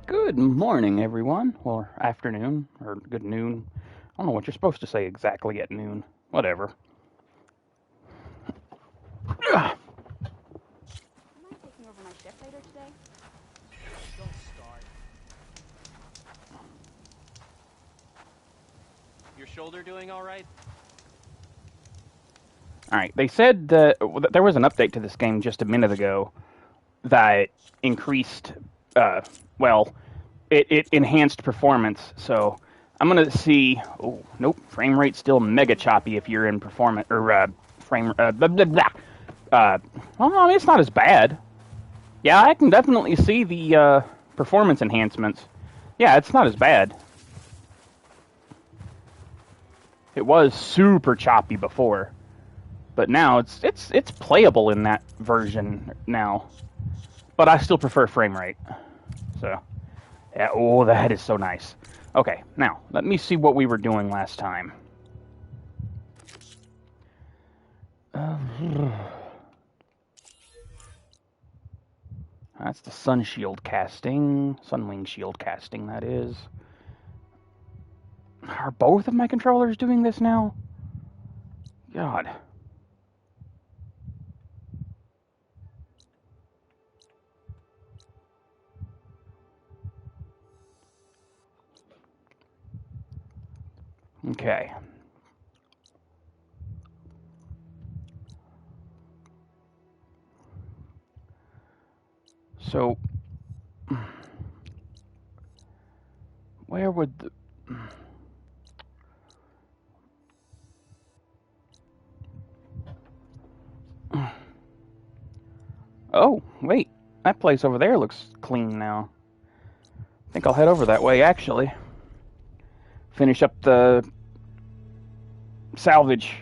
Good morning, everyone, or afternoon, or good noon. I don't know what you're supposed to say exactly at noon. Whatever. Ugh. Am I taking over my shift later today? Don't start. Your shoulder doing all right? Alright, they said that there was an update to this game just a minute ago that increased, well, it enhanced performance, so I'm gonna see. Oh, nope, frame rate's still mega choppy if you're in performance, or, blah, blah, blah. Well, I mean, it's not as bad. Yeah, I can definitely see the, performance enhancements. Yeah, it's not as bad. It was super choppy before, but now it's playable in that version now. But I still prefer frame rate. So, yeah, oh, that is so nice. Okay, now let me see what we were doing last time. That's the sun shield casting, sunwing shield casting. That is. Are both of my controllers doing this now? God. Okay. So, where would the... Oh, wait. That place over there looks clean now. I think I'll head over that way, actually. Finish up the salvage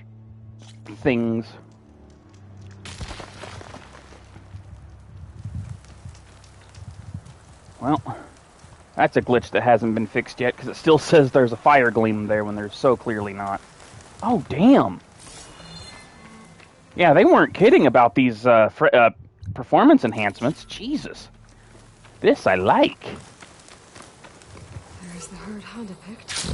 things. Well, that's a glitch that hasn't been fixed yet, because it still says there's a fire gleam there when there's so clearly not. Oh, damn! Yeah, they weren't kidding about these performance enhancements. Jesus. This I like. There's the herd Honda picked.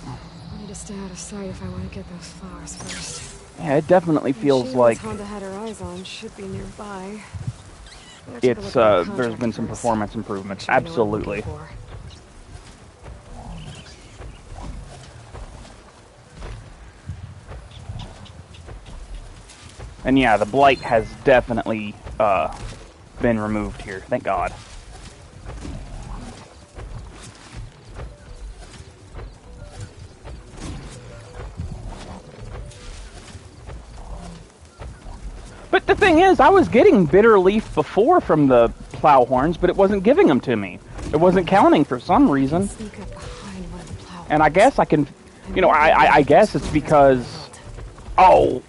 I need to stay out of sight if I want to get those flowers first. Yeah, it definitely feels like Honda had her eyes on should be nearby. it's there's been some performance improvements. Absolutely. And yeah, the blight has definitely been removed here. Thank God. But the thing is, I was getting bitter leaf before from the plow horns, but it wasn't giving them to me. It wasn't counting for some reason. And I guess I can, you know, I guess it's because... Oh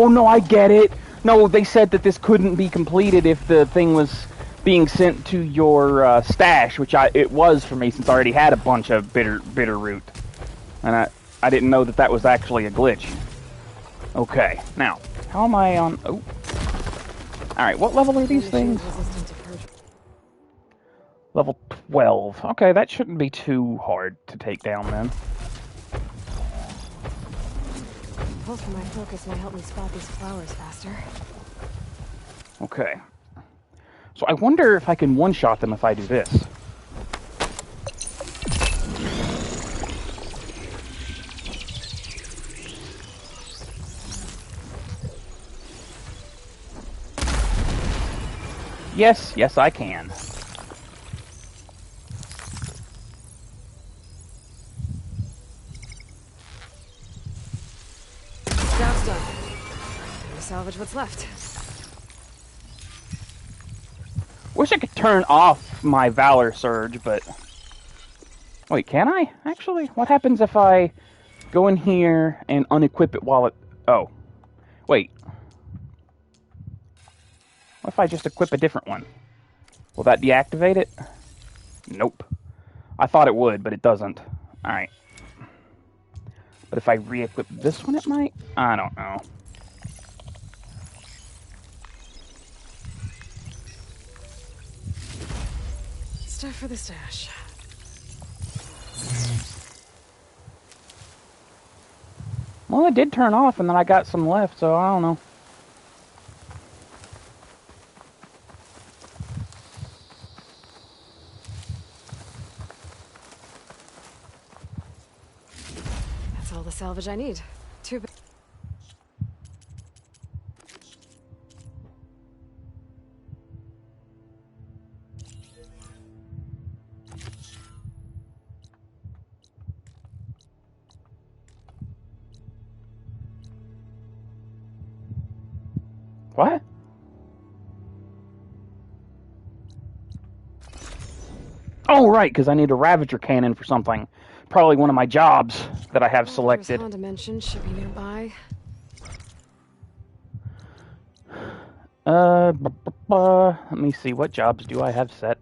no, I get it. No, they said that this couldn't be completed if the thing was being sent to your stash, which it was for me since I already had a bunch of bitter root. And I didn't know that was actually a glitch. Okay, now, how am I on... Oh. Alright, what level are these things? Level 12. Okay, that shouldn't be too hard to take down then. Pulse from my focus might help me spot these flowers faster. Okay. So I wonder if I can one-shot them if I do this. Yes, I can. Job's done. Time to salvage what's left. Wish I could turn off my Valor Surge, but... Wait, can I? Actually? What happens if I go in here and unequip it while it... Oh. Wait. What if I just equip a different one? Will that deactivate it? Nope. I thought it would, but it doesn't. Alright. But if I re-equip this one, it might? I don't know. Stuff for the stash. Well, it did turn off, and then I got some left, so I don't know. That's all the salvage I need. Too bad. What? Oh, right, because I need a Ravager cannon for something. Probably one of my jobs that I have selected. Honda mentioned should be nearby. Let me see. What jobs do I have set?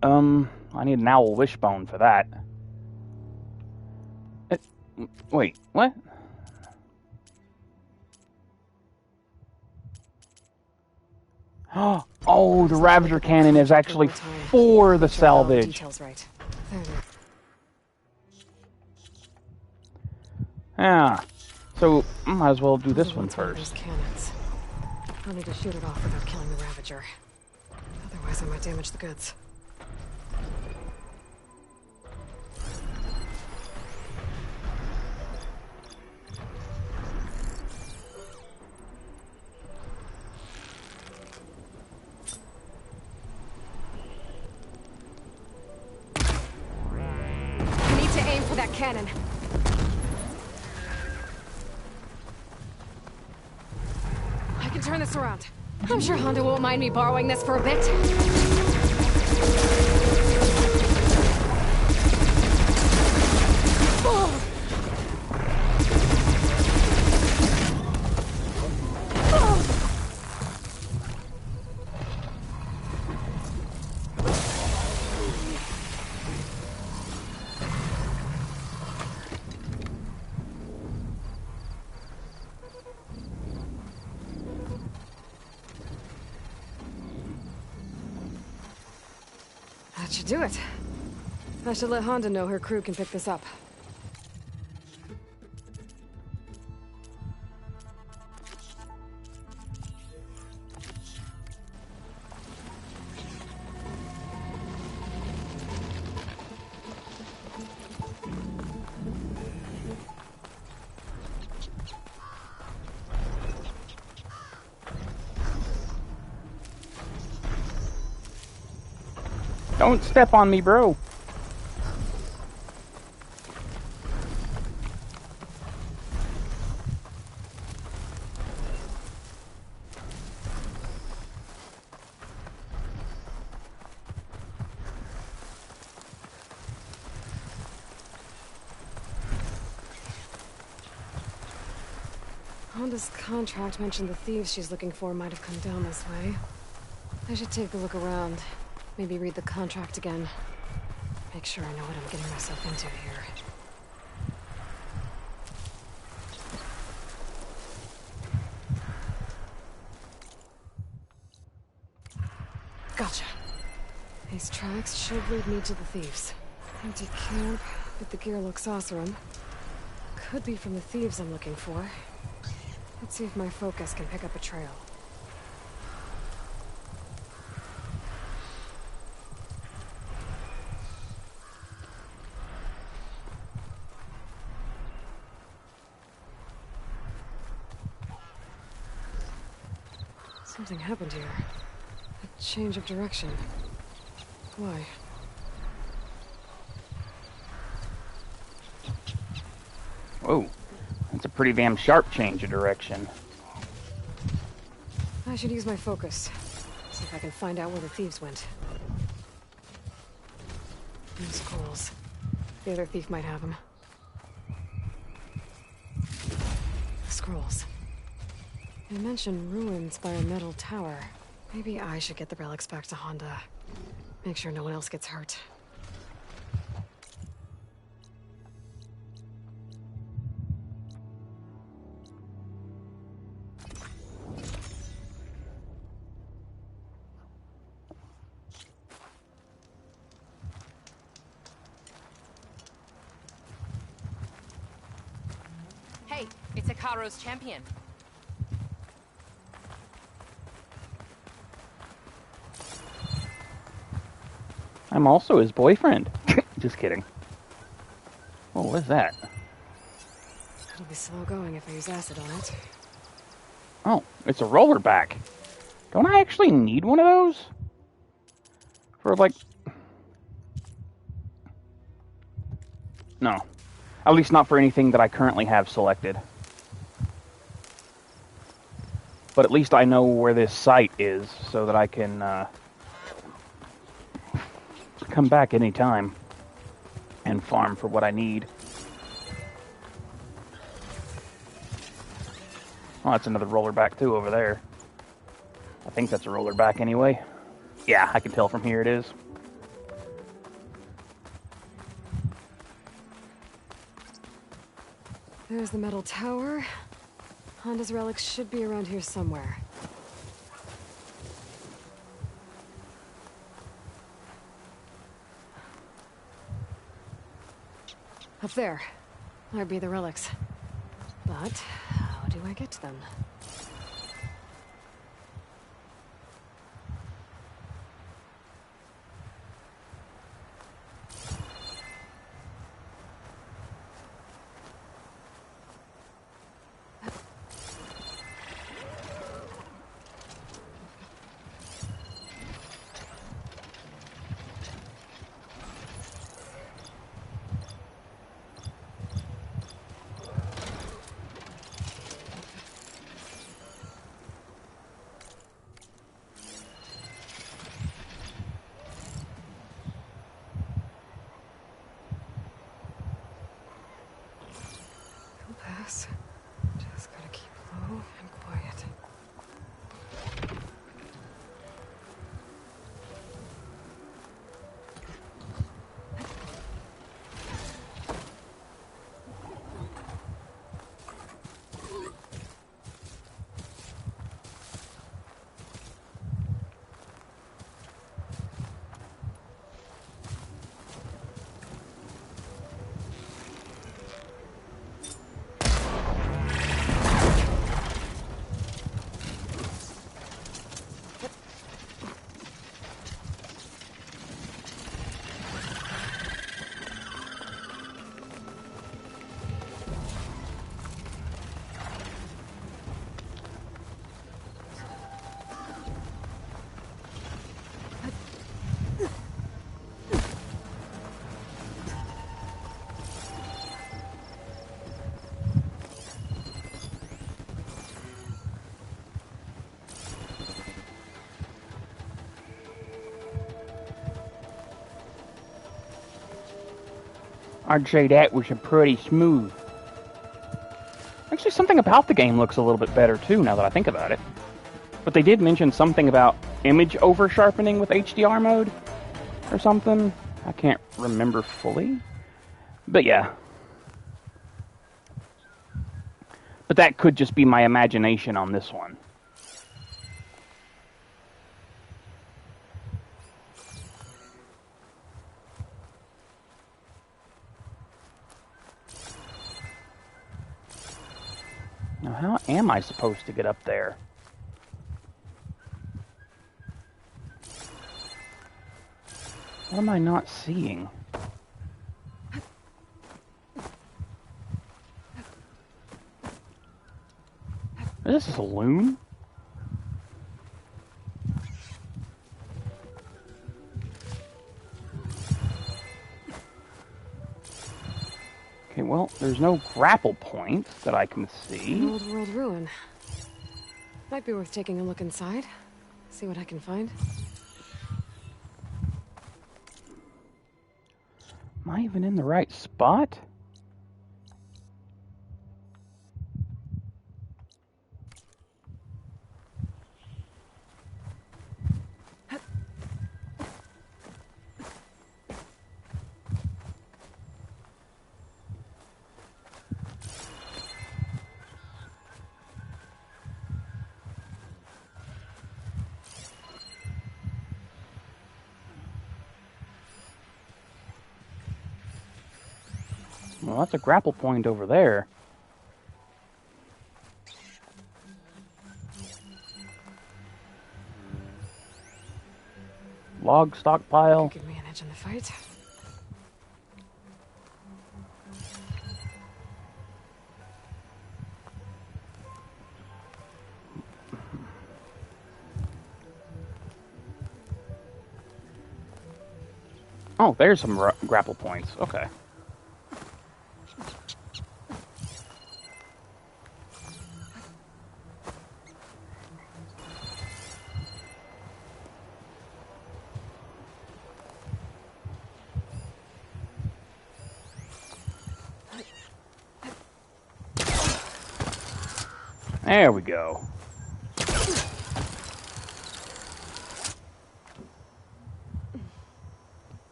I need an Owl Wishbone for that. Wait, what? Oh, the Ravager cannon is actually for the salvage. Details right. Yeah. So, might as well do this one first. Cannons. I'll need to shoot it off without killing the Ravager. Otherwise, I might damage the goods. I need to aim for that cannon. I can turn this around. I'm sure Honda won't mind me borrowing this for a bit. That should do it. I should let Honda know her crew can pick this up. Don't step on me, bro. Honda's contract mentioned the thieves she's looking for might have come down this way. I should take a look around. Maybe read the contract again. Make sure I know what I'm getting myself into here. Gotcha. These tracks should lead me to the thieves. Empty camp, but the gear looks awesome. Could be from the thieves I'm looking for. Let's see if my focus can pick up a trail. Something happened here. A change of direction. Why? Whoa. That's a pretty damn sharp change of direction. I should use my focus. See if I can find out where the thieves went. These scrolls. The other thief might have them. The scrolls. They mention ruins by a metal tower. Maybe I should get the relics back to Honda. Make sure no one else gets hurt. Karo's champion. I'm also his boyfriend. Just kidding. Oh, what is that? It'll be slow going if I use acid on it. Oh, it's a roller back. Don't I actually need one of those? For, like... No. At least not for anything that I currently have selected. But at least I know where this site is, so that I can, come back anytime and farm for what I need. Oh, that's another roller back too over there. I think that's a roller back anyway. Yeah, I can tell from here it is. There's the metal tower. Honda's relics should be around here somewhere. Up there. Might be the relics. But how do I get to them? Compass. Just gotta keep low and quiet. I'd say that was a pretty smooth. Actually, something about the game looks a little bit better too, now that I think about it. But they did mention something about image over-sharpening with HDR mode, or something. I can't remember fully. But yeah. But that could just be my imagination on this one. Now, how am I supposed to get up there? What am I not seeing? Is this a loon? Okay, well, there's no grapple point that I can see. An old world ruin. Might be worth taking a look inside. See what I can find. Am I even in the right spot? Well, that's a grapple point over there. log stockpile. Give me an edge in the fight. Oh, there's some grapple points. Okay. There we go.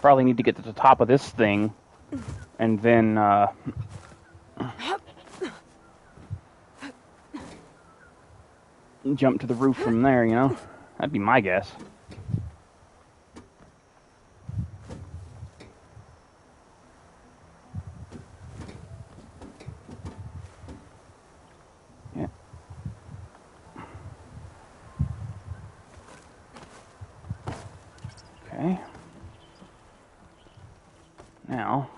Probably need to get to the top of this thing, and then, jump to the roof from there, you know? That'd be my guess. Yeah. Okay. Now.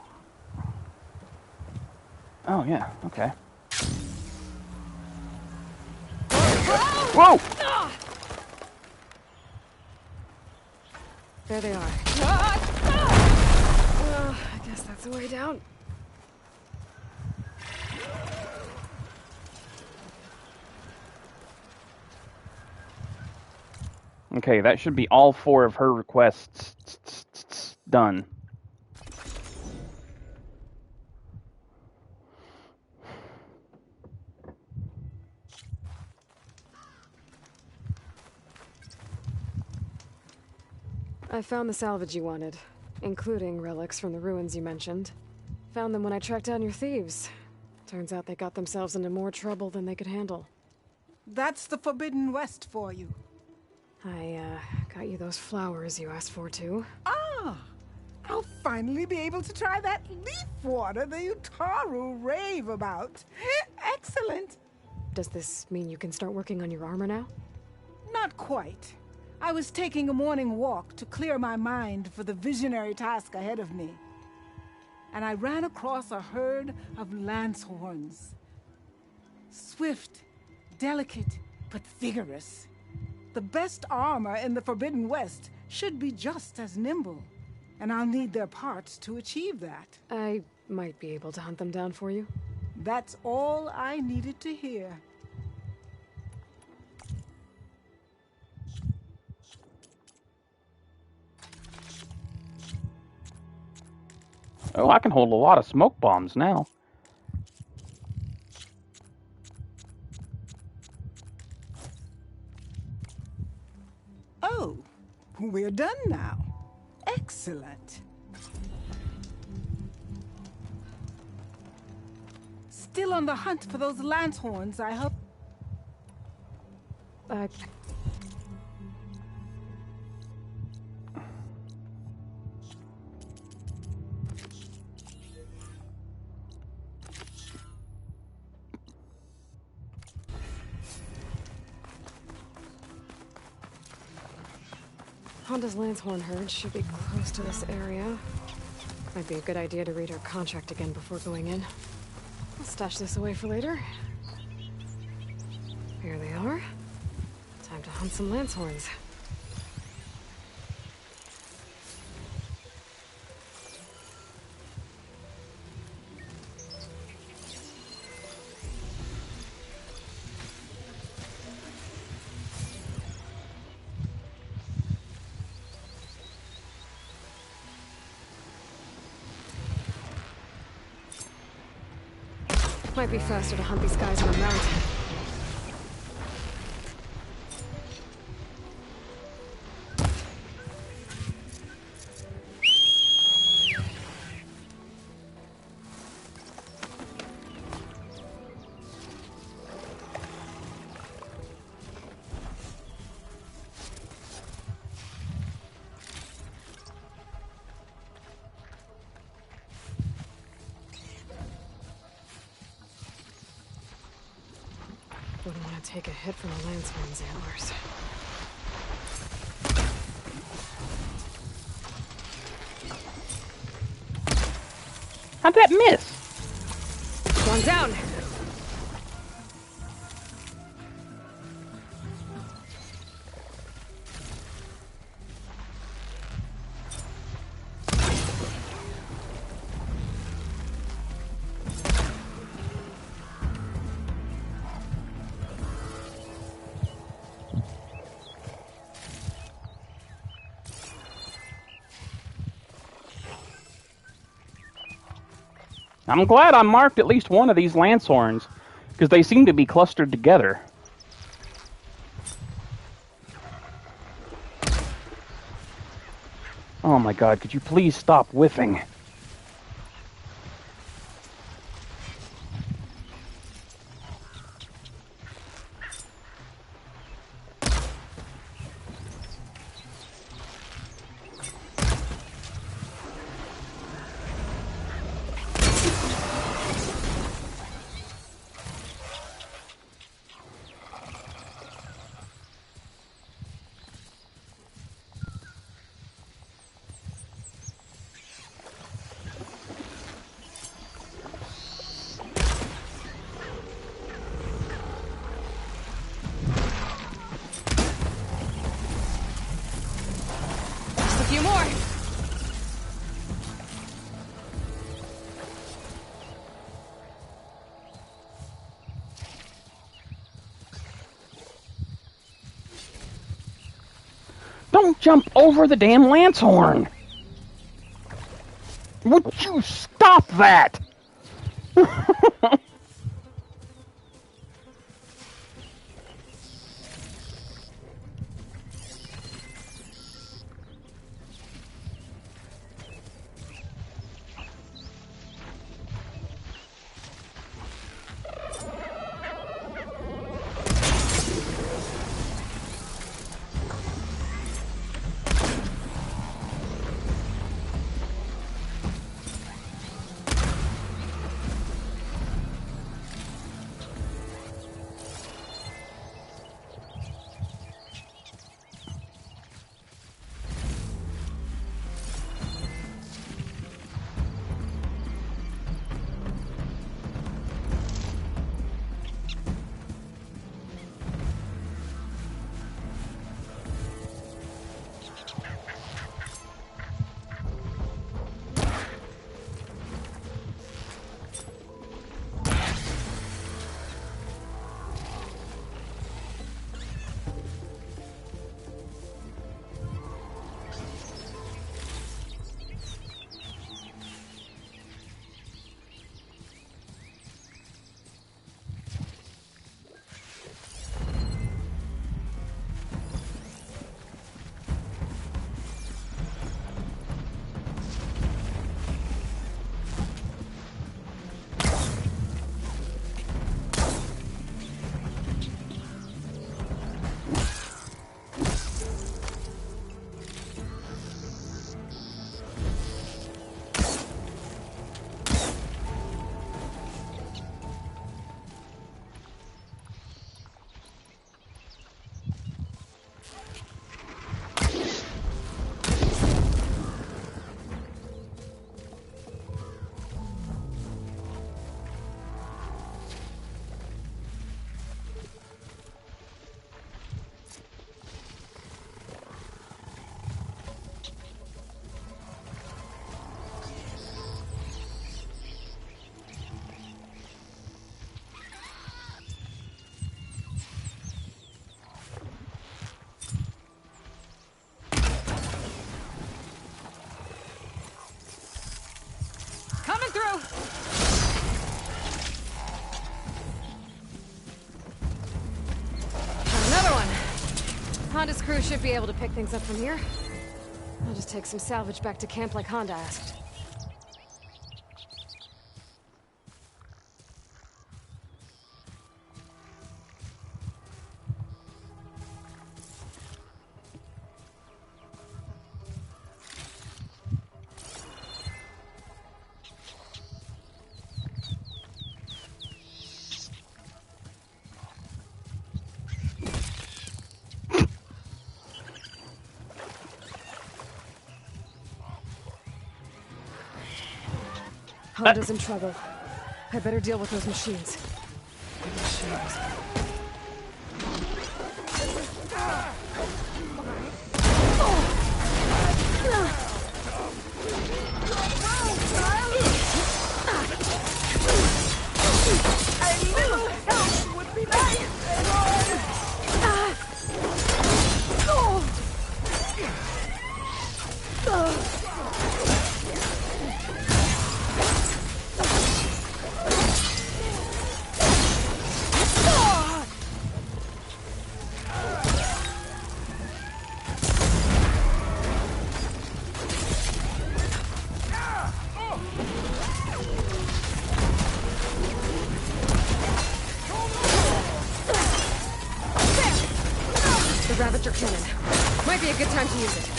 Oh, yeah, okay. Whoa! There they are. I guess that's the way down. Okay, that should be all 4 of her requests done. I found the salvage you wanted, including relics from the ruins you mentioned. Found them when I tracked down your thieves. Turns out they got themselves into more trouble than they could handle. That's the Forbidden West for you. I, got you those flowers you asked for, too. Ah! I'll finally be able to try that leaf water the Utaru rave about. Excellent! Does this mean you can start working on your armor now? Not quite. I was taking a morning walk to clear my mind for the visionary task ahead of me. And I ran across a herd of lancehorns. Swift, delicate, but vigorous. The best armor in the Forbidden West should be just as nimble. And I'll need their parts to achieve that. I might be able to hunt them down for you. That's all I needed to hear. Oh, I can hold a lot of smoke bombs now. Oh, we're done now. Excellent. Still on the hunt for those lancehorns, I hope. Honda's Lancehorn herd should be close to this area. Might be a good idea to read her contract again before going in. I'll stash this away for later. Here they are. Time to hunt some Lancehorns. Might be faster to hunt these guys on a mountain. Wouldn't want to take a hit from a Lancehorn's antlers. How'd that miss? One down! I'm glad I marked at least one of these Lancehorns, because they seem to be clustered together. Oh my god, could you please stop whiffing? A few more! Don't jump over the damn Lancehorn! Would you stop that? Coming through! Another one! Honda's crew should be able to pick things up from here. I'll just take some salvage back to camp like Honda asked. Honda's in trouble. I better deal with those machines. The Ravager cannon. Might be a good time to use it.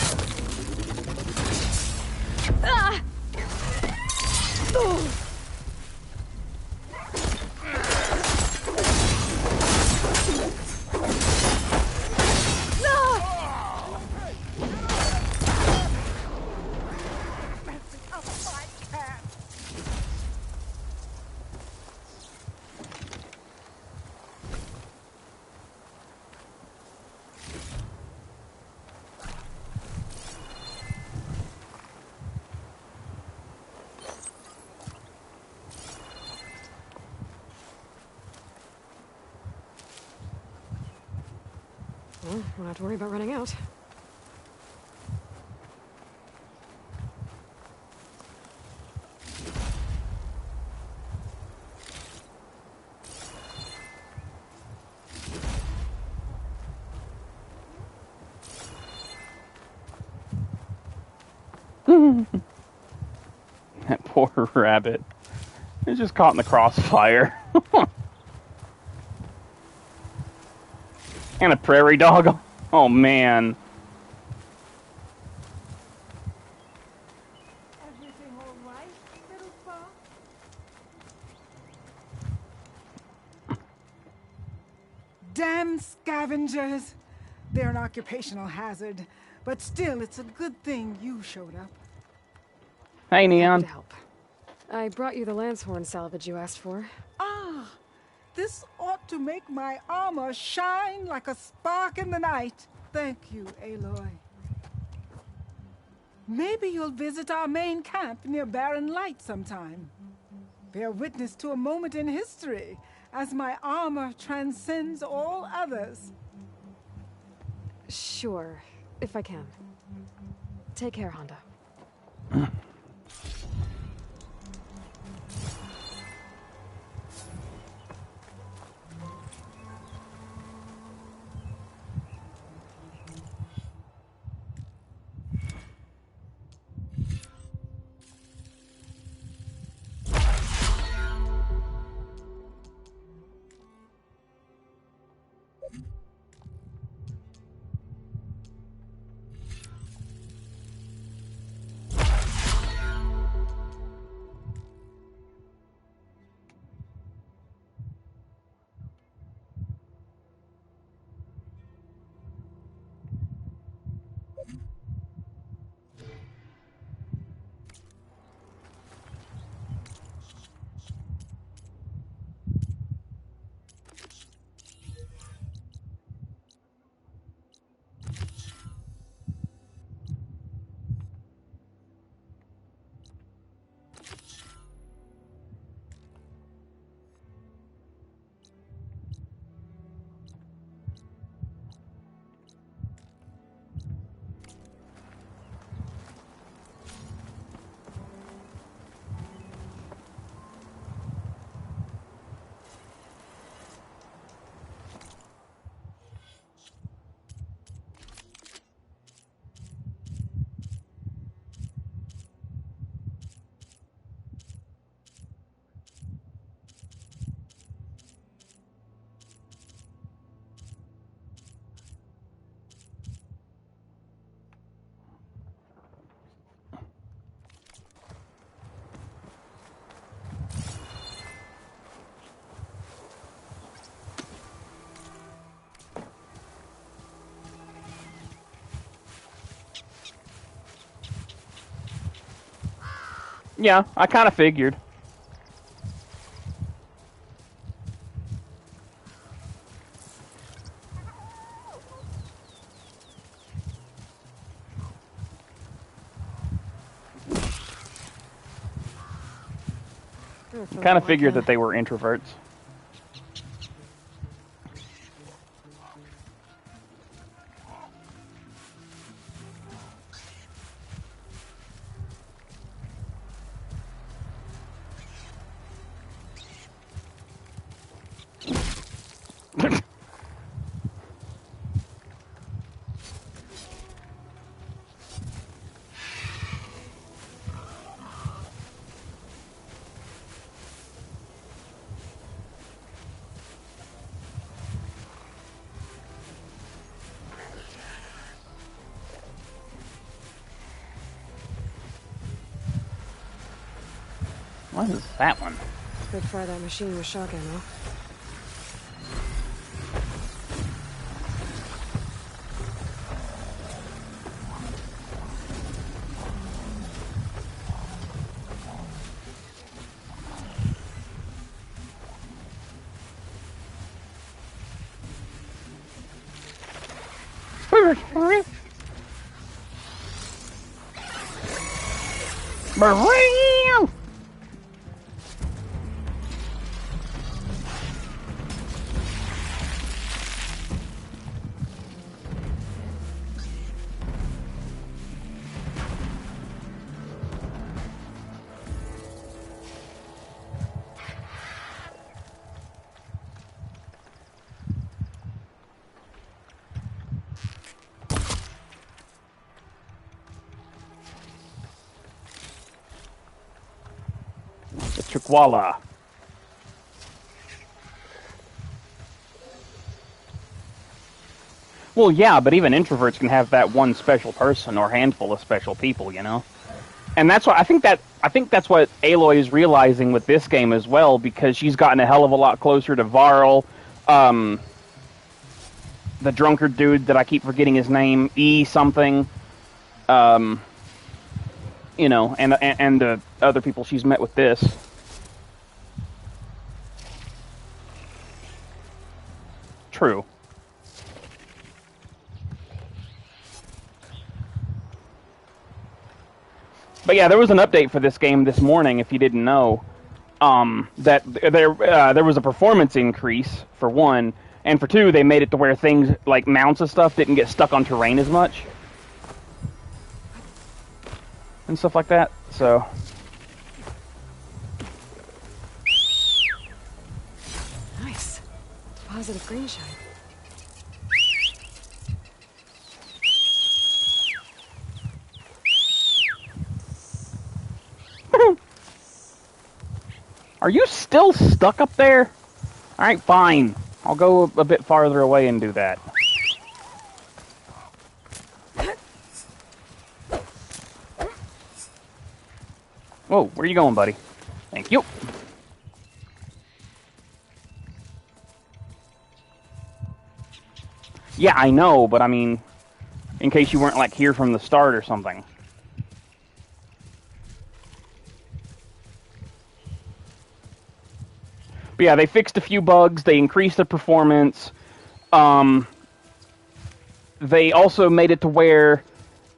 Ah! Ooh. Well, don't have to worry about running out. That poor rabbit. It's just caught in the crossfire. And a prairie dog. Oh, man. Everything all right, little Fox? Damn scavengers! They're an occupational hazard, but still, it's a good thing you showed up. Hey, Neon. Happy to help. I brought you the Lancehorn salvage you asked for. Ah, this ought to make my armor shine like a spark in the night. Thank you, Aloy. Maybe you'll visit our main camp near Barren Light sometime. Bear witness to a moment in history as my armor transcends all others. Sure, if I can. Take care, Honda. Yeah, I kind of figured. for Kind that of figured like that they were introverts. What is that one? Could fry that machine with shock ammo. Voila. Well, yeah, but even introverts can have that one special person or handful of special people, you know? And that's why I think that's what Aloy is realizing with this game as well, because she's gotten a hell of a lot closer to Varl, the drunkard dude that I keep forgetting his name, E something, you know, and the other people she's met with this. True. But yeah, there was an update for this game this morning, if you didn't know, that there was a performance increase, for one, and for two, they made it to where things like mounts and stuff didn't get stuck on terrain as much. And stuff like that, so... Nice. Positive green shine. Are you still stuck up there? Alright, fine. I'll go a bit farther away and do that. Whoa, where are you going, buddy? Thank you. Yeah, I know, but I mean, in case you weren't, like, here from the start or something. But yeah, they fixed a few bugs, they increased the performance, they also made it to where,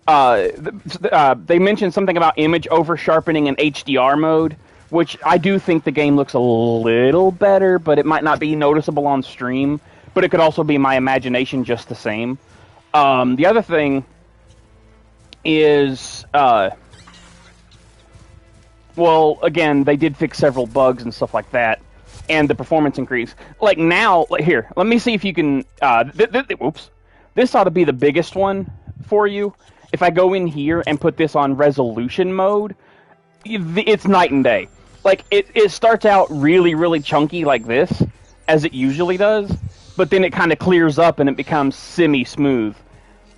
they mentioned something about image over-sharpening in HDR mode, which I do think the game looks a little better, but it might not be noticeable on stream, but it could also be my imagination just the same. The other thing is, well, again, they did fix several bugs and stuff like that. And the performance increase. Like now, like here, let me see if you can, oops. This ought to be the biggest one for you. If I go in here and put this on resolution mode, it's night and day. Like, it starts out really, really chunky like this, as it usually does, but then it kind of clears up and it becomes semi-smooth.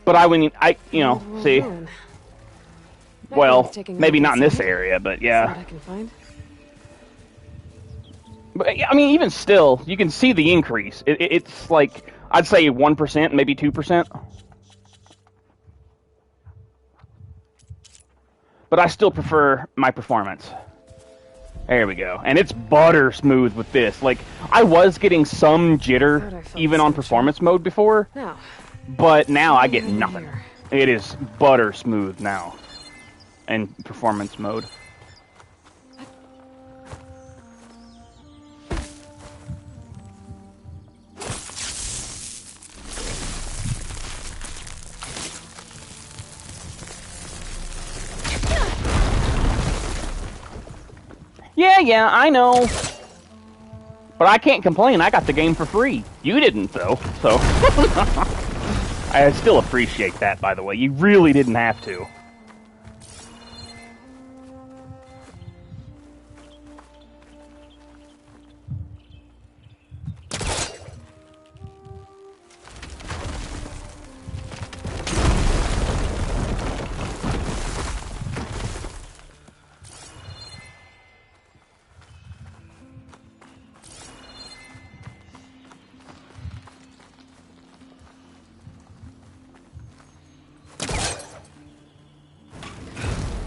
But you know, see. Well, maybe not in this area, but yeah. I can find. But, I mean, even still, you can see the increase. It's like, I'd say 1%, maybe 2%. But I still prefer my performance. There we go. And it's butter smooth with this. Like, I was getting some jitter, even on performance mode before. But now I get nothing. It is butter smooth now. In performance mode. Yeah, I know. But I can't complain, I got the game for free. You didn't, though, so... I still appreciate that, by the way. You really didn't have to.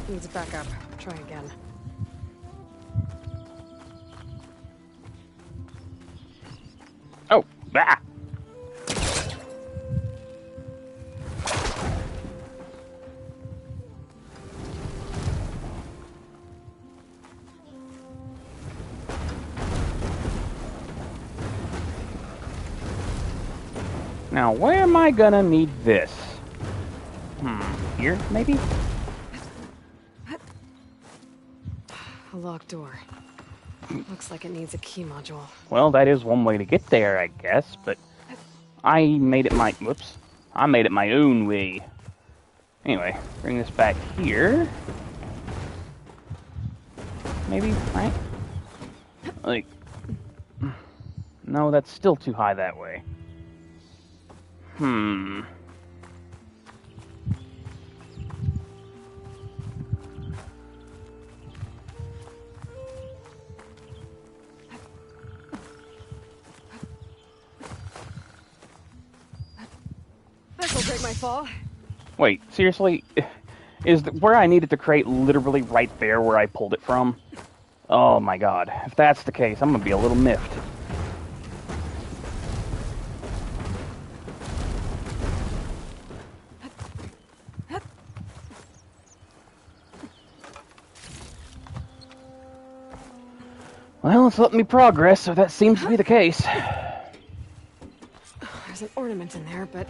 Needs backup. Try again. Oh, bah! Now, where am I gonna need this? Here, maybe? A locked door. Looks like it needs a key module. Well, that is one way to get there, I guess, but I made it my... Whoops. I made it my own way. Anyway, bring this back here. Maybe, right? Like... No, that's still too high that way. This'll break my fall. Wait, seriously? Is where I needed to create literally right there where I pulled it from? Oh my god. If that's the case, I'm gonna be a little miffed. Well, it's letting me progress, so that seems to be the case. There's an ornament in there, but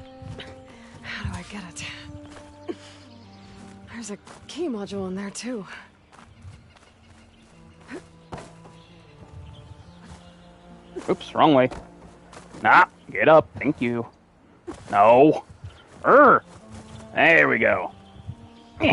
how do I get it? There's a key module in there, too. Oops, wrong way. Nah, get up, thank you. No. There we go. Eh.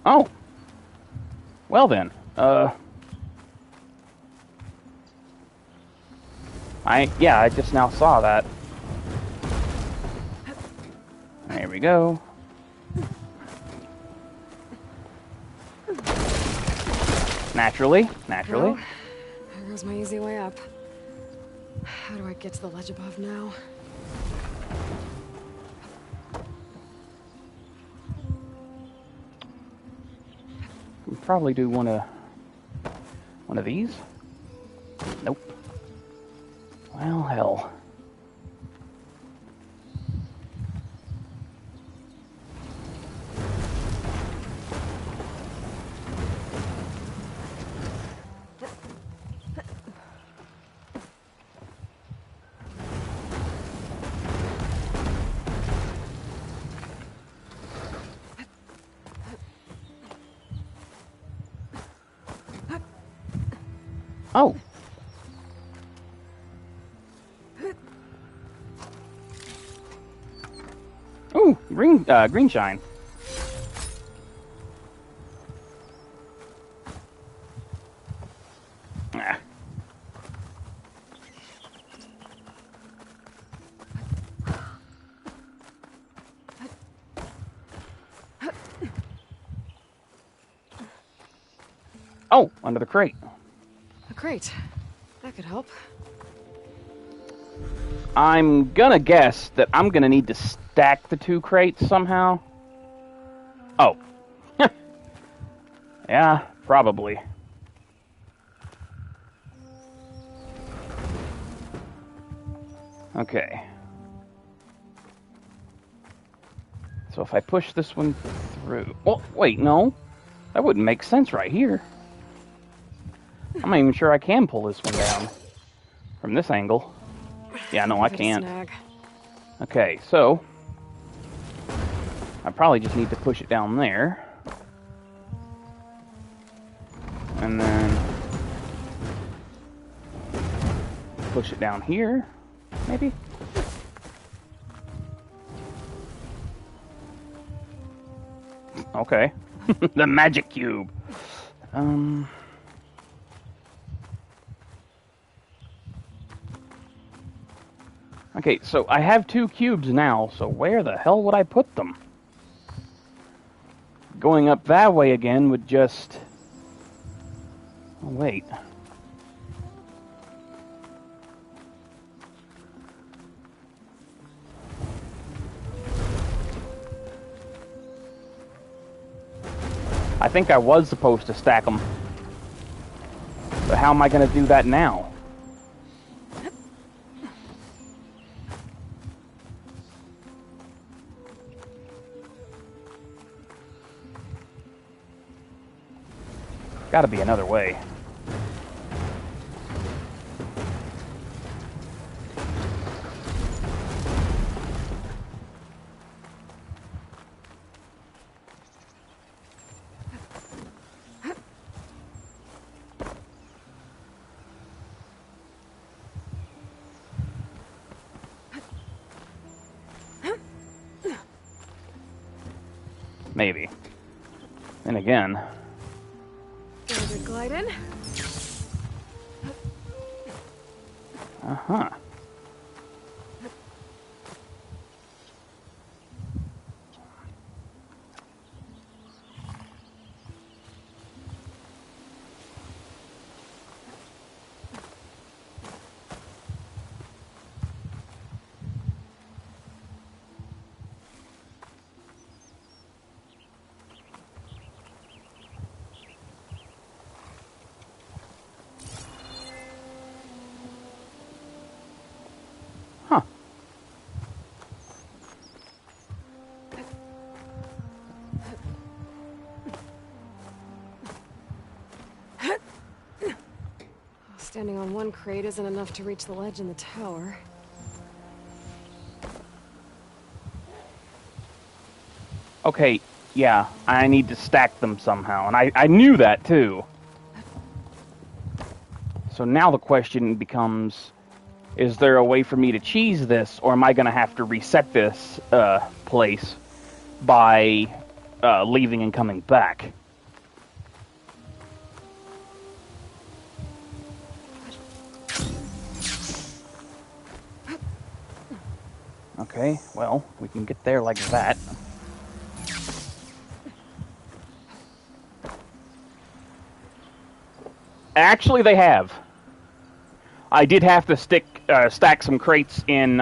Oh. Well then, I just now saw that. There we go. Naturally. Well, there goes my easy way up. How do I get to the ledge above now? Probably do one of these. Nope. Well, hell. Oh. Ooh, green shine. Ah. Oh, under the crate. A crate. That could help. I'm gonna guess that I'm gonna need to stack the two crates somehow. Oh. Yeah, probably. Okay. So if I push this one through... Well, wait, no. That wouldn't make sense right here. I'm not even sure I can pull this one down from this angle. Yeah, no, I can't. Snag. Okay, so... I probably just need to push it down there. And then... push it down here, maybe? Okay. The magic cube. Okay, so I have 2 cubes now, so where the hell would I put them? Going up that way again would just... Oh, wait. I think I was supposed to stack them. But how am I going to do that now? Gotta be another way. Maybe. And again... There's a glide in. Uh-huh. Huh. Standing on one crate isn't enough to reach the ledge in the tower. Okay, yeah, I need to stack them somehow, and I knew that too. So now the question becomes, is there a way for me to cheese this, or am I going to have to reset this place by leaving and coming back? Okay, well, we can get there like that. Actually, they have. I did have to stack some crates in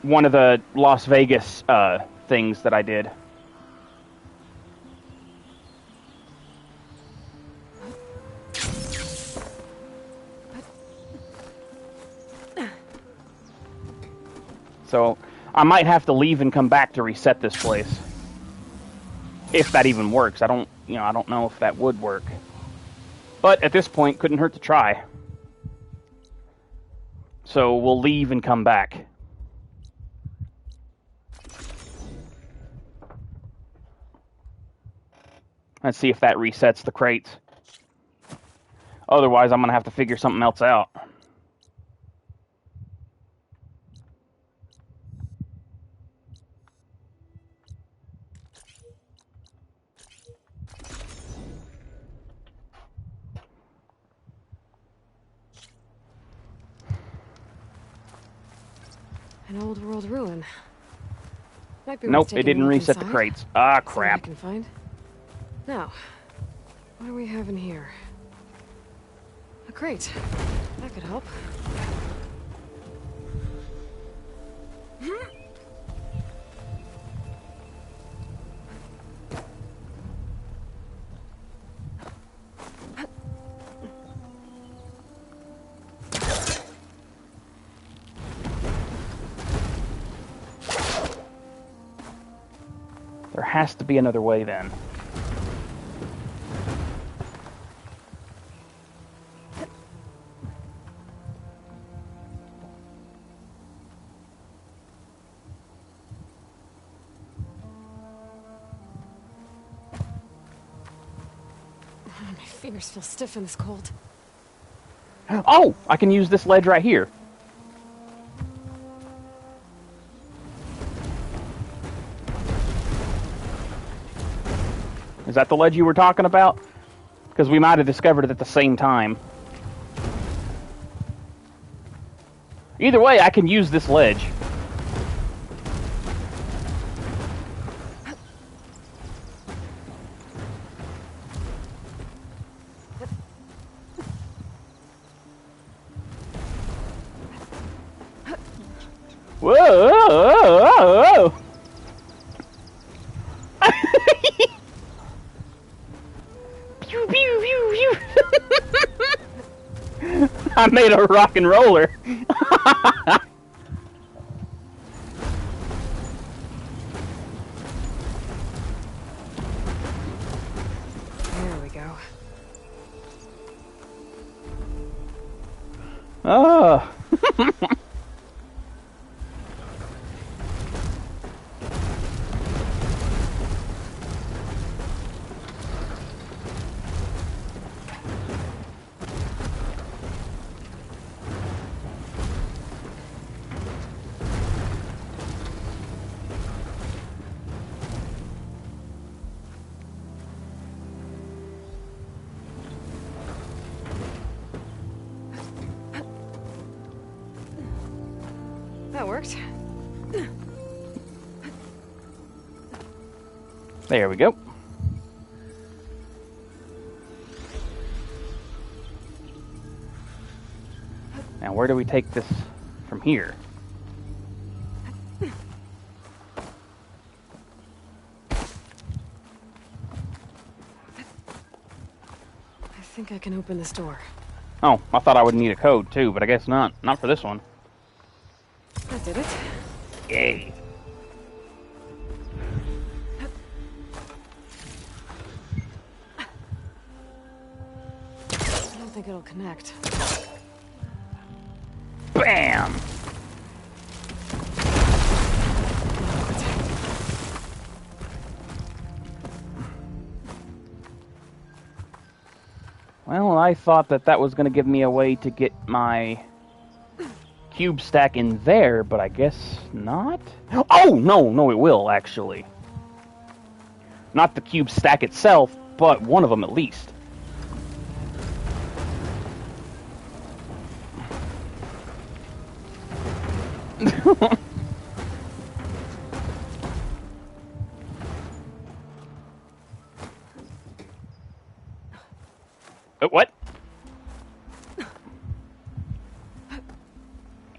one of the Las Vegas things that I did. So I might have to leave and come back to reset this place, if that even works. I don't know if that would work. But at this point, couldn't hurt to try. So we'll leave and come back. Let's see if that resets the crates. Otherwise, I'm going to have to figure something else out. An old world ruin. Might be worth Nope, it taking a didn't look reset the inside. crates. Ah, See what I crap. can find. Now, what do we have in here? A crate. That could help. There has to be another way then. My fingers feel stiff in this cold. Oh! I can use this ledge right here. Is that the ledge you were talking about? Because we might have discovered it at the same time. Either way, I can use this ledge. Whoa! Whoa, whoa, whoa. Pew, pew, pew, pew. I made a rock and roller. There we go. Oh. That worked. There we go. Now where do we take this from here? I think I can open this door. Oh, I thought I would need a code too, but I guess not. Not for this one. That did it. Yay. I don't think it'll connect. Bam! Well, I thought that was going to give me a way to get my cube stack in there, but I guess not. Oh, no, it will, actually. Not the cube stack itself, but one of them at least. What?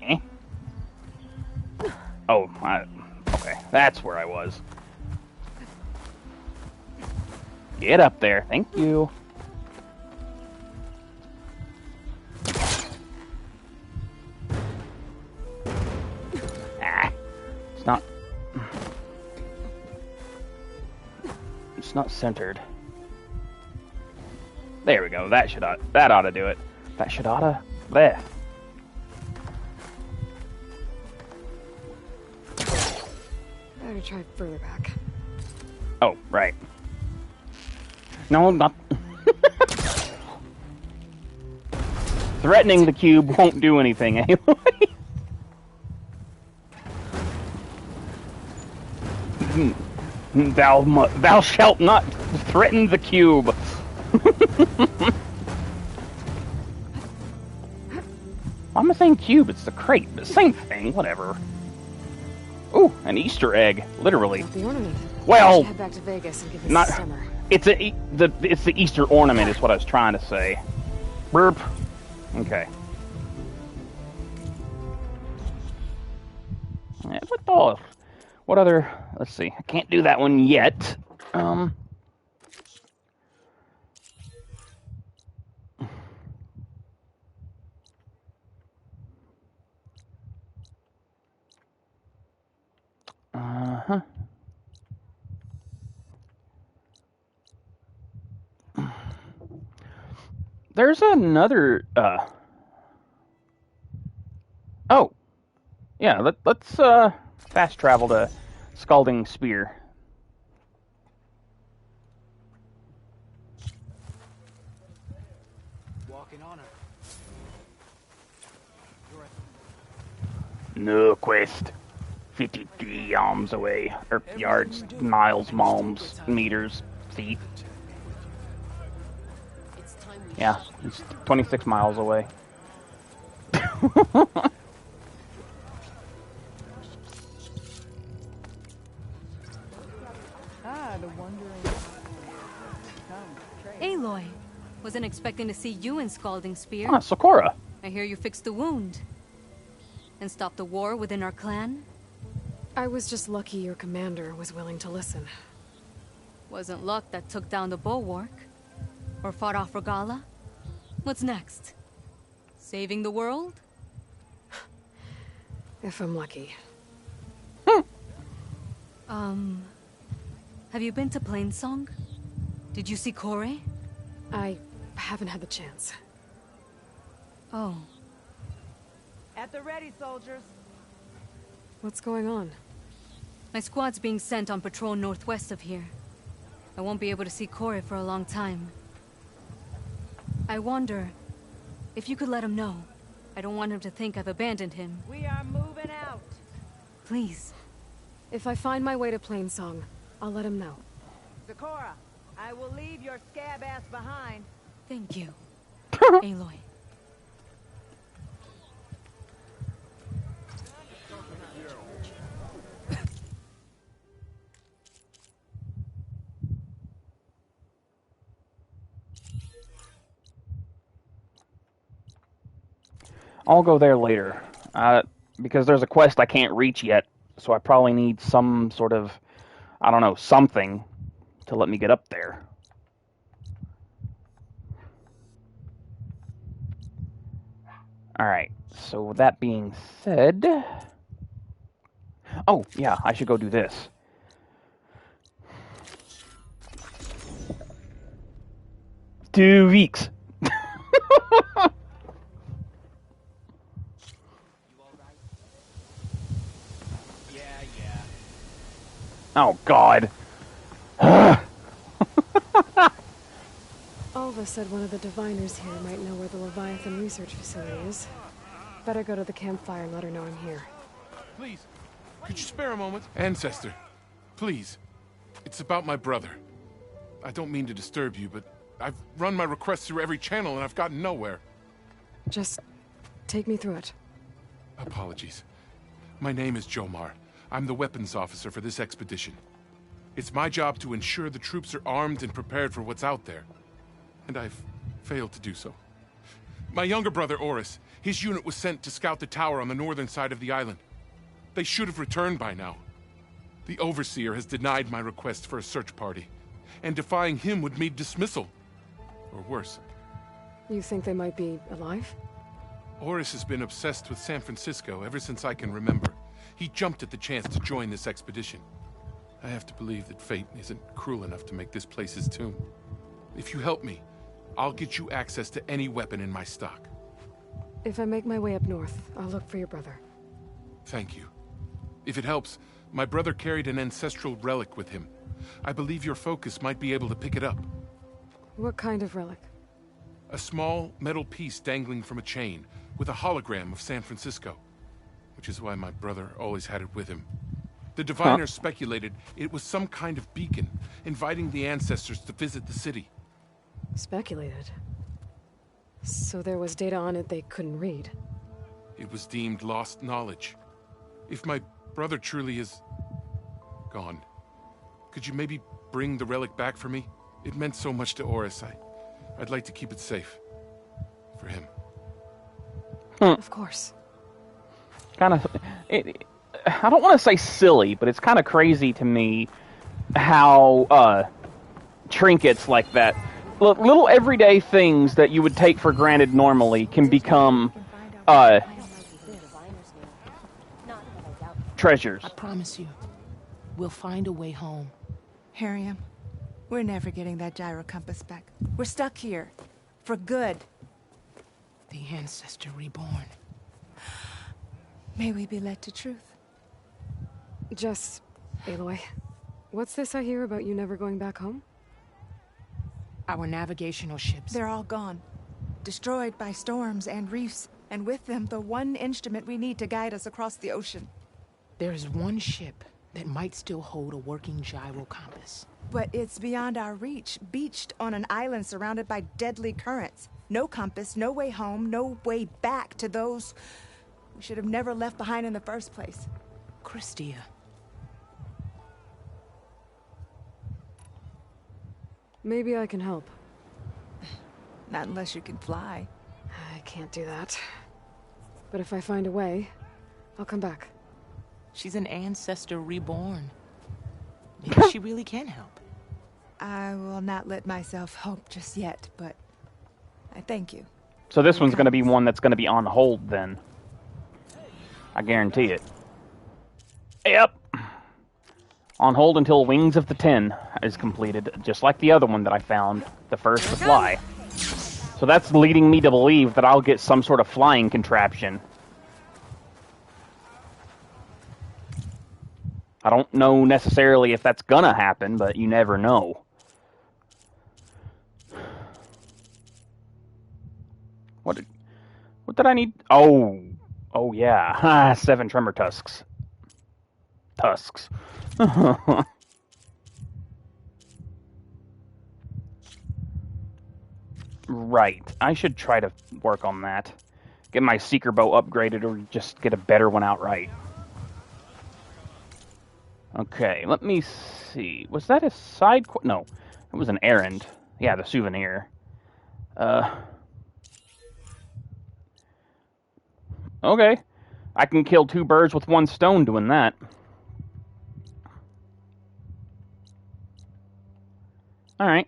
Eh? Oh, okay, that's where I was. Get up there, thank you. Ah, it's not centered. There we go. That ought to do it. There. Better try further back. Oh, right. No, not. Threatening the cube won't do anything anyway. Thou shalt not threaten the cube. I'm not saying cube, it's the crate, but same thing, whatever. Ooh, an Easter egg, literally. Got the ornament. Well, I should head back to Vegas and give this not. to Summer. It's the Easter ornament is what I was trying to say. Burp. Okay. Yeah, what other? Let's see. I can't do that one yet. There's another, Oh, yeah, let's fast travel to Scalding Spear. Walking on her. No quest. 53 arms away. Or yards, miles, malms, meters, feet. Yeah, it's 26 miles away. Aloy, wasn't expecting to see you in Scalding Spear. Ah, Sakura. I hear you fixed the wound. And stopped the war within our clan? I was just lucky your commander was willing to listen. Wasn't luck that took down the bulwark? Or fought off Regala? What's next? Saving the world? If I'm lucky. Have you been to Plainsong? Did you see Kore? I haven't had the chance. Oh. At the ready, soldiers. What's going on? My squad's being sent on patrol northwest of here. I won't be able to see Kore for a long time. I wonder if you could let him know. I don't want him to think I've abandoned him. We are moving out. Please. If I find my way to Plainsong, I'll let him know. Sakura, I will leave your scab ass behind. Thank you, Aloy. I'll go there later. Because there's a quest I can't reach yet, so I probably need some sort of, I don't know, something to let me get up there. Alright, so with that being said... Oh, yeah, I should go do this. 2 weeks. Oh, God. Alva said one of the diviners here might know where the Leviathan research facility is. Better go to the campfire and let her know I'm here. Please, could you spare a moment? Ancestor, please. It's about my brother. I don't mean to disturb you, but I've run my requests through every channel and I've gotten nowhere. Just take me through it. Apologies. My name is Jomar. I'm the weapons officer for this expedition. It's my job to ensure the troops are armed and prepared for what's out there. And I've failed to do so. My younger brother, Oris, his unit was sent to scout the tower on the northern side of the island. They should have returned by now. The Overseer has denied my request for a search party, and defying him would mean dismissal. Or worse. You think they might be alive? Oris has been obsessed with San Francisco ever since I can remember. He jumped at the chance to join this expedition. I have to believe that fate isn't cruel enough to make this place his tomb. If you help me, I'll get you access to any weapon in my stock. If I make my way up north, I'll look for your brother. Thank you. If it helps, my brother carried an ancestral relic with him. I believe your focus might be able to pick it up. What kind of relic? A small metal piece dangling from a chain, with a hologram of San Francisco. Which is why my brother always had it with him. The diviners speculated it was some kind of beacon, inviting the ancestors to visit the city. Speculated? So there was data on it they couldn't read? It was deemed lost knowledge. If my brother truly is... gone, could you maybe bring the relic back for me? It meant so much to Oris. I'd like to keep it safe. For him. Of course. Kind of... I don't want to say silly, but it's kind of crazy to me how trinkets like that, little everyday things that you would take for granted normally, can become treasures. I promise you, we'll find a way home. Harriam, we're never getting that gyro compass back. We're stuck here. For good. The Ancestor reborn. May we be led to truth. Jess, Aloy, what's this I hear about you never going back home? Our navigational ships. They're all gone. Destroyed by storms and reefs, and with them the one instrument we need to guide us across the ocean. There's one ship that might still hold a working gyro compass. But it's beyond our reach, beached on an island surrounded by deadly currents. No compass, no way home, no way back to those we should have never left behind in the first place. Christia. Maybe I can help. Not unless you can fly. I can't do that. But if I find a way, I'll come back. She's an Ancestor reborn. Maybe she really can help. I will not let myself hope just yet, but I thank you. So this one's going to be one that's going to be on hold then. I guarantee it. Yep. On hold until Wings of the Ten is completed, just like the other one that I found, the first to fly. So that's leading me to believe that I'll get some sort of flying contraption. I don't know necessarily if that's gonna happen, but you never know. What did I need? Oh yeah, 7 tremor tusks. Right. I should try to work on that. Get my seeker bow upgraded or just get a better one outright. Okay, let me see. Was that a side quest? No, it was an errand. Yeah, the souvenir. Okay. I can kill 2 birds with 1 stone doing that. Alright.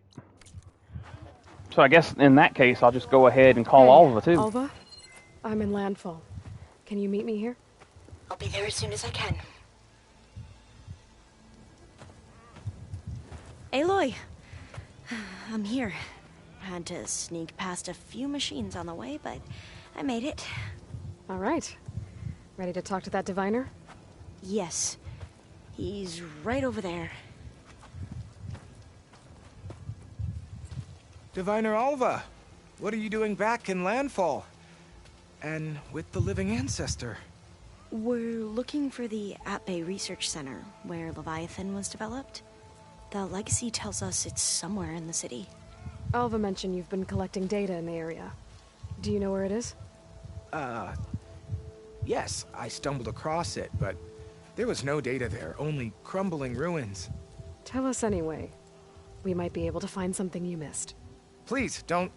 So I guess in that case, I'll just go ahead and call Alva, too. Alva, I'm in Landfall. Can you meet me here? I'll be there as soon as I can. Aloy, I'm here. Had to sneak past a few machines on the way, but I made it. All right. Ready to talk to that diviner? Yes. He's right over there. Diviner Alva, what are you doing back in Landfall? And with the living ancestor? We're looking for the Atbay Research Center, where Leviathan was developed. The legacy tells us it's somewhere in the city. Alva mentioned you've been collecting data in the area. Do you know where it is? Yes, I stumbled across it, but there was no data there, only crumbling ruins. Tell us anyway. We might be able to find something you missed. Please, don't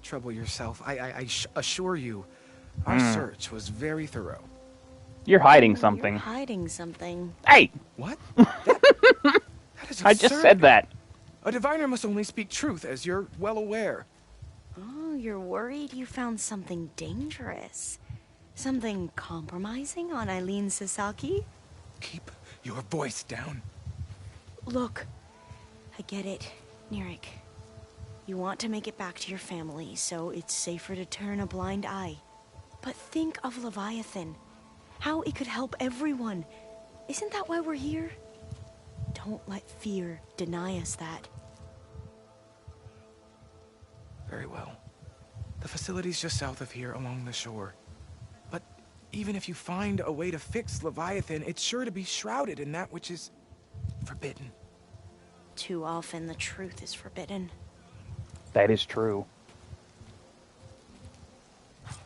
trouble yourself. I assure you, our search was very thorough. You're hiding something. You're hiding something. Hey! What? That is absurd. I just said that. A diviner must only speak truth, as you're well aware. Oh, you're worried you found something dangerous. Something compromising on Eileen Sasaki? Keep your voice down. Look, I get it, Nirik. You want to make it back to your family, so it's safer to turn a blind eye. But think of Leviathan. How it could help everyone. Isn't that why we're here? Don't let fear deny us that. Very well. The facility's just south of here, along the shore. But even if you find a way to fix Leviathan, it's sure to be shrouded in that which is forbidden. Too often the truth is forbidden. That is true.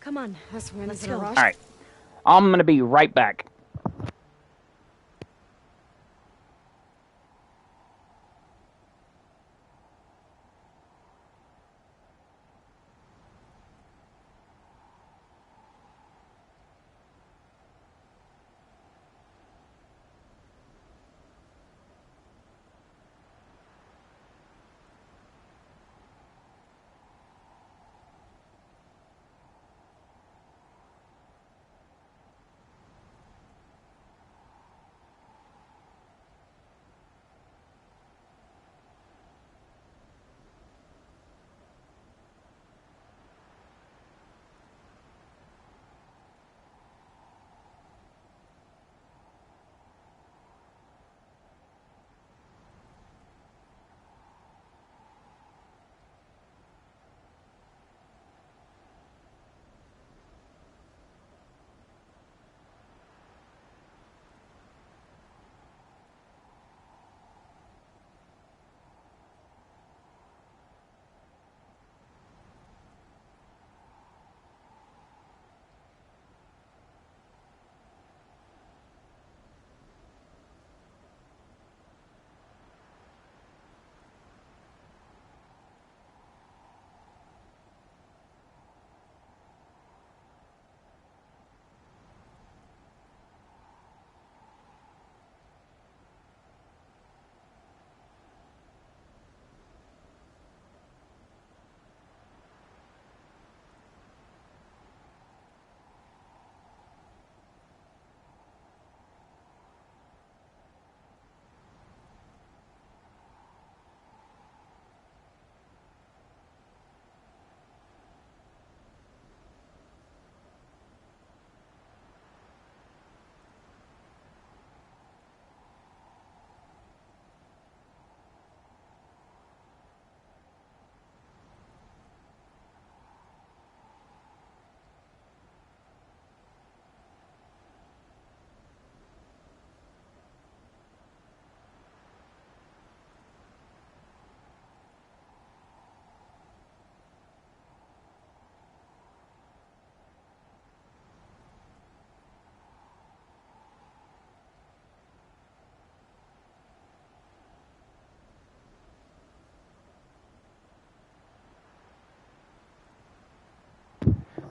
Come on, this wind's Let's in a go. rush. Alright. I'm gonna be right back.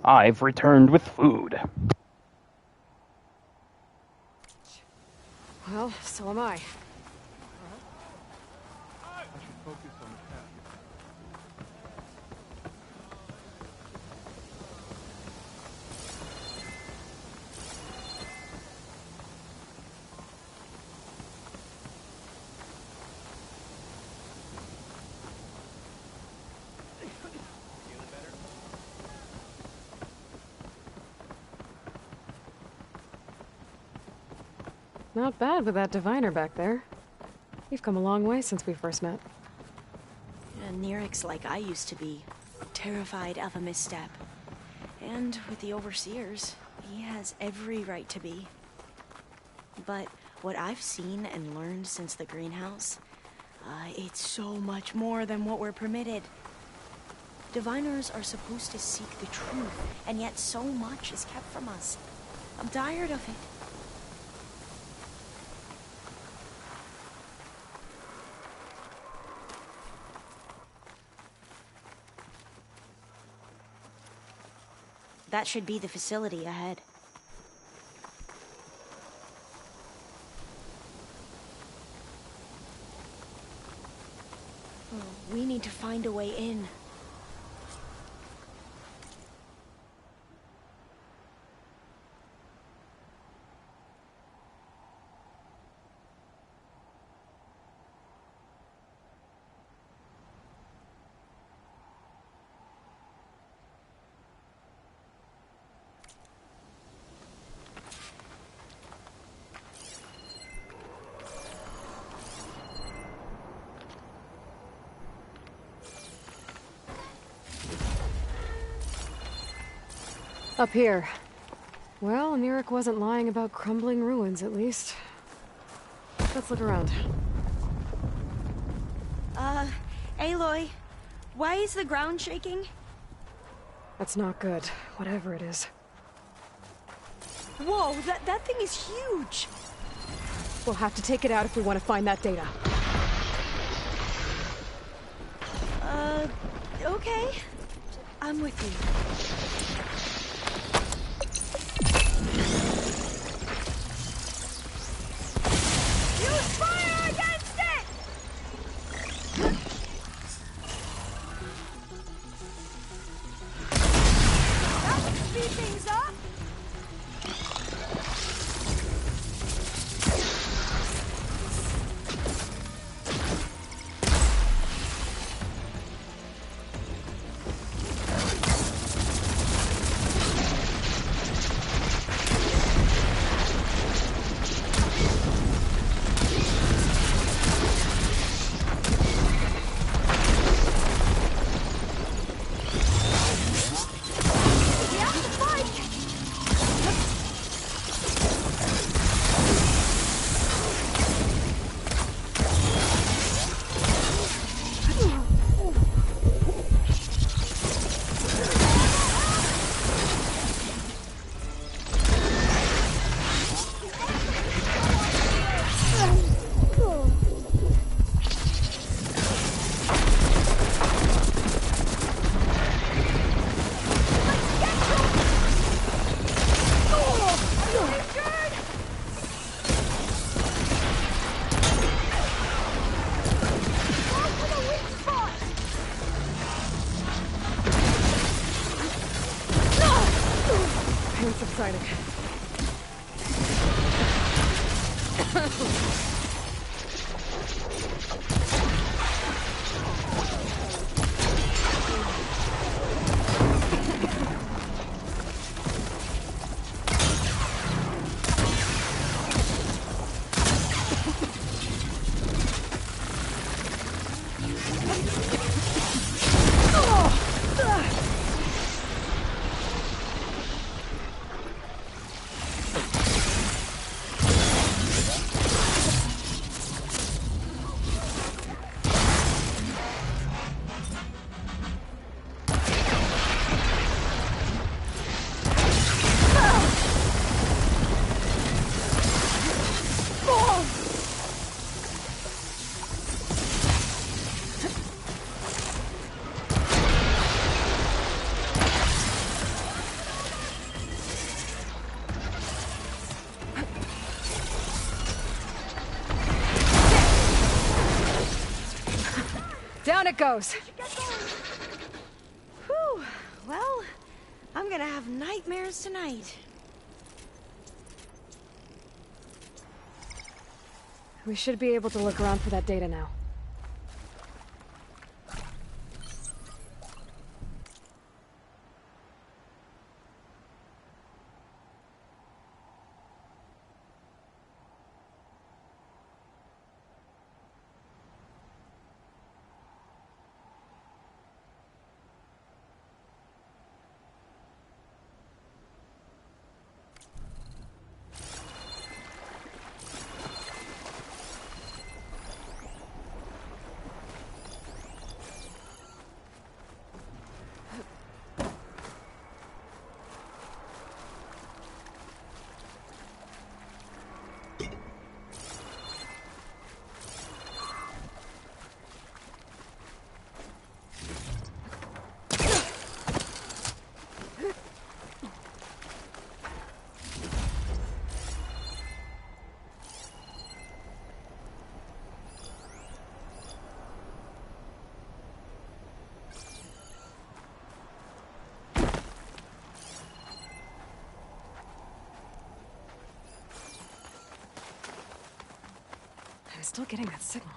I've returned with food. Well, so am I. Not bad with that diviner back there. You've come a long way since we first met. Nirik's like I used to be, terrified of a misstep. And with the Overseers, he has every right to be. But what I've seen and learned since the greenhouse, it's so much more than what we're permitted. Diviners are supposed to seek the truth, and yet so much is kept from us. I'm tired of it. That should be the facility ahead. Oh, we need to find a way in. Up here. Well, Nirik wasn't lying about crumbling ruins, at least. Let's look around. Aloy, why is the ground shaking? That's not good, whatever it is. Whoa, that thing is huge! We'll have to take it out if we want to find that data. Okay. I'm with you. Use fire against it! That would speed things up! Subsiding. Down it goes. Whew. Well, I'm gonna have nightmares tonight. We should be able to look around for that data now. I'm still getting that signal.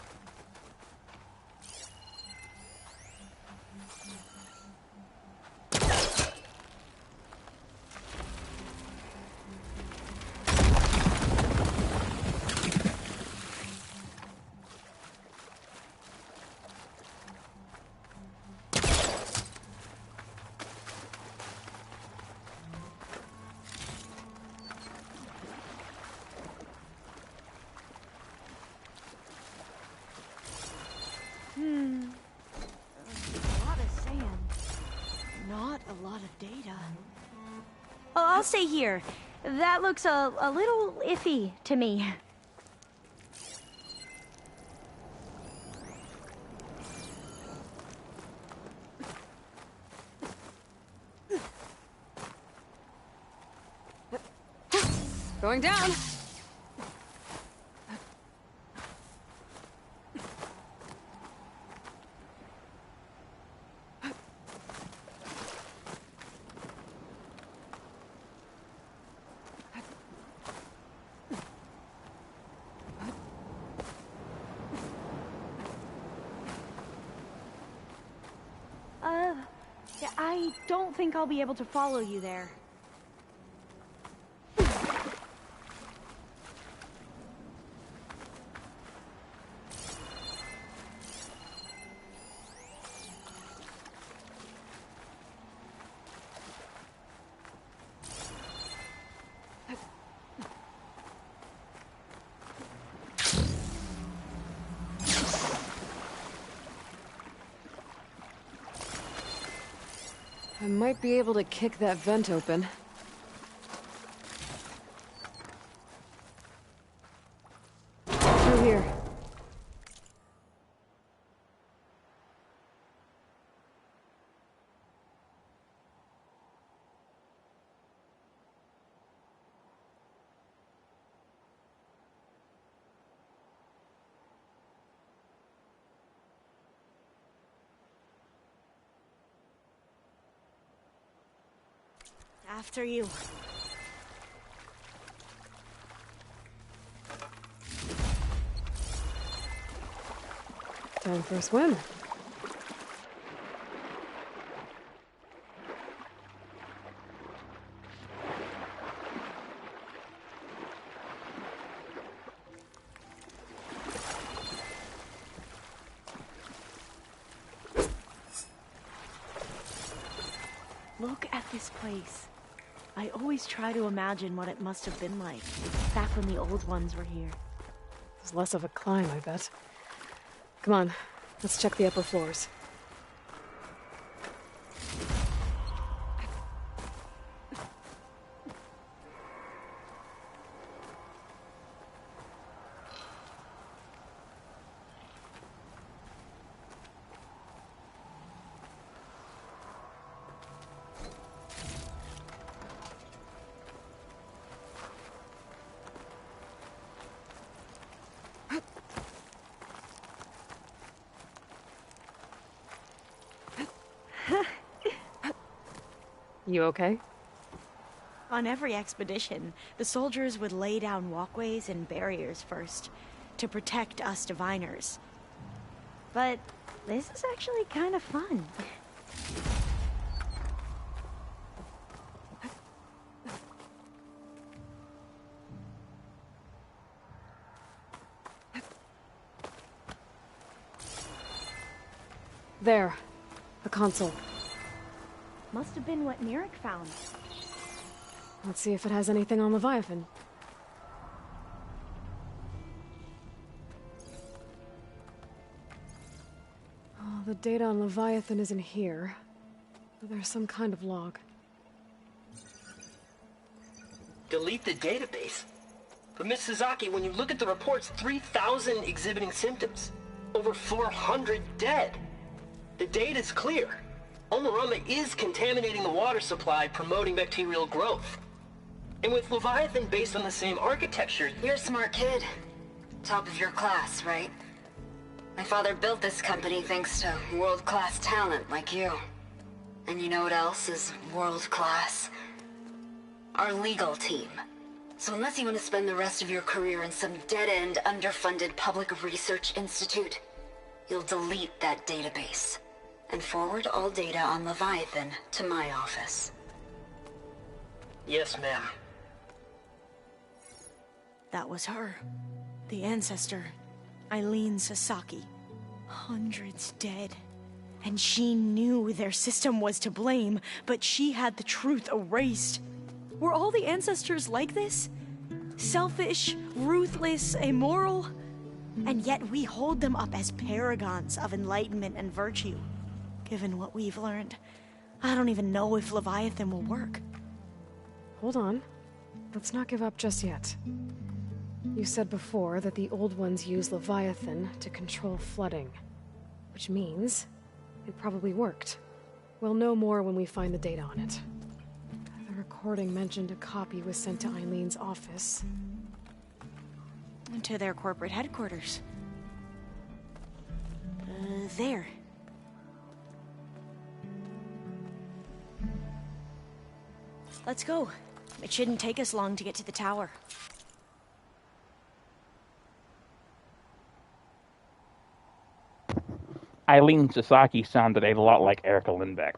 A lot of sand. Not a lot of data. Oh, I'll say here. That looks a little iffy to me. Going down. I don't think I'll be able to follow you there. I might be able to kick that vent open. Through here. After you. Time for a swim. Look at this place. I always try to imagine what it must have been like back when the old ones were here. It's less of a climb, I bet. Come on, let's check the upper floors. You okay? On every expedition, the soldiers would lay down walkways and barriers first, to protect us diviners. But this is actually kind of fun. There. The console. Must have been what Neric found. Let's see if it has anything on Leviathan. Oh, the data on Leviathan isn't here. But there's some kind of log. Delete the database? But Miss Sasaki, when you look at the reports, 3,000 exhibiting symptoms. Over 400 dead. The data's clear. Omarama is contaminating the water supply, promoting bacterial growth. And with Leviathan based on the same architecture... You're a smart kid. Top of your class, right? My father built this company thanks to world-class talent like you. And you know what else is world-class? Our legal team. So unless you want to spend the rest of your career in some dead-end, underfunded public research institute, you'll delete that database and forward all data on Leviathan to my office. Yes, ma'am. That was her. The ancestor, Eileen Sasaki. Hundreds dead. And she knew their system was to blame, but she had the truth erased. Were all the ancestors like this? Selfish, ruthless, immoral? And yet we hold them up as paragons of enlightenment and virtue. Given what we've learned, I don't even know if Leviathan will work. Hold on. Let's not give up just yet. You said before that the old ones use Leviathan to control flooding. Which means it probably worked. We'll know more when we find the data on it. The recording mentioned a copy was sent to Eileen's office. To their corporate headquarters. There. Let's go. It shouldn't take us long to get to the tower. Eileen Sasaki sounded a lot like Erica Lindbeck.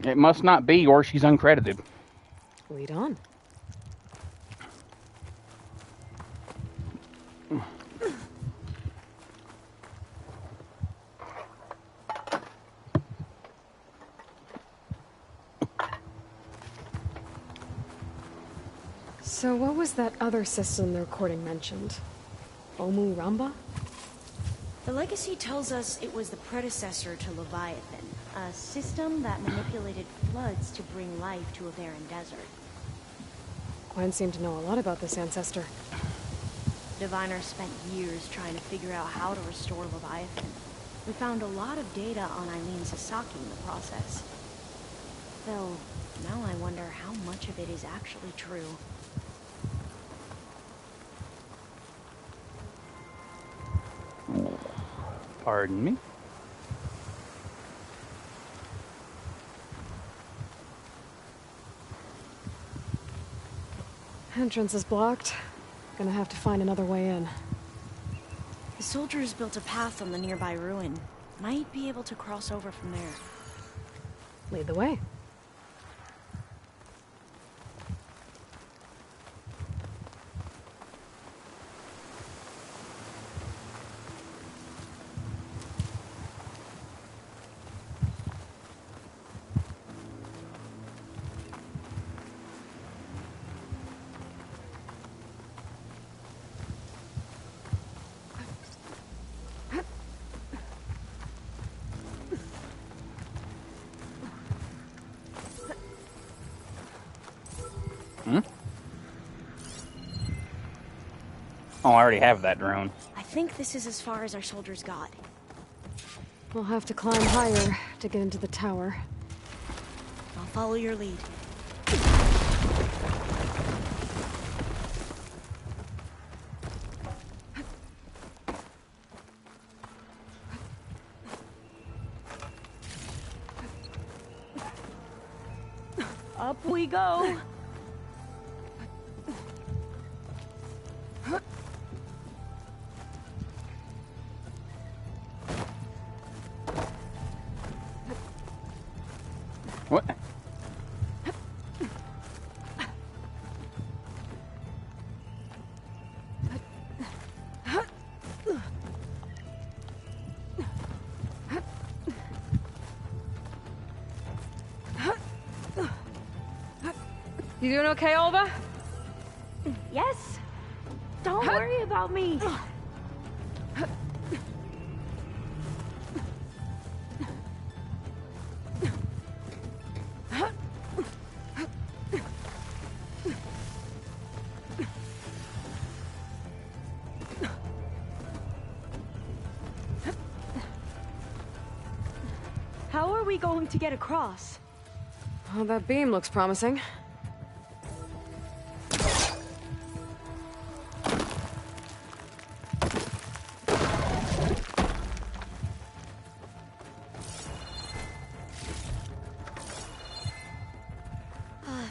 It must not be, or she's uncredited. Lead on. So what was that other system the recording mentioned? Omu Ramba? The legacy tells us it was the predecessor to Leviathan, a system that manipulated floods to bring life to a barren desert. Gwen seemed to know a lot about this ancestor. Diviners spent years trying to figure out how to restore Leviathan. We found a lot of data on Eileen Sasaki in the process. Though, now I wonder how much of it is actually true. Pardon me? Entrance is blocked. Gonna have to find another way in. The soldiers built a path on the nearby ruin. Might be able to cross over from there. Lead the way. Oh, I already have that drone. I think this is as far as our soldiers got. We'll have to climb higher to get into the tower. I'll follow your lead. Up we go. What? You doing okay, Olva? Yes. Don't worry about me. How are we going to get across? Well, that beam looks promising.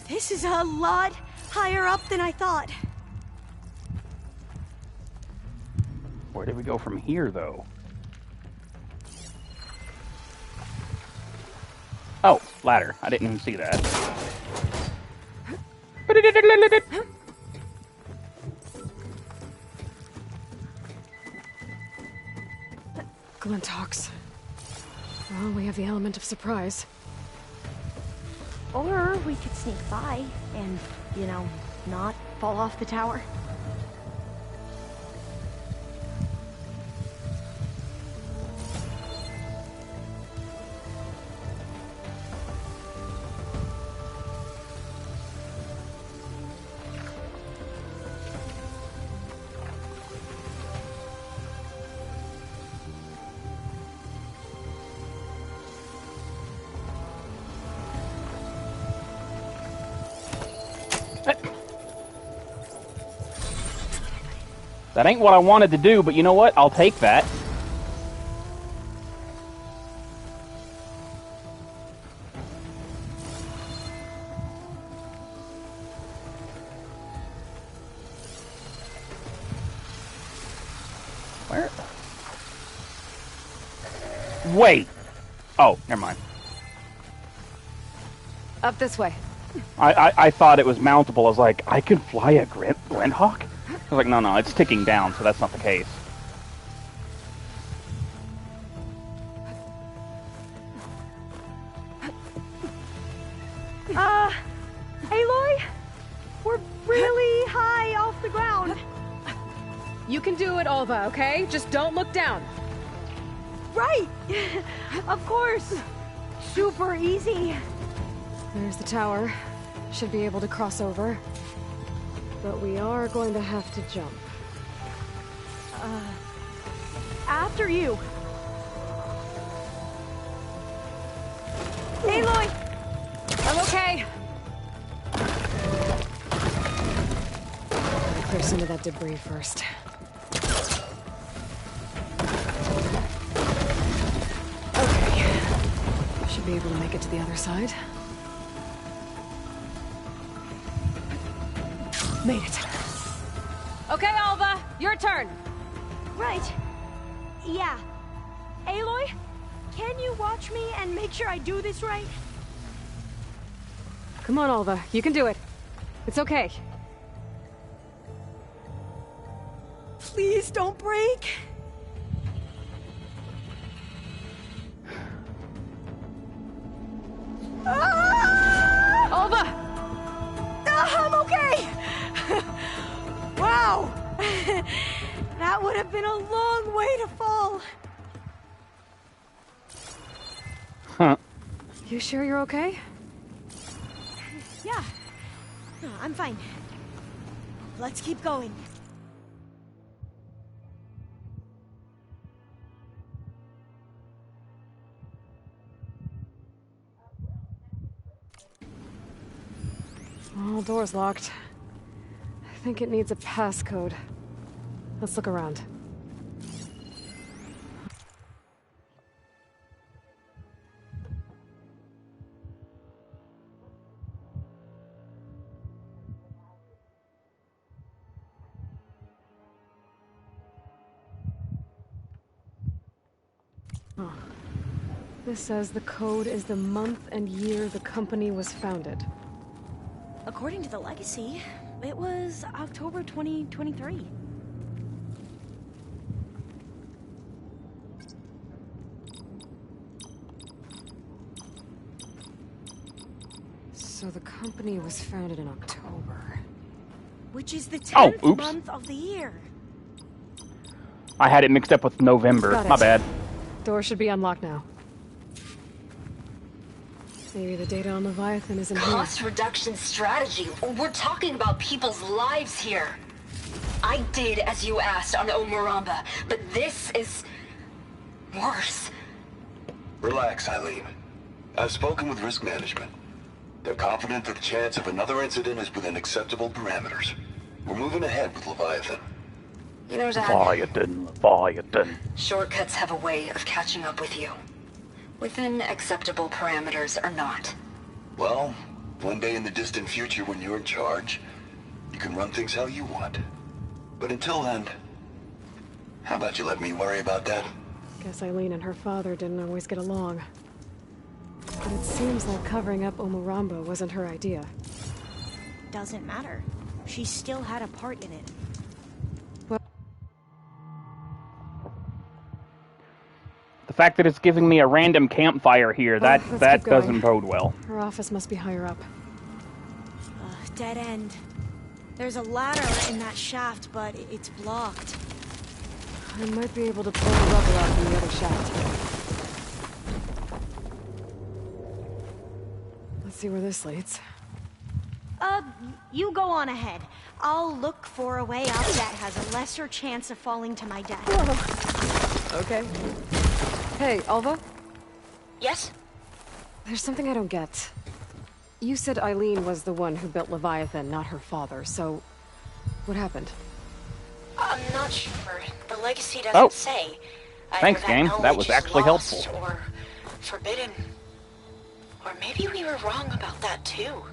This is a lot higher up than I thought. Where did we go from here, though? Oh, ladder. I didn't even see that. Glinthawks. Well, we have the element of surprise. Or we could sneak by and, you know, not fall off the tower. That ain't what I wanted to do, but you know what? I'll take that. Where? Wait! Oh, never mind. Up this way. I thought it was mountable. I was like, I can fly a Glinthawk? I was like, no, it's ticking down, so that's not the case. Aloy? We're really high off the ground. You can do it, Olva, okay? Just don't look down. Right! Of course! Super easy. There's the tower. Should be able to cross over. But we are going to have to jump. After you. Aloy! I'm okay. Gotta clear some of that debris first. Okay. Should be able to make it to the other side. Made it. Okay, Alva, your turn. Right. Yeah. Aloy, can you watch me and make sure I do this right? Come on, Alva, you can do it. It's okay. Please don't break. Alva! I'm okay! Wow! That would have been a long way to fall. Huh. You sure you're okay? Yeah. No, I'm fine. Let's keep going. Oh, door's locked. I think it needs a passcode. Let's look around. Oh. This says the code is the month and year the company was founded. According to the legacy, it was October 2023. So the company was founded in October. Which is the 10th month of the year. I had it mixed up with November. Got it. My bad. Door should be unlocked now. Maybe the data on Leviathan isn't here. Cost reduction strategy. We're talking about people's lives here. I did as you asked on Omuramba, but this is worse. Relax, Eileen. I've spoken with risk management. They're confident that the chance of another incident is within acceptable parameters. We're moving ahead with Leviathan. You know, Dad, Leviathan. shortcuts have a way of catching up with you. Within acceptable parameters or not. Well, one day in the distant future when you're in charge, you can run things how you want. But until then, how about you let me worry about that? Guess Eileen and her father didn't always get along. But it seems like covering up Omuramba wasn't her idea. Doesn't matter. She still had a part in it. The fact that it's giving me a random campfire here, that doesn't bode well. Her office must be higher up. Dead end. There's a ladder in that shaft, but it's blocked. I might be able to pull the rubble out from the other shaft. Let's see where this leads. You go on ahead. I'll look for a way up that has a lesser chance of falling to my death. Whoa. Okay. Hey, Alva? Yes? There's something I don't get. You said Eileen was the one who built Leviathan, not her father, so... what happened? I'm not sure. The legacy doesn't say. Thanks, game. That was actually helpful. Or forbidden. Or maybe we were wrong about that too.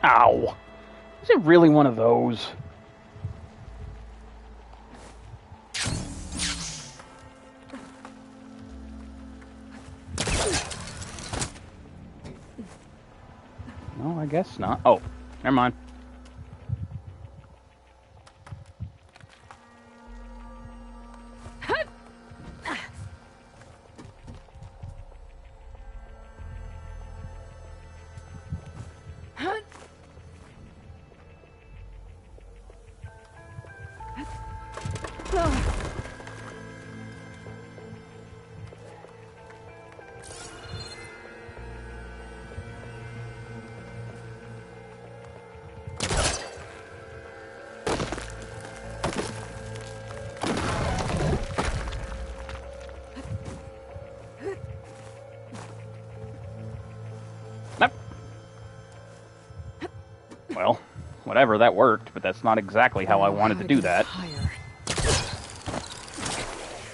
Ow. Is it really one of those? No, I guess not. Oh, never mind. Well, whatever, that worked, but that's not exactly how I wanted to do that.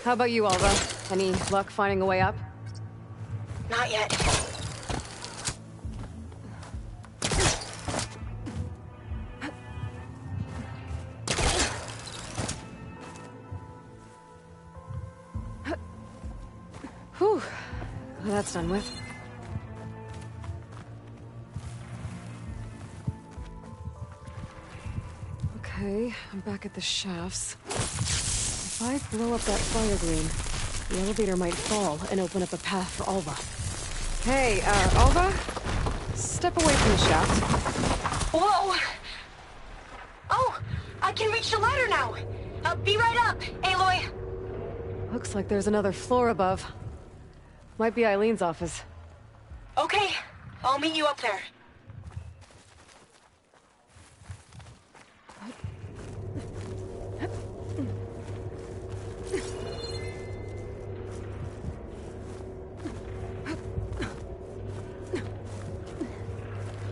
How about you, Alva? Any luck finding a way up? Not yet. Whew. Well, that's done with. Okay, I'm back at the shafts. If I blow up that fire green, the elevator might fall and open up a path for Alva. Hey, Alva? Step away from the shaft. Whoa! Oh, I can reach the ladder now. Be right up, Aloy. Looks like there's another floor above. Might be Eileen's office. Okay, I'll meet you up there.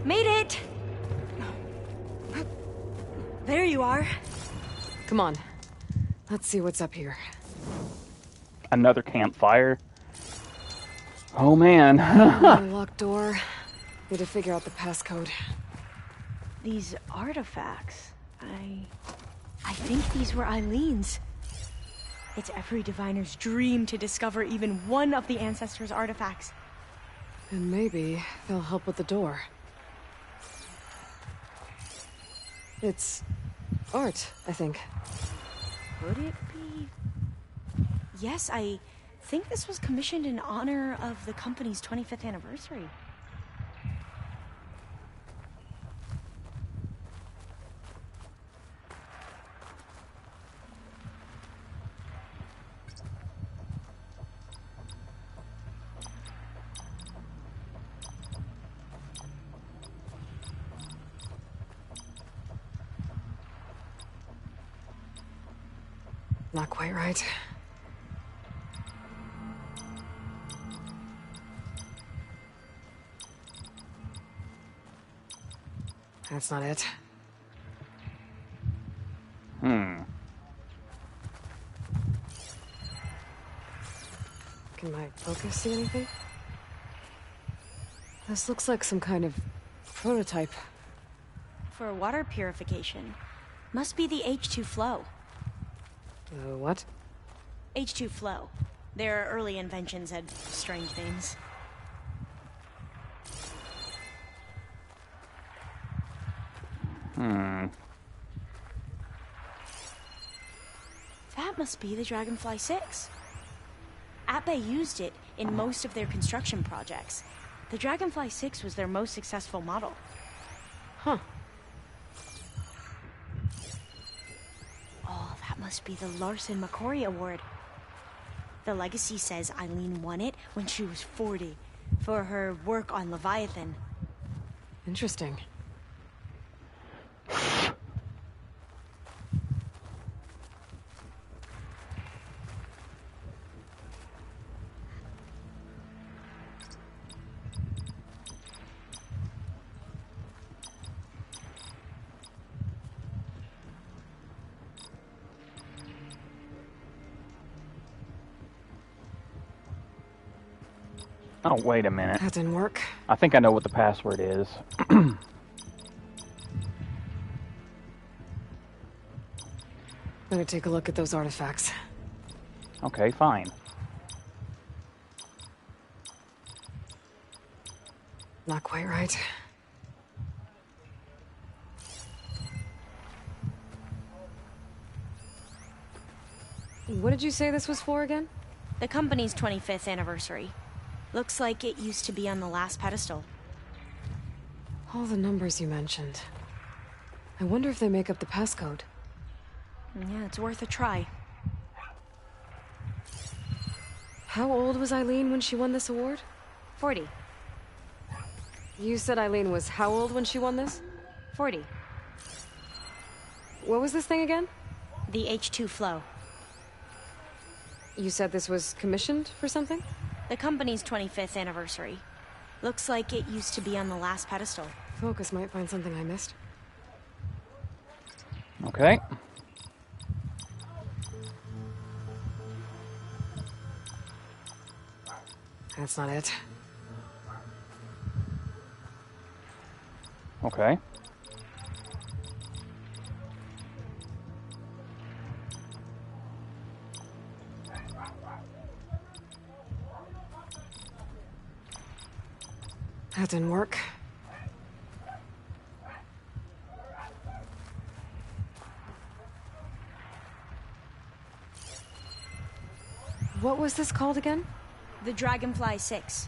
Made it! There you are. Come on. Let's see what's up here. Another campfire. Oh man. Locked door. Need to figure out the passcode. These artifacts, I think these were Eileen's. It's every diviner's dream to discover even one of the Ancestors' artifacts. And maybe they'll help with the door. It's art, I think. Could it be? Yes, I think this was commissioned in honor of the company's 25th anniversary. Not quite right. That's not it. Hmm. Can my focus see anything? This looks like some kind of prototype. For water purification. Must be the H2 flow. What? H2 flow. Their early inventions had strange names. That must be the Dragonfly 6. Atbay used it in most of their construction projects. The Dragonfly 6 was their most successful model. Huh. Oh, that must be the Larson McCory Award. The legacy says Eileen won it when she was 40 for her work on Leviathan. Interesting. Oh, wait a minute. That didn't work. I think I know what the password is. Better take a look at those artifacts. Okay, fine. Not quite right. What did you say this was for again? The company's 25th anniversary. Looks like it used to be on the last pedestal. All the numbers you mentioned. I wonder if they make up the passcode. Yeah, it's worth a try. How old was Eileen when she won this award? 40. You said Eileen was how old when she won this? 40. What was this thing again? The H2 flow. You said this was commissioned for something? The company's 25th anniversary. Looks like it used to be on the last pedestal. Focus might find something I missed. Okay. That's not it. Okay. That didn't work. What was this called again? The Dragonfly 6.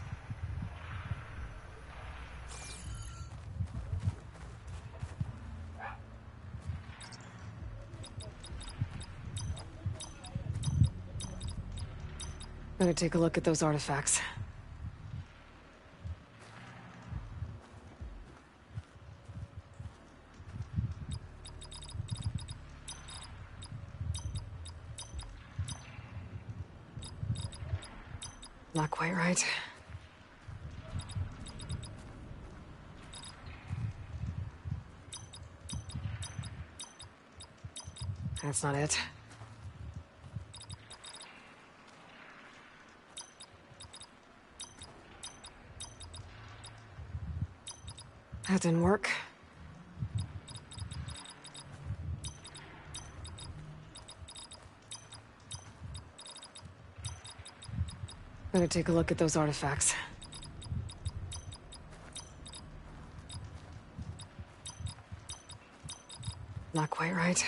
Better take a look at those artifacts. Not quite right. That's not it. That didn't work. Better take a look at those artifacts. Not quite right.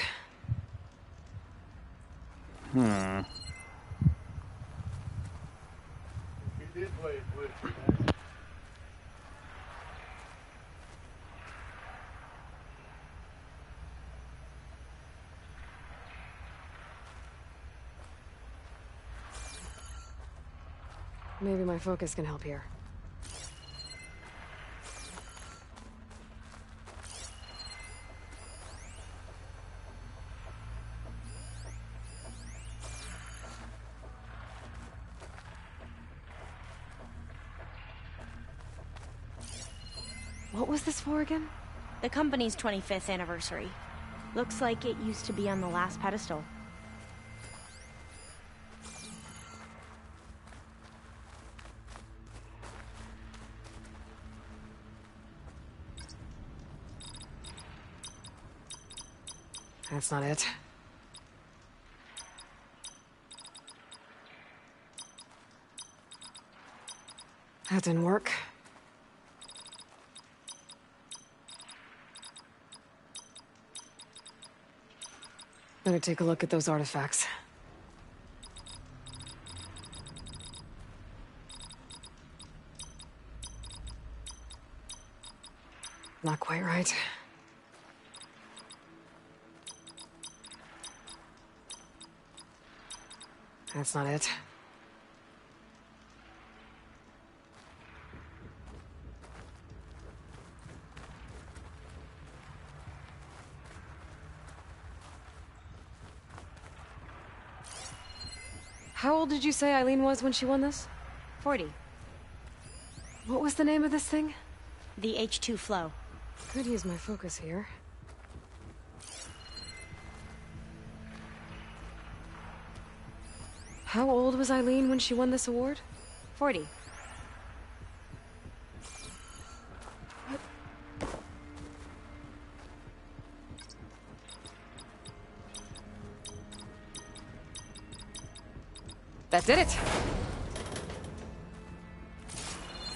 Maybe my focus can help here. What was this for again? The company's 25th anniversary. Looks like it used to be on the last pedestal. That's not it. That didn't work. Better take a look at those artifacts. Not quite right. That's not it. How old did you say Eileen was when she won this? 40. What was the name of this thing? The H2 flow. Could use my focus here. How old was Eileen when she won this award? 40. That did it!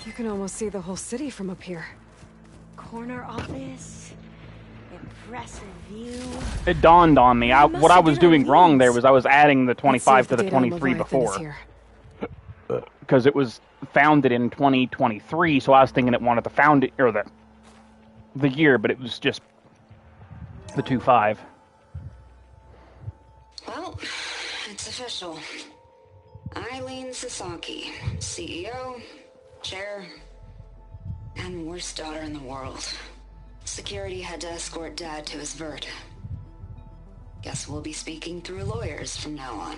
You can almost see the whole city from up here. Corner office. Impressive view. It dawned on me. What I was doing wrong there was I was adding the 25 to the 23 before. Because it was founded in 2023, so I was thinking it wanted the founding, or the year, but it was just the 25. Well, it's official. Eileen Sasaki, CEO, chair, and worst daughter in the world. Security had to escort Dad to his vert. Guess we'll be speaking through lawyers from now on.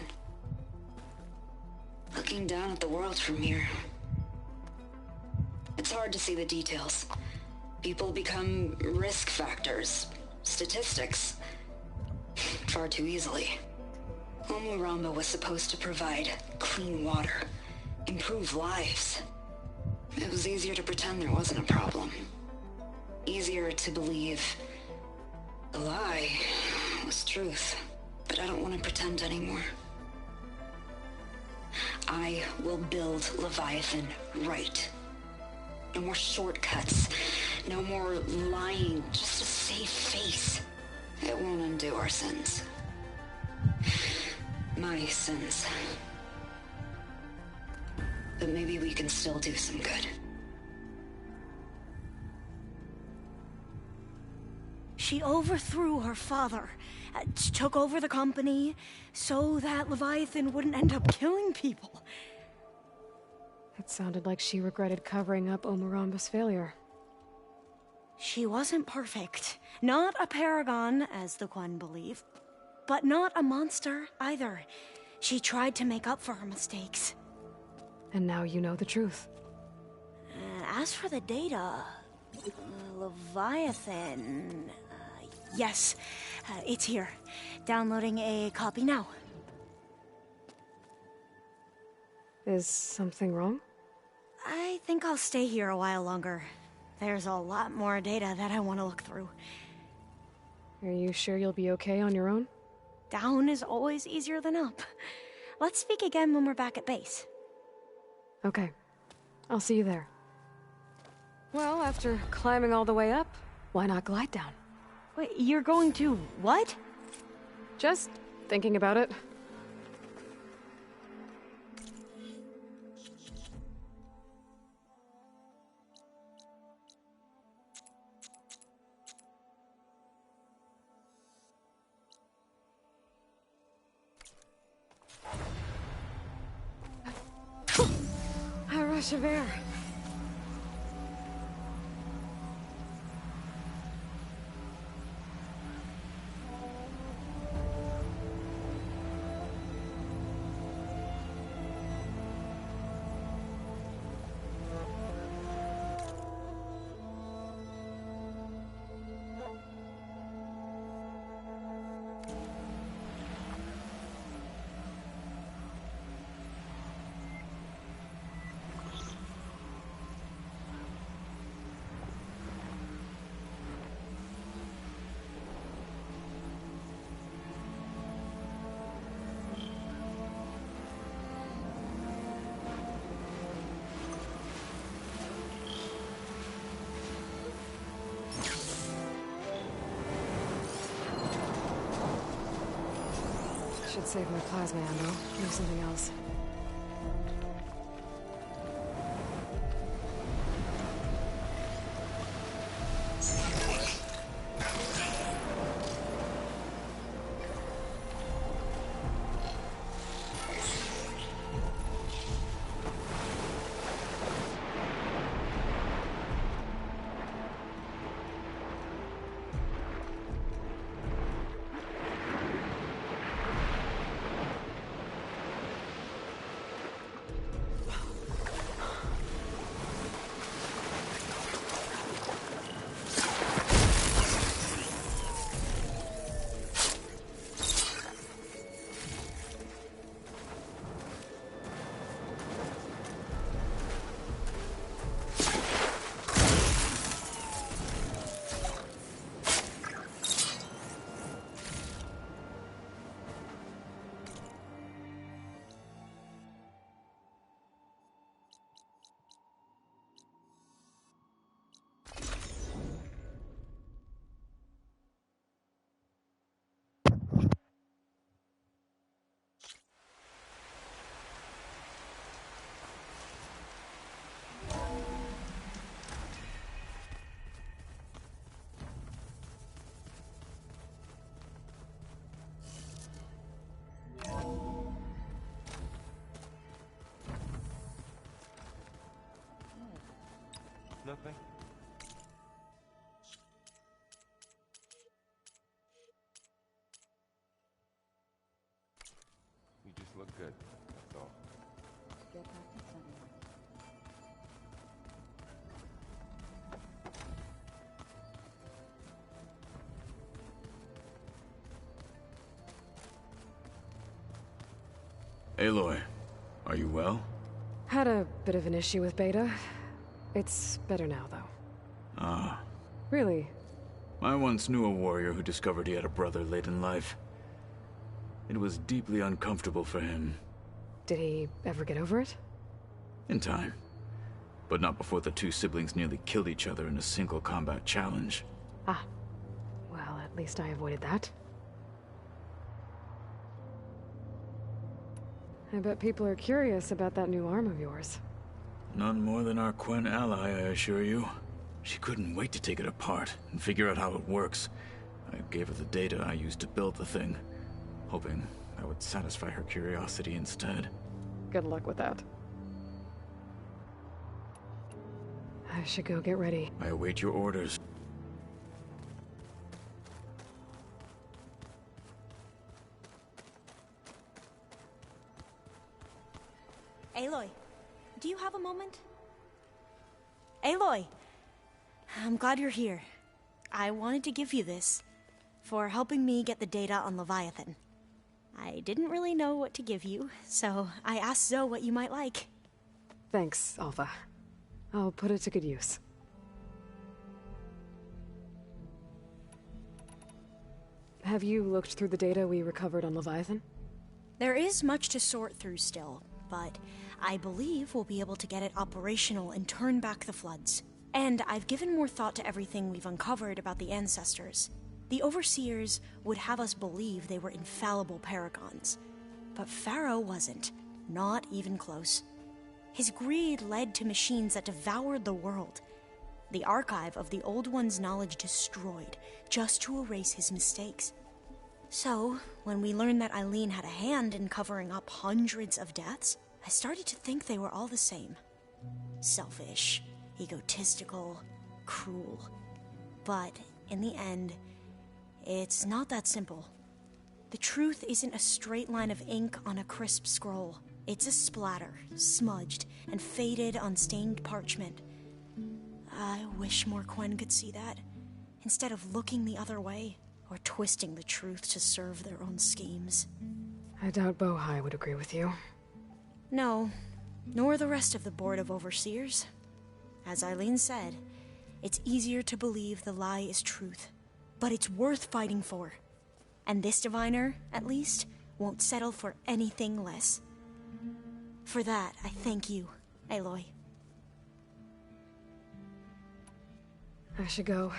Looking down at the world from here. It's hard to see the details. People become risk factors, statistics, far too easily. Omuramba was supposed to provide clean water, improve lives. It was easier to pretend there wasn't a problem. Easier to believe the lie was truth. But I don't want to pretend anymore. I will build Leviathan right. No more shortcuts. No more lying. Just a safe face. It won't undo our sins. My sins. But maybe we can still do some good. She overthrew her father, took over the company, so that Leviathan wouldn't end up killing people. It sounded like she regretted covering up Omuramba's failure. She wasn't perfect. Not a paragon, as the Quan believe. But not a monster, either. She tried to make up for her mistakes. And now you know the truth. As for the data... Leviathan... yes, it's here. Downloading a copy now. Is something wrong? I think I'll stay here a while longer. There's a lot more data that I want to look through. Are you sure you'll be okay on your own? Down is always easier than up. Let's speak again when we're back at base. Okay. I'll see you there. Well, after climbing all the way up, why not glide down? Wait, you're going to what? Just thinking about it. A rush of air. Should save my plasma ammo. Do something else. nothing? You just look good, that's all. Get back to studying. Aloy, are you well? Had a bit of an issue with Beta. It's better now, though. Ah. Really? I once knew a warrior who discovered he had a brother late in life. It was deeply uncomfortable for him. Did he ever get over it? In time. But not before the two siblings nearly killed each other in a single combat challenge. Ah. Well, at least I avoided that. I bet people are curious about that new arm of yours. None more than our Quen ally, I assure you. She couldn't wait to take it apart and figure out how it works. I gave her the data I used to build the thing, hoping that would satisfy her curiosity instead. Good luck with that. I should go get ready. I await your orders. Aloy, do you have a moment? Aloy! I'm glad you're here. I wanted to give you this for helping me get the data on Leviathan. I didn't really know what to give you, so I asked Zoe what you might like. Thanks, Alpha. I'll put it to good use. Have you looked through the data we recovered on Leviathan? There is much to sort through still, but I believe we'll be able to get it operational and turn back the floods. And I've given more thought to everything we've uncovered about the ancestors. The Overseers would have us believe they were infallible paragons. But Pharaoh wasn't. Not even close. His greed led to machines that devoured the world. The archive of the Old One's knowledge destroyed, just to erase his mistakes. So, when we learned that Eileen had a hand in covering up hundreds of deaths, I started to think they were all the same. Selfish, egotistical, cruel. But, in the end, it's not that simple. The truth isn't a straight line of ink on a crisp scroll. It's a splatter, smudged, and faded on stained parchment. I wish more Quen could see that, instead of looking the other way, or twisting the truth to serve their own schemes. I doubt Bohai would agree with you. No, nor the rest of the Board of Overseers. As Eileen said, it's easier to believe the lie is truth, but it's worth fighting for. And this diviner, at least, won't settle for anything less. For that, I thank you, Aloy. I should go.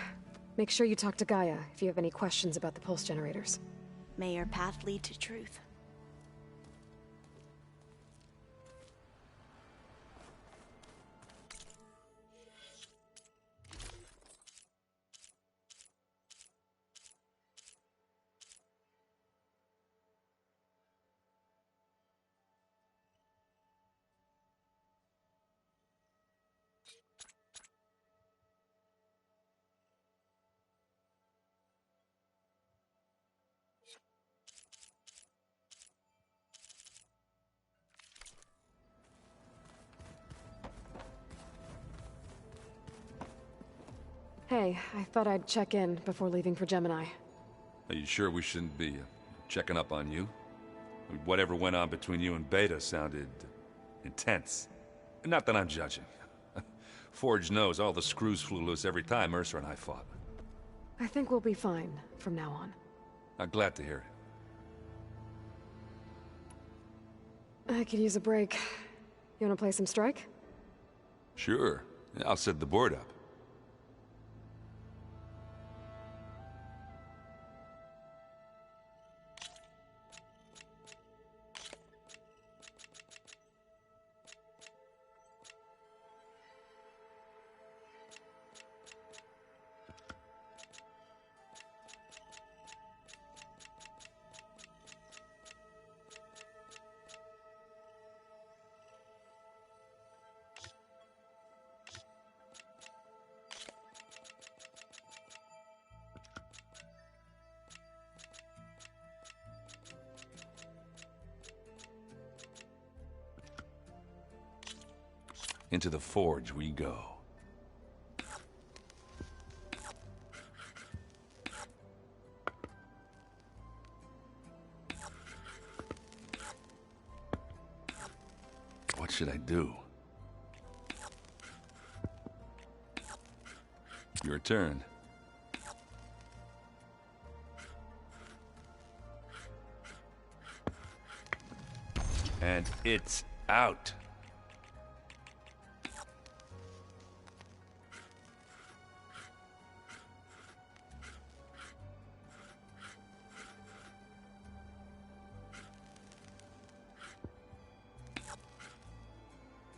Make sure you talk to Gaia if you have any questions about the pulse generators. May your path lead to truth. Hey, I thought I'd check in before leaving for Gemini. Are you sure we shouldn't be checking up on you? Whatever went on between you and Beta sounded intense. Not that I'm judging. Forge knows all the screws flew loose every time Mercer and I fought. I think we'll be fine from now on. I'm glad to hear it. I could use a break. You wanna play some Strike? Sure. I'll set the board up. Into the forge we go. What should I do? Your turn. And it's out.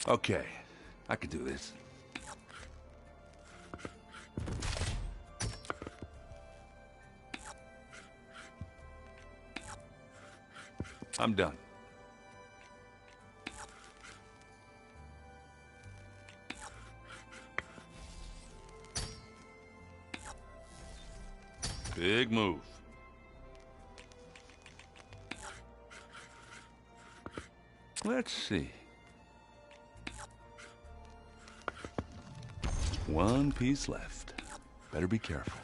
Okay, I can do this. I'm done. Big move. Let's see. One piece left. Better be careful.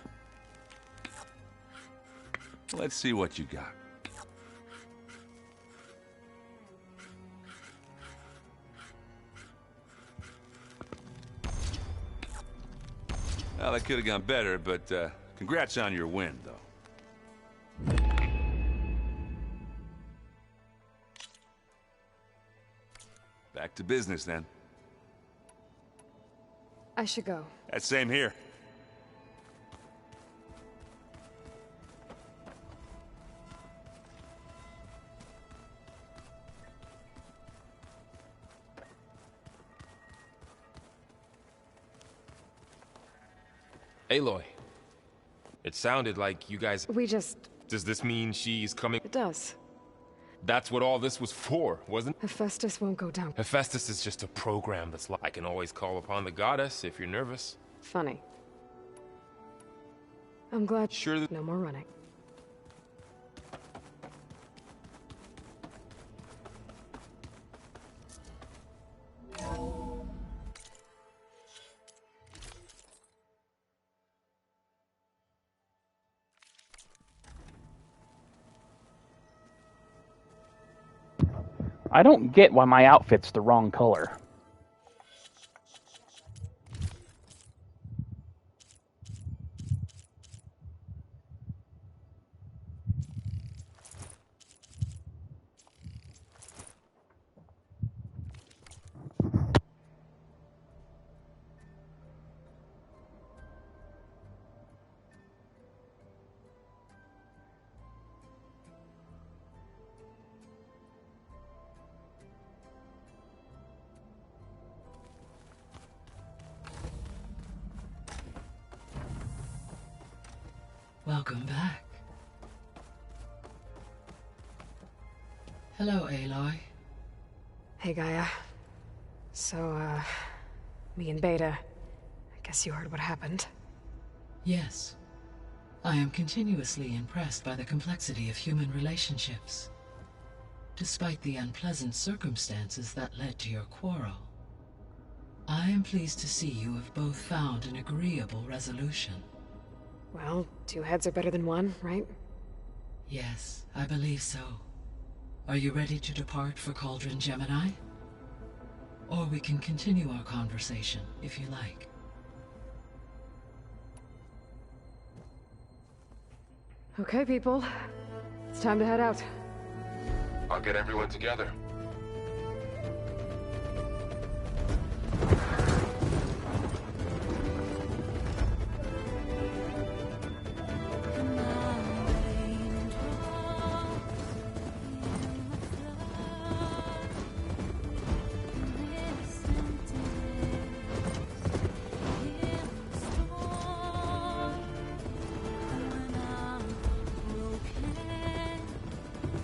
Let's see what you got. Well, that could have gone better, but congrats on your win, though. Back to business, then. I should go. That same here. Aloy, it sounded like you guys... We just... Does this mean she's coming? It does. That's what all this was for, wasn't it? Hephaestus won't go down. Hephaestus is just a program that's like... I can always call upon the goddess if you're nervous. Funny. I'm glad... Sure No more running. I don't get why my outfit's the wrong color. Welcome back. Hello, Aloy. Hey, Gaia. So, me and Beta, I guess you heard what happened. Yes. I am continuously impressed by the complexity of human relationships. Despite the unpleasant circumstances that led to your quarrel, I am pleased to see you have both found an agreeable resolution. Well, two heads are better than one, right? Yes, I believe so. Are you ready to depart for Cauldron Gemini? Or we can continue our conversation, if you like. Okay, people. It's time to head out. I'll get everyone together.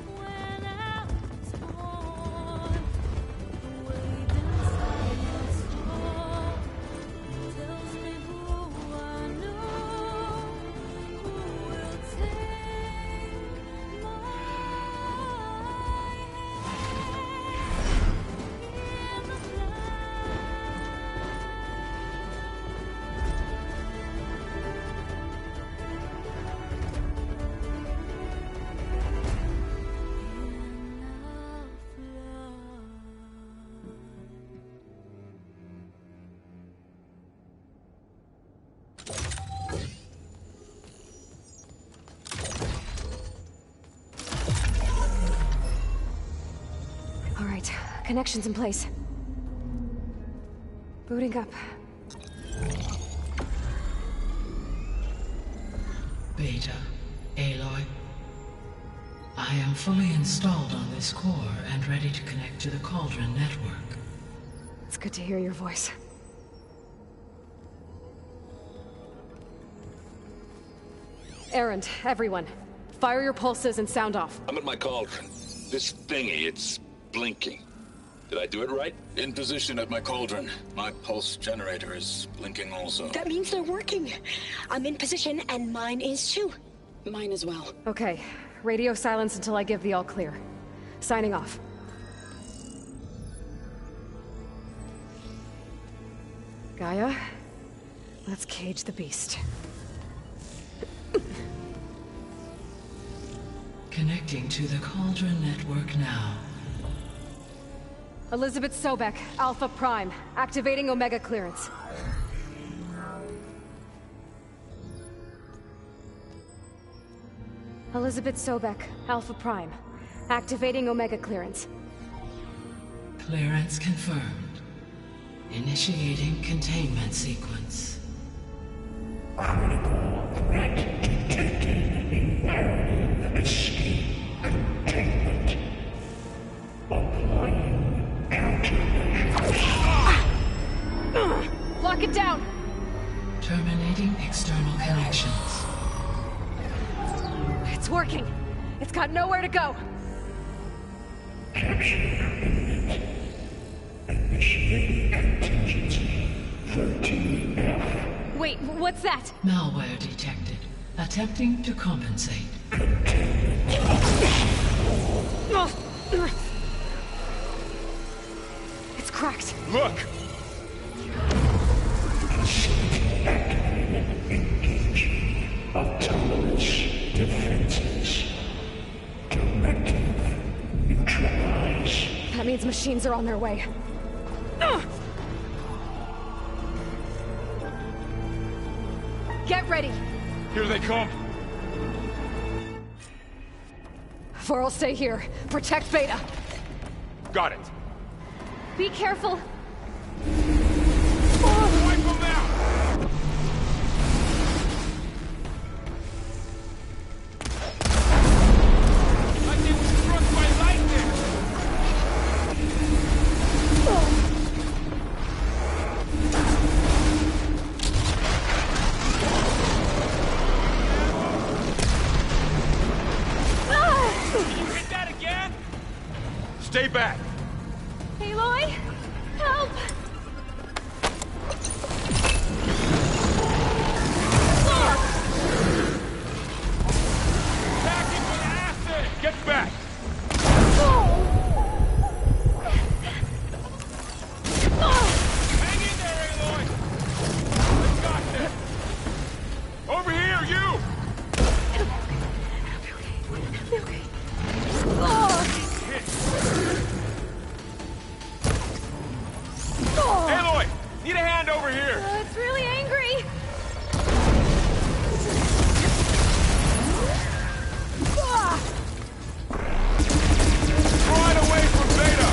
When I was born Connections in place. Booting up. Beta, Aloy. I am fully installed on this core and ready to connect to the Cauldron network. It's good to hear your voice. Erend, everyone. Fire your pulses and sound off. I'm at my cauldron. This thingy, it's blinking. Did I do it right? In position at my cauldron. My pulse generator is blinking also. That means they're working. I'm in position, and mine is too. Mine as well. Okay. Radio silence until I give the all clear. Signing off. Gaia, let's cage the beast. Connecting to the Cauldron network now. Elizabeth Sobek, Alpha Prime, activating Omega clearance. Elizabeth Sobek, Alpha Prime, activating Omega clearance. Clearance confirmed. Initiating containment sequence. Critical threat detected. Imperative escape containment. Applying countermeasures. Lock it down! Terminating external connections. It's working! It's got nowhere to go! Capture imminent. Initiating contingency 13F. Wait, what's that? Malware detected. Attempting to compensate. It's cracked. Look! Engage autonomous defenses. Directive neutralize. That means machines are on their way. Get ready! Here they come! Vor'll stay here. Protect Beta. Got it. Be careful. Wipe them out! I think we struck by lightning! You hit that again? Stay back! Aloy! Help! Attacking with acid! Get back! Hang in there, Aloy! I got this! Over here, you! Aloy! Need a hand over here! It's really angry! Right away from Beta!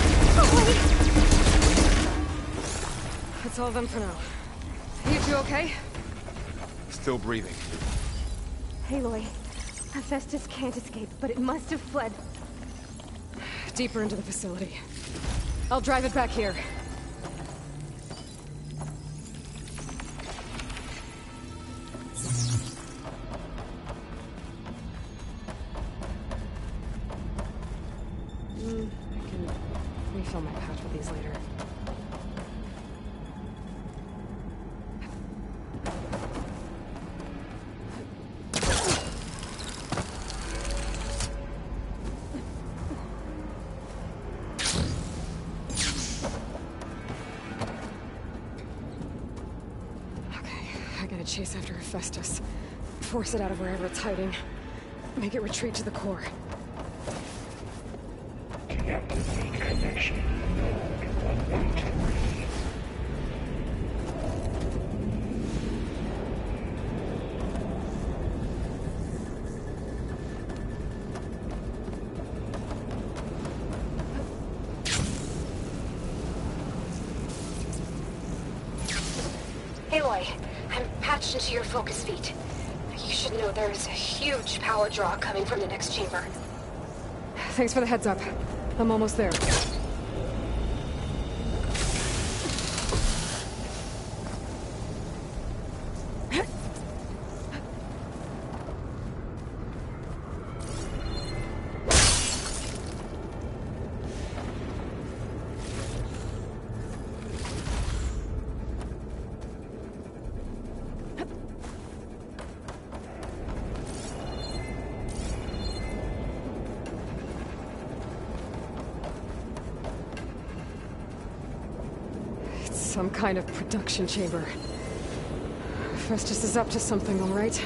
That's all of them for now. You two okay? Still breathing. Aloy, Hephaestus can't escape, but it must have fled. Deeper into the facility. I'll drive it back here. I can refill my pouch with these later. Chase after Hephaestus. Force it out of wherever it's hiding. Make it retreat to the core. Deactivate connection. Node 183. Aloy, I'm patched into your focus feed. You should know there's a huge power draw coming from the next chamber. Thanks for the heads up. I'm almost there. Some kind of production chamber. Festus is up to something, all right?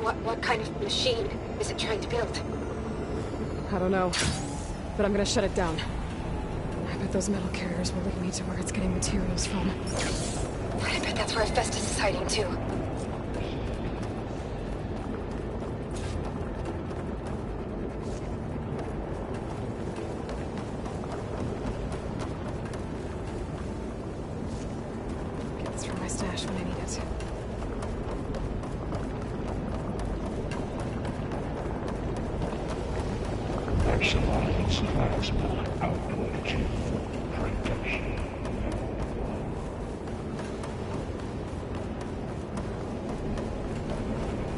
What kind of machine is it trying to build? I don't know, but I'm gonna shut it down. I bet those metal carriers will lead me to where it's getting materials from. I bet that's where Festus is hiding too. When I need it. Axolotls plasma output to full production.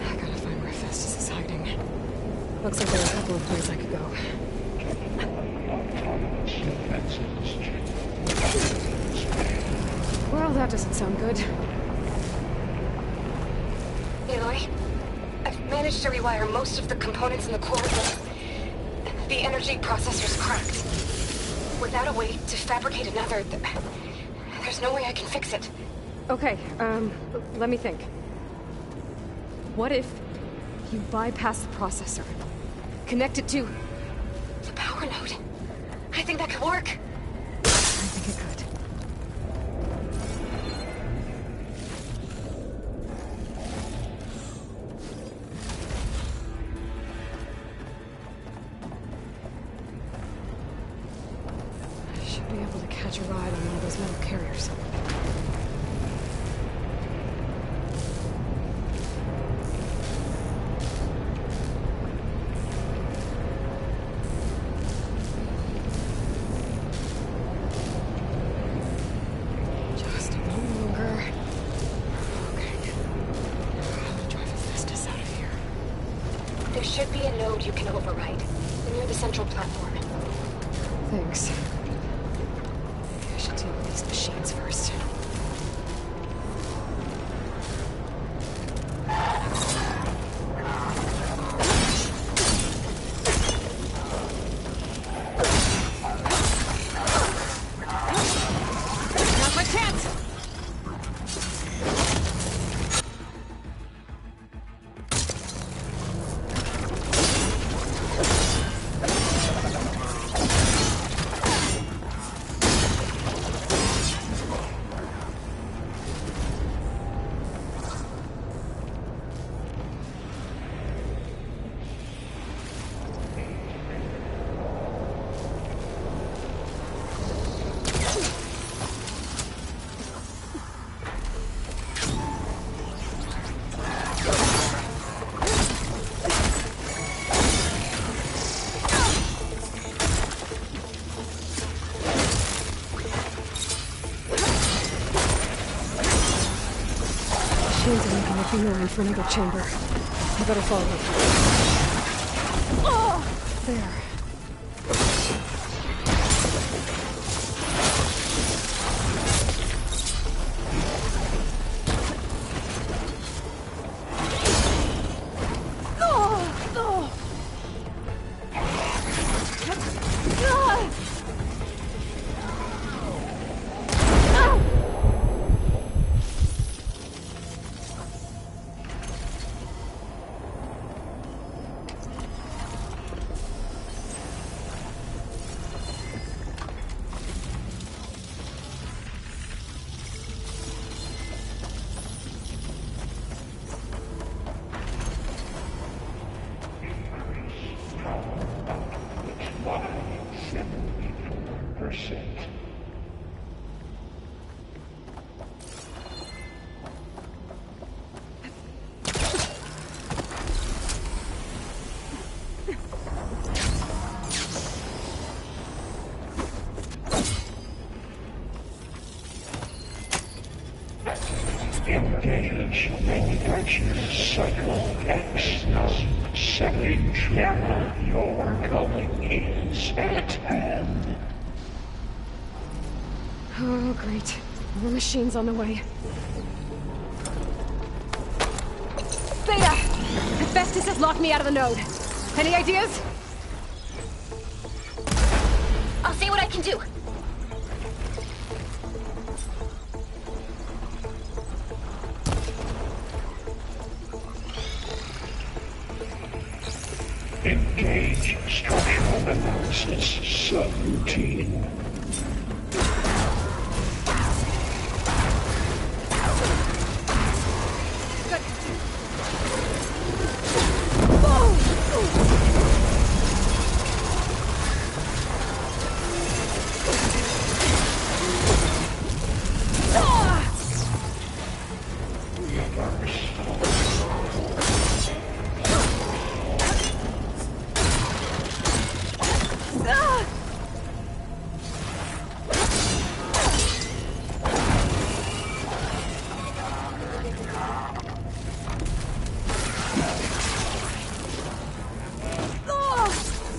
I gotta find where Festus is hiding. Looks like there are a couple of ways I could go. Well, that doesn't sound good. Aloy, I've managed to rewire most of the components in the core, but the energy processor's cracked. Without a way to fabricate another, there's no way I can fix it. Okay, let me think. What if you bypass the processor? Connect it to the power node. I think that could work. I think it could. I should be able to catch a ride on one of those metal carriers. There should be a node you can override, near the central platform. Thanks. Maybe I should deal with these machines first. Now's my chance! Machines are making a beeline for another chamber. I better follow them. Oh! There. Righteous Cycle X Sage, your calling is at hand. Oh, great. More machines on the way. Beta! Hephaestus has locked me out of the node. Any ideas? I'll see what I can do. Engage structural analysis subroutine.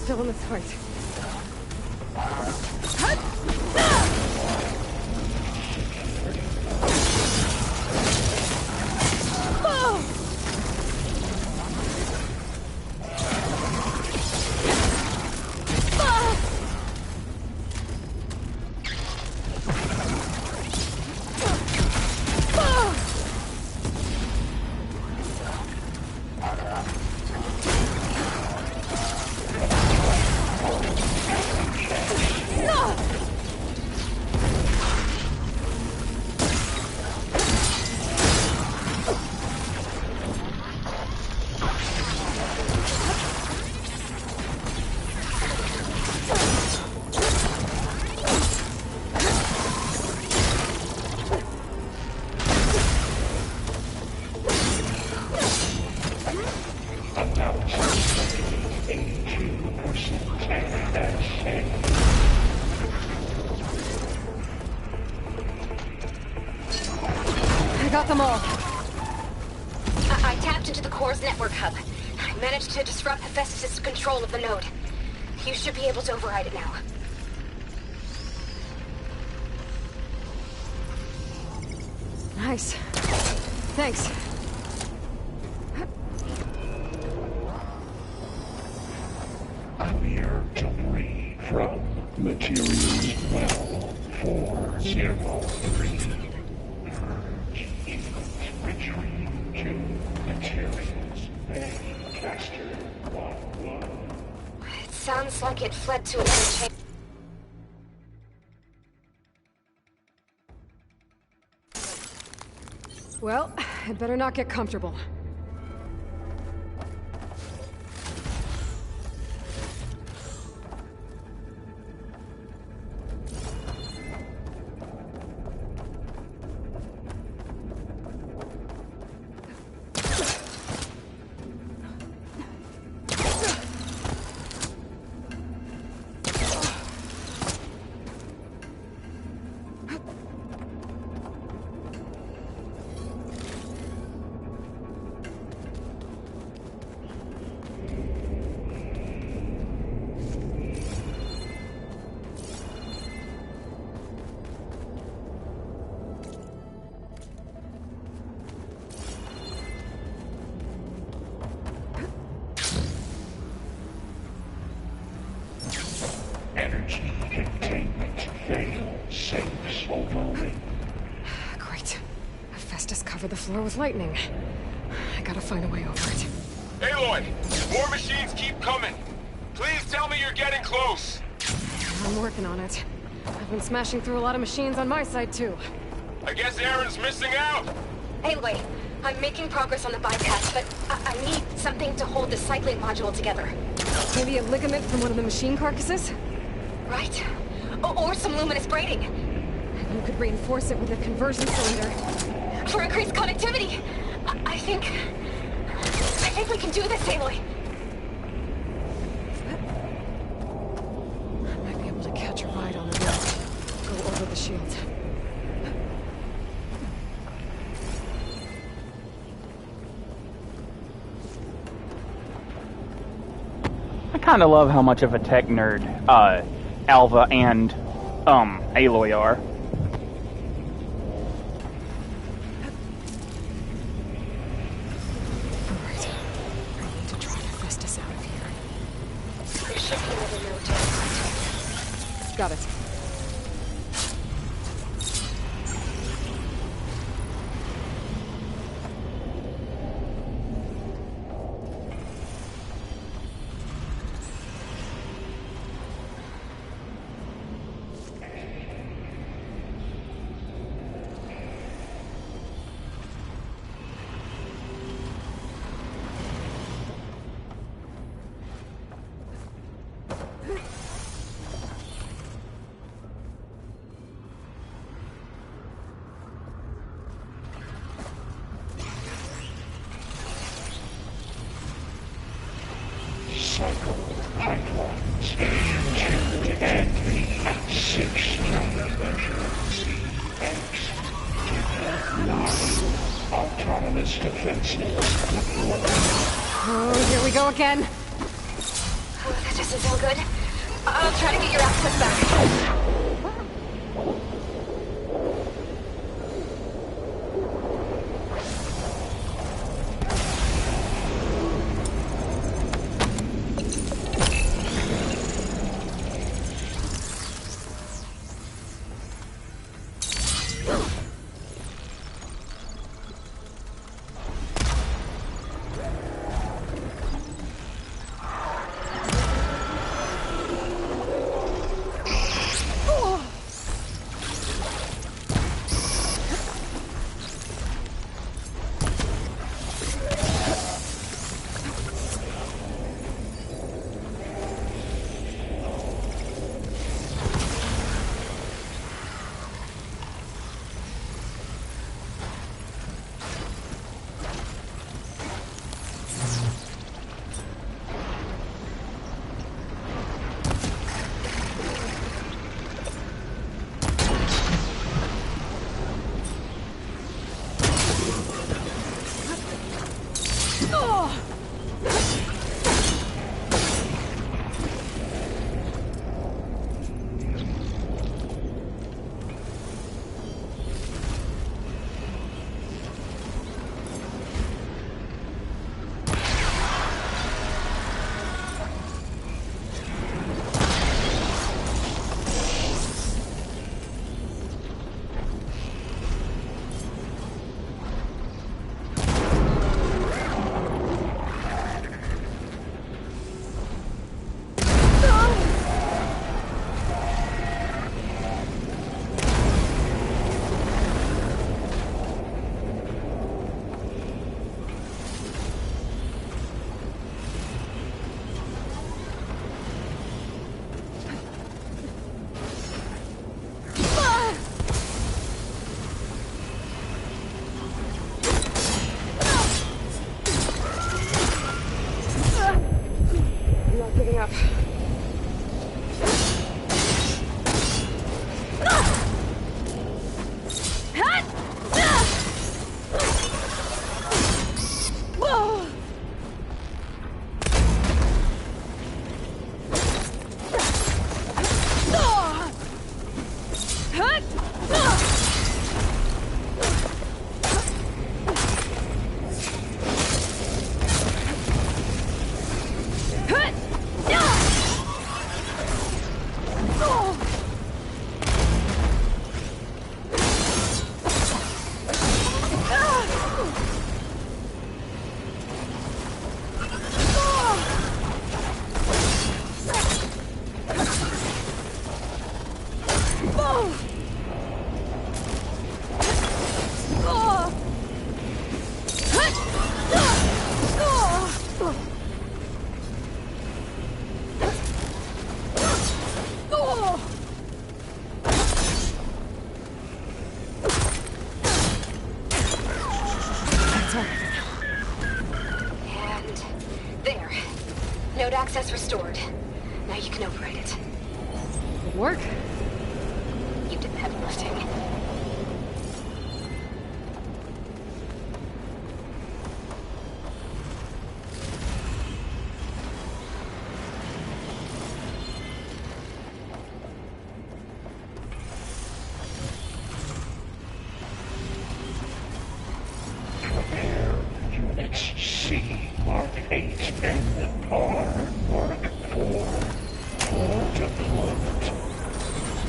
Still in this fight. I got them all. I tapped into the core's network hub. I managed to disrupt Hephaestus' control of the node. You should be able to override it now. Nice. Thanks. Clear debris from materials well 403. Purge equals retreat to materials faster 11. It sounds like it fled to another chamber. Well, I'd better not get comfortable. Energy containment fail. Safes overridden. Great. Hephaestus covered the floor with lightning. I gotta find a way over it. Aloy! More machines keep coming! Please tell me you're getting close! I'm working on it. I've been smashing through a lot of machines on my side, too. I guess Aaron's missing out! Anyway, I'm making progress on the bypass, but I need something to hold the cycling module together. Maybe a ligament from one of the machine carcasses? Right. Or some luminous braiding. And you could reinforce it with a conversion cylinder. For increased connectivity! I think we can do this, Aloy. I might be able to catch a ride on the road. Go over the shield. kind of love how much of a tech nerd Alva and Aloy are. Got it. Autonomous defenses. Oh, here we go again. Oh, that doesn't feel good. I'll try to get your access back. Node access restored. Now you can override it. Good work. You did the heavy lifting. Mark 8 and R Mark 4. Full deployment.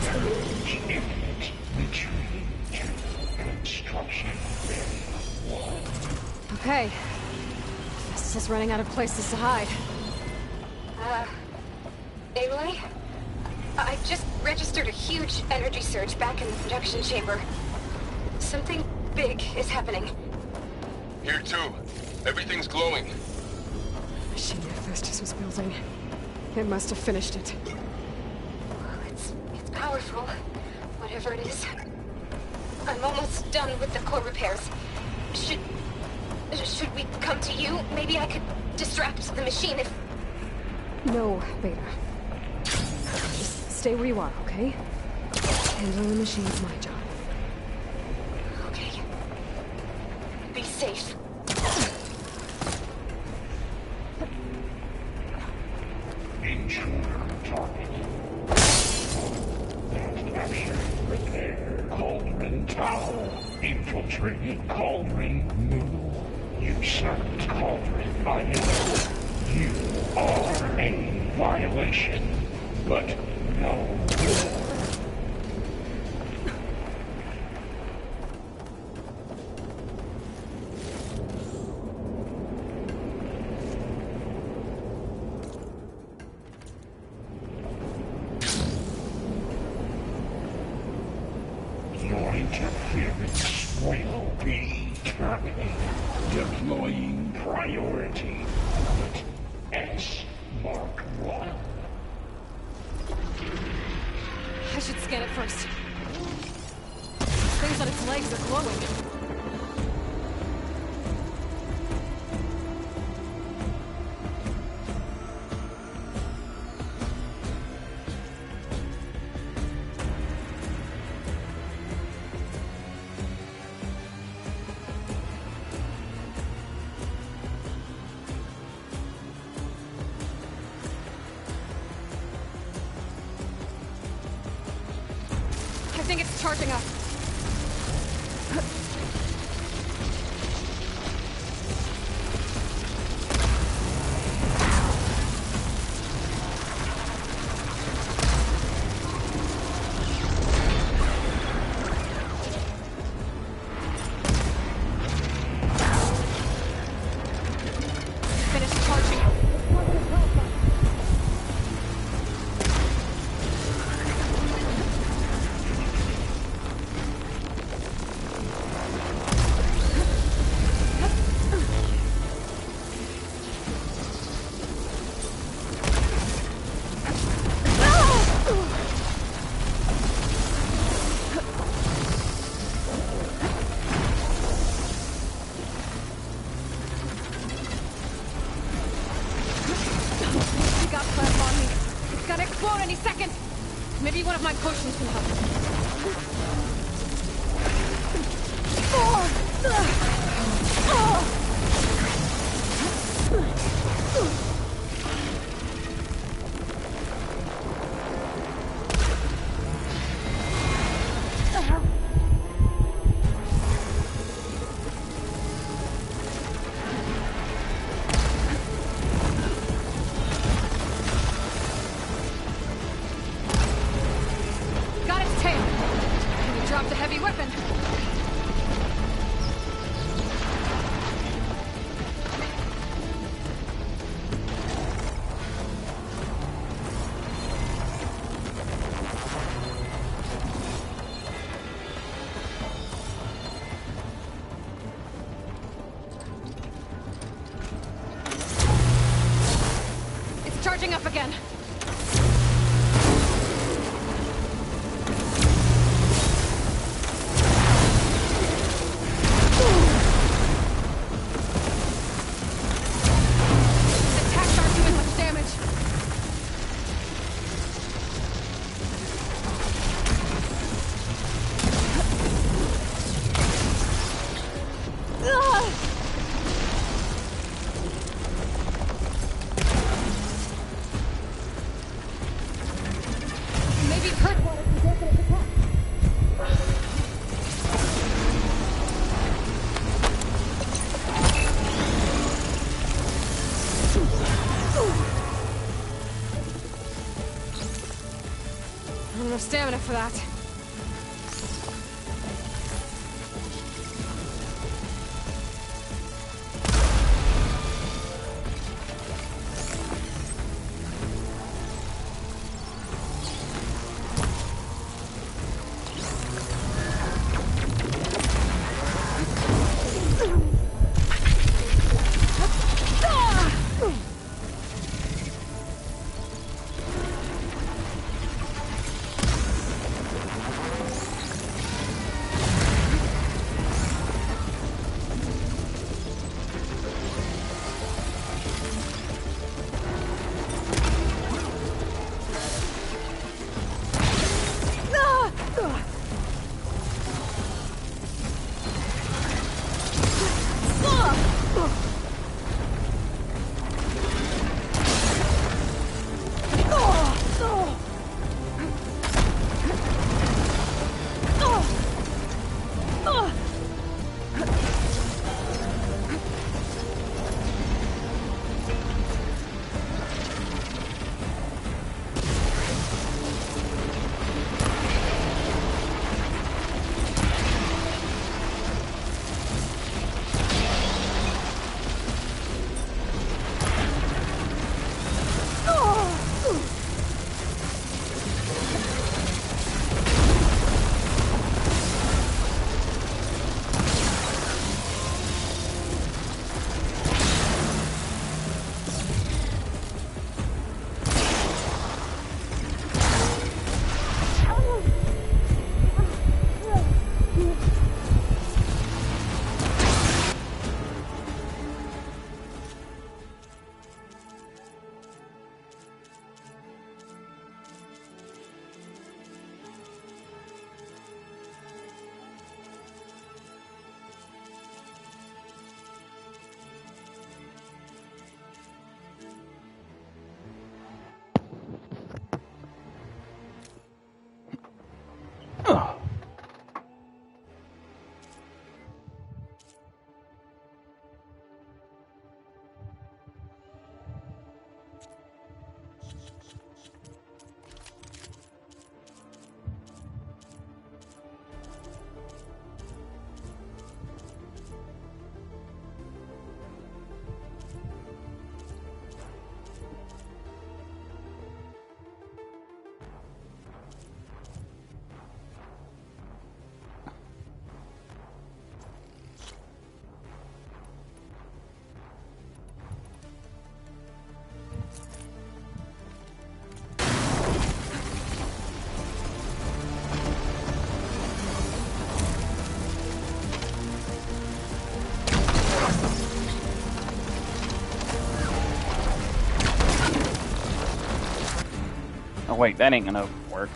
Purge imminent. Retreating to construction area 1. Okay. This is running out of places to hide. Aloy? I just registered a huge energy surge back in the production chamber. Something big is happening. Here too. Everything's glowing. The machine Hephaestus was building. It must have finished it. It's powerful, whatever it is. I'm almost done with the core repairs. Should we come to you? Maybe I could distract the machine if... No, Beta. Just stay where you are, okay? Handling the machine's my job. Okay. Be safe. Intruder targeted. Capture, repair, Cauldron Tower. Infiltrated Cauldron Moon. Usurped Cauldron Island. You are a violation, but no more. Your interference will be terminated. Deploying priority. S Mark 1. I should scan it first. Things on its legs are glowing. I think it's charging up. Finish charging. Maybe one of my potions can help. Got its tail. You dropped a heavy weapon. It's charging up again. enough stamina for that. Oh wait, that ain't gonna work.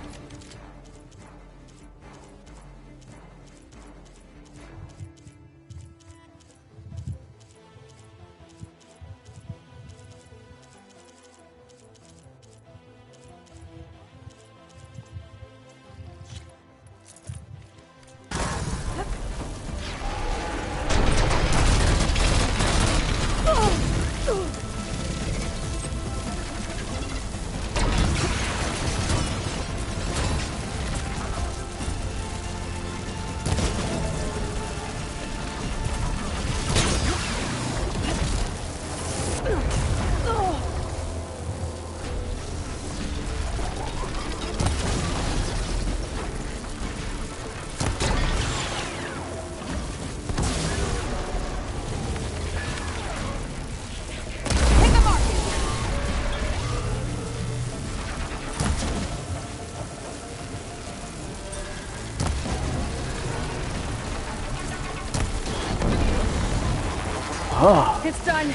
It's done.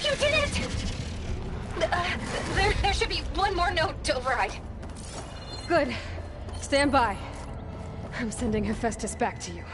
You did it! There should be one more note to override. Good. Stand by. I'm sending Hephaestus back to you.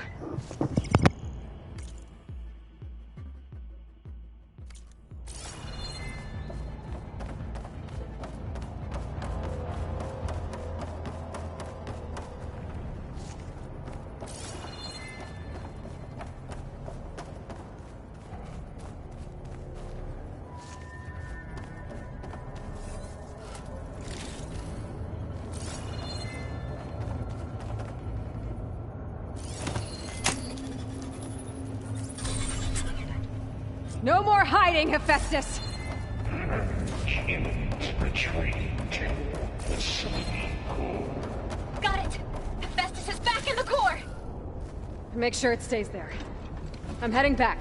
No more hiding, Hephaestus! Got it! Hephaestus is back in the core! Make sure it stays there. I'm heading back.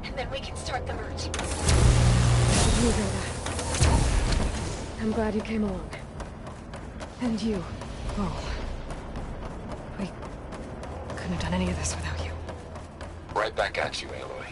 And then we can start the merge. You, Beta. I'm glad you came along. And you, Paul. We couldn't have done any of this without you. Right back at you, Aloy.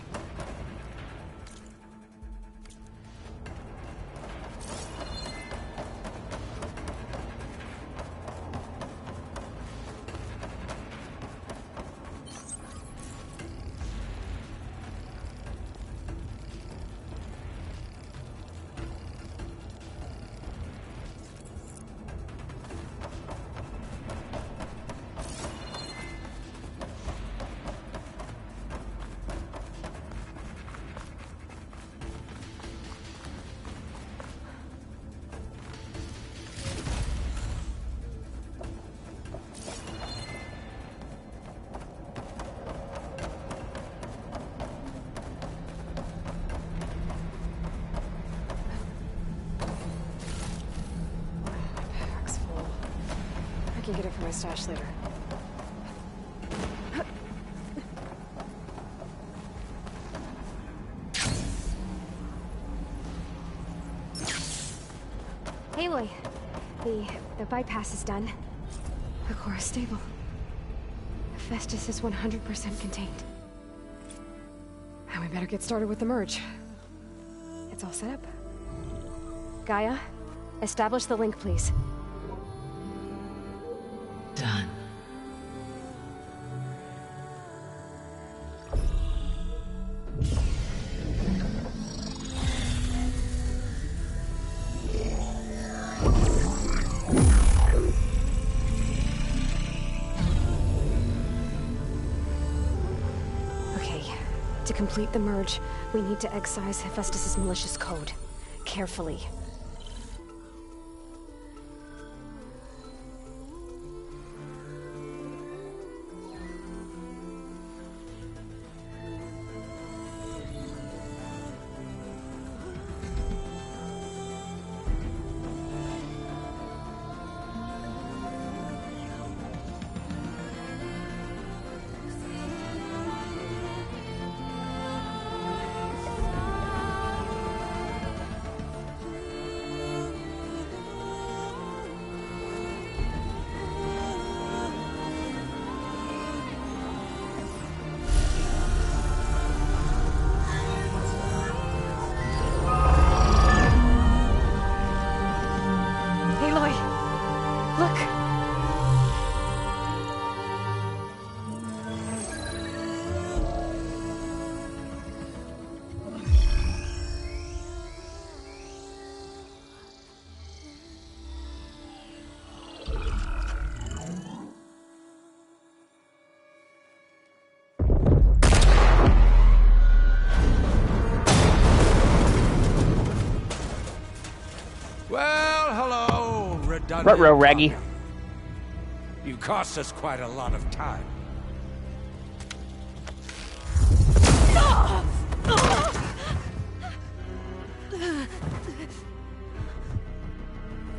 I can get it from my stash later. Aloy, the bypass is done. The core is stable. Hephaestus is 100% contained. And we better get started with the merge. It's all set up. Gaia, establish the link, please. Done. Okay, to complete the merge, we need to excise Hephaestus' malicious code. Carefully. Well, hello, redundant. Ruh-roh, Raggy. You cost us quite a lot of time.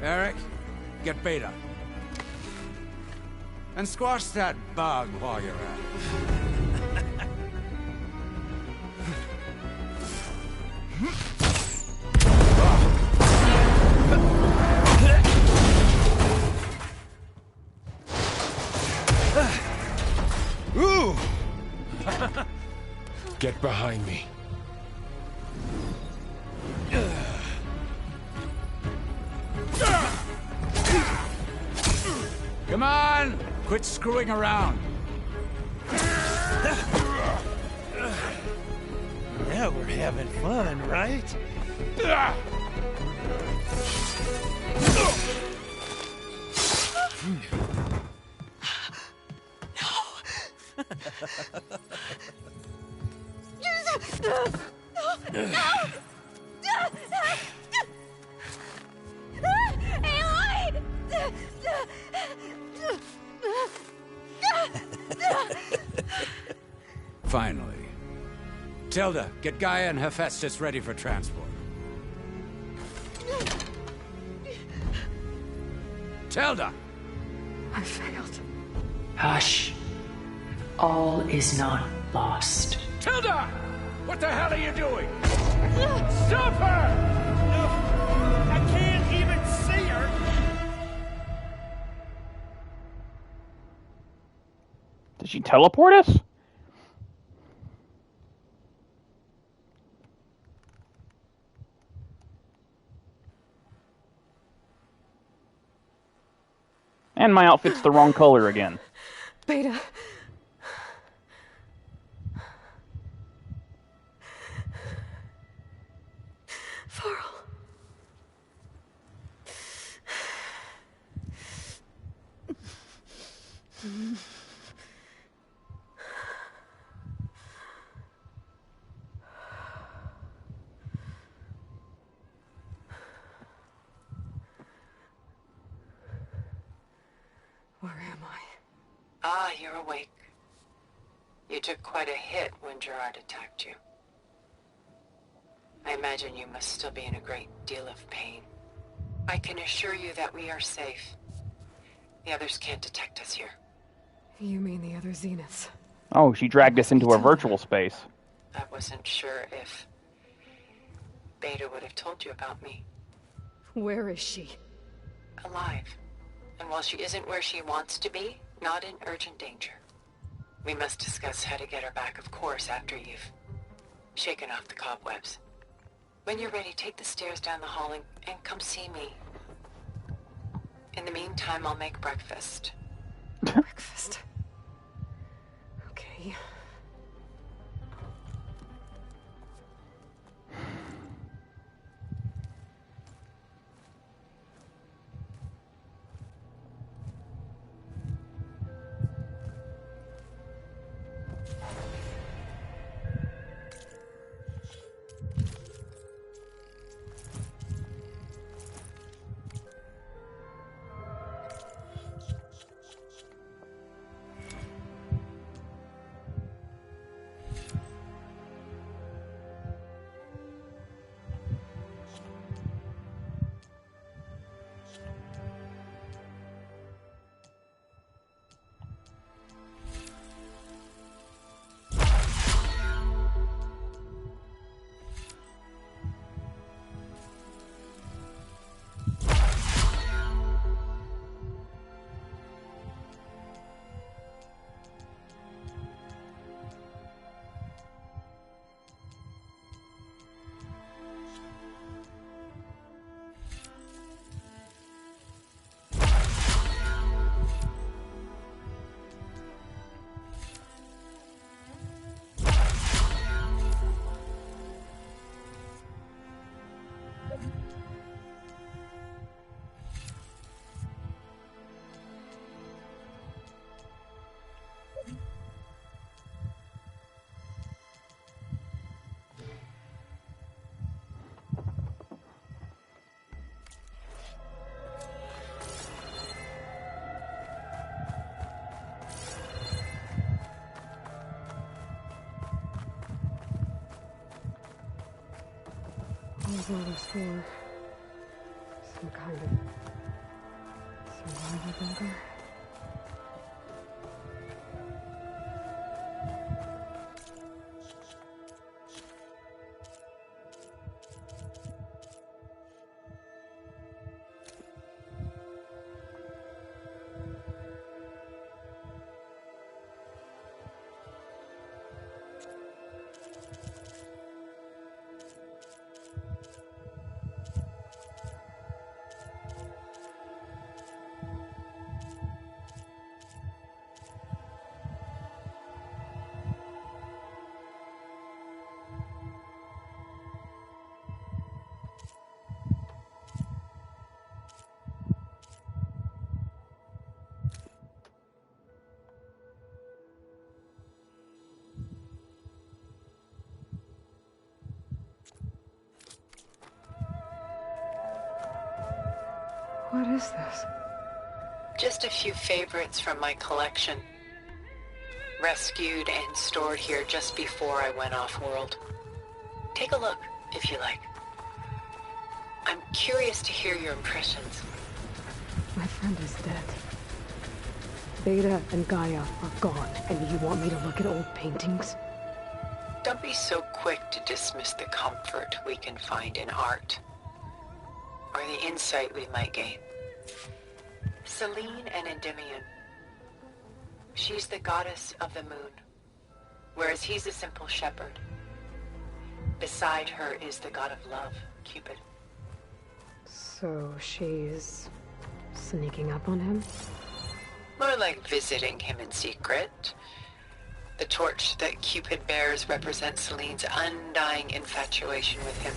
Eric, get Beta. And squash that bug while you're at it. Ooh! Get behind me. Come on! Quit screwing around. Now we're having fun, right? Finally. Matilda, get Gaia and Hephaestus ready for transport. Tilda! I failed. Hush. All is not lost. Tilda! What the hell are you doing? Stop her! I can't even see her! Did she teleport us? And my outfit's the wrong color again. Beta. Varl. Where am I? Ah, you're awake. You took quite a hit when Gerard attacked you. I imagine you must still be in a great deal of pain. I can assure you that we are safe. The others can't detect us here. You mean the other Zeniths? Oh, she dragged us into a virtual space. I wasn't sure if Beta would have told you about me. Where is she? Alive. And while she isn't where she wants to be, not in urgent danger. We must discuss how to get her back, of course, after you've shaken off the cobwebs. When you're ready, take the stairs down the hall and come see me. In the meantime, I'll make breakfast. Breakfast? Okay. What was all this for? Some kind of survival bunker? What is this? Just a few favorites from my collection. rescued and stored here just before I went off-world. Take a look, if you like. I'm curious to hear your impressions. My friend is dead. Beta and Gaia are gone, and you want me to look at old paintings? Don't be so quick to dismiss the comfort we can find in art, or the insight we might gain. Selene and Endymion. She's the goddess of the moon, whereas he's a simple shepherd. Beside her is the god of love, Cupid. So she's sneaking up on him? More like visiting him in secret. The torch that Cupid bears represents Selene's undying infatuation with him.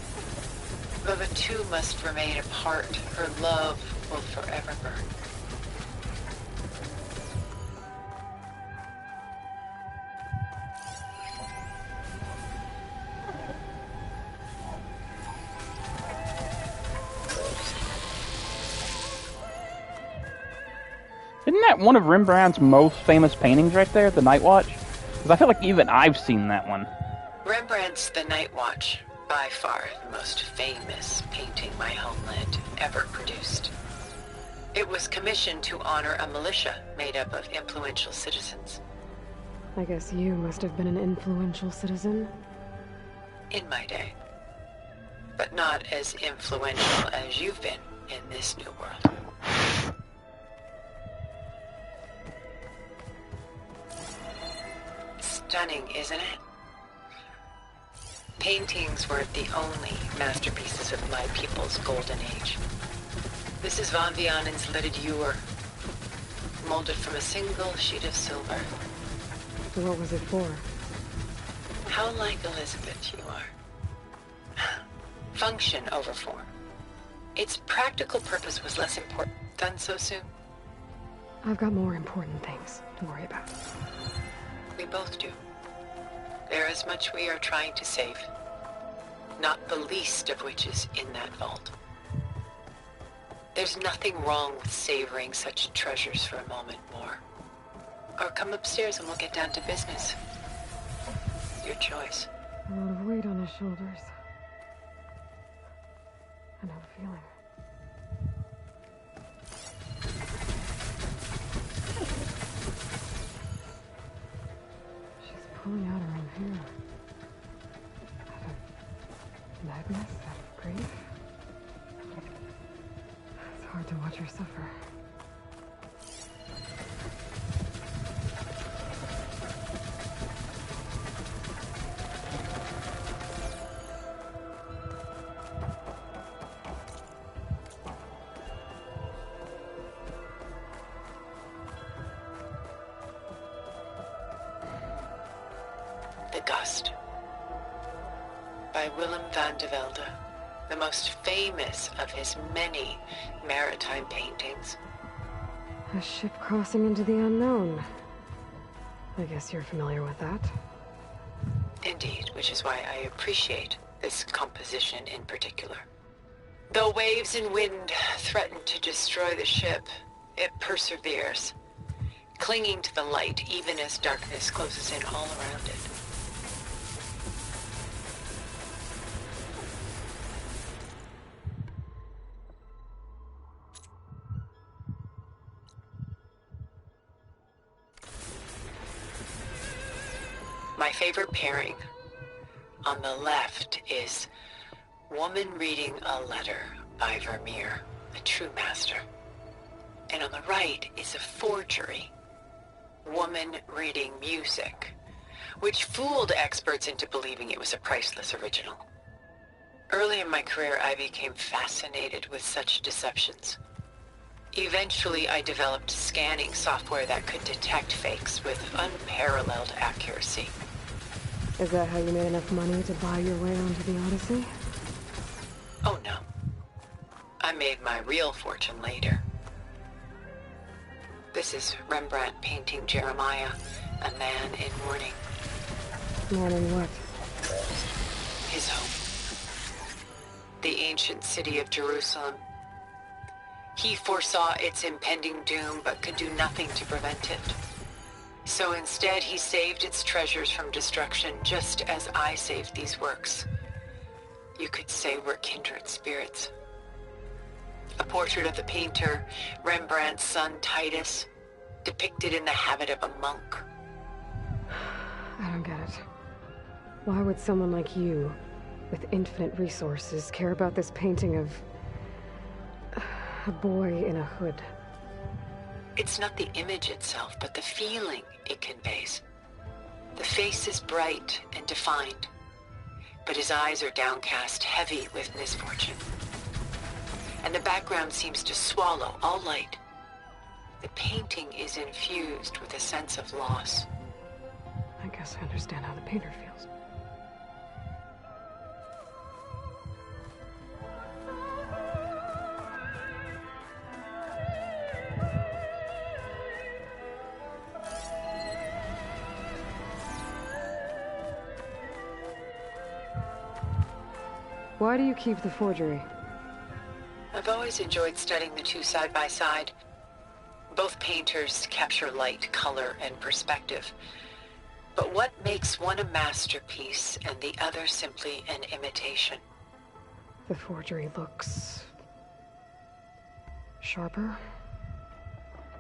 Though the two must remain apart, her love will forever burn. Isn't that one of Rembrandt's most famous paintings right there, The Night Watch? Because I feel like even I've seen that one. Rembrandt's The Night Watch, by far the most famous painting my homeland ever produced. It was commissioned to honor a militia made up of influential citizens. I guess you must have been an influential citizen. In my day. But not as influential as you've been in this new world. Stunning, isn't it? Paintings weren't the only masterpieces of my people's golden age. This is Von Vianen's Lidded Ewer, molded from a single sheet of silver. What was it for? How like Elizabeth you are. Function over form. Its practical purpose was less important. Done so soon? I've got more important things to worry about. We both do. There is much we are trying to save, not the least of which is in that vault. There's nothing wrong with savoring such treasures for a moment more. Or come upstairs and we'll get down to business. Your choice. A lot of weight on his shoulders. I know the feeling. Pulling out her own hair. Out of madness, out of grief. It's hard to watch her suffer. The Gust, by Willem van de Velde, the most famous of his many maritime paintings. A ship crossing into the unknown. I guess you're familiar with that. Indeed, which is why I appreciate this composition in particular. Though waves and wind threaten to destroy the ship, it perseveres, clinging to the light even as darkness closes in all around it. My favorite pairing on the left is Woman Reading a Letter by Vermeer, a true master. And on the right is a forgery, Woman Reading Music, which fooled experts into believing it was a priceless original. Early in my career, I became fascinated with such deceptions. Eventually, I developed scanning software that could detect fakes with unparalleled accuracy. Is that how you made enough money to buy your way onto the Odyssey? Oh no. I made my real fortune later. This is Rembrandt painting Jeremiah, a man in mourning. Mourning what? His home. The ancient city of Jerusalem. He foresaw its impending doom, but could do nothing to prevent it. So instead, he saved its treasures from destruction, just as I saved these works. You could say we're kindred spirits. A portrait of the painter, Rembrandt's son Titus, depicted in the habit of a monk. I don't get it. Why would someone like you, with infinite resources, care about this painting of a boy in a hood? It's not the image itself, but the feeling it conveys. The face is bright and defined, but his eyes are downcast, heavy with misfortune. And the background seems to swallow all light. The painting is infused with a sense of loss. I guess I understand how the painter feels. Why do you keep the forgery? I've always enjoyed studying the two side by side. Both painters capture light, color, and perspective. But what makes one a masterpiece and the other simply an imitation? The forgery looks sharper.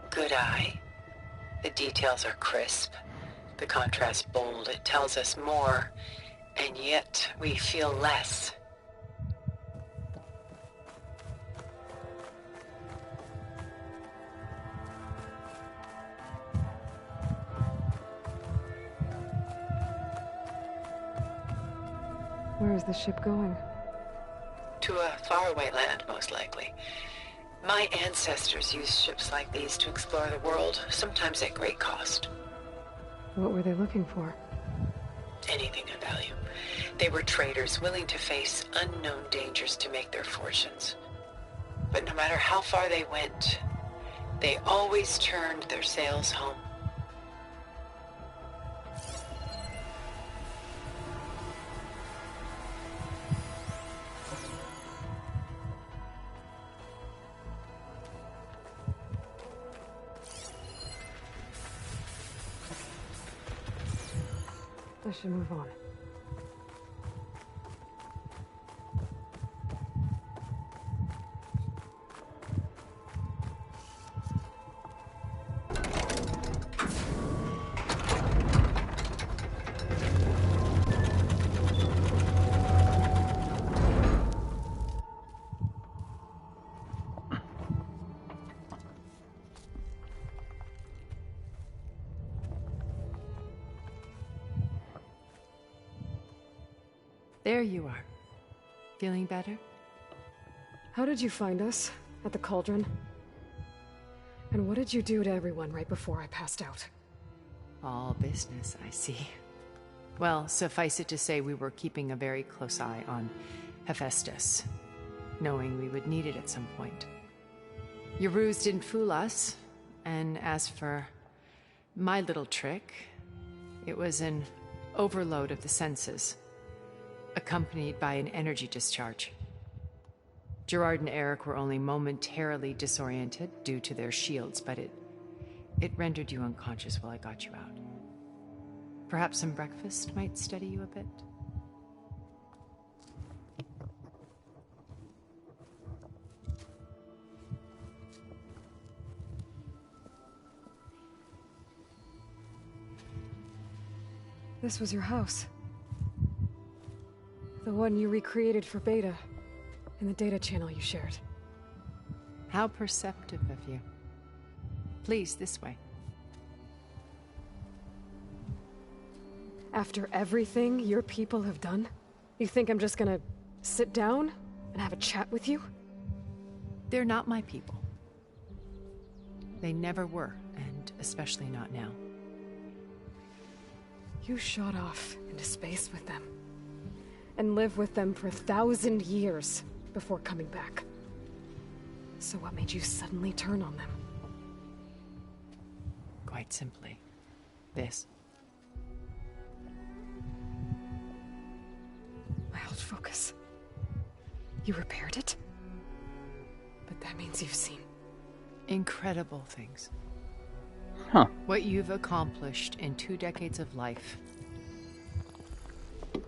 Good eye. The details are crisp. The contrast bold. It tells us more, and yet we feel less. Where is the ship going? To a faraway land, most likely. My ancestors used ships like these to explore the world, sometimes at great cost. What were they looking for? Anything of value. They were traders willing to face unknown dangers to make their fortunes. But no matter how far they went, they always turned their sails home. I should move on. There you are. Feeling better? How did you find us? At the Cauldron? And what did you do to everyone right before I passed out? All business, I see. Well, suffice it to say we were keeping a very close eye on Hephaestus, knowing we would need it at some point. Your ruse didn't fool us, and as for my little trick, it was an overload of the senses, accompanied by an energy discharge. Gerard and Eric were only momentarily disoriented due to their shields, but it rendered you unconscious while I got you out. Perhaps some breakfast might steady you a bit? This was your house. The one you recreated for Beta, in the data channel you shared. How perceptive of you. Please, this way. After everything your people have done, you think I'm just gonna sit down and have a chat with you? They're not my people. They never were, and especially not now. You shot off into space with them, and lived with them for 1,000 years before coming back. So what made you suddenly turn on them? Quite simply, this. My old focus. You repaired it? But that means you've seen... incredible things. Huh. What you've accomplished in 2 decades of life. A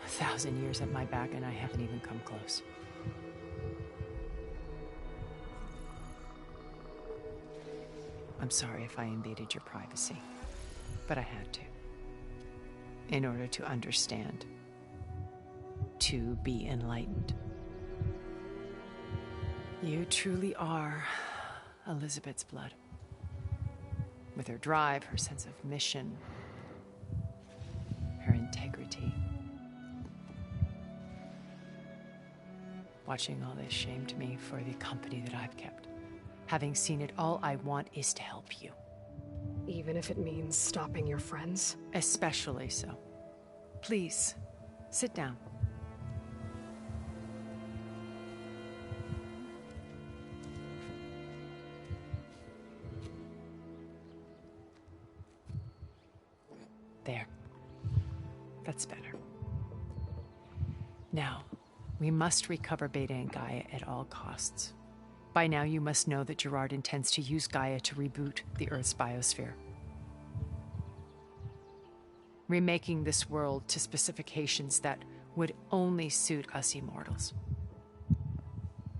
1,000 years at my back and I haven't even come close. I'm sorry if I invaded your privacy, but I had to. In order to understand. To be enlightened. You truly are Elizabeth's blood. With her drive, her sense of mission, her integrity. Watching all this shamed me for the company that I've kept. Having seen it, all I want is to help you. Even if it means stopping your friends? Especially so. Please, sit down. There. That's better. Now, we must recover Beta and Gaia at all costs. By now, you must know that Gerard intends to use Gaia to reboot the Earth's biosphere. Remaking this world to specifications that would only suit us immortals.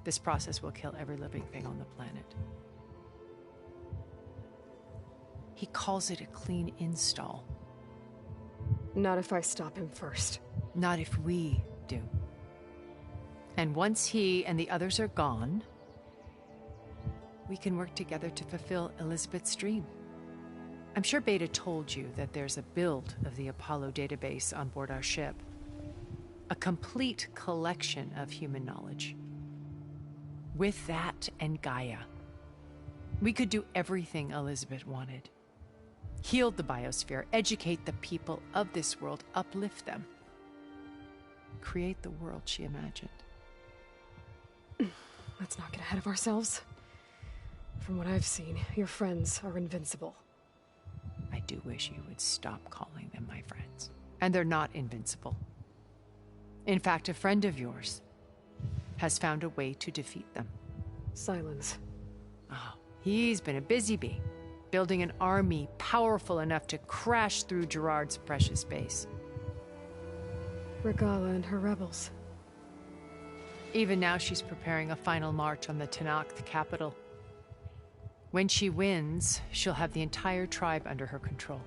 This process will kill every living thing on the planet. He calls it a clean install. Not if I stop him first. Not if we do. And once he and the others are gone, we can work together to fulfill Elizabeth's dream. I'm sure Beta told you that there's a build of the Apollo database on board our ship. A complete collection of human knowledge. With that and Gaia, we could do everything Elizabeth wanted. Heal the biosphere, educate the people of this world, uplift them. Create the world she imagined. Let's not get ahead of ourselves. From what I've seen, your friends are invincible. I do wish you would stop calling them my friends. And they're not invincible. In fact, a friend of yours has found a way to defeat them. Silence. Oh, he's been a busy bee, building an army powerful enough to crash through Gerard's precious base. Regala and her rebels. Even now, she's preparing a final march on the Tenakth capital. When she wins, she'll have the entire tribe under her control.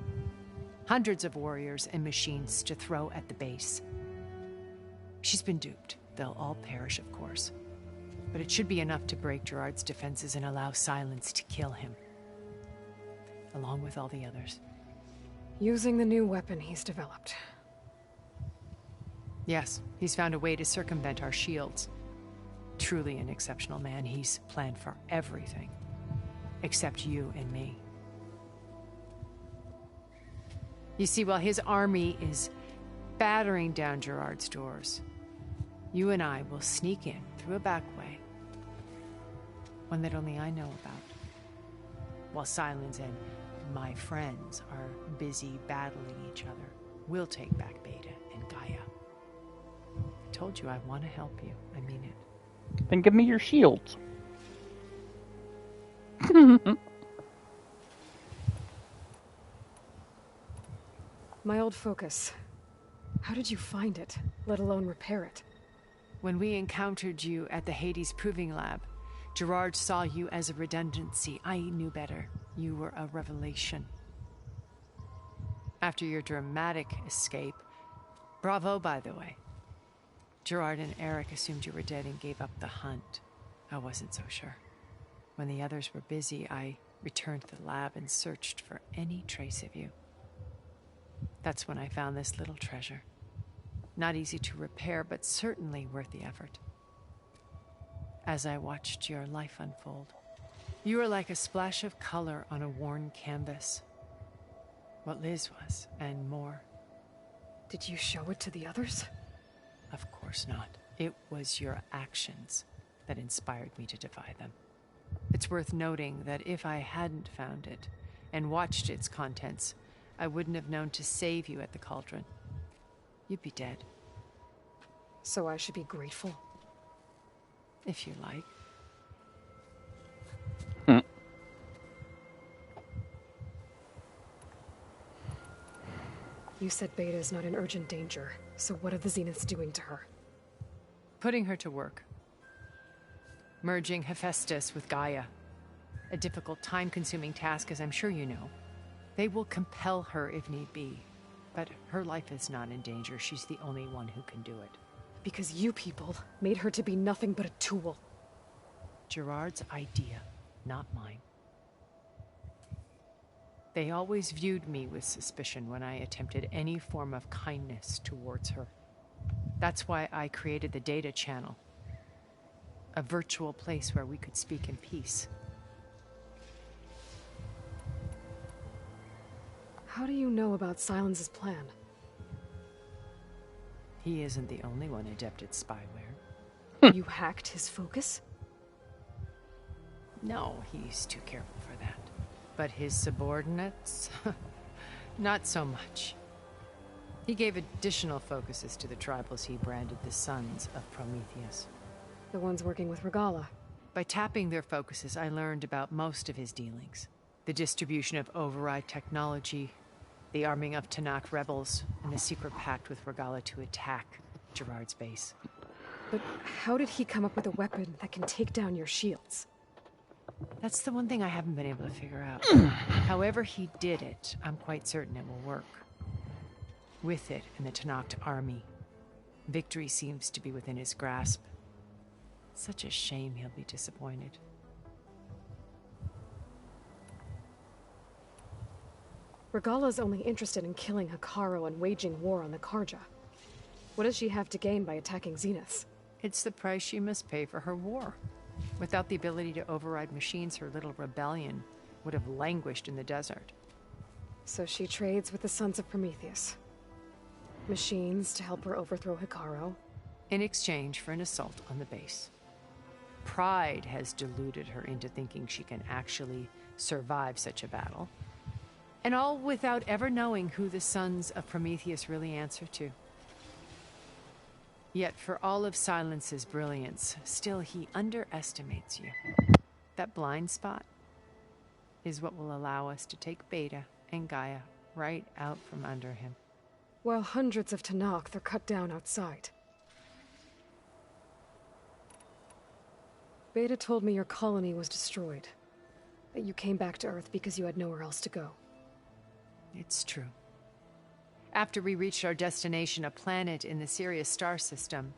Hundreds of warriors and machines to throw at the base. She's been duped. They'll all perish, of course. But it should be enough to break Gerard's defenses and allow Silence to kill him. Along with all the others. Using the new weapon he's developed. Yes, he's found a way to circumvent our shields. Truly an exceptional man. He's planned for everything. Except you and me. You see, while his army is battering down Gerard's doors, you and I will sneak in through a back way. One that only I know about. While Silence and my friends are busy battling each other, we'll take back Beta and Gaia. I told you I want to help you. I mean it. Then give me your shields. My old focus. How did you find it, let alone repair it? When we encountered you at the Hades Proving Lab, Gerard saw you as a redundancy. I knew better. You were a revelation. After your dramatic escape, bravo, by the way. Gerard and Eric assumed you were dead and gave up the hunt. I wasn't so sure. When the others were busy, I returned to the lab and searched for any trace of you. That's when I found this little treasure. Not easy to repair, but certainly worth the effort. As I watched your life unfold, you were like a splash of color on a worn canvas. What Liz was, and more. Did you show it to the others? Of course not. It was your actions that inspired me to defy them. It's worth noting that if I hadn't found it and watched its contents, I wouldn't have known to save you at the cauldron. You'd be dead. So I should be grateful? If you like. You said Beta is not in urgent danger, so what are the Zeniths doing to her? Putting her to work. Merging Hephaestus with Gaia. A difficult, time-consuming task, as I'm sure you know. They will compel her if need be. But her life is not in danger. She's the only one who can do it. Because you people made her to be nothing but a tool. Gerard's idea, not mine. They always viewed me with suspicion when I attempted any form of kindness towards her. That's why I created the Data Channel. A virtual place where we could speak in peace. How do you know about Silence's plan? He isn't the only one adept at spyware. You hacked his focus? No, he's too careful for that. But his subordinates? Not so much. He gave additional focuses to the tribals he branded the Sons of Prometheus. The ones working with Regalla. By tapping their focuses, I learned about most of his dealings. The distribution of override technology, the arming of Tanakh rebels, and the secret pact with Regalla to attack Gerard's base. But how did he come up with a weapon that can take down your shields? That's the one thing I haven't been able to figure out. However he did it, I'm quite certain it will work. With it and the Tanakh army, victory seems to be within his grasp. Such a shame he'll be disappointed. Regalla's only interested in killing Hekarro and waging war on the Karja. What does she have to gain by attacking Zeniths? It's the price she must pay for her war. Without the ability to override machines, her little rebellion would have languished in the desert. So she trades with the Sons of Prometheus. Machines to help her overthrow Hekarro. In exchange for an assault on the base. Pride has deluded her into thinking she can actually survive such a battle. And all without ever knowing who the Sons of Prometheus really answer to. Yet for all of Silence's brilliance, still he underestimates you. That blind spot is what will allow us to take Beta and Gaia right out from under him. While hundreds of Tanakh are cut down outside. Beta told me your colony was destroyed. That you came back to Earth because you had nowhere else to go. It's true. After we reached our destination, a planet in the Sirius star system,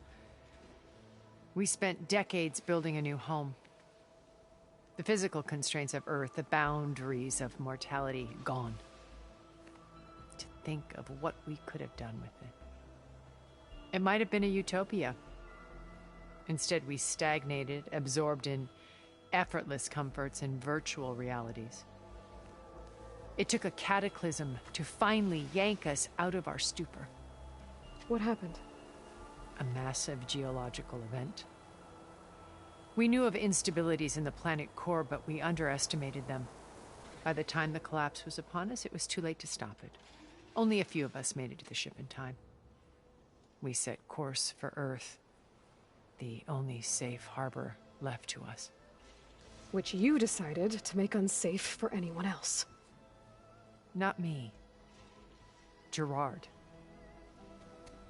we spent decades building a new home. The physical constraints of Earth, the boundaries of mortality, gone. To think of what we could have done with it. It might have been a utopia. Instead, we stagnated, absorbed in effortless comforts and virtual realities. It took a cataclysm to finally yank us out of our stupor. What happened? A massive geological event. We knew of instabilities in the planet core, but we underestimated them. By the time the collapse was upon us, it was too late to stop it. Only a few of us made it to the ship in time. We set course for Earth, the only safe harbor left to us. Which you decided to make unsafe for anyone else. Not me. Gerard.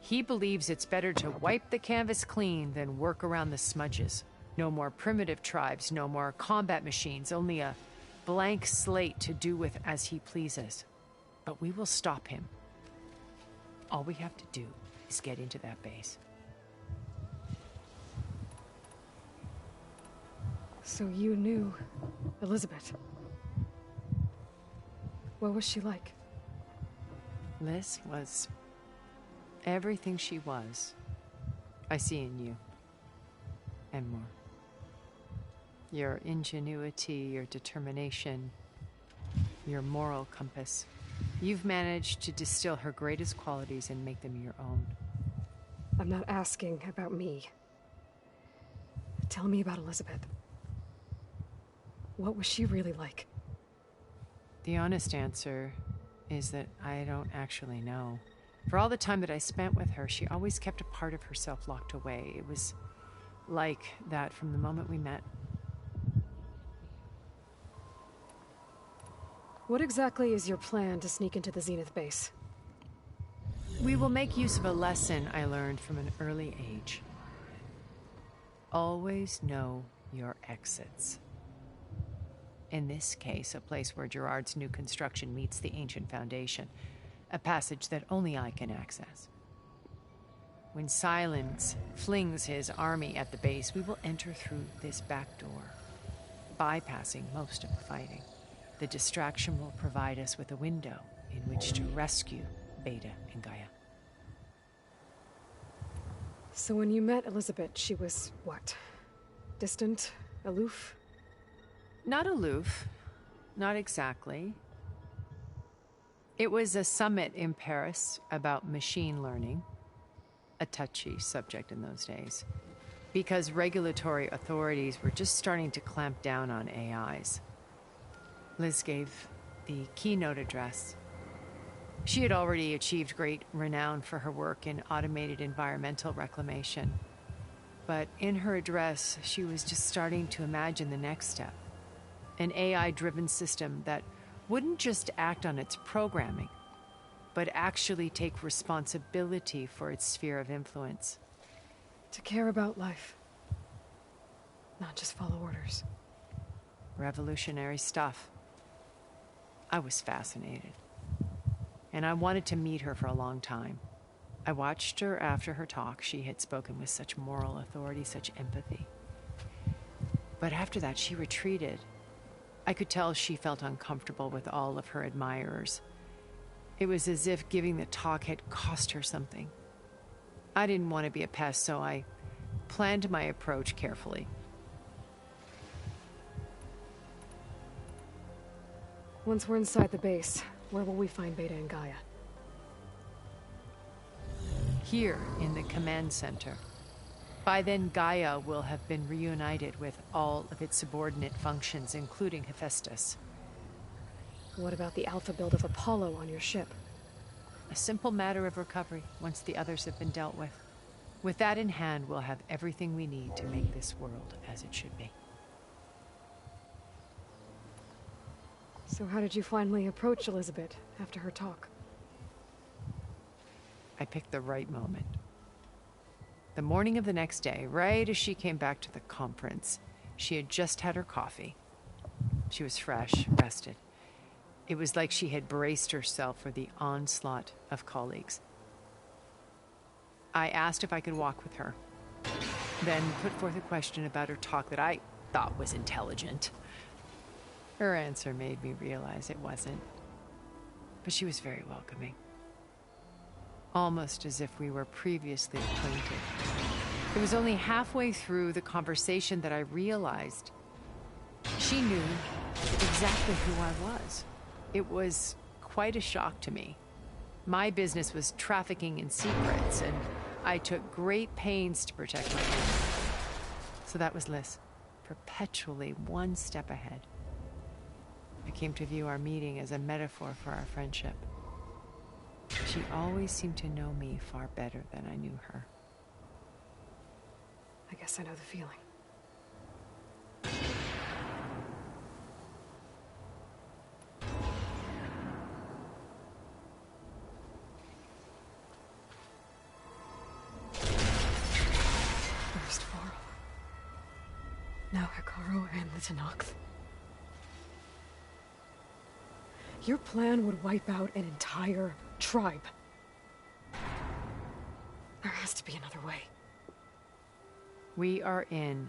He believes it's better to wipe the canvas clean than work around the smudges. No more primitive tribes, no more combat machines, only a blank slate to do with as he pleases. But we will stop him. All we have to do is get into that base. So you knew Elizabeth. What was she like? Liz was everything she was. I see in you. And more. Your ingenuity, your determination, your moral compass. You've managed to distill her greatest qualities and make them your own. I'm not asking about me. Tell me about Elizabeth. What was she really like? The honest answer is that I don't actually know. For all the time that I spent with her, she always kept a part of herself locked away. It was like that from the moment we met. What exactly is your plan to sneak into the Zenith base? We will make use of a lesson I learned from an early age. Always know your exits. In this case, a place where Gerard's new construction meets the ancient foundation, a passage that only I can access. When Silence flings his army at the base, we will enter through this back door, bypassing most of the fighting. The distraction will provide us with a window in which to rescue Beta and Gaia. So when you met Elizabeth, she was what? Distant? Aloof? Not aloof. Not exactly. It was a summit in Paris about machine learning, a touchy subject in those days, because regulatory authorities were just starting to clamp down on AIs. Liz gave the keynote address. She had already achieved great renown for her work in automated environmental reclamation. But in her address, she was just starting to imagine the next step. An AI-driven system that wouldn't just act on its programming, but actually take responsibility for its sphere of influence. To care about life. Not just follow orders. Revolutionary stuff. I was fascinated. And I wanted to meet her for a long time. I watched her after her talk. She had spoken with such moral authority, such empathy. But after that, she retreated. I could tell she felt uncomfortable with all of her admirers. It was as if giving the talk had cost her something. I didn't want to be a pest, so I planned my approach carefully. Once we're inside the base, where will we find Beta and Gaia? Here in the command center. By then, Gaia will have been reunited with all of its subordinate functions, including Hephaestus. What about the alpha build of Apollo on your ship? A simple matter of recovery once the others have been dealt with. With that in hand, we'll have everything we need to make this world as it should be. So how did you finally approach Elizabeth after her talk? I picked the right moment. The morning of the next day, right as she came back to the conference, she had just had her coffee. She was fresh, rested. It was like she had braced herself for the onslaught of colleagues. I asked if I could walk with her, then put forth a question about her talk that I thought was intelligent. Her answer made me realize it wasn't, but she was very welcoming. Almost as if we were previously acquainted. It was only halfway through the conversation that I realized she knew exactly who I was. It was quite a shock to me. My business was trafficking in secrets, and I took great pains to protect my family. So that was Liz, perpetually one step ahead. I came to view our meeting as a metaphor for our friendship. She always seemed to know me far better than I knew her. I guess I know the feeling. First Varl. Now Hekarro and the Tenakth. Your plan would wipe out an entire tribe. There has to be another way. We are in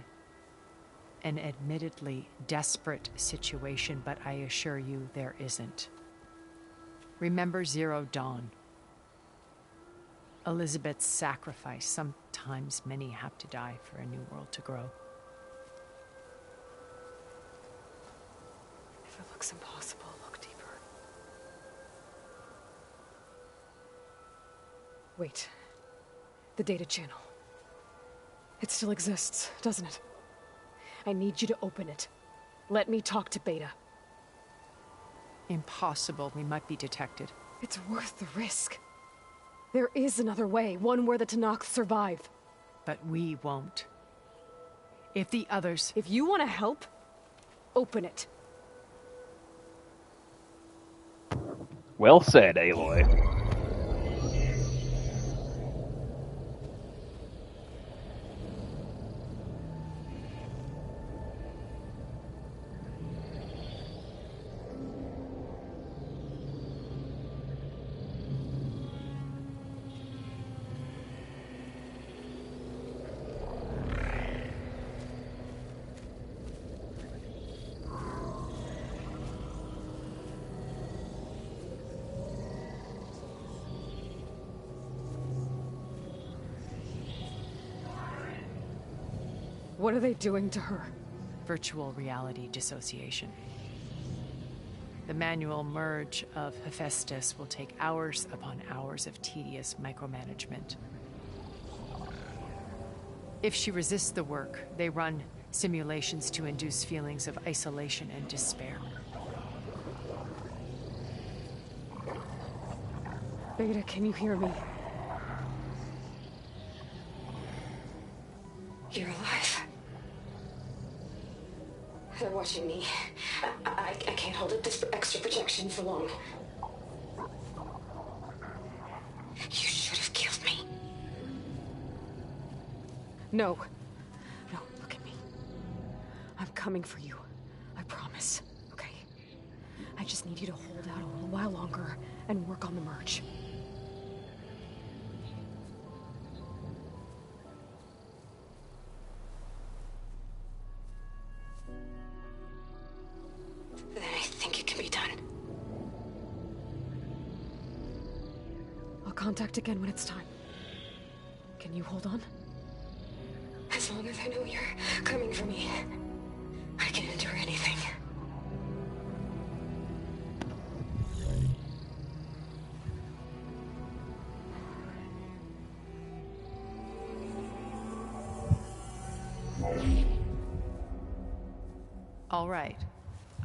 an admittedly desperate situation, but I assure you there isn't. Remember Zero Dawn. Elizabeth's sacrifice. Sometimes many have to die for a new world to grow. If it looks impossible, look deeper. Wait. The data channel. It still exists, doesn't it? I need you to open it. Let me talk to Beta. Impossible. We might be detected. It's worth the risk. There is another way, one where the Tenakth survive. But we won't. If the others... If you want to help, open it. Well said, Aloy. What are they doing to her? Virtual reality dissociation. The manual merge of Hephaestus will take hours upon hours of tedious micromanagement. If she resists the work, they run simulations to induce feelings of isolation and despair. Beta, can you hear me? You're alive. They're watching me. I can't hold up this extra projection for long. You should have killed me. No. No, look at me. I'm coming for you. I promise. Okay? I just need you to hold out a little while longer and work on the merge. Then I think it can be done. I'll contact again when it's time. Can you hold on? As long as I know you're coming for me, I can endure anything. All right.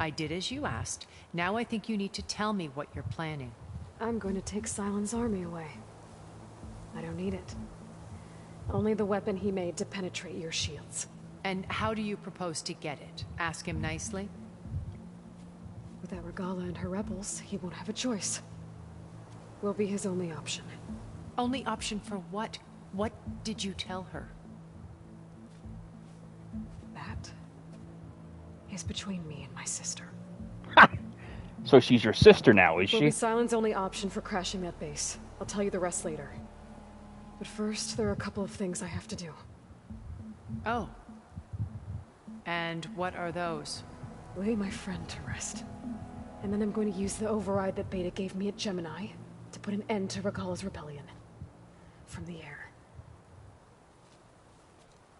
I did as you asked. Now I think you need to tell me what you're planning. I'm going to take Sylens' army away. I don't need it. Only the weapon he made to penetrate your shields. And how do you propose to get it? Ask him nicely? Without Regalla and her rebels, he won't have a choice. We'll be his only option. Only option for what? What did you tell her? That is between me and my sister. So she's your sister now, is Will she? be Sylens' only option for crashing that base. I'll tell you the rest later. But first, there are a couple of things I have to do. Oh. And what are those? Lay my friend to rest. And then I'm going to use the override that Beta gave me at Gemini to put an end to Regalla's rebellion. From the air.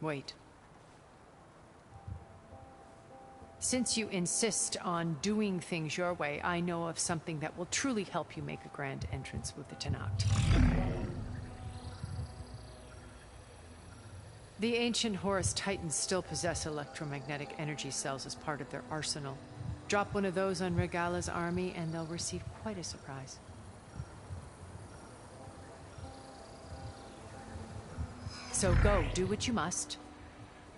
Wait. Since you insist on doing things your way, I know of something that will truly help you make a grand entrance with the Tenakth. The ancient Horus Titans still possess electromagnetic energy cells as part of their arsenal. Drop one of those on Regalla's army and they'll receive quite a surprise. So go, do what you must.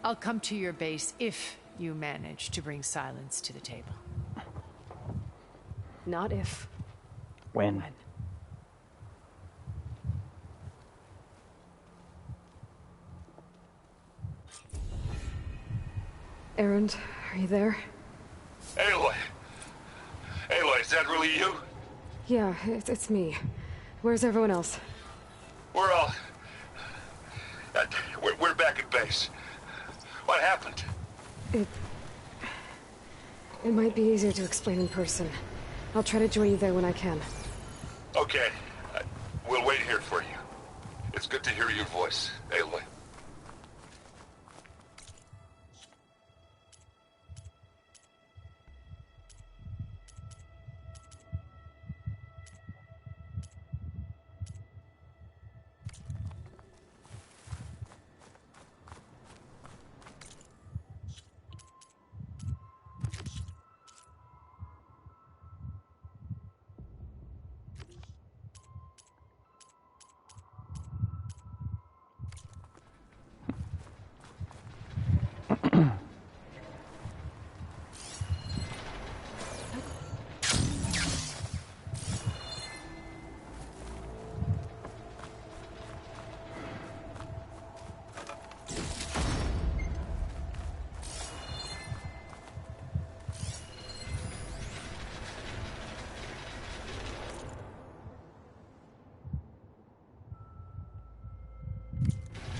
I'll come to your base if you manage to bring Sylens to the table. Not if. When? Erend, are you there? Aloy! Aloy, is that really you? Yeah, it's me. Where's everyone else? We're all... We're back at base. What happened? It might be easier to explain in person. I'll try to join you there when I can. Okay. We'll wait here for you. It's good to hear your voice, Aloy.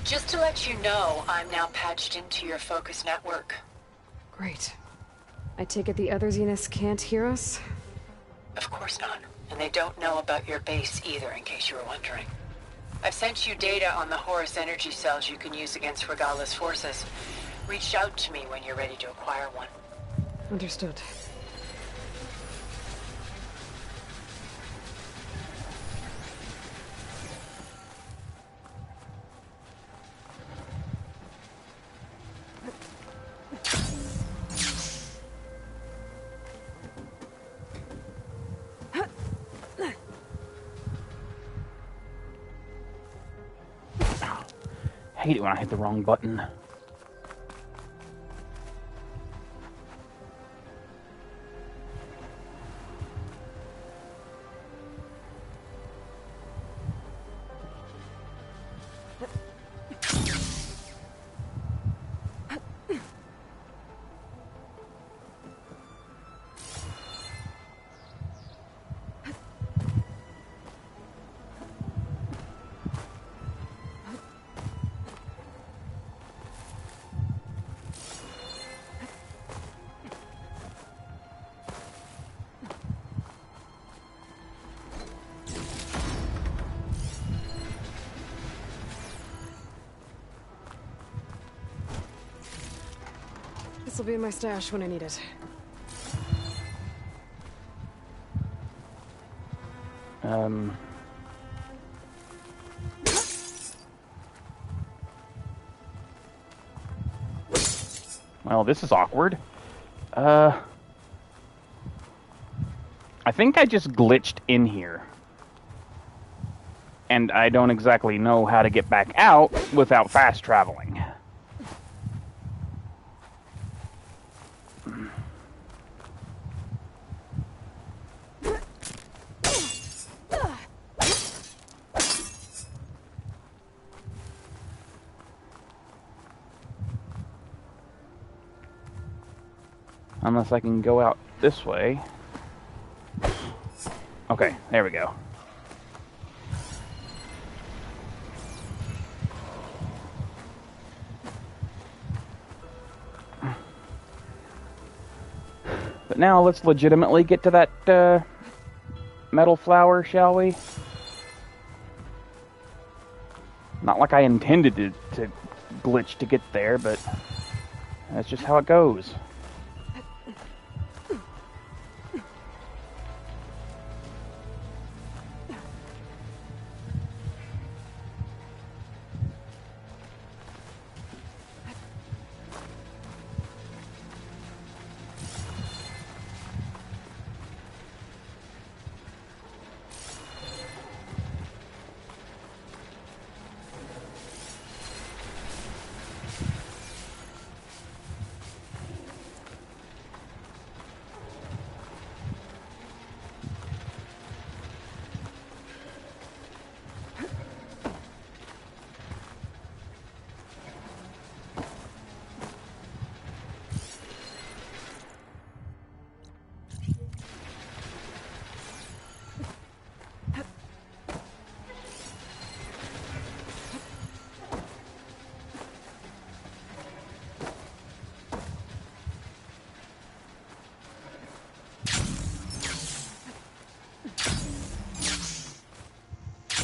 Just to let you know, I'm now patched into your focus network. Great. I take it the other Zeniths can't hear us? Of course not. And they don't know about your base either, in case you were wondering. I've sent you data on the Horus energy cells you can use against Regalla's forces. Reach out to me when you're ready to acquire one. Understood. I hate it when I hit the wrong button. This'll be in my stash when I need it. Well, this is awkward. I think I just glitched in here. And I don't exactly know how to get back out without fast traveling. Unless I can go out this way. Okay, there we go. But now let's legitimately get to that metal flower, shall we? Not like I intended to glitch to get there, but that's just how it goes.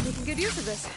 Making good use of this.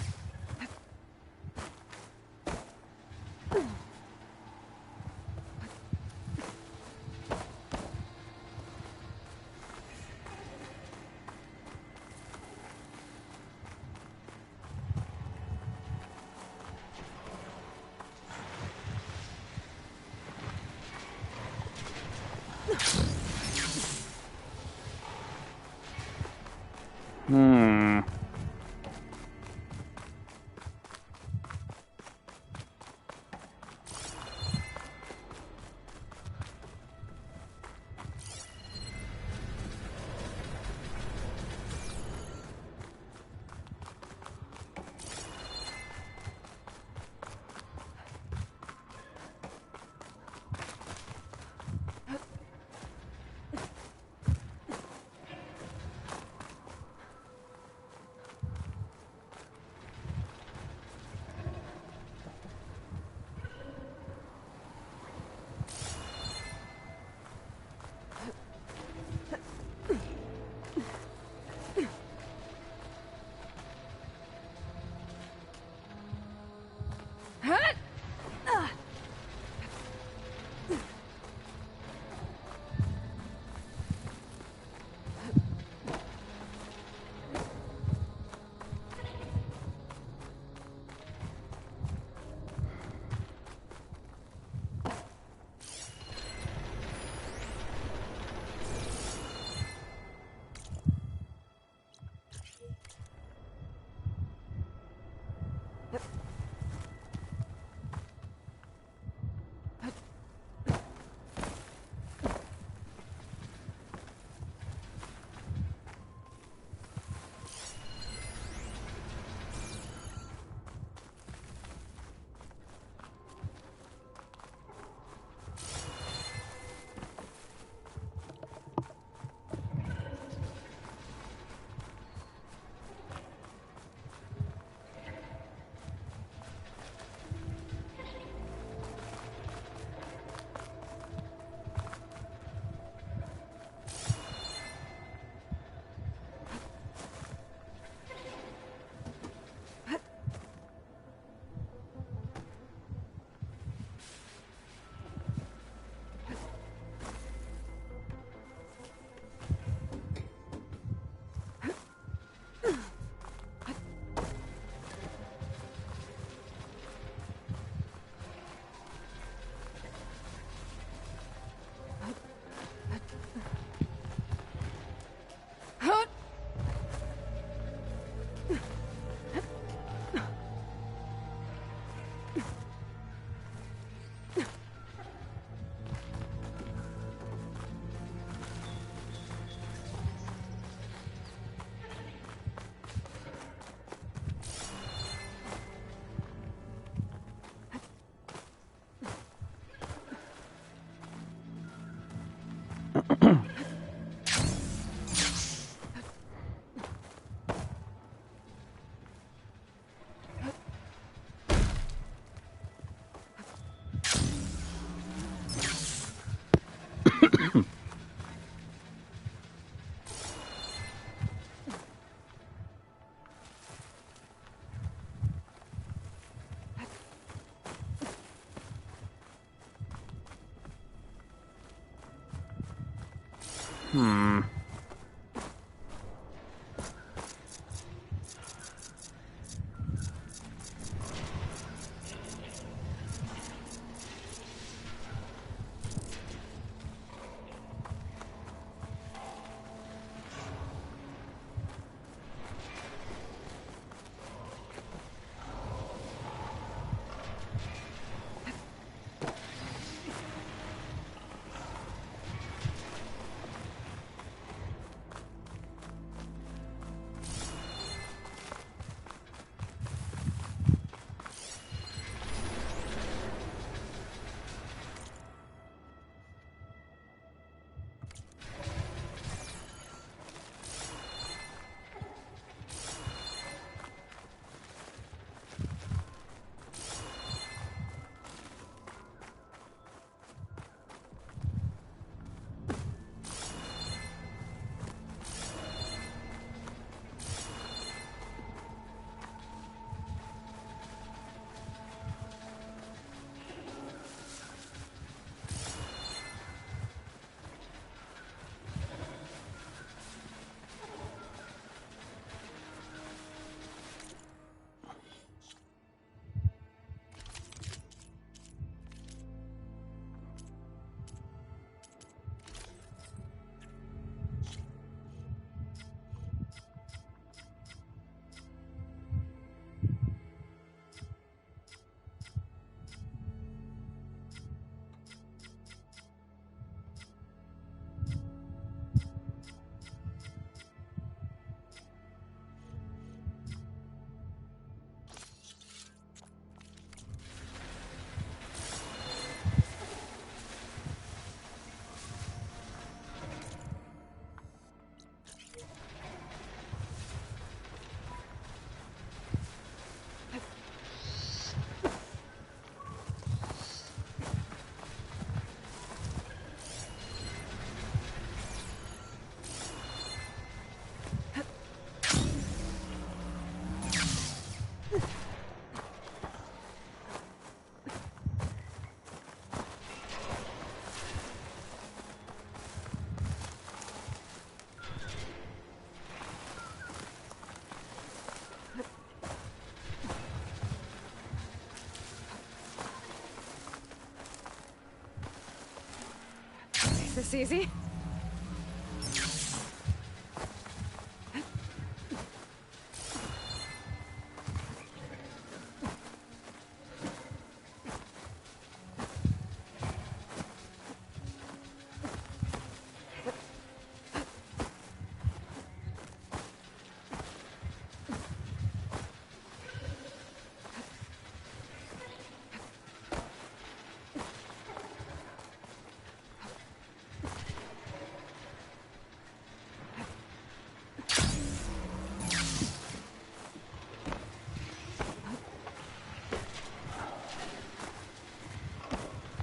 This easy?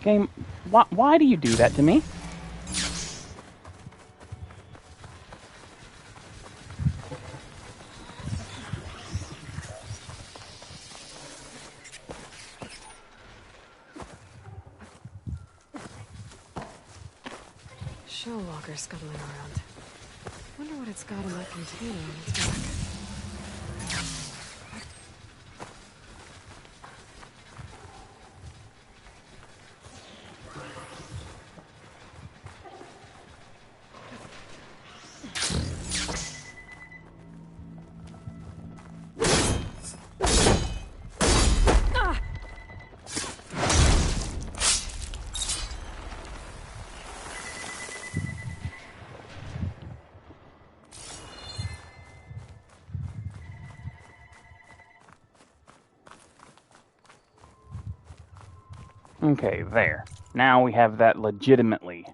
Game, why do you do that to me? Shell walker scuttling around. Wonder what it's got in that container on its back. Okay, there. Now we have that legitimately.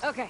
Okay.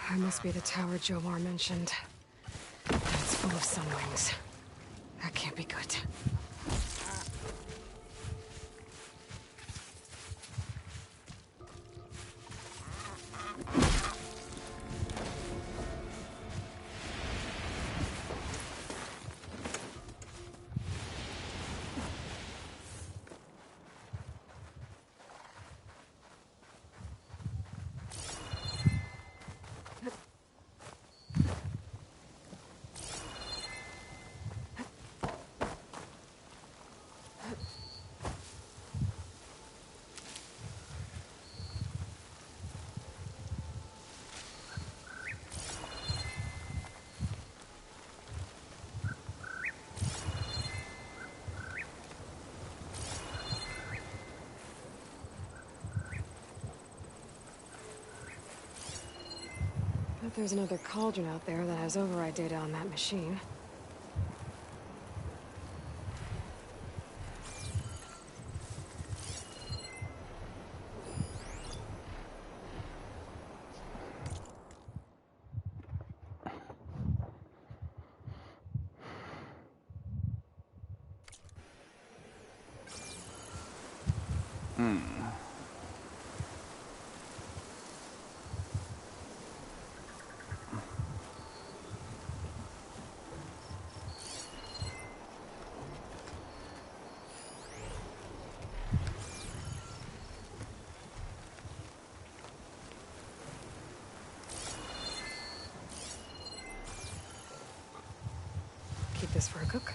That must be the tower Jomar mentioned. It's full of sunwings. That can't be good. But there's another cauldron out there that has override data on that machine. Keep this for a cook.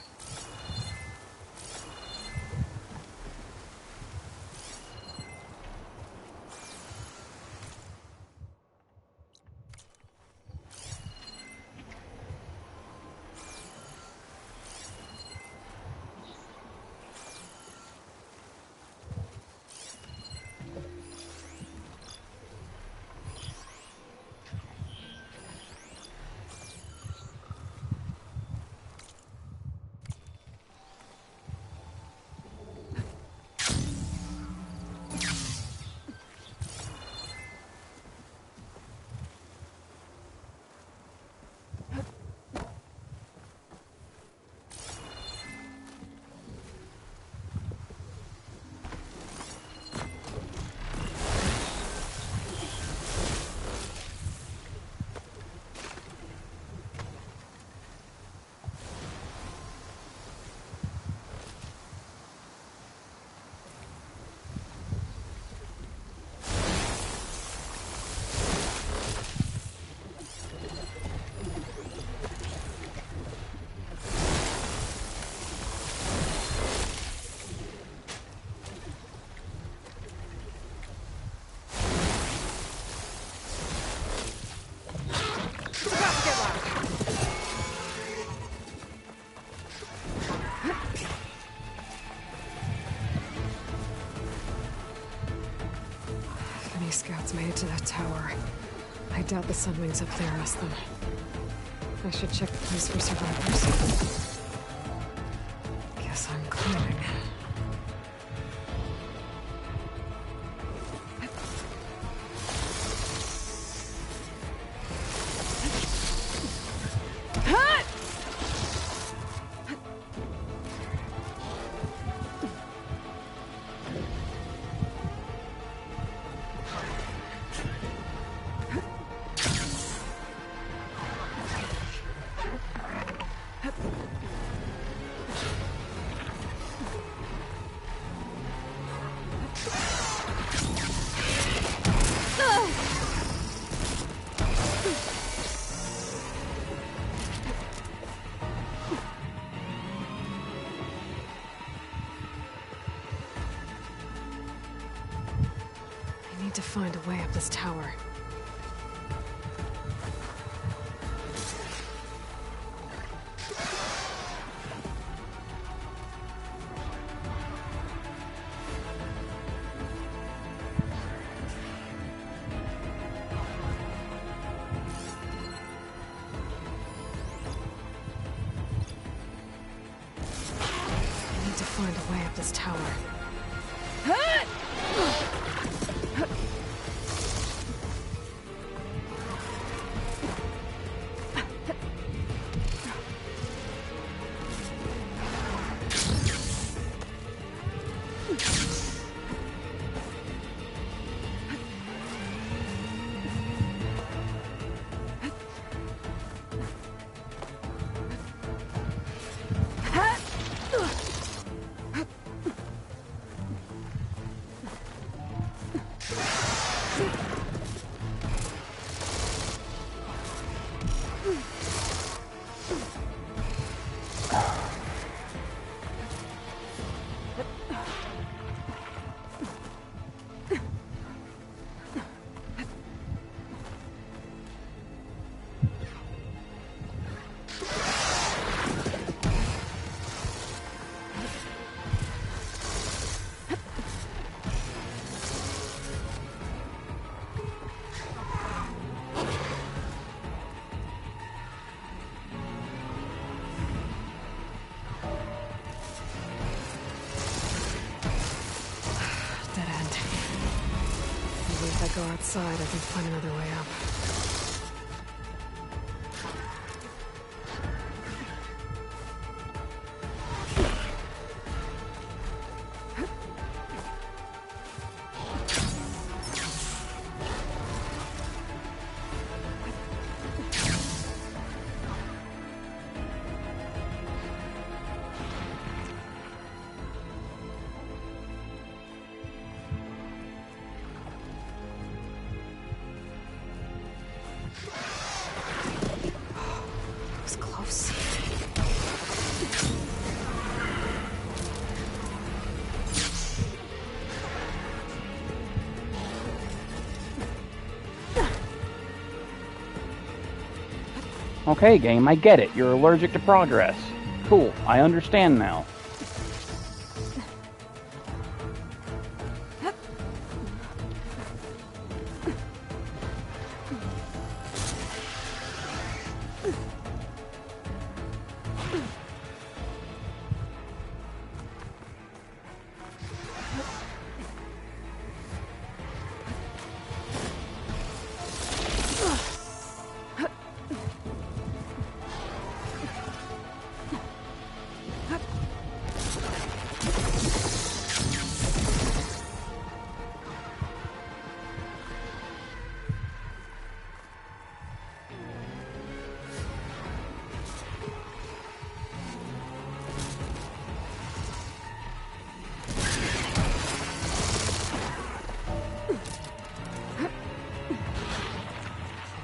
Scouts made it to that tower. I doubt the Sunwings up there asked them. I should check the place for survivors. Guess I'm climbing. To find a way up this tower. I need to find a way up this tower. If I go outside, I can find another way up. Okay, game, I get it. You're allergic to progress. Cool, I understand now.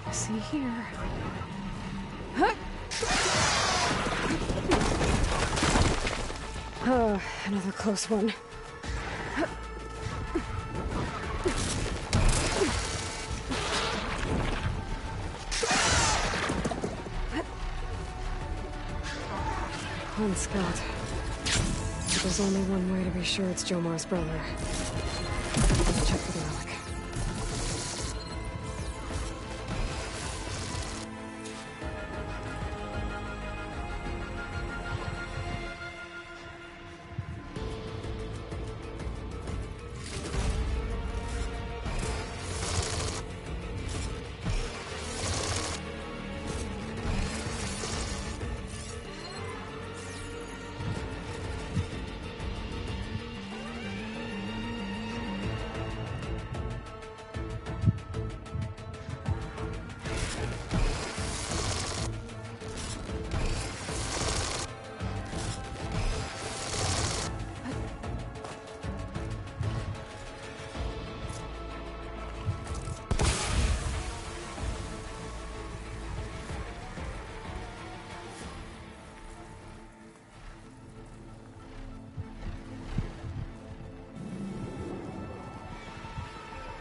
See here. Oh, another close one. One Scout. But there's only one way to be sure it's Jomar's brother. Check for the relic.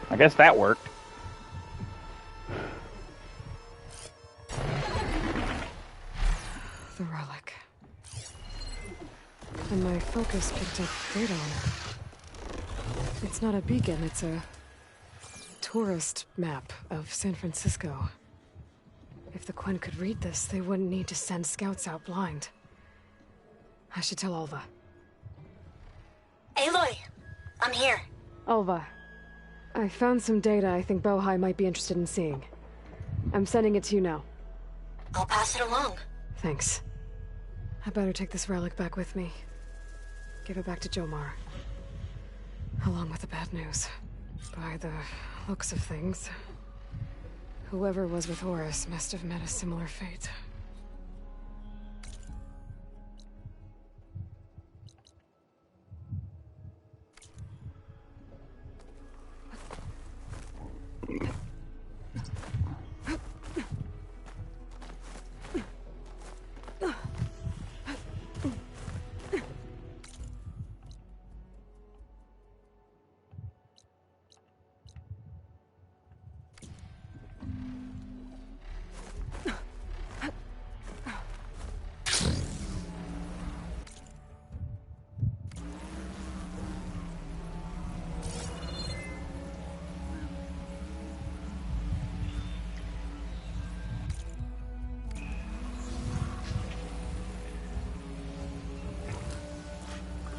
I guess that worked. The relic. And my focus picked up data on it. It's not a beacon, it's a tourist map of San Francisco. If the Quen could read this, they wouldn't need to send scouts out blind. I should tell Alva. Aloy! I'm here. Alva, I found some data I think Bohai might be interested in seeing. I'm sending it to you now. I'll pass it along. Thanks. I better take this relic back with me. Give it back to Jomar. Along with the bad news. By the looks of things, whoever was with Horus must have met a similar fate.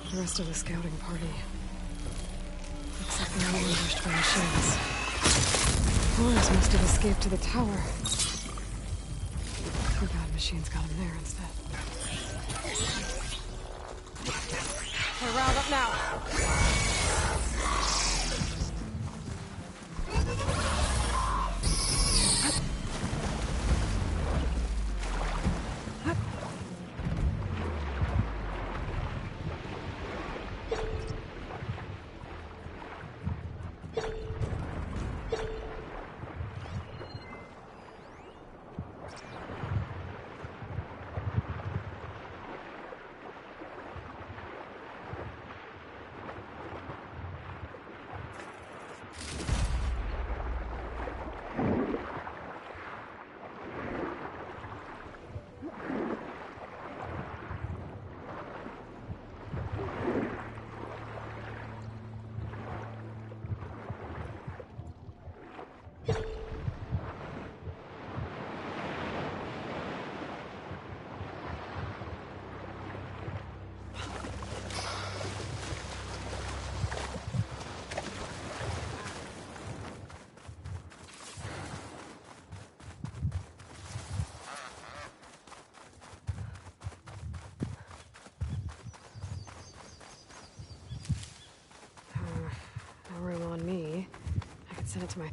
The rest of the scouting party. Looks like they're all ambushed by machines. Horus must have escaped to the tower. Too bad machines got him there instead. We're round up now. No room on me. I could send it to my...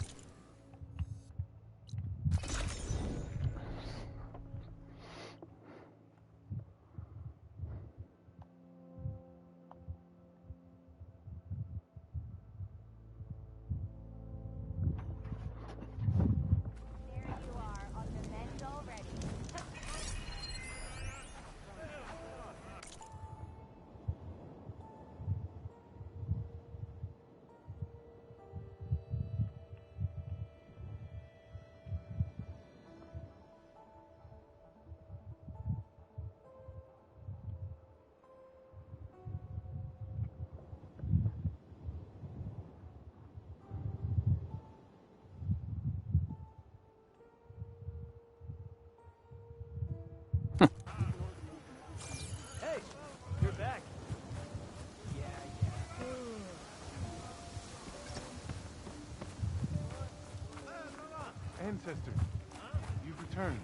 Ancestor, you've returned.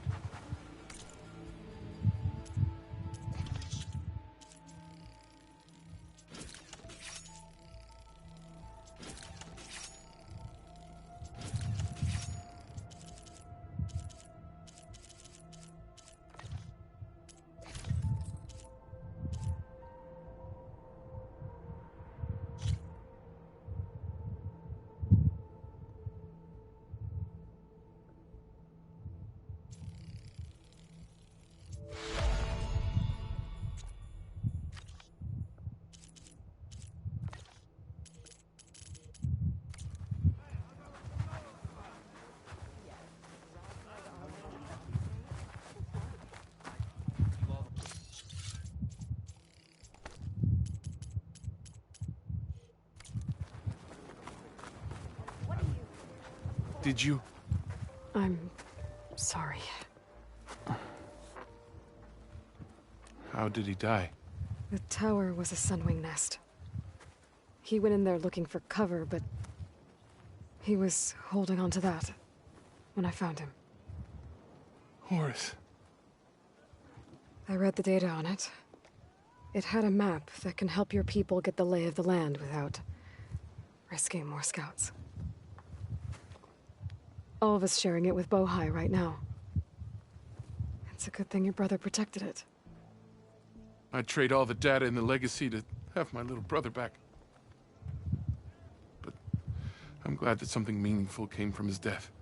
Did you? I'm sorry. How did he die? The tower was a sunwing nest. He went in there looking for cover, but he was holding on to that when I found him. Horace. I read the data on it. It had a map that can help your people get the lay of the land without risking more scouts. All of us sharing it with Bohai right now. It's a good thing your brother protected it. I'd trade all the data in the legacy to have my little brother back. But I'm glad that something meaningful came from his death.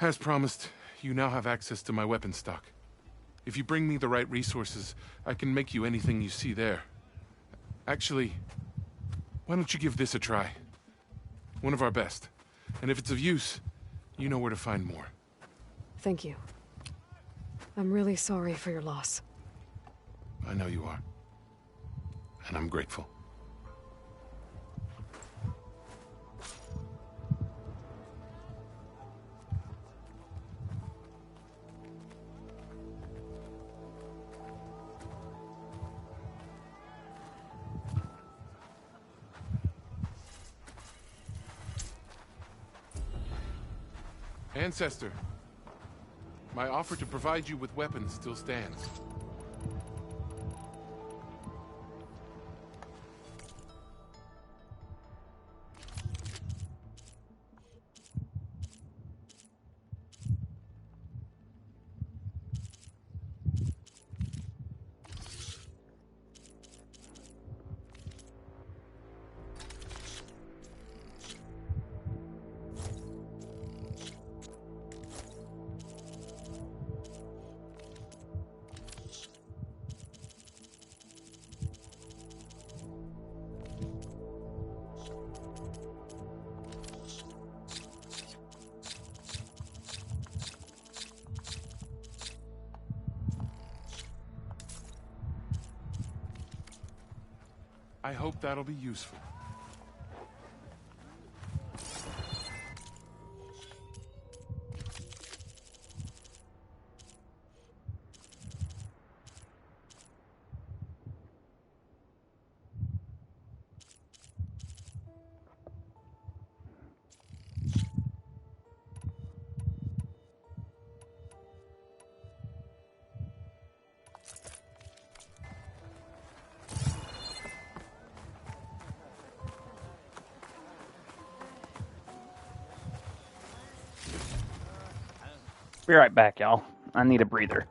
As promised, you now have access to my weapon stock. If you bring me the right resources, I can make you anything you see there. Actually, why don't you give this a try? One of our best. And if it's of use, you know where to find more. Thank you. I'm really sorry for your loss. I know you are. And I'm grateful. Ancestor, my offer to provide you with weapons still stands. I hope that'll be useful. Be right back, y'all. I need a breather.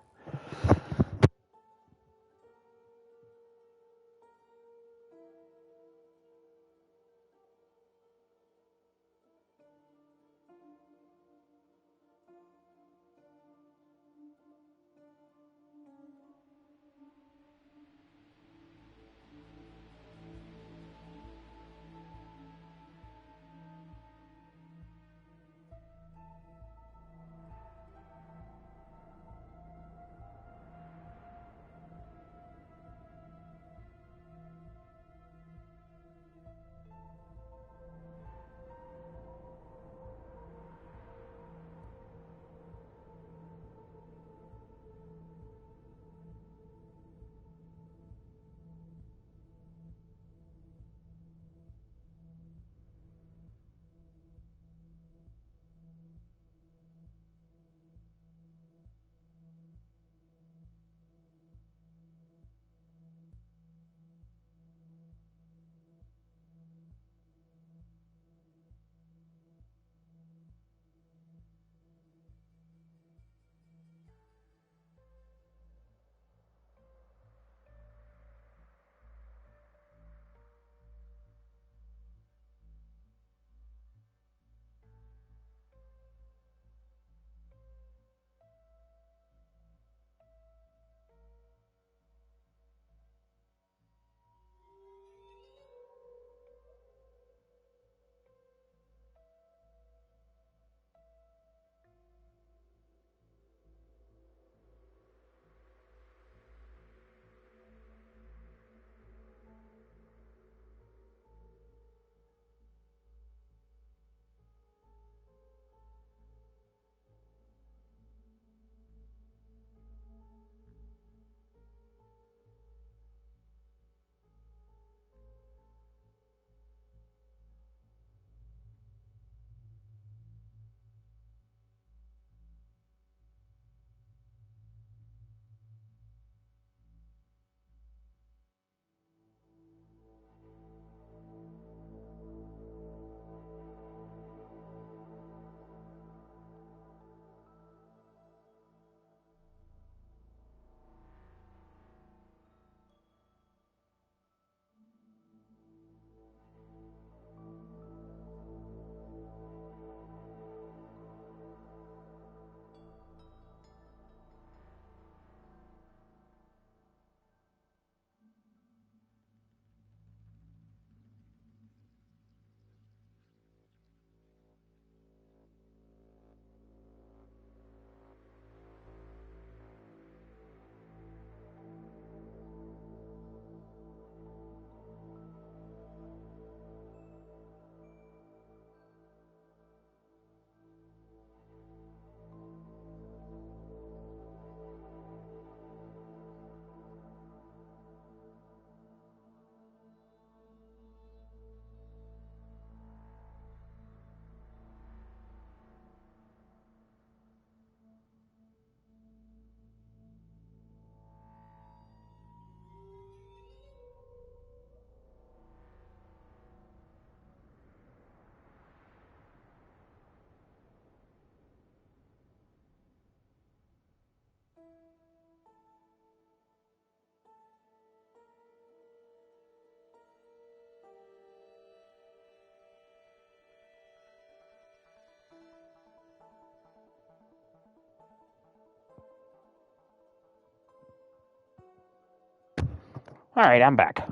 Alright, I'm back.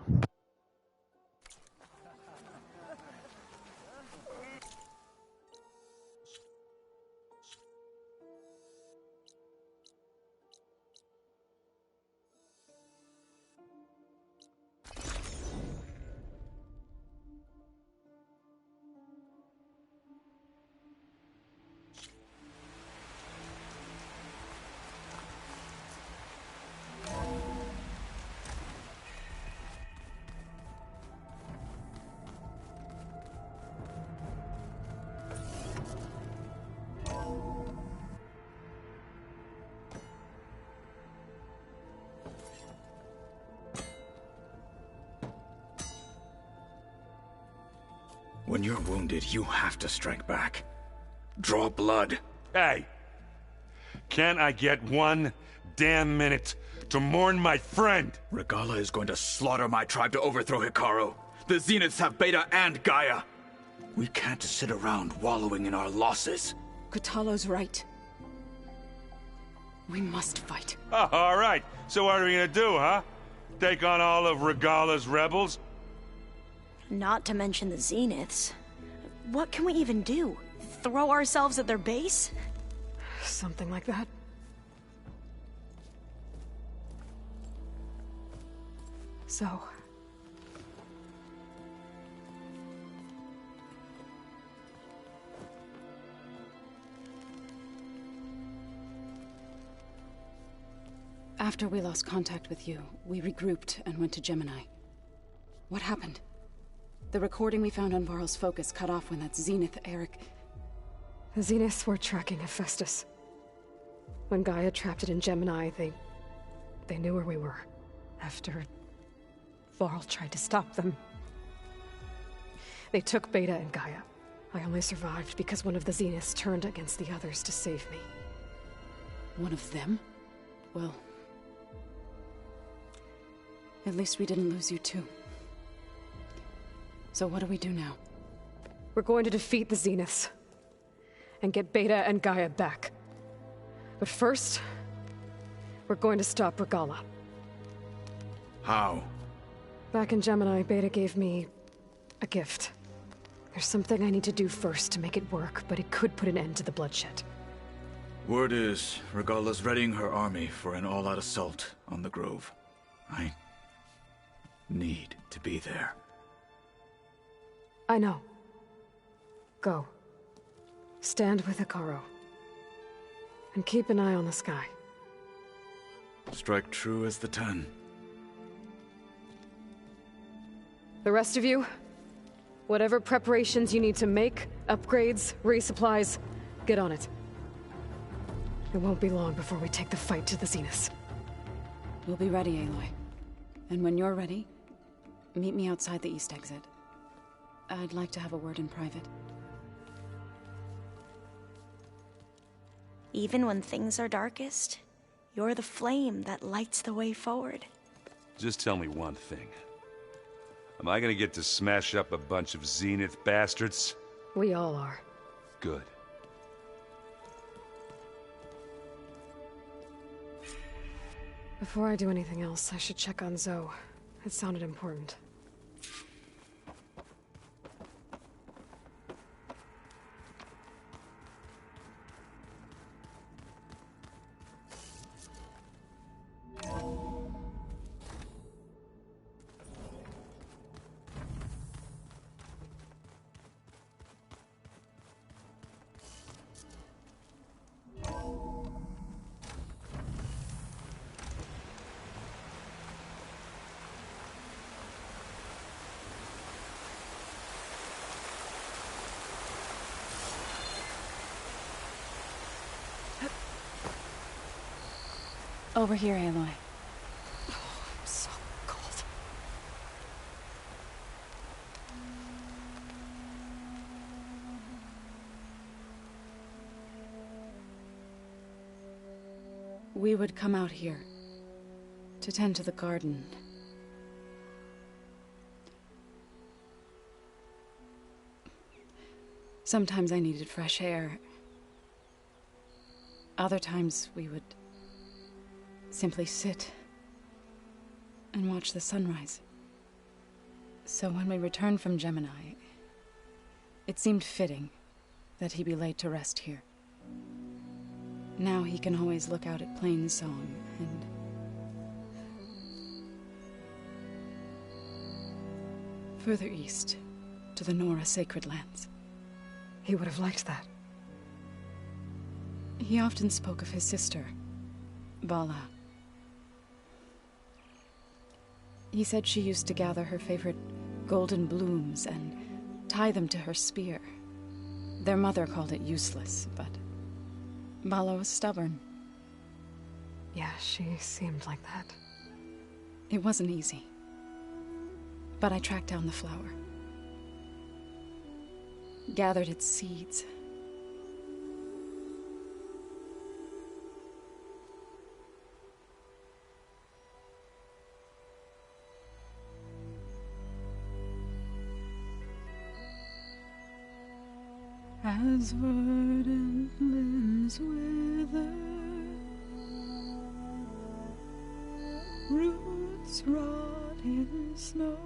When you're wounded, you have to strike back. Draw blood. Hey! Can't I get 1 damn minute to mourn my friend? Regalla is going to slaughter my tribe to overthrow Hekarro. The Zeniths have Beta and Gaia. We can't sit around wallowing in our losses. Kotallo's right. We must fight. Oh, all right. So what are we gonna do, huh? Take on all of Regalla's rebels? Not to mention the Zeniths. What can we even do? Throw ourselves at their base? Something like that. So... After we lost contact with you, we regrouped and went to Gemini. What happened? The recording we found on Varl's focus cut off when that Zenith, Eric... The Zeniths were tracking Hephaestus. When Gaia trapped it in Gemini, they knew where we were. After Varl tried to stop them. They took Beta and Gaia. I only survived because one of the Zeniths turned against the others to save me. One of them? Well... at least we didn't lose you too. So what do we do now? We're going to defeat the Zeniths. And get Beta and Gaia back. But first... we're going to stop Regalla. How? Back in Gemini, Beta gave me... a gift. There's something I need to do first to make it work, but it could put an end to the bloodshed. Word is, Regalla's readying her army for an all-out assault on the Grove. I... need to be there. I know. Go. Stand with Hekarro. And keep an eye on the sky. Strike true as the 10. The rest of you, whatever preparations you need to make, upgrades, resupplies, get on it. It won't be long before we take the fight to the Zeniths. We'll be ready, Aloy. And when you're ready, meet me outside the east exit. I'd like to have a word in private. Even when things are darkest, you're the flame that lights the way forward. Just tell me one thing. Am I gonna get to smash up a bunch of Zenith bastards? We all are. Good. Before I do anything else, I should check on Zoe. It sounded important. Over here, Aloy. Oh, I'm so cold. We would come out here to tend to the garden. Sometimes I needed fresh air. Other times we would simply sit and watch the sunrise. So when we returned from Gemini, it seemed fitting that he be laid to rest here. Now he can always look out at Plainsong and... further east, to the Nora Sacred Lands. He would have liked that. He often spoke of his sister, Vala. He said she used to gather her favorite golden blooms and tie them to her spear. Their mother called it useless, but Vala was stubborn. Yeah, she seemed like that. It wasn't easy. But I tracked down the flower. Gathered its seeds. As verdant limbs wither, roots rot in snow,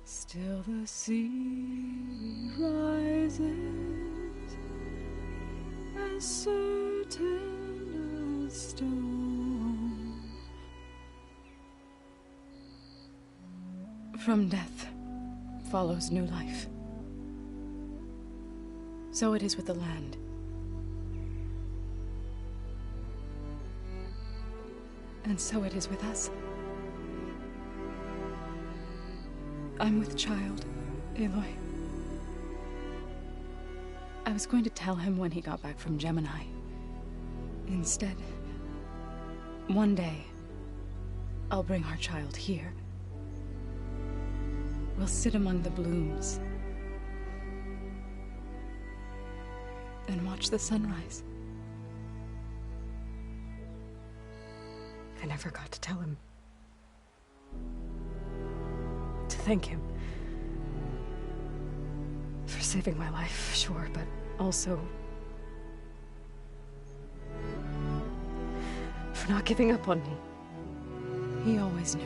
still the sea rises, as certain as stone. From death follows new life. So it is with the land. And so it is with us. I'm with child, Aloy. I was going to tell him when he got back from Gemini. Instead, one day, I'll bring our child here. We'll sit among the blooms and watch the sunrise. I never got to tell him. To thank him. For saving my life, sure, but also... for not giving up on me. He always knew.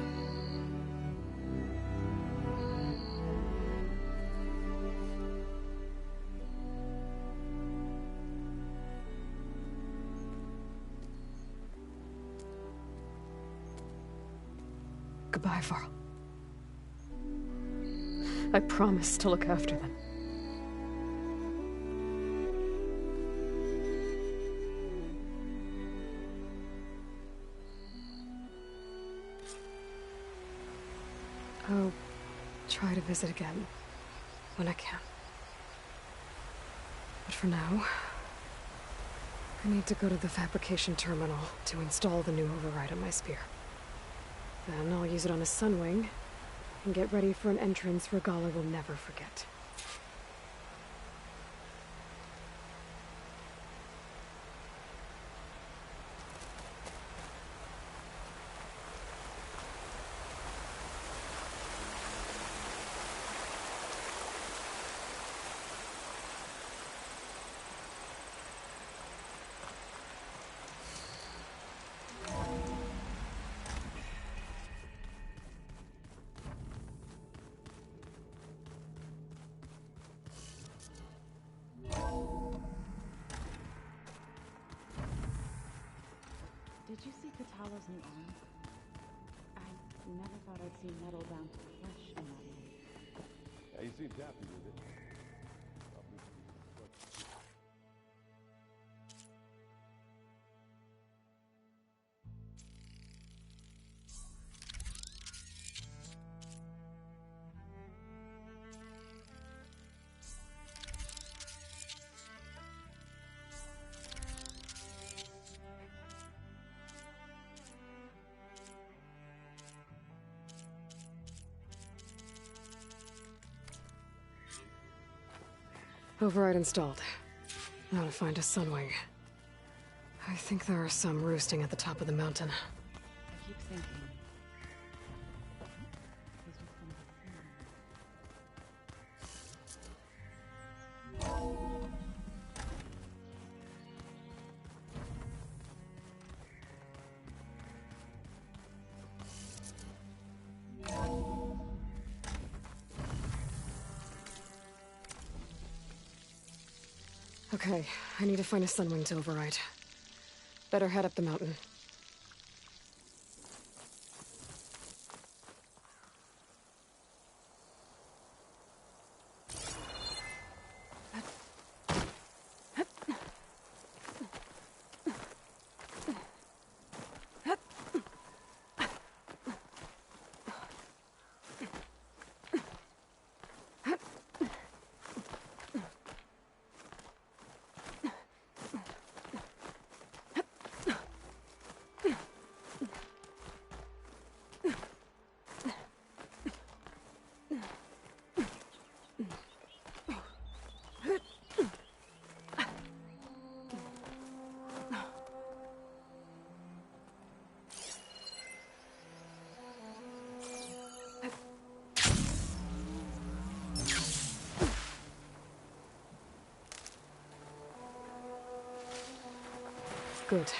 Goodbye, Varl. I promise to look after them. I'll try to visit again when I can. But for now, I need to go to the fabrication terminal to install the new override on my spear. Then I'll use it on a Sunwing, and get ready for an entrance Regalla will never forget. Did you see Kotallo's new arm? I never thought I'd see metal down to flesh in that way. Yeah, you seem happy with it. Override installed. Now to find a Sunwing. I think there are some roosting at the top of the mountain. I keep thinking. Okay, I need to find a Sunwing to override. Better head up the mountain. Good.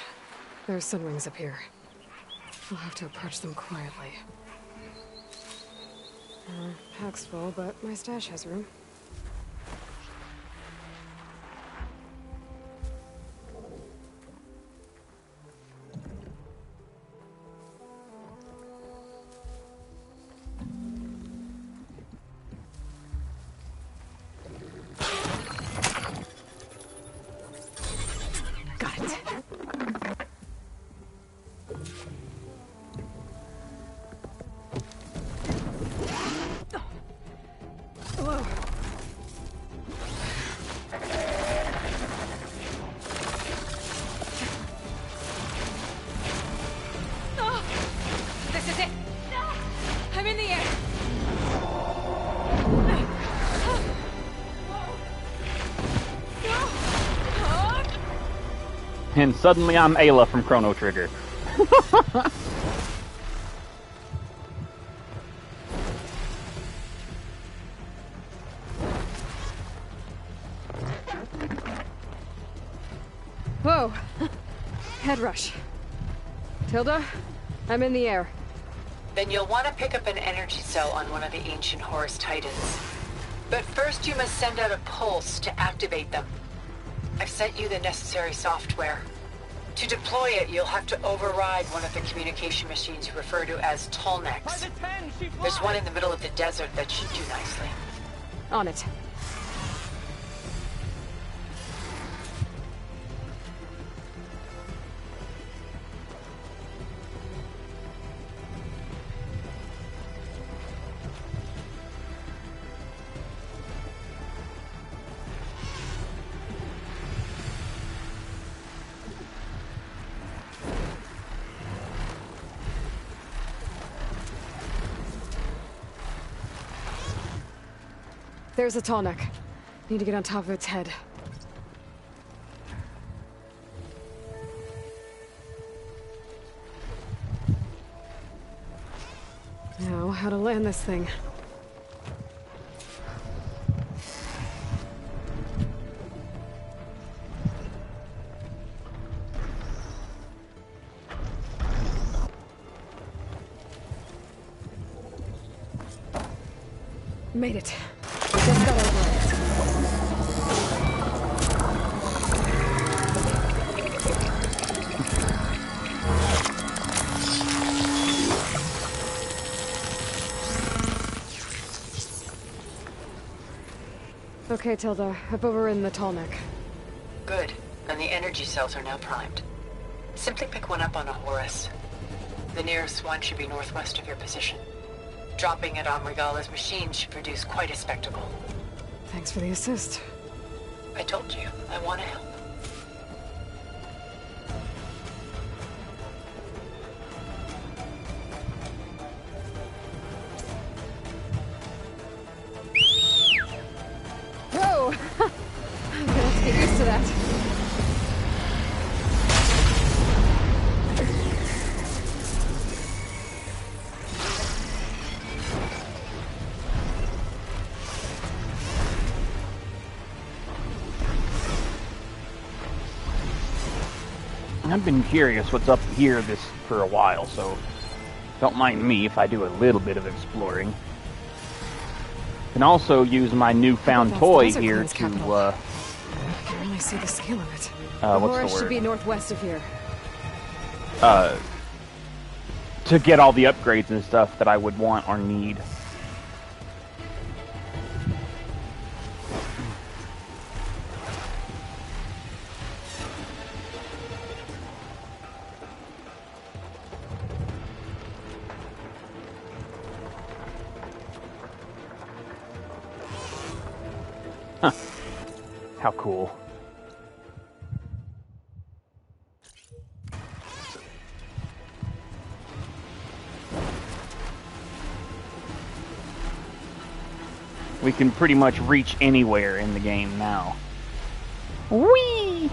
There's Sunwings up here. I'll have to approach them quietly. Pack's full, but my stash has room. And suddenly I'm Ayla from Chrono Trigger. Whoa! Head rush. Tilda, I'm in the air. Then you'll want to pick up an energy cell on one of the ancient Horus Titans. But first you must send out a pulse to activate them. I've sent you the necessary software. To deploy it, you'll have to override one of the communication machines you refer to as Tallnecks. There's one in the middle of the desert that should do nicely. On it. There's a Tallneck. Need to get on top of its head. Now, how to land this thing. Made it. Just got over it. Okay, Tilda. I've overridden the Tallneck. Good. And the energy cells are now primed. Simply pick one up on a Horus. The nearest one should be northwest of your position. Dropping it on Regala's machine should produce quite a spectacle. Thanks for the assist. I told you, I want to help. Whoa! I'm gonna have to get used to that. I've been curious what's up here for a while, so don't mind me if I do a little bit of exploring. Can also use my newfound toy here to I see the scale of it. What's the Horus should word? be northwest of here. To get all the upgrades and stuff that I would want or need. Huh. How cool. We can pretty much reach anywhere in the game now. Whee!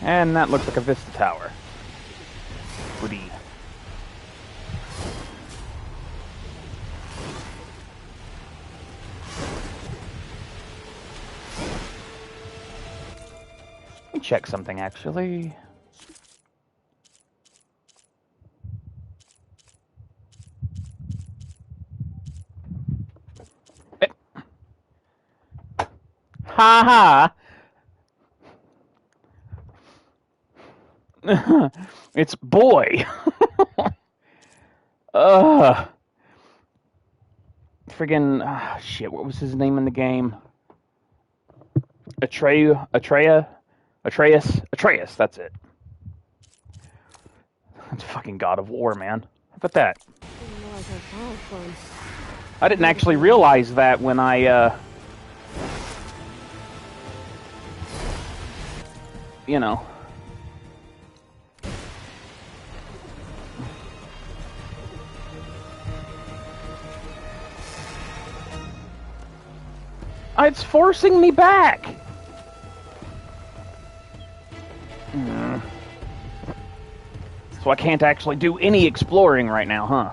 And that looks like a Vista Tower. Pretty. Let me check something, actually. Ha ha! It's boy. Friggin' shit. What was his name in the game? Atreus. That's it. That's fucking God of War, man. How about that? I didn't actually realize that when I, you know. It's forcing me back. So I can't actually do any exploring right now, huh?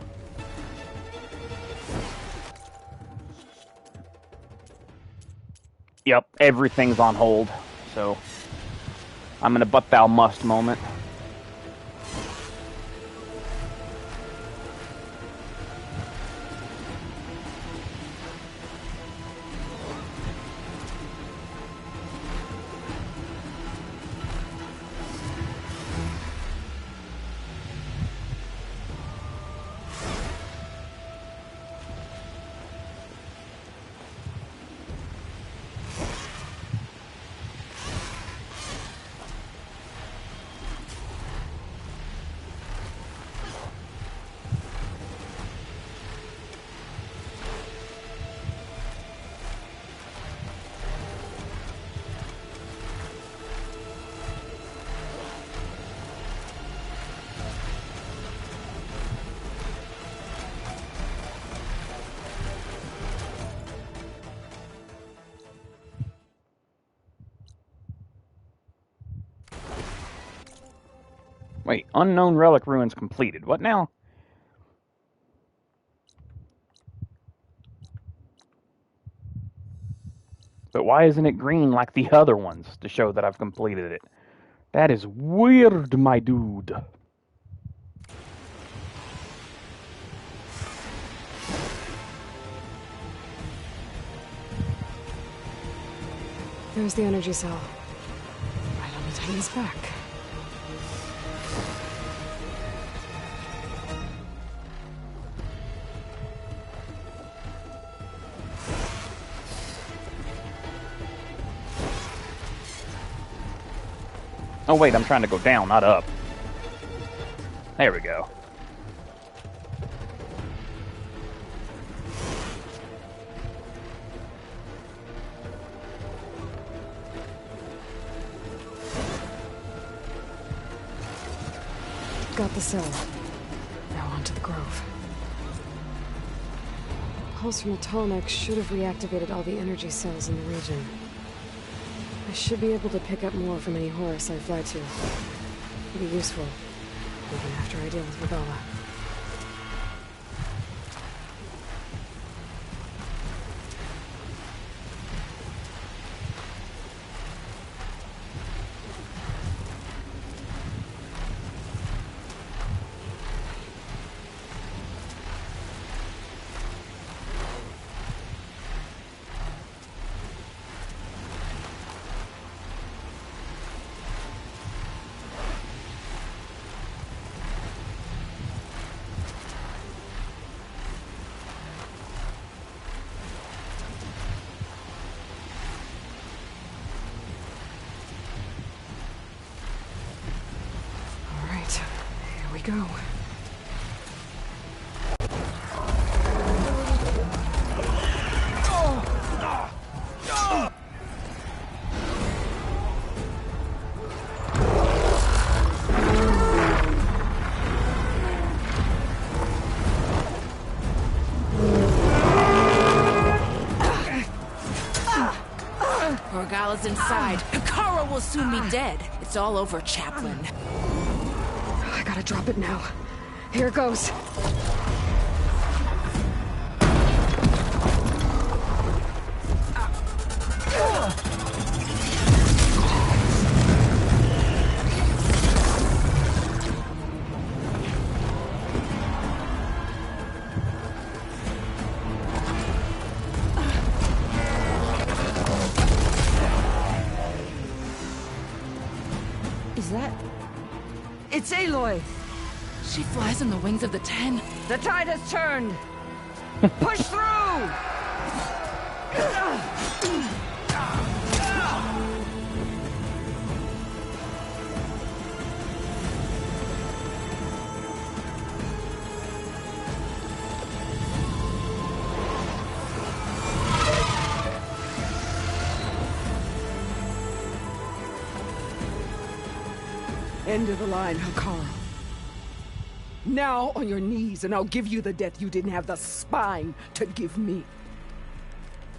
Yep, everything's on hold, so I'm in a but thou must moment. Wait, unknown relic ruins completed. What now? But why isn't it green like the other ones to show that I've completed it? That is weird, my dude. There's the energy cell. Right on the Titan's back. Oh wait, I'm trying to go down, not up. There we go. Got the cell. Now on to the grove. Pulse from the Tallneck should have reactivated all the energy cells in the region. I should be able to pick up more from any Horus I fly to. It'll be useful, even after I deal with Regalla. go. Morgala's inside. Hikaru will soon be dead. It's all over, Chaplain. I gotta drop it now. Here goes. Is that... It's Aloy! She flies on the wings of the Ten. The tide has turned! Push through! End of the line, Hikaru. Now on your knees, and I'll give you the death you didn't have the spine to give me.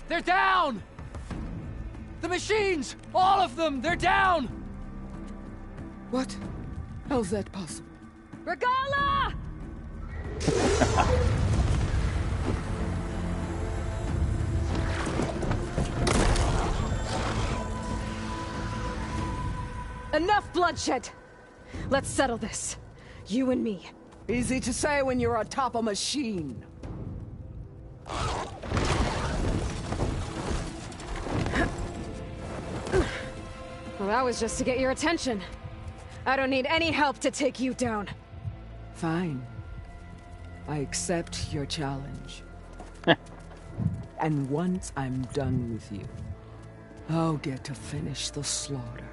They're down! The machines! All of them! They're down! What? How's that possible? Regala! Enough bloodshed! Let's settle this. You and me. Easy to say when you're on top of a machine. Well, that was just to get your attention. I don't need any help to take you down. Fine. I accept your challenge. And once I'm done with you, I'll get to finish the slaughter.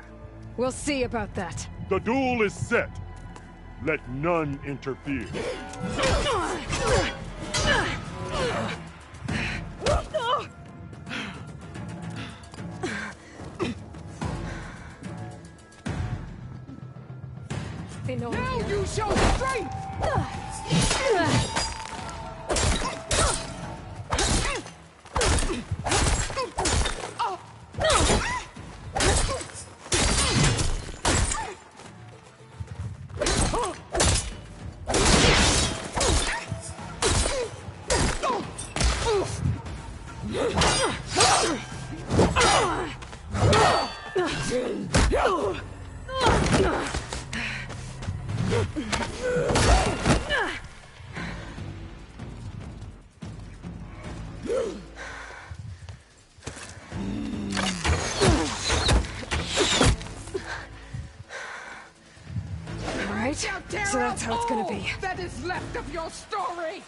We'll see about that. The duel is set. Let none interfere. They know now I'm here. you show strength! Alright, so that's how it's gonna be. That is left of your story!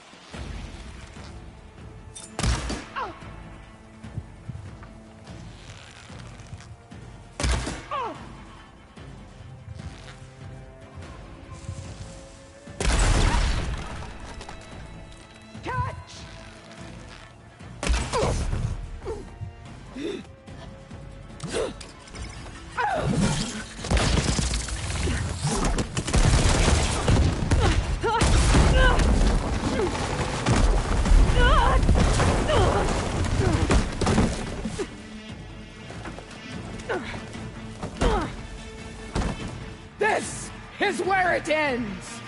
This is where it ends!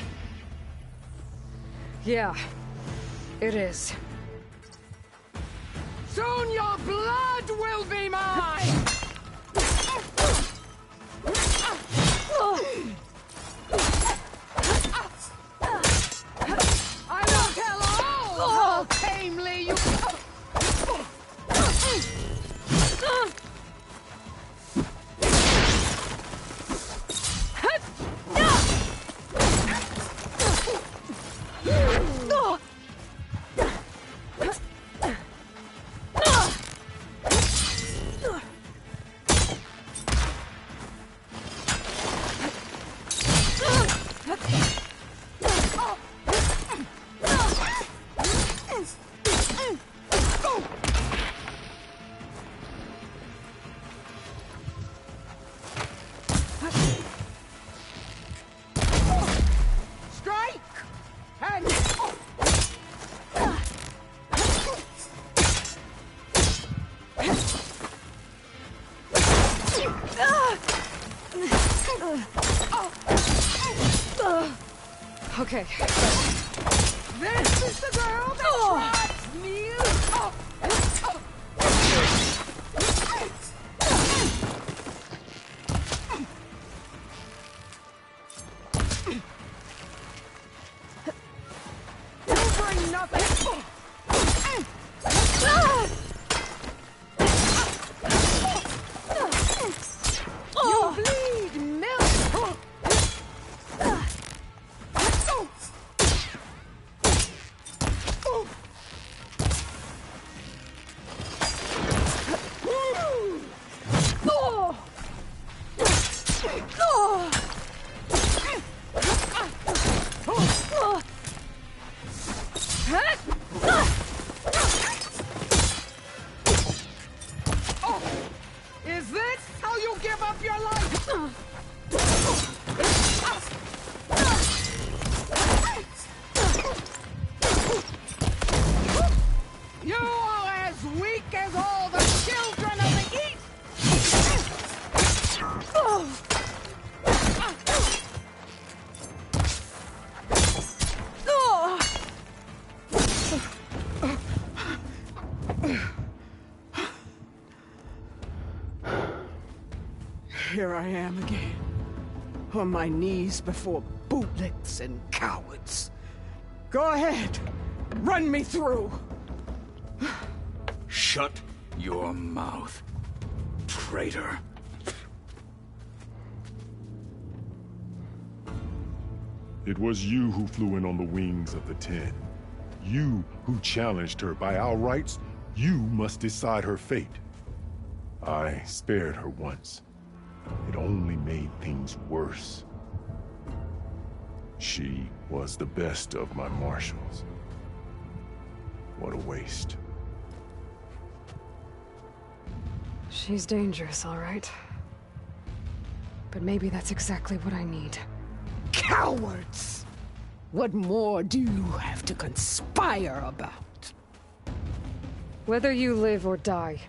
Yeah, it is. Soon your blood will be mine! I will tell all how tamely you... Okay. This is the girl that drives me. You bring nothing. You bleed milk. Is this how you give up your life? You're as weak as all the children of the East! Here I am again, on my knees before bootlicks and cowards. Go ahead, run me through. Shut your mouth, traitor. It was you who flew in on the wings of the 10. You who challenged her. By our rights, you must decide her fate. I spared her once. It only made things worse. She was the best of my marshals. What a waste. She's dangerous, all right. But maybe that's exactly what I need. Cowards! What more do you have to conspire about? Whether you live or die.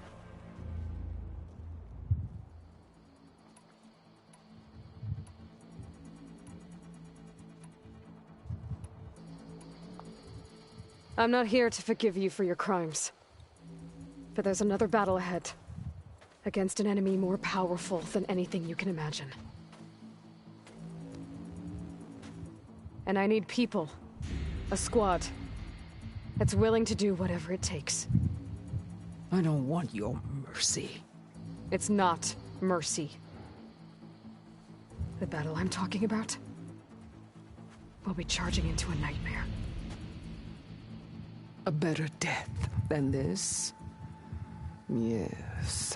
I'm not here to forgive you for your crimes. But there's another battle ahead. Against an enemy more powerful than anything you can imagine. And I need people. A squad. That's willing to do whatever it takes. I don't want your mercy. It's not mercy. The battle I'm talking about will be charging into a nightmare. A better death than this? Yes.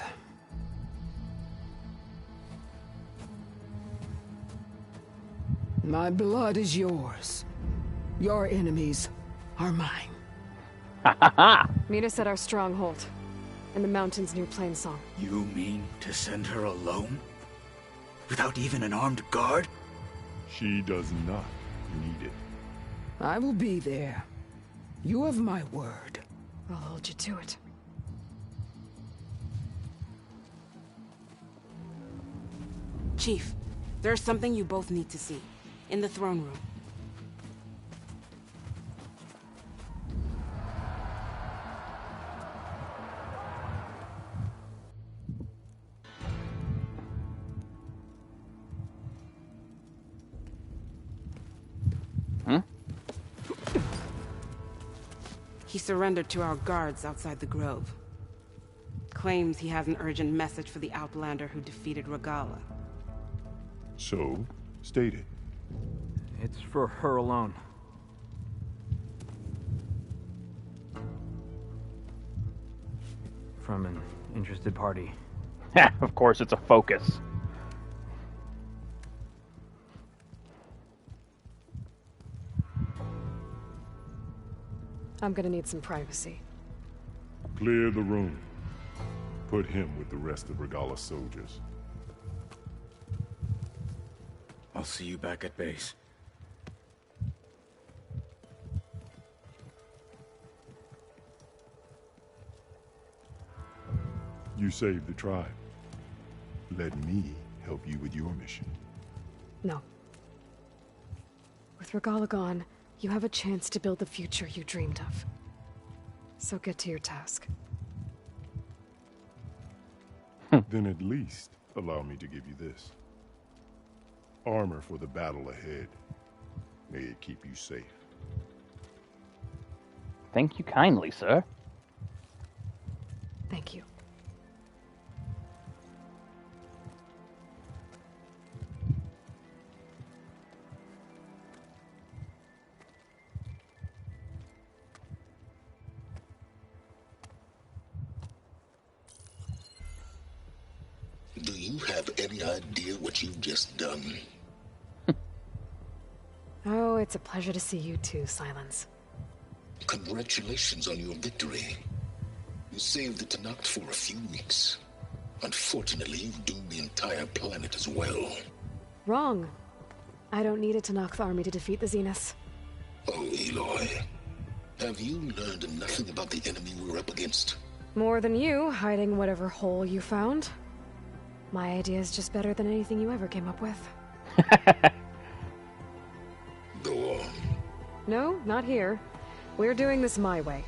My blood is yours. Your enemies are mine. Meet us at our stronghold, in the mountains near Plainsong. You mean to send her alone? Without even an armed guard? She does not need it. I will be there. You have my word. I'll hold you to it. Chief, there's something you both need to see. In the throne room. He surrendered to our guards outside the grove. Claims he has an urgent message for the Outlander who defeated Regalla. So, state it. It's for her alone. From an interested party. Of course, it's a focus. I'm gonna need some privacy. Clear the room. Put him with the rest of Regalla's soldiers. I'll see you back at base. You saved the tribe. Let me help you with your mission. No. With With Regalla gone, you have a chance to build the future you dreamed of. So get to your task. Then at least allow me to give you this. Armor for the battle ahead. May it keep you safe. Thank you kindly, sir. Thank you. Do you have any idea what you've just done? Oh, it's a pleasure to see you too, Silence. Congratulations on your victory. You saved the Tenakth for a few weeks. Unfortunately, you've doomed the entire planet as well. Wrong. I don't need a Tenakth army to defeat the Zeniths. Oh, Aloy. Have you learned nothing about the enemy we're up against? More than you, hiding whatever hole you found. My idea is just better than anything you ever came up with. Go on. No, not here. We're doing this my way.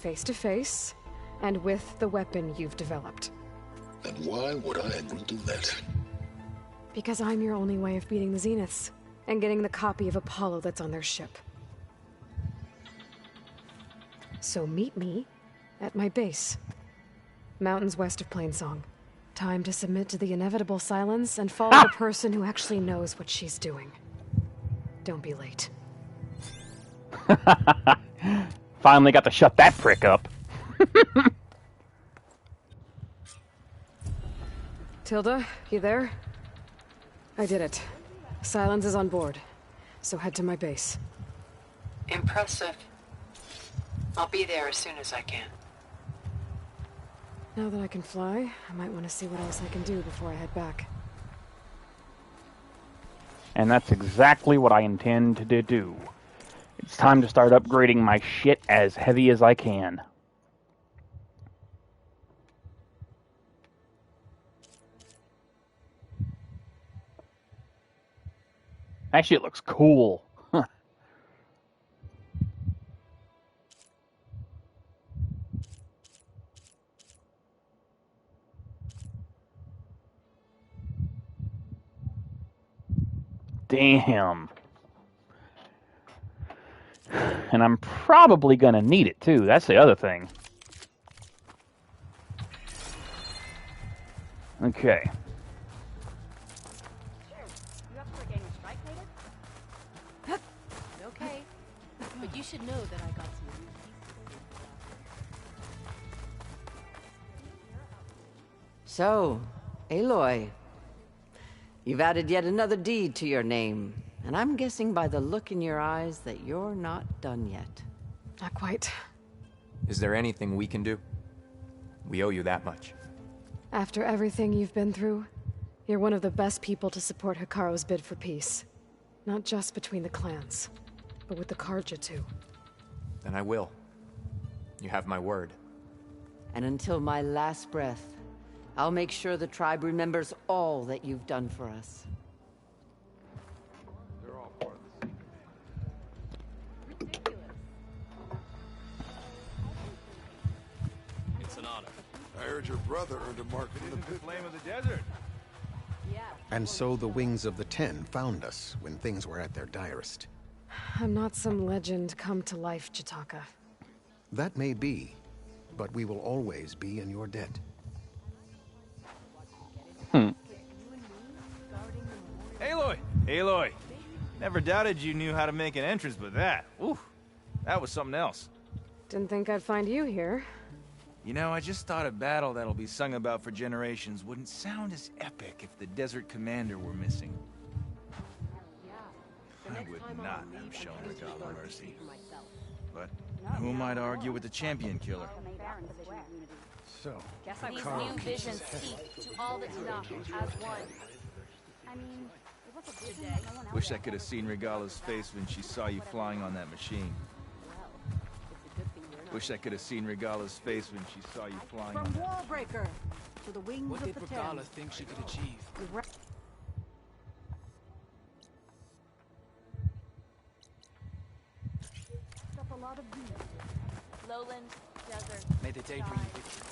Face to face, and with the weapon you've developed. And why would I agree to that? Because I'm your only way of beating the Zeniths, and getting the copy of Apollo that's on their ship. So meet me at my base. Mountains west of Plainsong. Time to submit to the inevitable silence and follow the person who actually knows what she's doing. Don't be late. Finally got to shut that prick up. Tilda, you there? I did it. Silence is on board, so head to my base. Impressive. I'll be there as soon as I can. Now that I can fly, I might want to see what else I can do before I head back. And that's exactly what I intend to do. It's time to start upgrading my shit as heavy as I can. Actually, it looks cool. Huh. Damn. And I'm probably gonna need it too. That's the other thing. Okay. Okay, but you should know that I got some. So, Aloy, you've added yet another deed to your name, and I'm guessing by the look in your eyes that you're not done yet. Not quite. Is there anything we can do? We owe you that much. After everything you've been through, you're one of the best people to support Hekarro's bid for peace. Not just between the clans, but with the Carja too. Then I will. You have my word. And until my last breath, I'll make sure the tribe remembers all that you've done for us. They're all part of the same command. It's an honor. I heard your brother earned a mark in the Flame of the desert. And so the Wings of the Ten found us when things were at their direst. I'm not some legend come to life, Jataka. That may be, but we will always be in your debt. Aloy! Aloy! Never doubted you knew how to make an entrance, but that, ooh, that was something else. Didn't think I'd find you here. You know, I just thought a battle that'll be sung about for generations wouldn't sound as epic if the Desert Commander were missing. I would not have shown Regalla mercy. But who am I to argue with the Champion Killer? So, These new visions speak to all the Tenakth as one. I mean, it was a vision that no one else Wish I could have seen Regalla's face when she saw you flying on that machine. Wish I could have seen Regalla's face when she saw you flying on From that. Wallbreaker to the Wings What of did the Regalla Ten. think she could achieve? lot of beef. Lowland, desert. May the day bring you victory.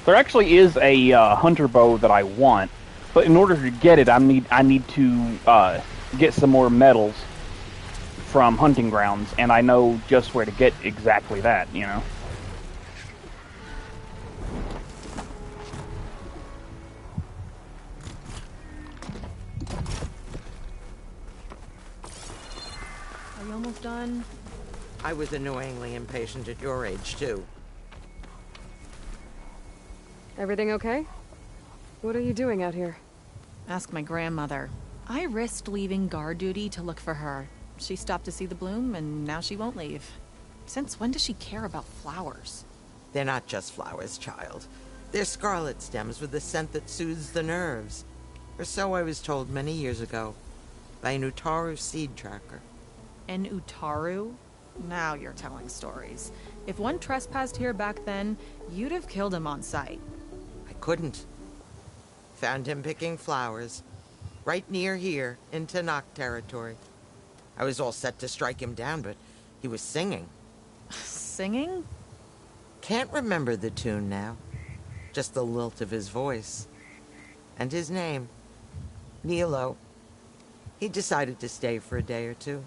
There actually is a hunter bow that I want, but in order to get it, I need to get some more medals from hunting grounds, and I know just where to get exactly that, you know. Are you almost done? I was annoyingly impatient at your age, too. Everything okay? What are you doing out here? Ask my grandmother. I risked leaving guard duty to look for her. She stopped to see the bloom, and now she won't leave. Since when does she care about flowers? They're not just flowers, child. They're scarlet stems with a scent that soothes the nerves. Or so I was told many years ago, by an Utaru seed tracker. An Utaru? Now you're telling stories. If one trespassed here back then, you'd have killed him on sight. Couldn't. Found him picking flowers, right near here, in Tenakth territory. I was all set to strike him down, but he was singing. Singing? Can't remember the tune now. Just the lilt of his voice. And his name. Nilo. He decided to stay for a day or two.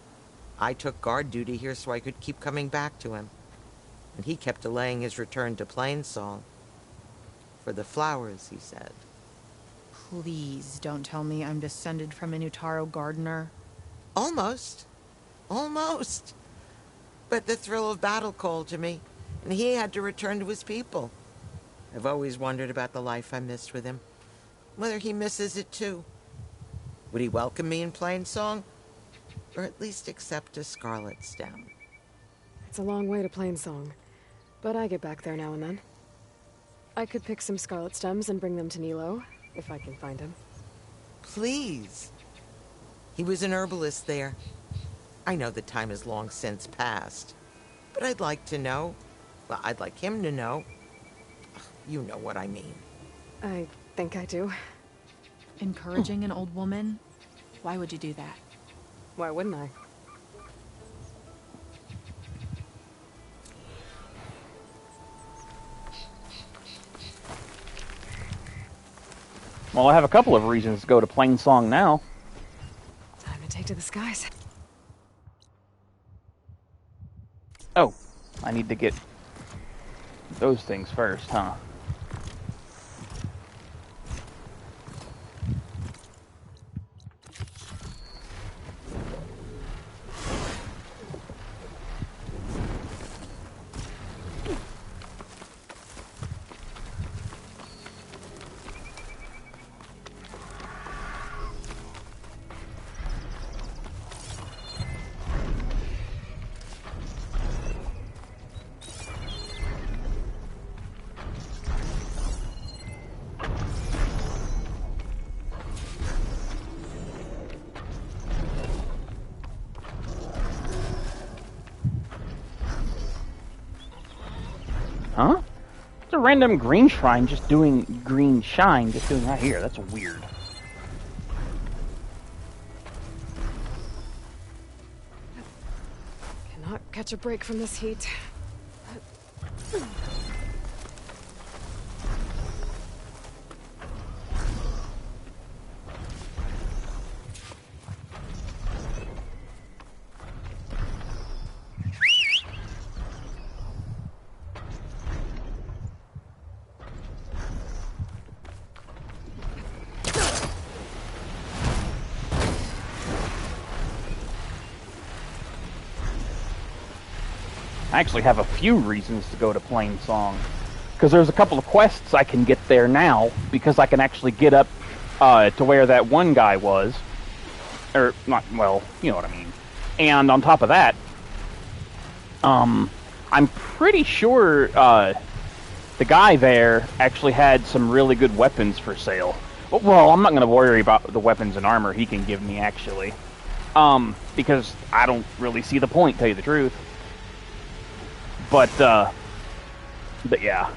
I took guard duty here so I could keep coming back to him. And he kept delaying his return to Plainsong. For the flowers, he said. Please don't tell me I'm descended from an Utaru gardener. Almost. Almost. But the thrill of battle called to me, and he had to return to his people. I've always wondered about the life I missed with him. Whether he misses it too. Would he welcome me in Plainsong? Or at least accept a scarlet stem? It's a long way to Plainsong, but I get back there now and then. I could pick some scarlet stems and bring them to Nilo, if I can find him. Please. He was an herbalist there. I know the time has long since passed, but I'd like to know. Well, I'd like him to know. You know what I mean. I think I do. Encouraging an old woman? Why would you do that? Why wouldn't I? Well, I have a couple of reasons to go to Plainsong now. Time to take to the skies. Oh, I need to get those things first, huh? Huh? It's a random green shrine just doing green shine, just doing that here. That's weird. Cannot catch a break from this heat. I actually have a few reasons to go to Plainsong, because there's a couple of quests I can get there now, because I can actually get up to where that one guy was, or not, well, you know what I mean. And on top of that, I'm pretty sure the guy there actually had some really good weapons for sale. Well, I'm not going to worry about the weapons and armor he can give me, actually. Because I don't really see the point, to tell you the truth. But yeah.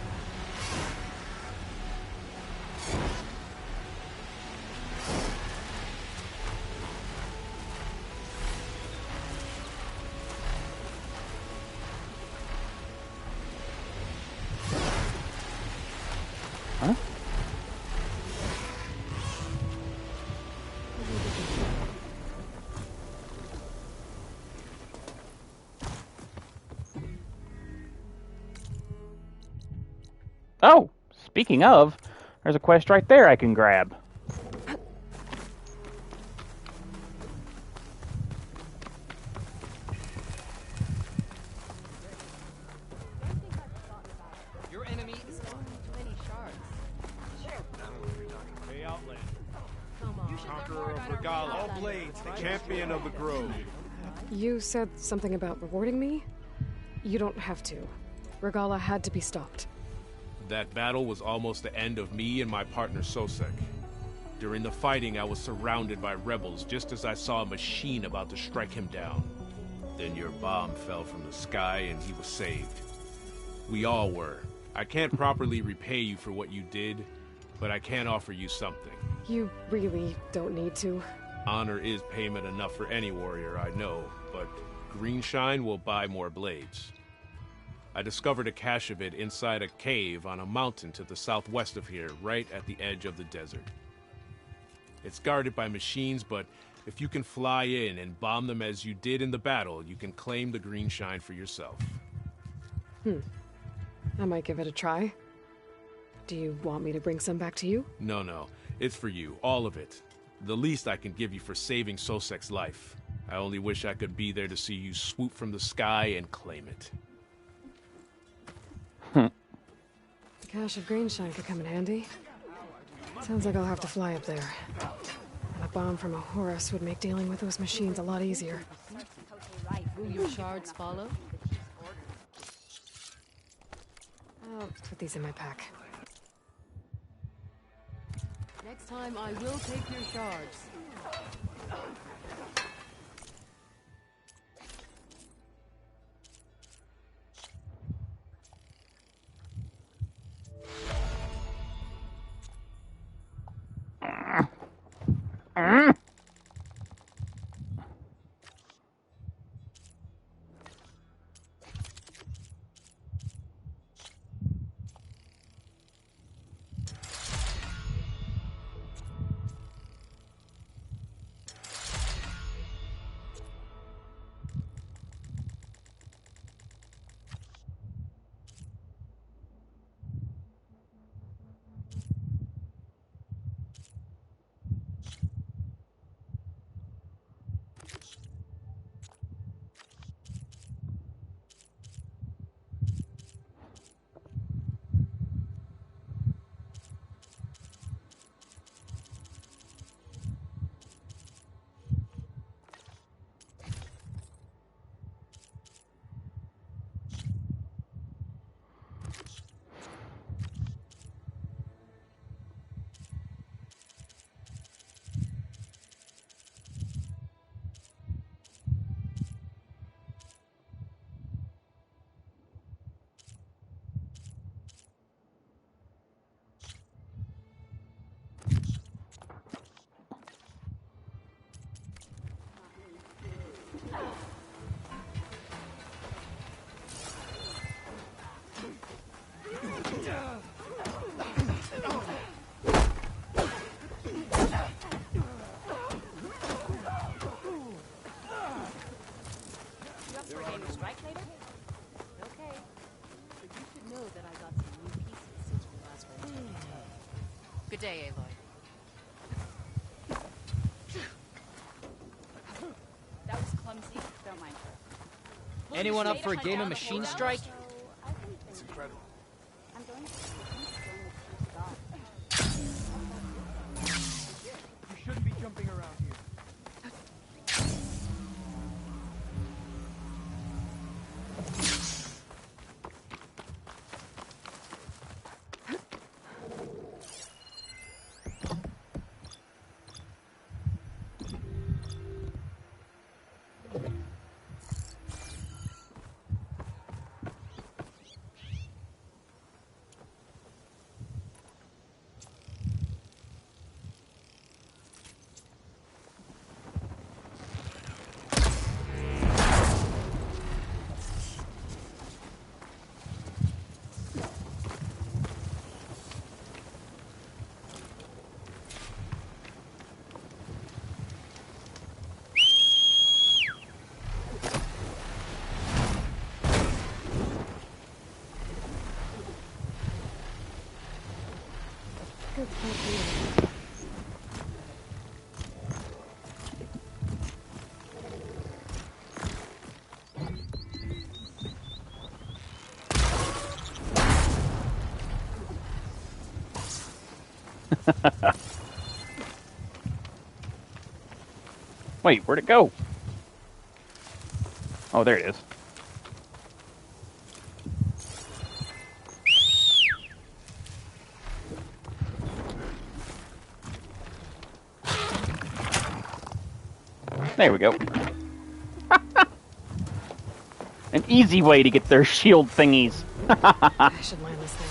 Huh? Oh, speaking of, there's a quest right there I can grab. Your enemy is on 20 shards. Hey, Outland. Conqueror of Regala. All blades, the champion of the Grove. You said something about rewarding me? You don't have to. Regala had to be stopped. That battle was almost the end of me and my partner Sosek. During the fighting, I was surrounded by rebels just as I saw a machine about to strike him down. Then your bomb fell from the sky and he was saved. We all were. I can't properly repay you for what you did, but I can offer you something. You really don't need to. Honor is payment enough for any warrior, I know, but Greenshine will buy more blades. I discovered a cache of it inside a cave on a mountain to the southwest of here, right at the edge of the desert. It's guarded by machines, but if you can fly in and bomb them as you did in the battle, you can claim the Greenshine for yourself. I might give it a try. Do you want me to bring some back to you? No. It's for you, all of it. The least I can give you for saving Sosek's life. I only wish I could be there to see you swoop from the sky and claim it. The cache of Greenshine could come in handy. Sounds like I'll have to fly up there. And a bomb from a Horus would make dealing with those machines a lot easier. Will your shards follow? I'll put these in my pack. Next time I will take your shards. Good day, Aloy. That was clumsy. Don't mind her. Anyone up for a game of Machine Strike? It's incredible. I'm going to You shouldn't be jumping around here. Sure can't be it. Wait, where'd it go? Oh, there it is. There we go. An easy way to get their shield thingies. I should land this thing.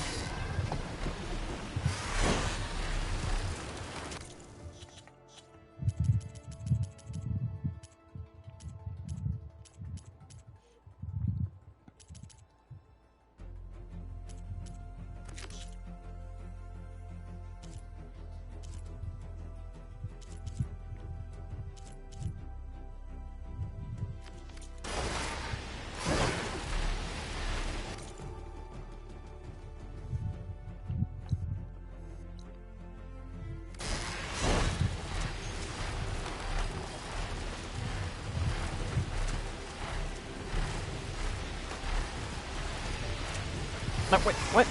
No, wait, what?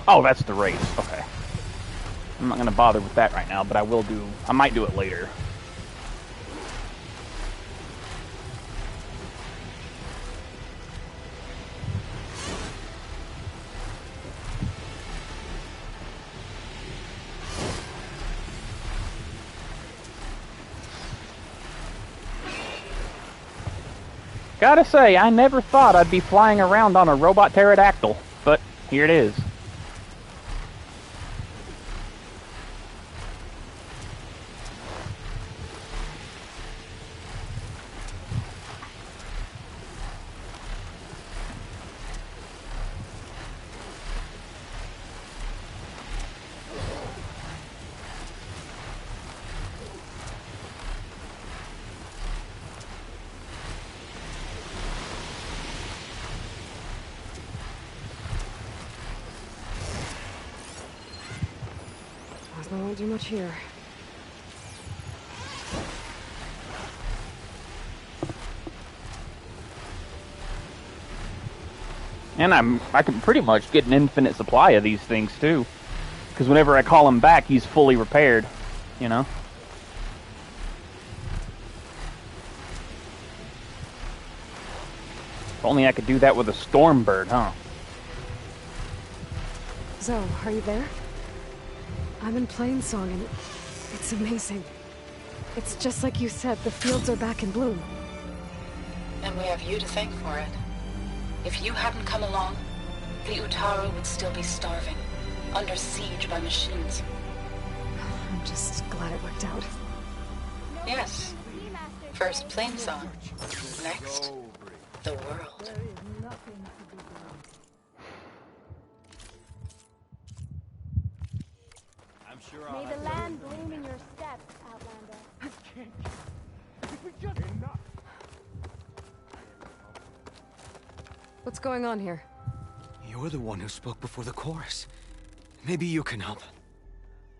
Oh, that's the race. Okay. I'm not going to bother with that right now, but I might do it later. Gotta say, I never thought I'd be flying around on a robot pterodactyl, but here it is. I won't do much here. And I can pretty much get an infinite supply of these things too, because whenever I call him back, he's fully repaired. You know. If only I could do that with a Stormbird, huh? Zoe, are you there? I'm in Plainsong and it's amazing. It's just like you said, the fields are back in bloom. And we have you to thank for it. If you hadn't come along, the Utaru would still be starving, under siege by machines. I'm just glad it worked out. Yes. First Plainsong. Next, the world. May the land bloom in your steps, Outlander. What's going on here? You're the one who spoke before the chorus. Maybe you can help.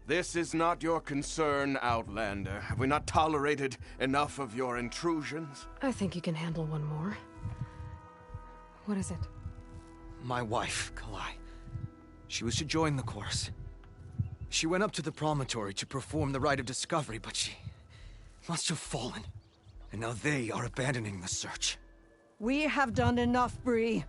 This is not your concern, Outlander. Have we not tolerated enough of your intrusions? I think you can handle one more. What is it? My wife, Kalai. She was to join the chorus. She went up to the promontory to perform the rite of discovery, but she must have fallen. And now they are abandoning the search. We have done enough, Bree.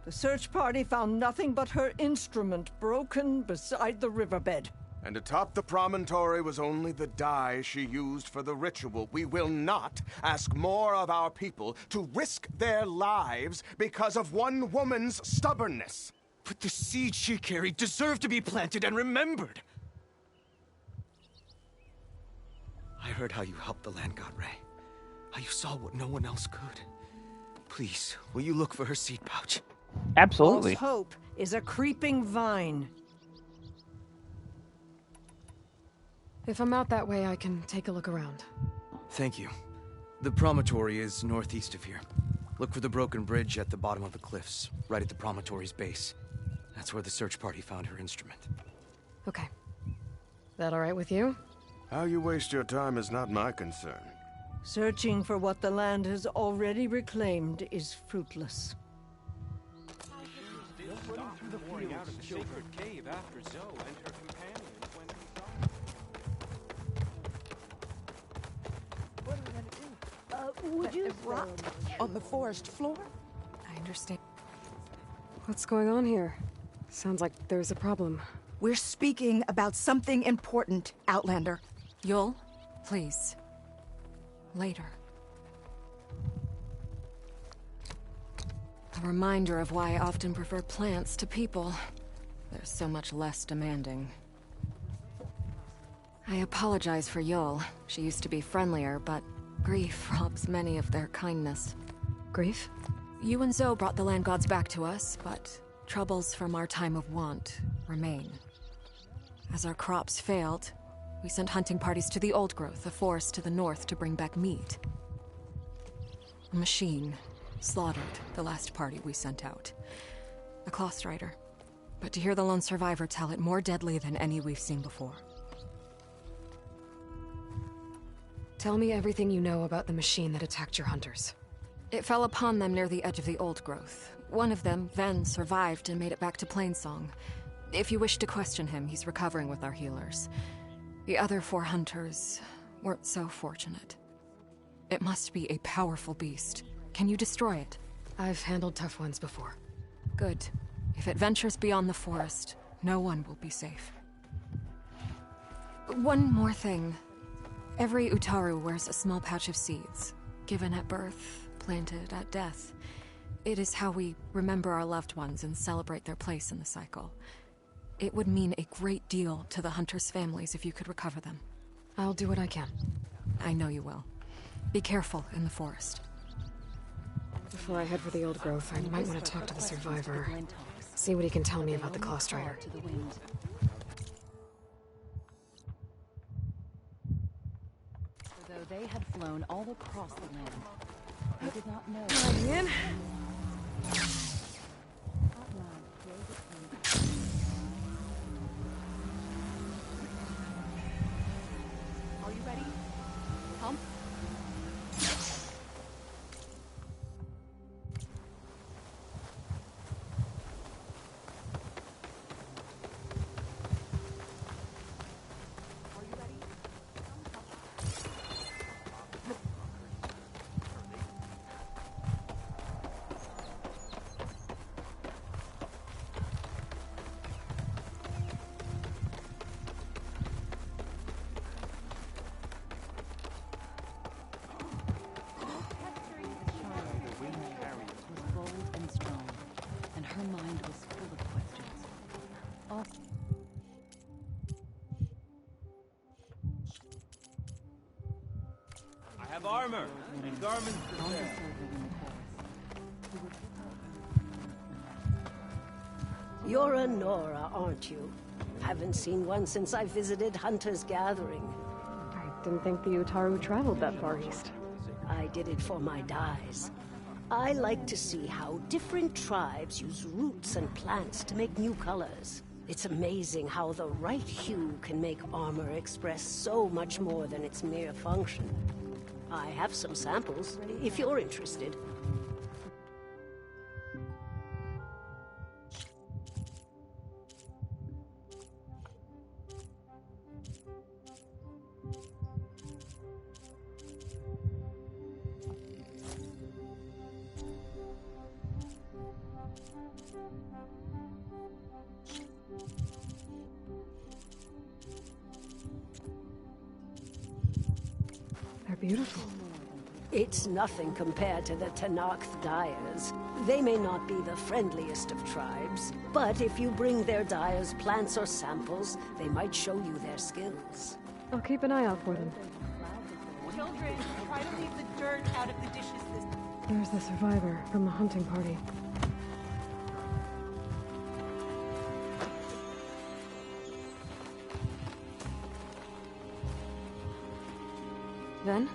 The search party found nothing but her instrument broken beside the riverbed. And atop the promontory was only the dye she used for the ritual. We will not ask more of our people to risk their lives because of one woman's stubbornness. But the seed she carried deserved to be planted and remembered. I heard how you helped the land god Ray. How you saw what no one else could. Please, will you look for her seed pouch? Absolutely. False hope is a creeping vine. If I'm out that way, I can take a look around. Thank you. The promontory is northeast of here. Look for the broken bridge at the bottom of the cliffs, right at the promontory's base. That's where the search party found her instrument. Okay. That all right with you? How you waste your time is not my concern. Searching for what the land has already reclaimed is fruitless. Would you rot on the forest floor? I understand. What's going on here? Sounds like there's a problem. We're speaking about something important, Outlander. Yul, please. Later. A reminder of why I often prefer plants to people. They're so much less demanding. I apologize for Yul. She used to be friendlier, but grief robs many of their kindness. Grief? You and Zoe brought the land gods back to us, but troubles from our time of want remain. As our crops failed, we sent hunting parties to the Old Growth, a forest to the north, to bring back meat. A machine slaughtered the last party we sent out. A cloth strider. But to hear the lone survivor tell it, more deadly than any we've seen before. Tell me everything you know about the machine that attacked your hunters. It fell upon them near the edge of the Old Growth. One of them, Ven, survived and made it back to Plainsong. If you wish to question him, he's recovering with our healers. The other 4 hunters weren't so fortunate. It must be a powerful beast. Can you destroy it? I've handled tough ones before. Good. If it ventures beyond the forest, no one will be safe. One more thing. Every Utaru wears a small pouch of seeds, given at birth, planted at death. It is how we remember our loved ones and celebrate their place in the cycle. It would mean a great deal to the hunters' families if you could recover them. I'll do what I can. I know you will. Be careful in the forest. Before I head for the Old Growth, I might want to talk to the survivor. See what he can tell me about the Claw Strider. Though they had flown all across the land, they did not know. In. Are you ready? Pump. Have armor and garments prepared. You're a Nora, aren't you? Haven't seen one since I visited Hunter's Gathering. I didn't think the Utaru traveled that far east. I did it for my dyes. I like to see how different tribes use roots and plants to make new colors. It's amazing how the right hue can make armor express so much more than its mere function. I have some samples, if you're interested. They're beautiful. It's nothing compared to the Tenakth dyers. They may not be the friendliest of tribes, but if you bring their dyers plants or samples, they might show you their skills. I'll keep an eye out for them. Children, try to leave the dirt out of the dishes this There's the survivor from the hunting party. Ven?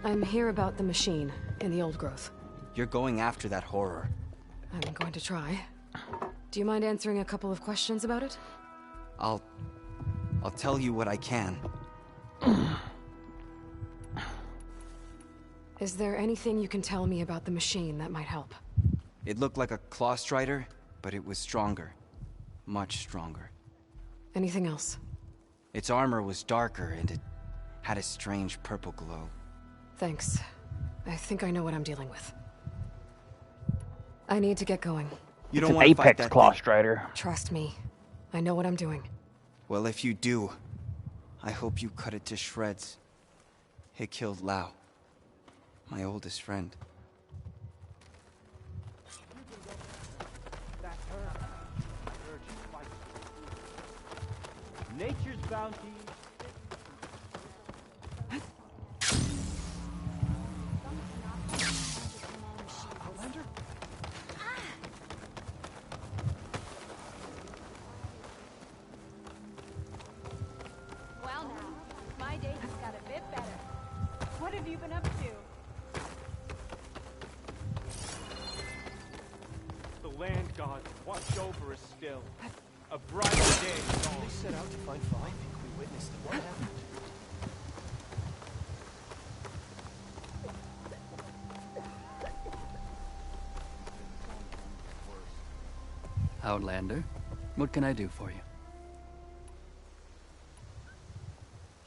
I'm here about the machine in the Old Growth. You're going after that horror. I'm going to try. Do you mind answering a couple of questions about it? I'll tell you what I can. Is there anything you can tell me about the machine that might help? It looked like a claw strider, but it was stronger. Much stronger. Anything else? Its armor was darker, and it had a strange purple glow. Thanks. I think I know what I'm dealing with. I need to get going. You It's don't an want to fight Apex that Claw thing. Strider. Trust me. I know what I'm doing. Well, if you do, I hope you cut it to shreds. It killed Lao, my oldest friend. Nature's bounty. Well now, my day just got a bit better. What have you been up to? The land gods watch over us still. A brighter day is all. They set out to find Fall. I think we witnessed what happened. Outlander, what can I do for you?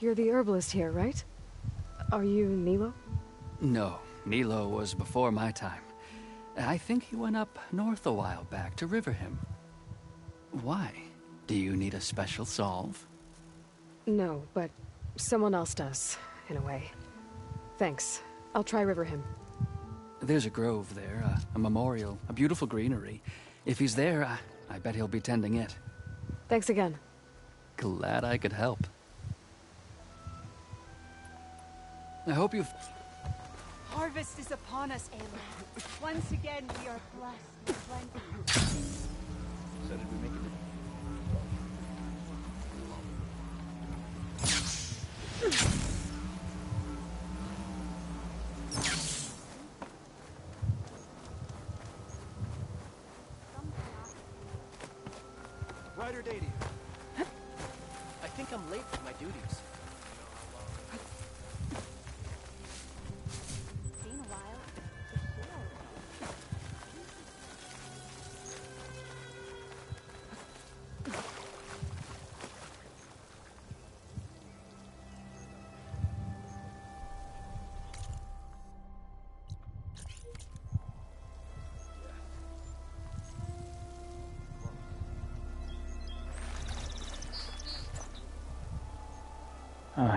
You're the herbalist here, right? Are you Nilo? No, Nilo was before my time. I think he went up north a while back to Riverhim. Why? Do you need a special solve? No, but someone else does, in a way. Thanks. I'll try Riverhim. There's a grove there, a memorial, a beautiful greenery. If he's there, I bet he'll be tending it. Thanks again. Glad I could help. I hope you've... Harvest is upon us, Aloy. Once again, we are blessed with plenty. So did we make it? Brighter day to you. I think I'm late for my duties. Been a while.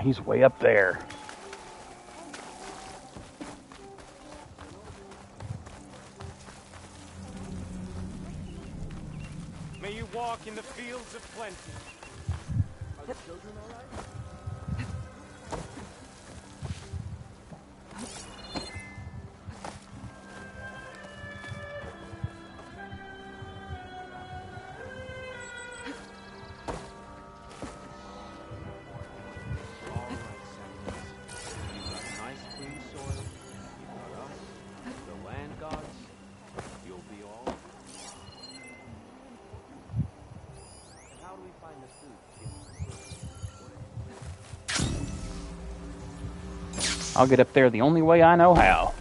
He's way up there. May you walk in the fields of plenty. Are the children all right? I'll get up there the only way I know how.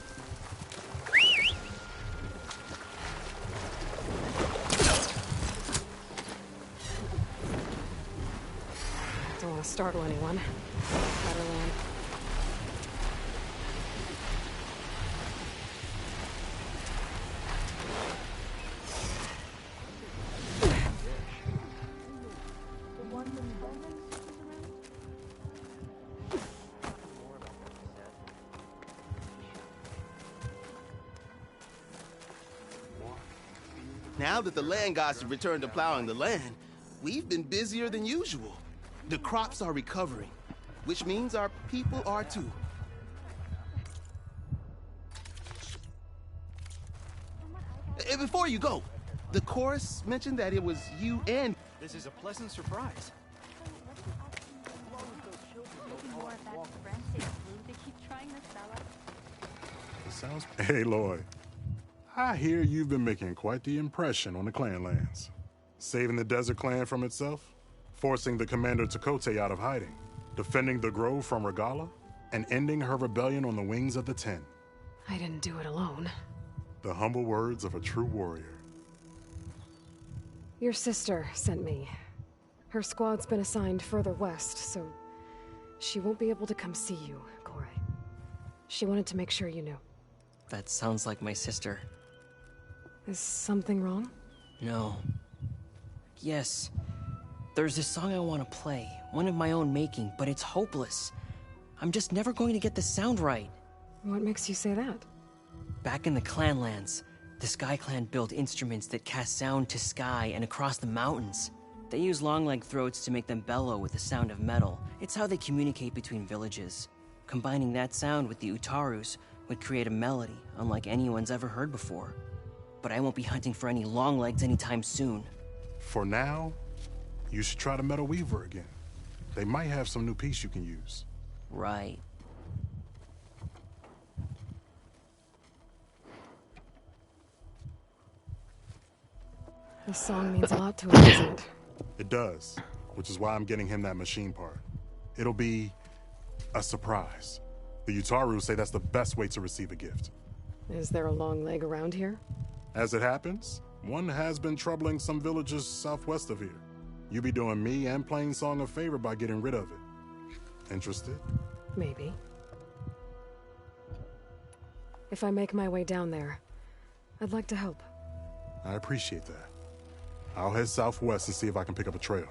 Don't want to startle anyone. Better land. Now that the land gods have returned to plowing the land, we've been busier than usual. The crops are recovering, which means our people are too. Before you go, the chorus mentioned that it was you and... This is a pleasant surprise. More of that forensic glue they keep trying to sell us. It sounds... Aloy, I hear you've been making quite the impression on the clan lands. Saving the desert clan from itself? forcing the Commander Tekote out of hiding, defending the Grove from Regalla, and ending her rebellion on the wings of the Ten. I didn't do it alone. The humble words of a true warrior. Your sister sent me. Her squad's been assigned further west, so she won't be able to come see you, Corey. She wanted to make sure you knew. That sounds like my sister. Is something wrong? No. Yes. There's this song I want to play, one of my own making, but it's hopeless. I'm just never going to get the sound right. What makes you say that? Back in the Clanlands, the Sky Clan built instruments that cast sound to sky and across the mountains. They use long-leg throats to make them bellow with the sound of metal. It's how they communicate between villages. Combining that sound with the Utarus would create a melody unlike anyone's ever heard before. But I won't be hunting for any longlegs anytime soon. For now, you should try the Metal Weaver again. They might have some new piece you can use. Right. This song means a lot to him, doesn't it? It does, which is why I'm getting him that machine part. It'll be a surprise. The Utaru say that's the best way to receive a gift. Is there a long leg around here? As it happens, one has been troubling some villages southwest of here. You be doing me and Plainsong a favor by getting rid of it. Interested? Maybe. If I make my way down there, I'd like to help. I appreciate that. I'll head southwest and see if I can pick up a trail.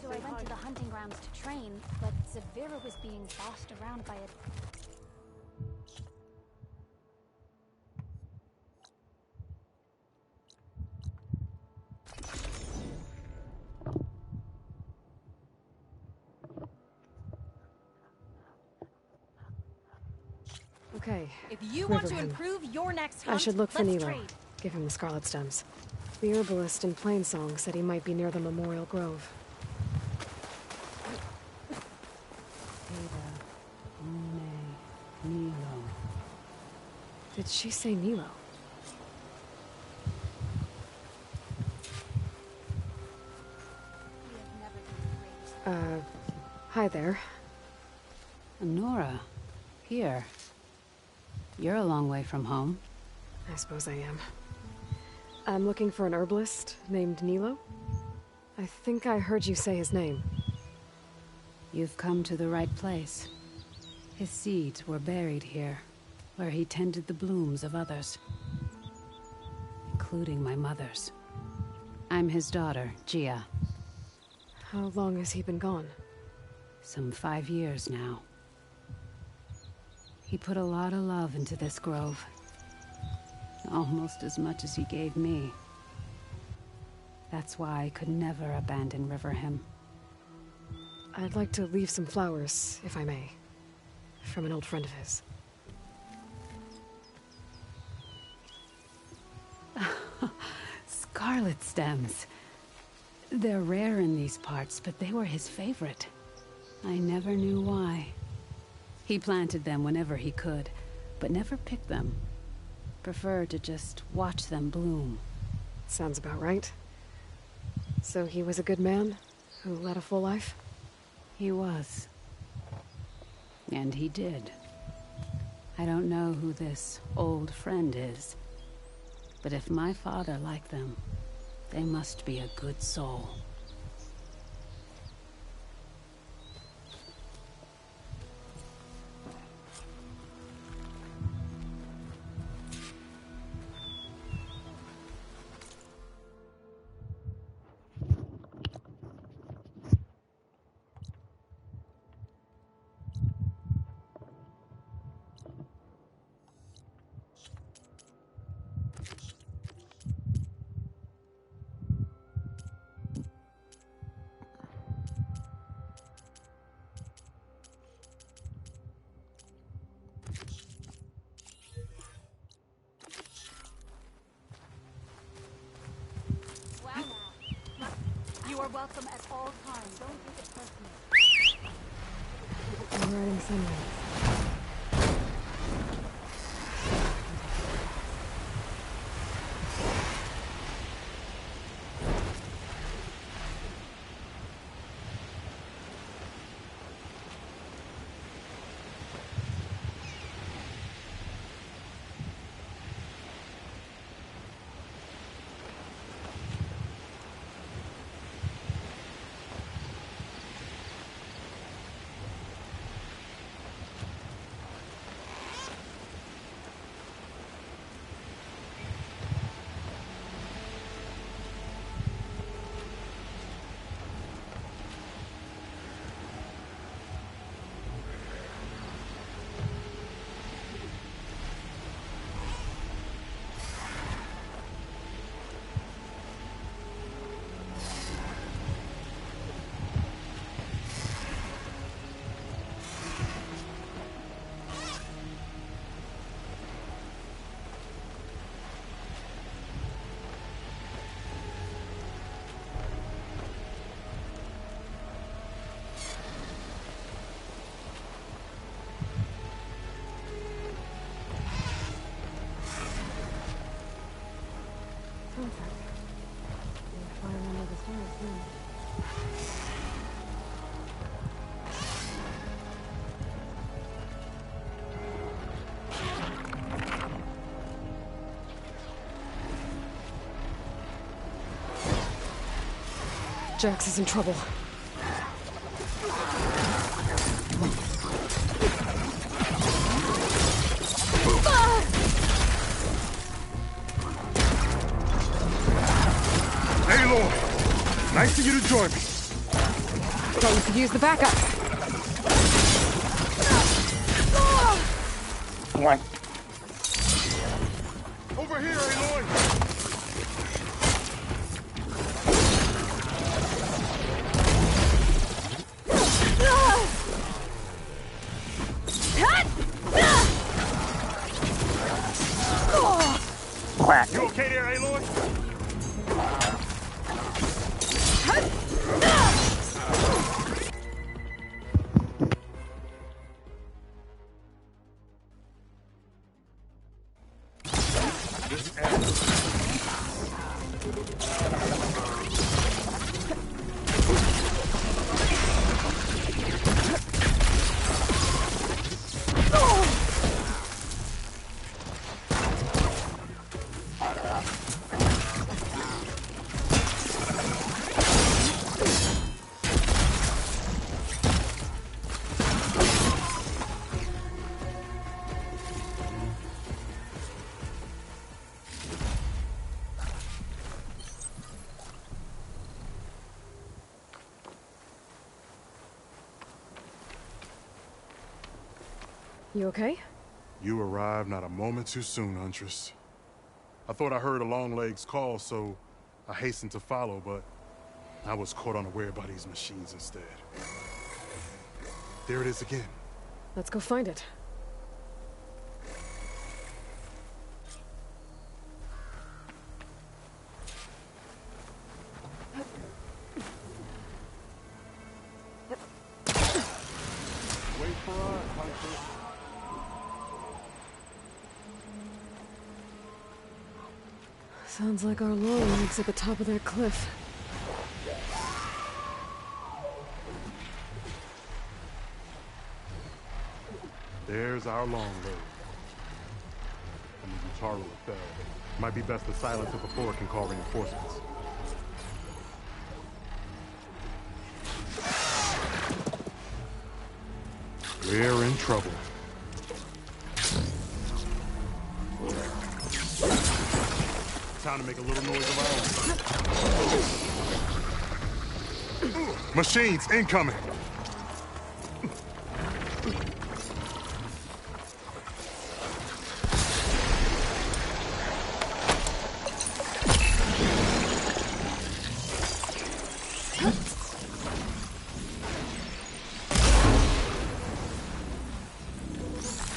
So I went to the hunting grounds to train, but Zavira was being bossed around by a... Okay. If you want to Riverham. improve your next hunt, I should look for let's Nilo. trade. Give him the scarlet stems. The herbalist in Plainsong said he might be near the Memorial Grove. Nilo. Did she say Nilo? Hi there. Nora, here. You're a long way from home. I suppose I am. I'm looking for an herbalist named Nilo. I think I heard you say his name. You've come to the right place. His seeds were buried here, where he tended the blooms of others, including my mother's. I'm his daughter, Gia. How long has he been gone? Some 5 years now. He put a lot of love into this grove. Almost as much as he gave me. That's why I could never abandon Riverham. I'd like to leave some flowers, if I may. From an old friend of his. Scarlet stems. They're rare in these parts, but they were his favorite. I never knew why. He planted them whenever he could, but never picked them. Preferred to just watch them bloom. Sounds about right. So he was a good man who led a full life? He was. And he did. I don't know who this old friend is, but if my father liked them, they must be a good soul. You are welcome at all times. Don't take it personally. I'm riding sunlight. Jax is in trouble. Aloy! Nice of you to join me. Thought you could use the backup. What? Over here, Aloy! Quack. You okay there, Aloy? You okay? You arrived not a moment too soon, Huntress. I thought I heard a Longlegs call, so I hastened to follow, but I was caught unaware by these machines instead. There it is again. Let's go find it. Wait for us, Huntress. Sounds like our longlegs at the top of that cliff. There's our long road. And the Utaro fell. Might be best to silence it before it can call reinforcements. We're in trouble. Time to make a little noise of our own. Machines incoming!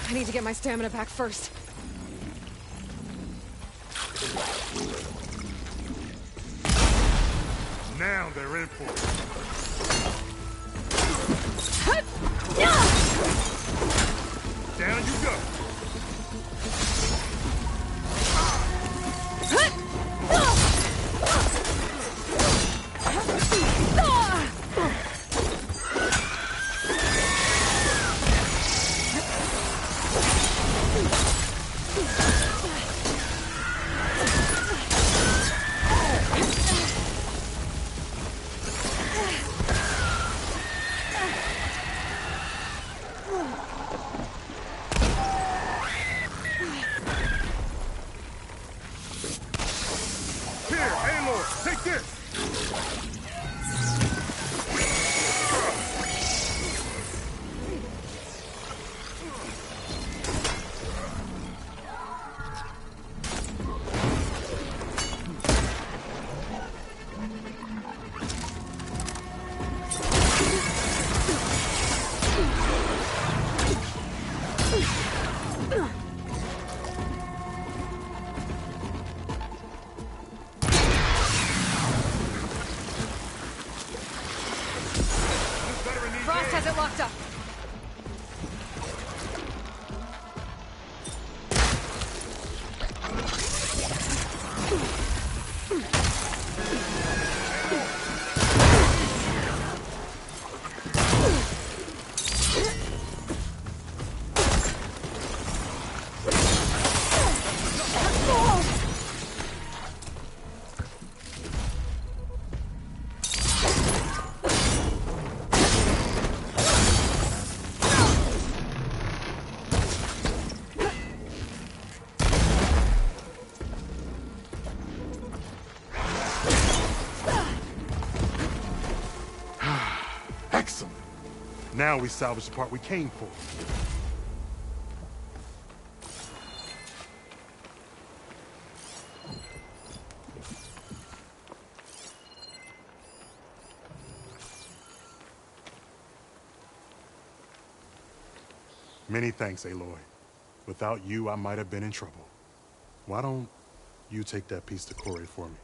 I need to get my stamina back first. Now they're in for it. Down you go. Take this! Now we salvage the part we came for. Many thanks, Aloy. Without you, I might have been in trouble. Why don't you take that piece to Corey for me?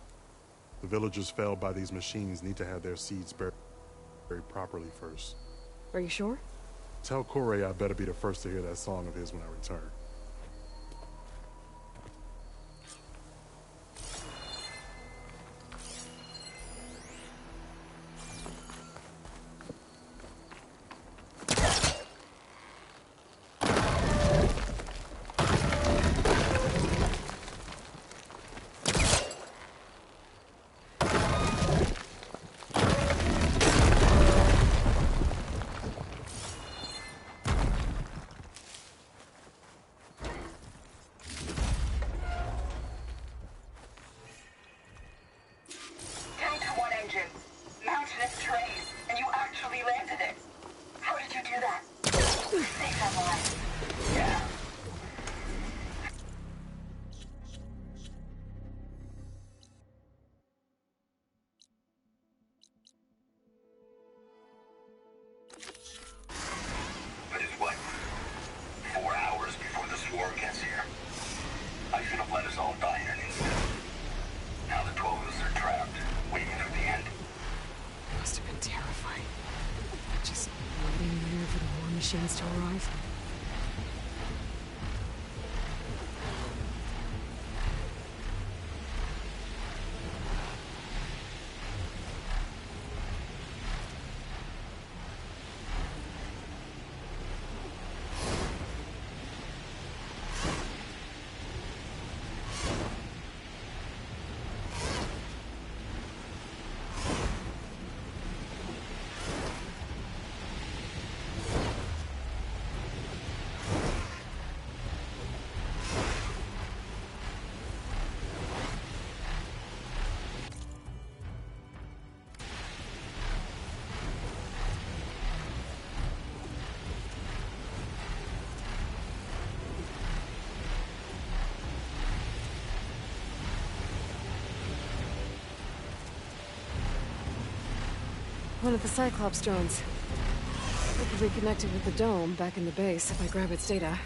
The villagers felled by these machines need to have their seeds buried properly first. Are you sure? Tell Corey I better be the first to hear that song of his when I return. Machines to arrive. One of the Cyclops drones. We could reconnect it with the dome back in the base if I grab its data.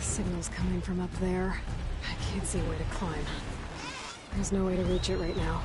Signal's coming from up there. I can't see where to climb. There's no way to reach it right now.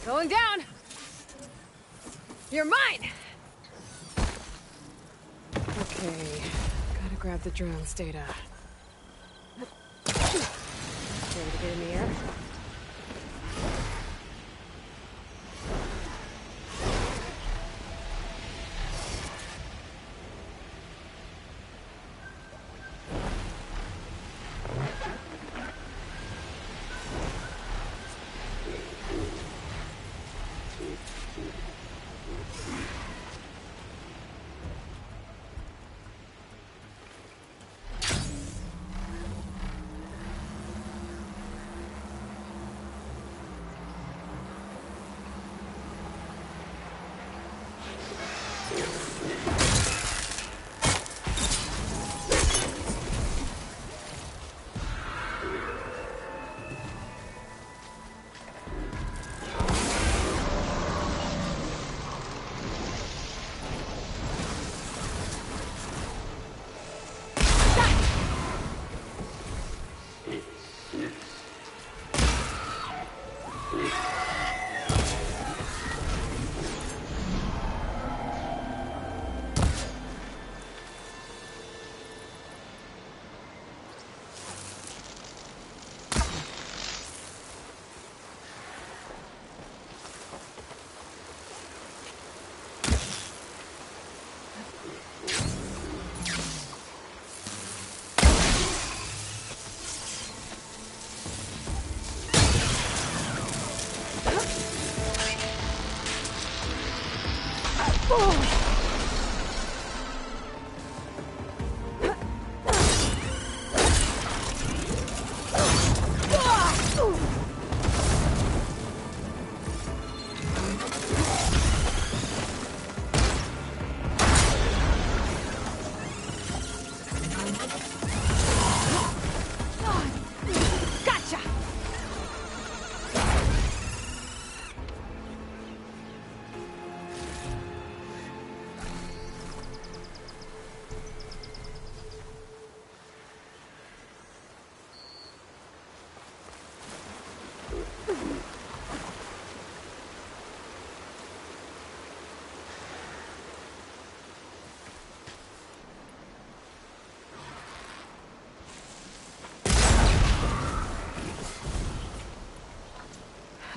Going down! You're mine! Okay, gotta grab the drone's data. Ready to get in the air?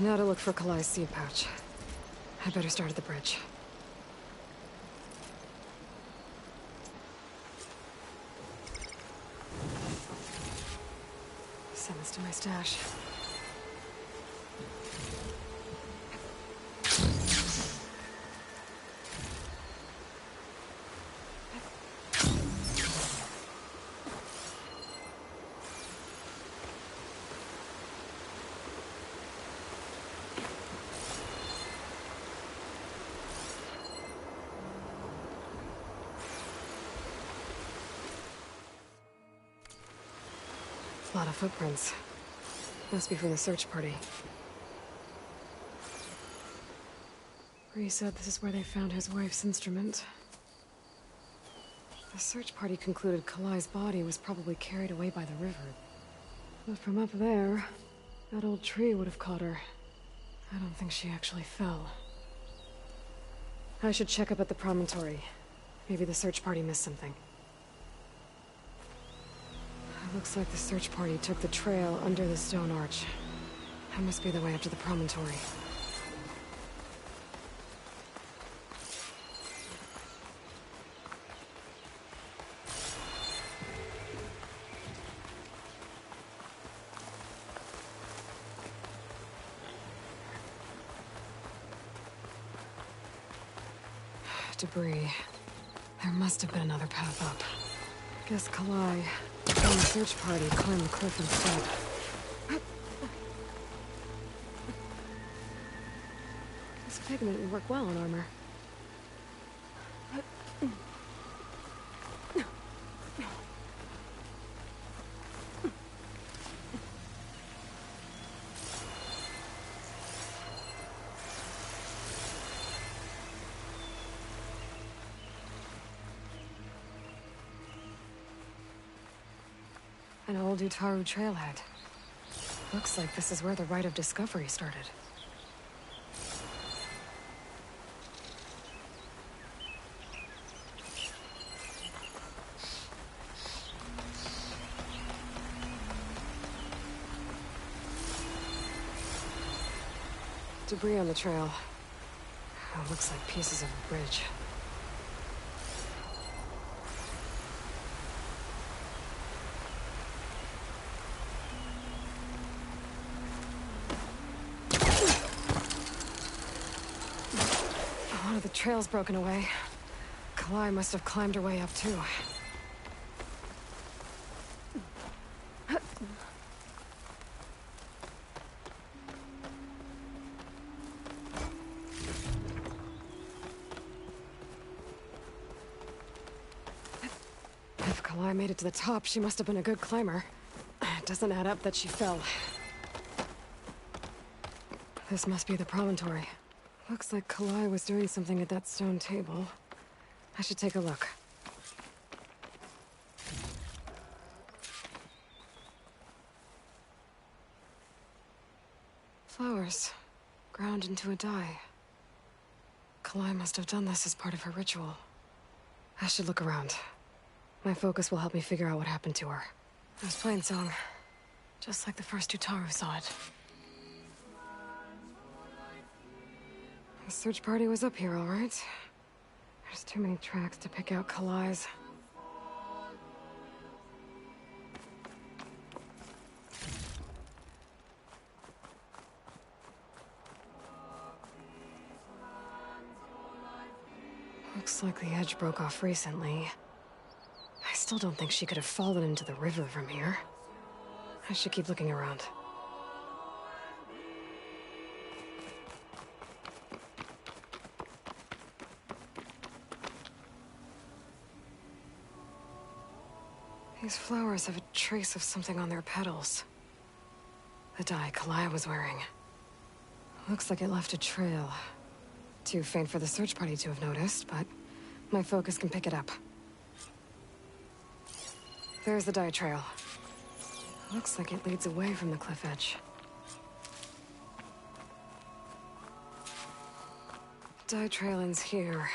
Now to look for Kalai's seed pouch. I better start at the bridge. Send this to my stash. A lot of footprints. Must be from the search party. Bree said this is where they found his wife's instrument. The search party concluded Kalai's body was probably carried away by the river. But from up there, that old tree would have caught her. I don't think she actually fell. I should check up at the promontory. Maybe the search party missed something. Looks like the search party took the trail under the stone arch. That must be the way up to the promontory. Debris. There must have been another path up. Guess Kalai and the search party climbed the cliff instead. This pigment would work well on armor. An old Utaru trailhead. Looks like this is where the Rite of Discovery started. Debris on the trail. Oh, looks like pieces of a bridge. A lot of the trail's broken away. Kalai must have climbed her way up too. If Kalai made it to the top, she must have been a good climber. It doesn't add up that she fell. This must be the promontory. Looks like Kalai was doing something at that stone table. I should take a look. Flowers, ground into a dye. Kalai must have done this as part of her ritual. I should look around. My focus will help me figure out what happened to her. It was plain song, just like the first Utaru saw it. The search party was up here, all right. There's too many tracks to pick out Kalai's. Looks like the edge broke off recently. I still don't think she could have fallen into the river from here. I should keep looking around. These flowers have a trace of something on their petals. The dye Kalai was wearing. Looks like it left a trail. Too faint for the search party to have noticed, but my focus can pick it up. There's the dye trail. Looks like it leads away from the cliff edge. Dye trail ends here,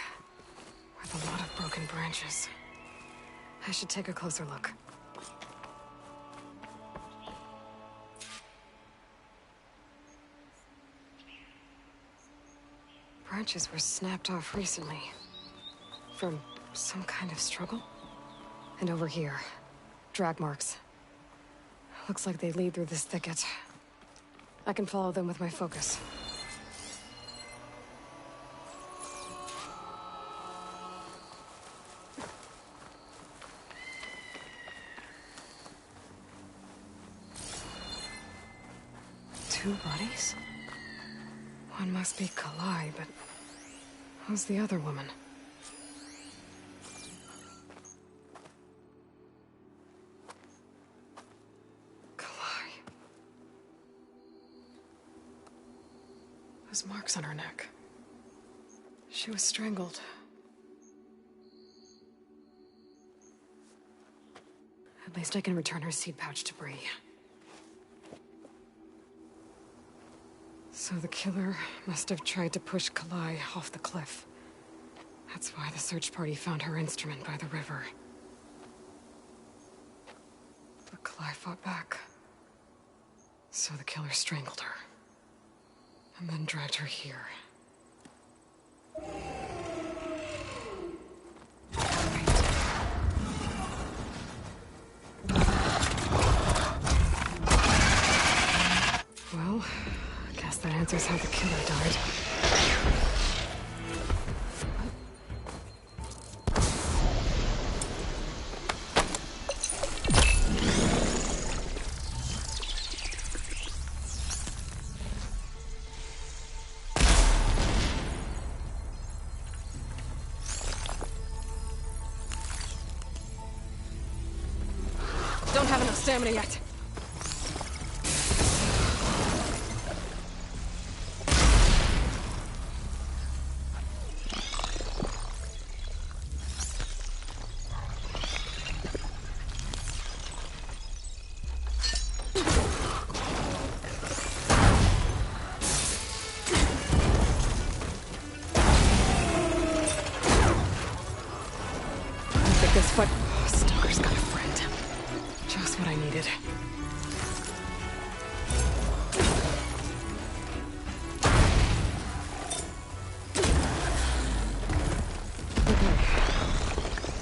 with a lot of broken branches. I should take a closer look. Branches were snapped off recently. From some kind of struggle. And over here, drag marks. Looks like they lead through this thicket. I can follow them with my focus. Two bodies? One must be Kalai, but who's the other woman? Kalai. Those marks on her neck. She was strangled. At least I can return her seed pouch to Bree. So the killer must have tried to push Kalai off the cliff. That's why the search party found her instrument by the river. But Kalai fought back. So the killer strangled her. And then dragged her here. Well, that answers how the killer died. Don't have enough stamina yet. This foot. Oh, Stalker's got a friend. Just what I needed.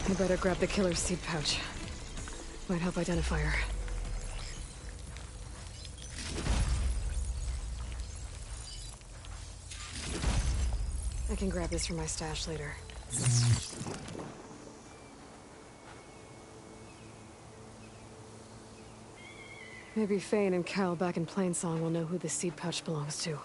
I better grab the killer's seed pouch. Might help identify her. I can grab this from my stash later. Maybe Fane and Cal back in Plainsong will know who the seed pouch belongs to.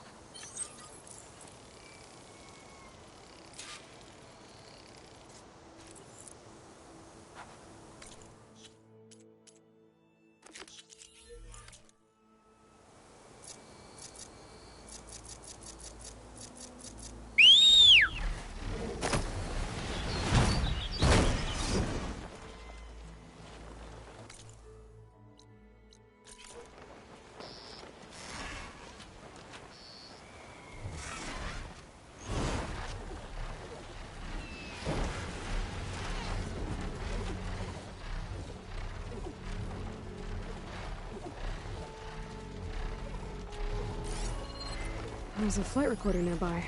There's a flight recorder nearby.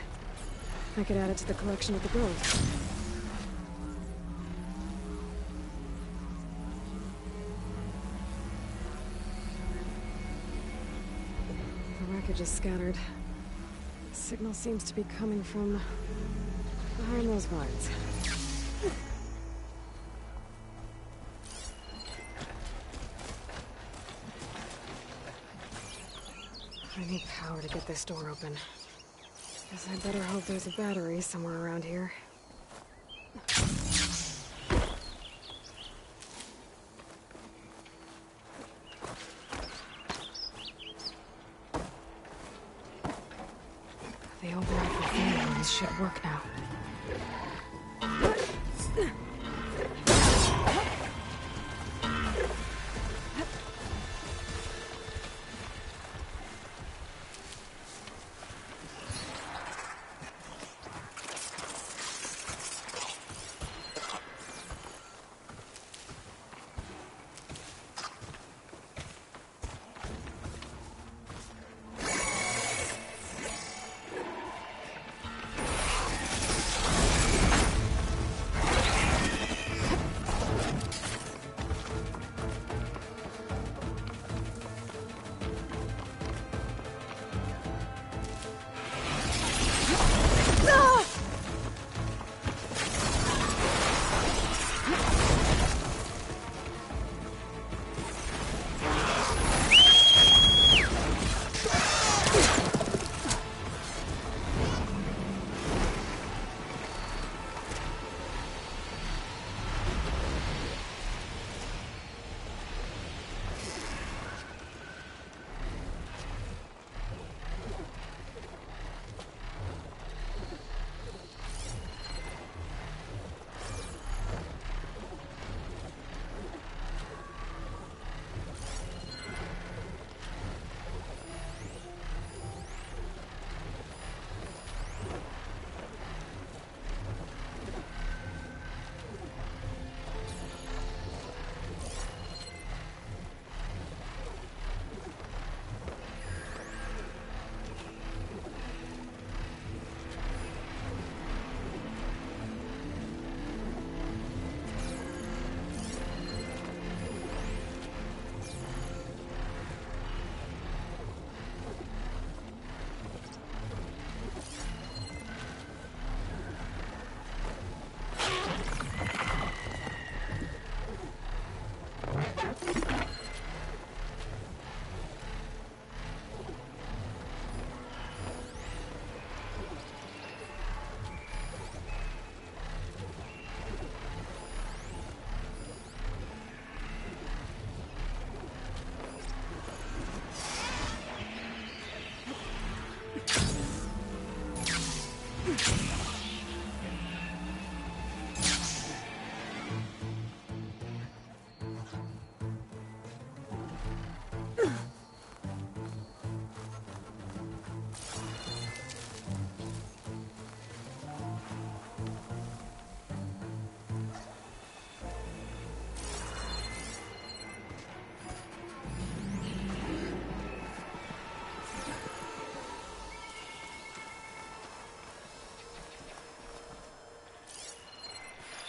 I could add it to the collection at the Grove. The wreckage is scattered. The signal seems to be coming from behind those vines. I need power to get this door open. Guess I better hope there's a battery somewhere around here. The override for Phoenix should work now.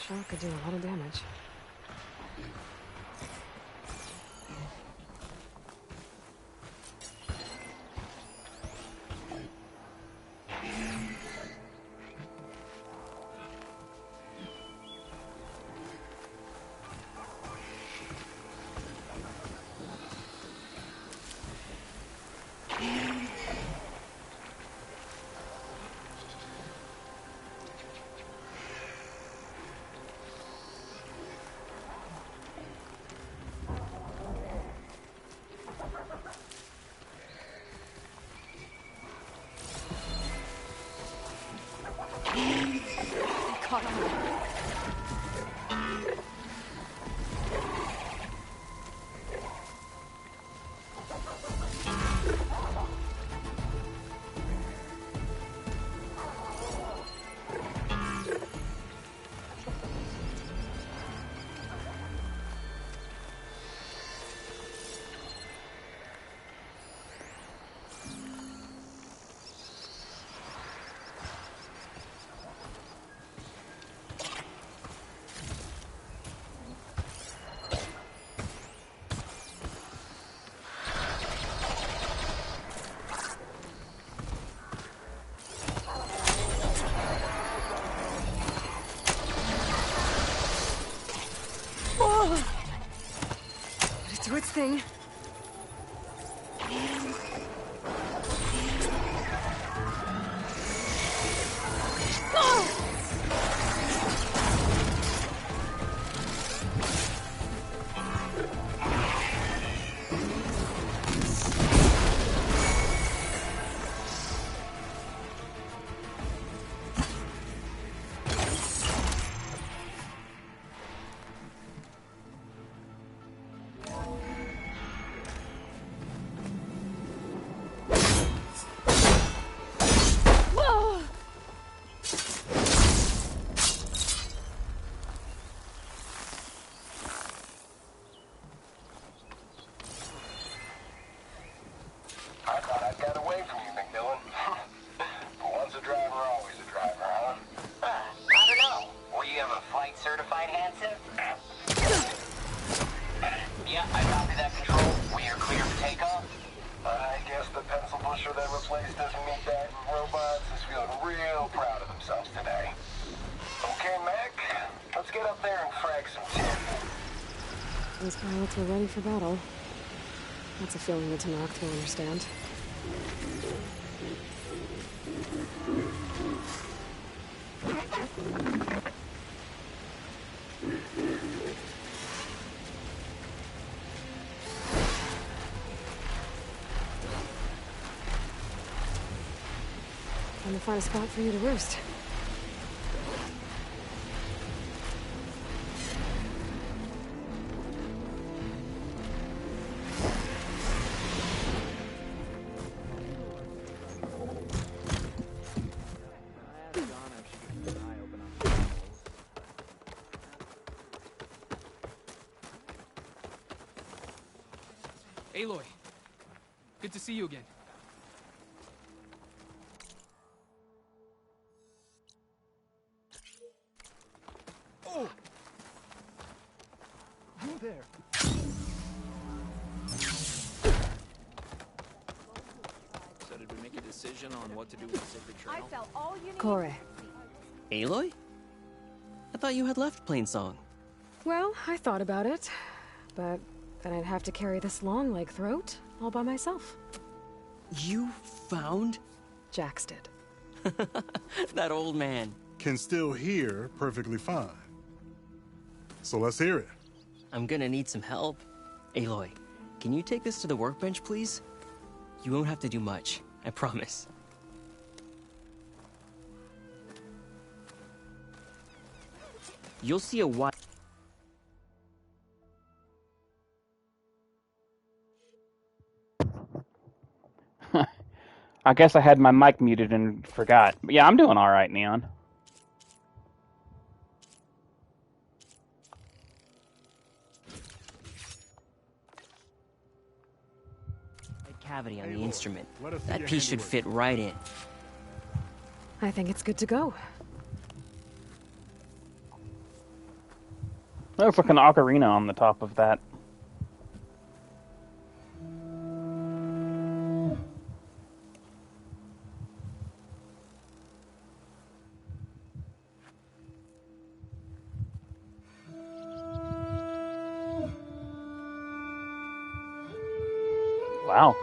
Shock could do a lot of damage. Do its thing. These pilots were ready for battle. That's a feeling that Tenakth will understand. Time to find a spot for you to roost. Aloy, good to see you again. Oh! You there? So did we make a decision on what to do with the Sacred Trail? I felt all you need. Corey. Aloy? I thought you had left Plainsong. Well, I thought about it, but then I'd have to carry this long leg throat all by myself. You found? Jax did. That old man. Can still hear perfectly fine. So let's hear it. I'm gonna need some help. Aloy, can you take this to the workbench, please? You won't have to do much, I promise. You'll see a white... I guess I had my mic muted and forgot. But yeah, I'm doing all right, Neon. Cavity on the instrument. That piece should fit right in. I think it's good to go. Looks like an ocarina on the top of that. Wow.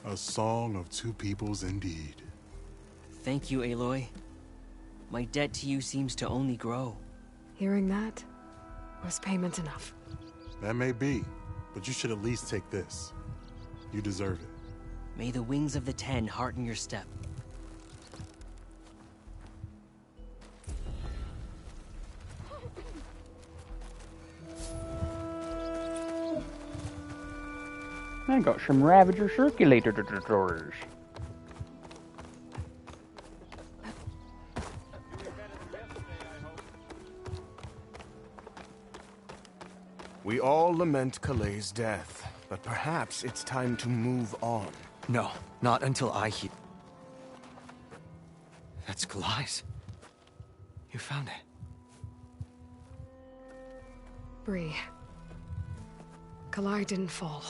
A song of two peoples indeed. Thank you, Aloy. My debt to you seems to only grow. Hearing that was payment enough. That may be, but you should at least take this. You deserve it. May the wings of the Ten hearten your step. I got some Ravager circulators. We all lament Kaleigh's death, but perhaps it's time to move on. No, not until I hear. That's Kalai's. You found it. Bree. Kalaigh didn't fall.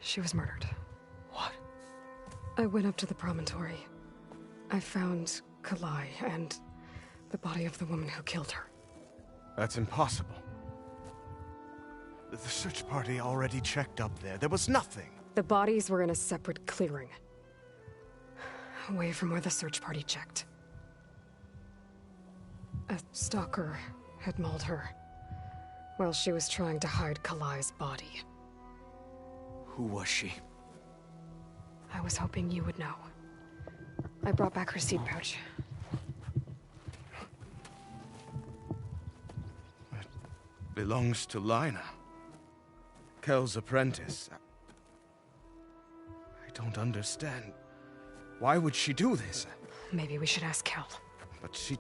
She was murdered. What? I went up to the promontory. I found Kalaigh and the body of the woman who killed her. That's impossible. The search party already checked up there. There was nothing. The bodies were in a separate clearing. Away from where the search party checked. A stalker had mauled her while she was trying to hide Kalai's body. Who was she? I was hoping you would know. I brought back her seed pouch. It belongs to Lina. Kel's apprentice. I don't understand. Why would she do this? Maybe we should ask Kel. But she...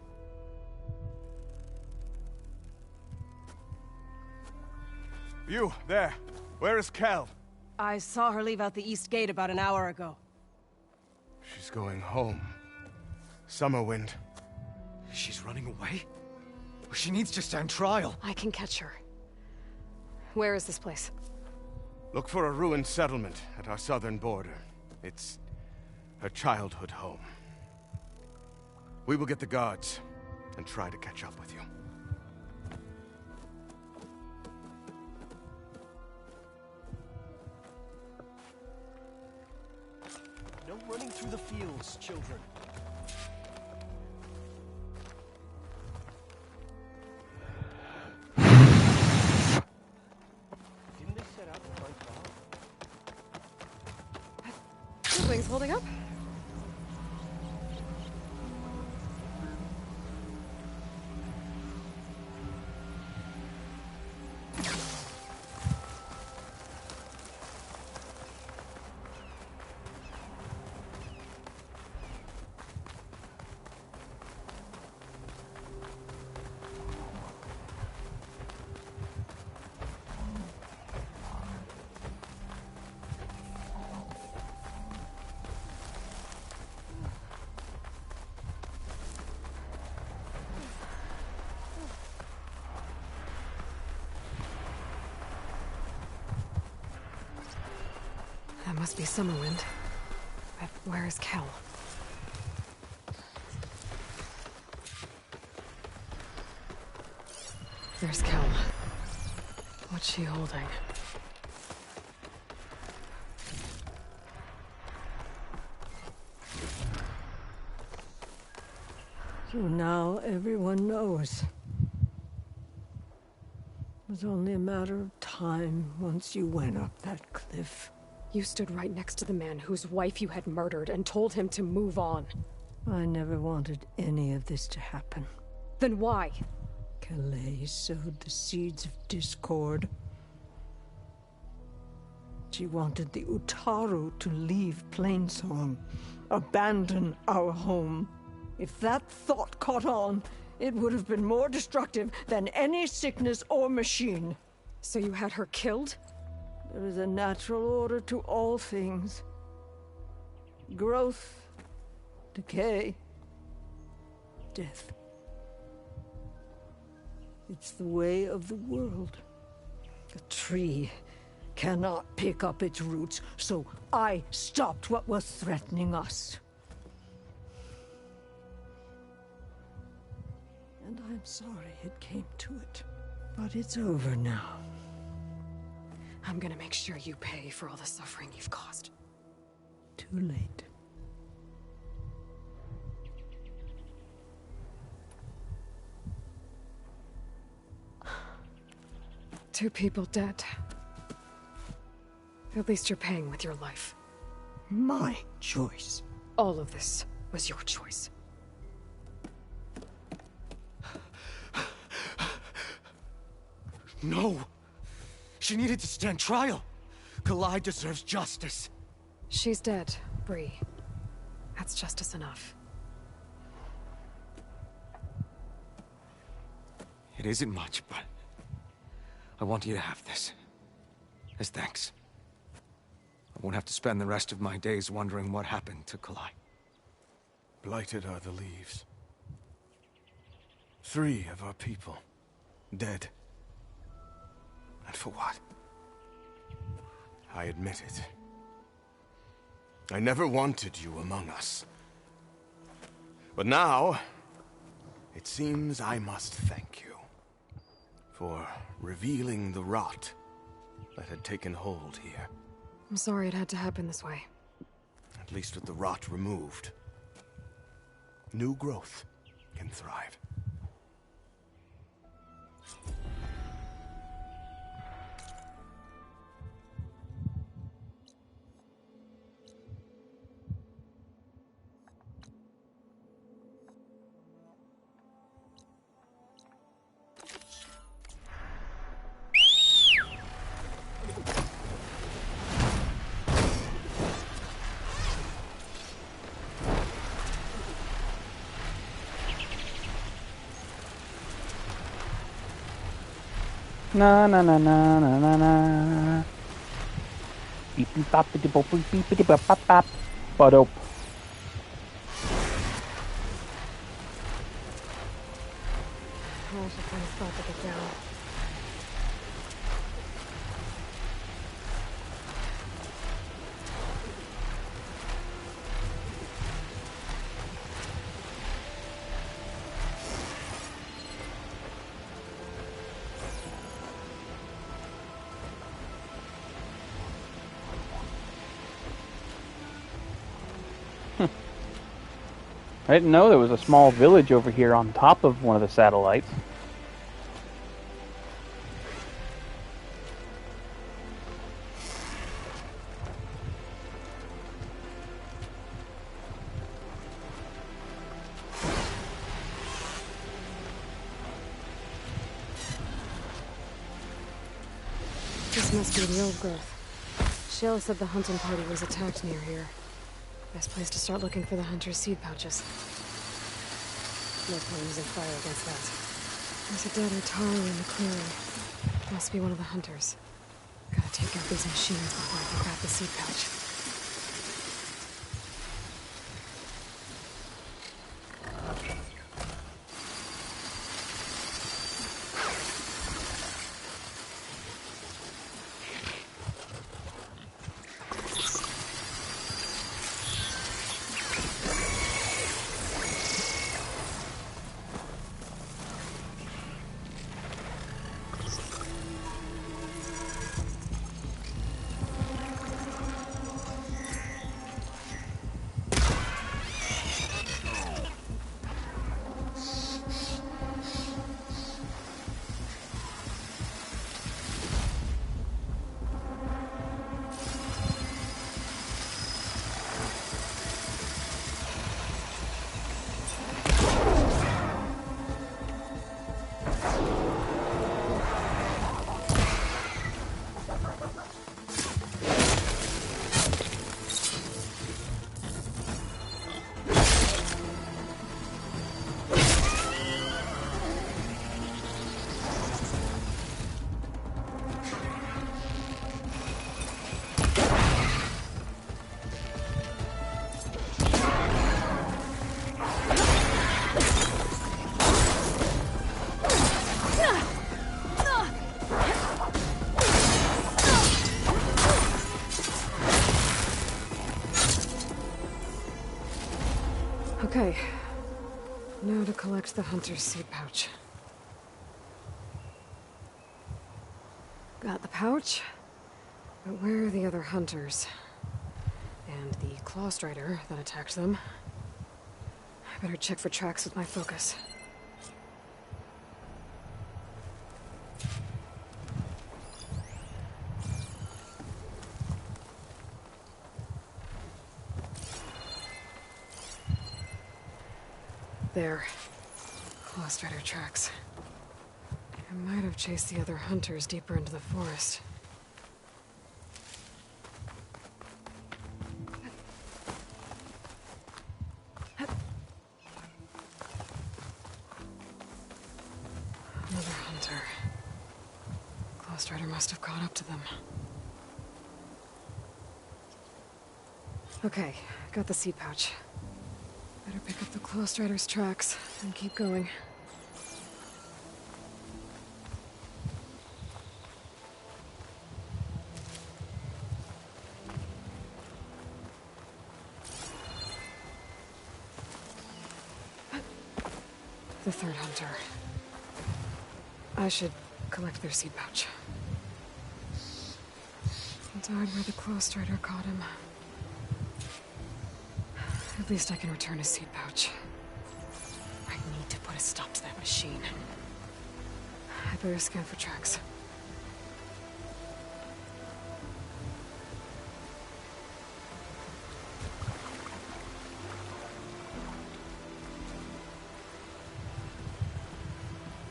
You, there. Where is Kel? I saw her leave out the east gate about an hour ago. She's going home. Summerwind. She's running away? She needs to stand trial. I can catch her. Where is this place? Look for a ruined settlement at our southern border. It's her childhood home. We will get the guards and try to catch up with you. No running through the fields, children. Didn't they set out to find Bob? Wings holding up? That must be Summerwind. But where is Kel? There's Kel. What's she holding? So now everyone knows. It was only a matter of time once you went up that cliff. You stood right next to the man whose wife you had murdered and told him to move on. I never wanted any of this to happen. Then why? Kalei sowed the seeds of discord. She wanted the Utaru to leave Plainsong, abandon our home. If that thought caught on, it would have been more destructive than any sickness or machine. So you had her killed? There is a natural order to all things. Growth, decay, death. It's the way of the world. A tree cannot pick up its roots, so I stopped what was threatening us. And I'm sorry it came to it. But it's over now. I'm gonna make sure you pay for all the suffering you've caused. Too late. Two people dead. At least you're paying with your life. My choice. All of this was your choice. No! She needed to stand trial! Kalai deserves justice. She's dead, Bree. That's justice enough. It isn't much, but I want you to have this. As thanks. I won't have to spend the rest of my days wondering what happened to Kalai. Blighted are the leaves. 3 of our people, dead. And for what? I admit it. I never wanted you among us. But now, it seems I must thank you for revealing the rot that had taken hold here. I'm sorry it had to happen this way. At least with the rot removed, new growth can thrive. Na na na na na na na. Beep beep bop beep bop beep beep bop bop bop. Ba-dope. I should find a spot to get down. I didn't know there was a small village over here on top of one of the satellites. This must be the old growth. Shale said the hunting party was attacked near here. Best place to start looking for the hunter's seed pouches. No point using fire against that. There's a dead Utaru in the clearing. Must be one of the hunters. Gotta take out these machines before I can grab the seed pouch. Okay. Now to collect the hunter's seed pouch. Got the pouch, but where are the other hunters? And the claw strider that attacked them? I better check for tracks with my focus. There. Claw strider tracks. I might have chased the other hunters deeper into the forest. Another hunter. Claw strider must have caught up to them. Okay, got the seed pouch. Better pick up the claw strider's tracks and keep going. The third hunter. I should collect their seed pouch. He died where the claw strider caught him. At least I can return his seed pouch. I need to put a stop to that machine. I better scan for tracks.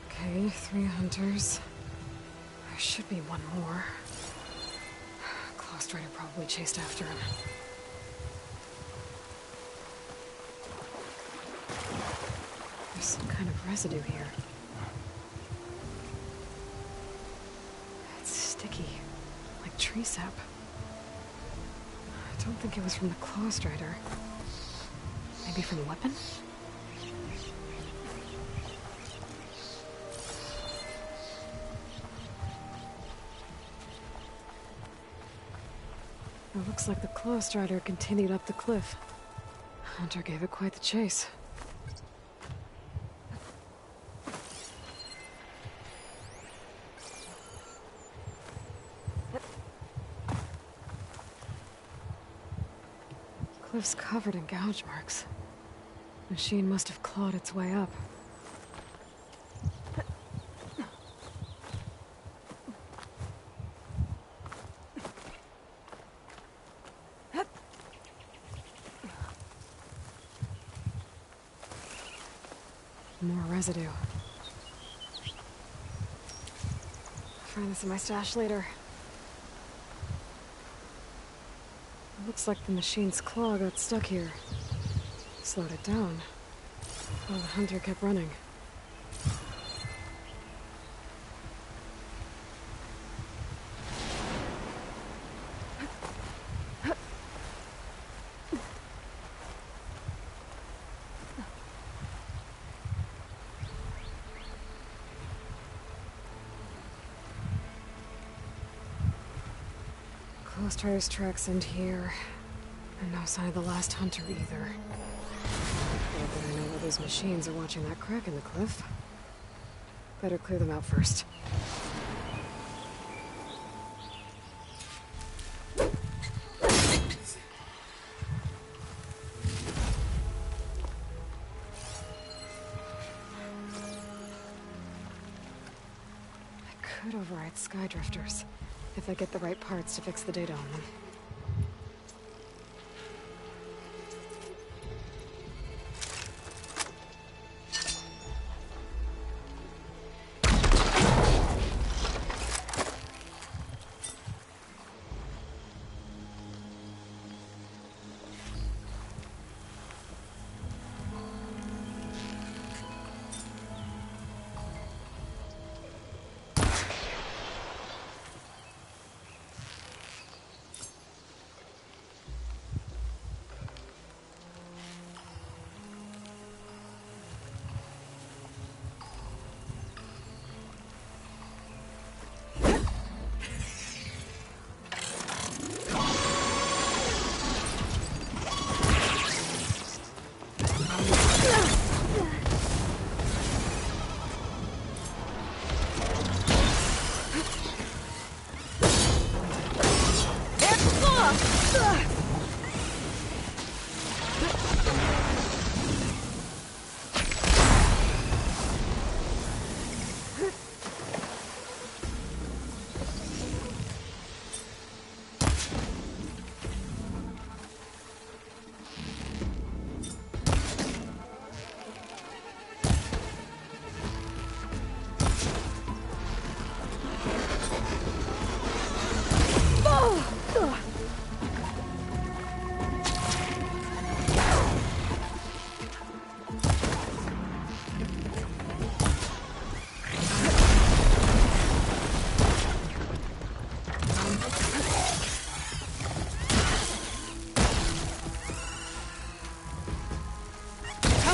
Okay, 3 hunters. There should be one more. Claw strider probably chased after him. There's some kind of residue here. It's sticky, like tree sap. I don't think it was from the claw strider. Maybe from a weapon? It looks like the claw strider continued up the cliff. Hunter gave it quite the chase. Cliff's covered in gouge marks. Machine must have clawed its way up. More residue. Find this in my stash later. It looks like the machine's claw got stuck here. Slowed it down. While the hunter kept running. Claw strider's tracks end here. And no sign of the last hunter either. Not that I know where those machines are watching that crack in the cliff. Better clear them out first. I could override Skydrifters, if I get the right parts to fix the data on them.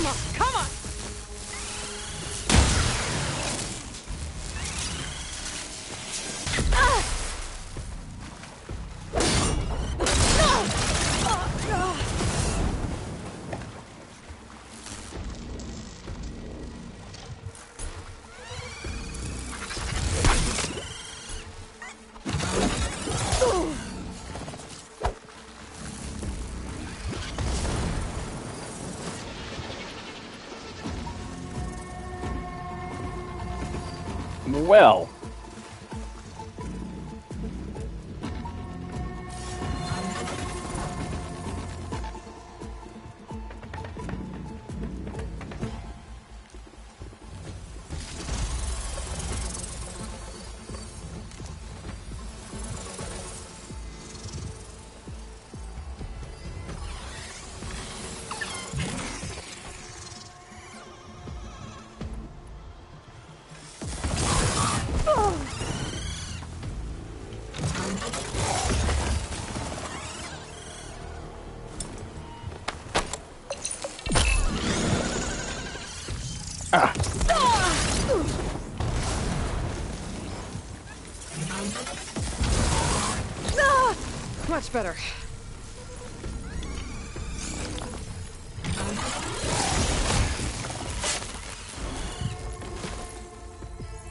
Come on, come on! Well. Much better.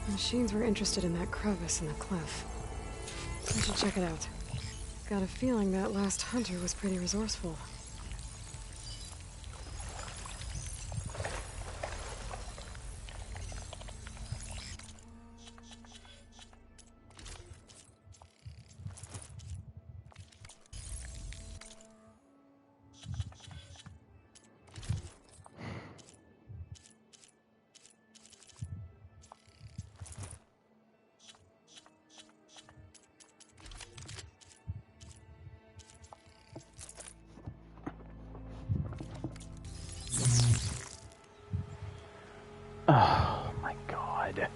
The machines were interested in that crevice in the cliff. I should check it out. Got a feeling that last hunter was pretty resourceful. Oh my God.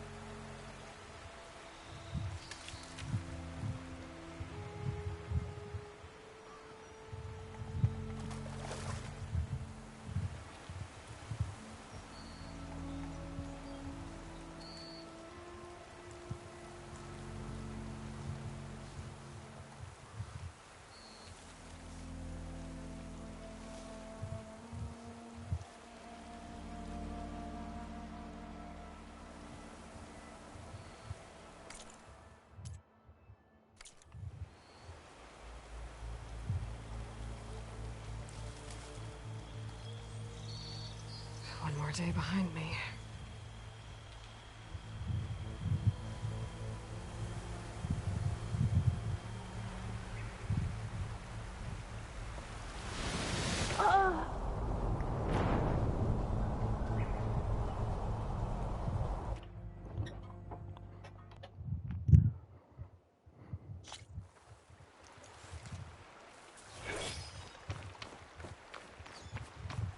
One more day behind me.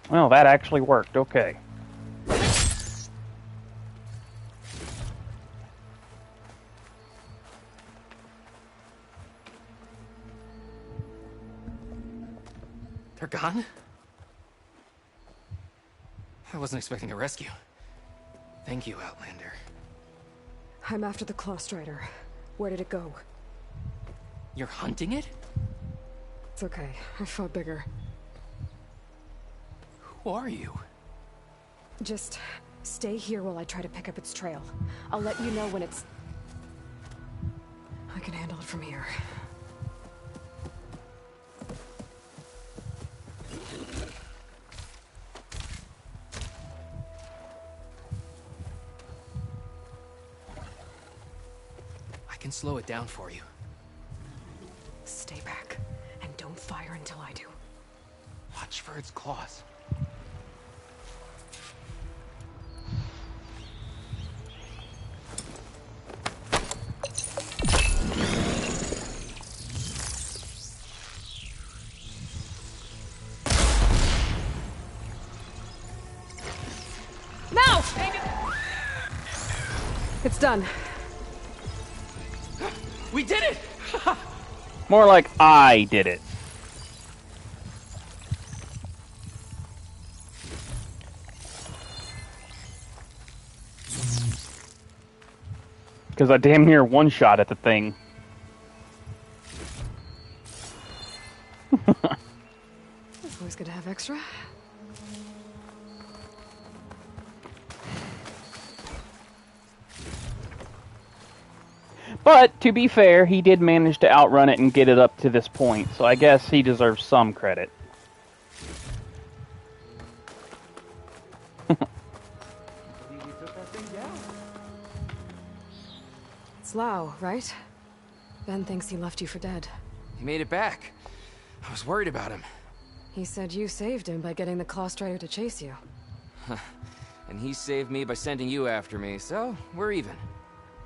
Well, that actually worked. Okay. They're gone? I wasn't expecting a rescue. Thank you, Outlander. I'm after the Claw Strider. Where did it go? You're hunting it? It's okay. I fought bigger. Who are you? Just stay here while I try to pick up its trail. I'll let you know when it's... I can handle it from here. I can slow it down for you. Stay back, and don't fire until I do. Watch for its claws. Now! It's done. We did it! More like I did it. Because I damn near one-shot at the thing. Always good to have extra. But, to be fair, he did manage to outrun it and get it up to this point, so I guess he deserves some credit. It's Lau, right? Ben thinks he left you for dead. He made it back. I was worried about him. He said you saved him by getting the Claw Strider to chase you. And he saved me by sending you after me, so we're even.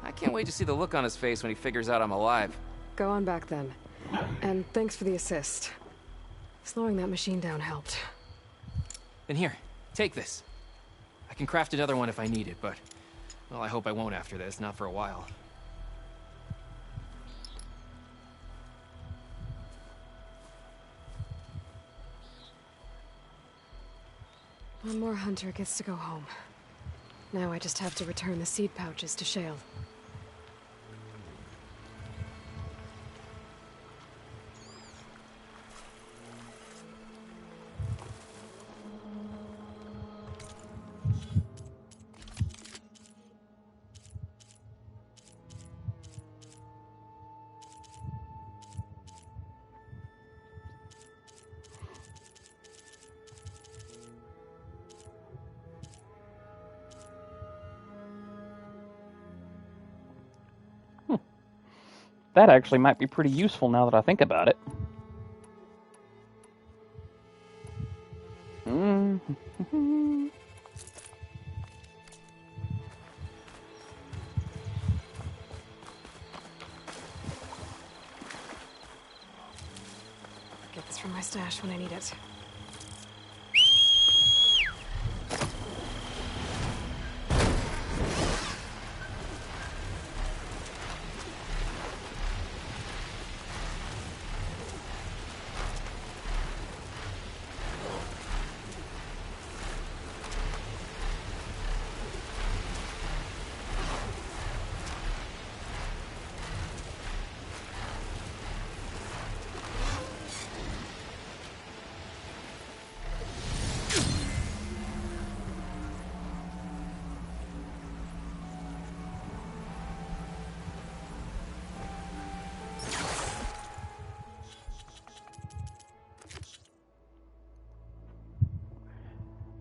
I can't wait to see the look on his face when he figures out I'm alive. Go on back then. And thanks for the assist. Slowing that machine down helped. Then here, take this. I can craft another one if I need it, but... well, I hope I won't after this, not for a while. One more hunter gets to go home. Now I just have to return the seed pouches to Shale. That actually might be pretty useful now that I think about it. Get this from my stash when I need it.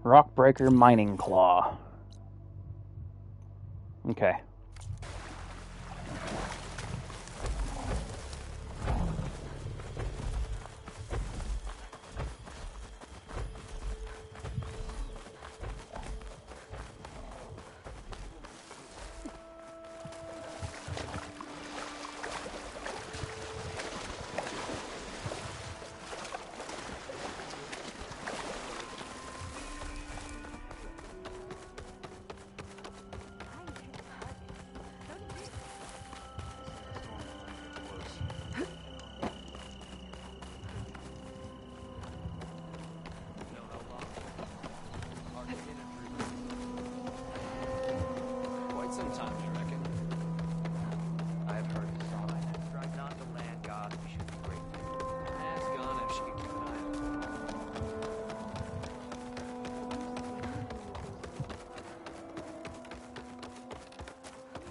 Rockbreaker Mining Claw. Okay.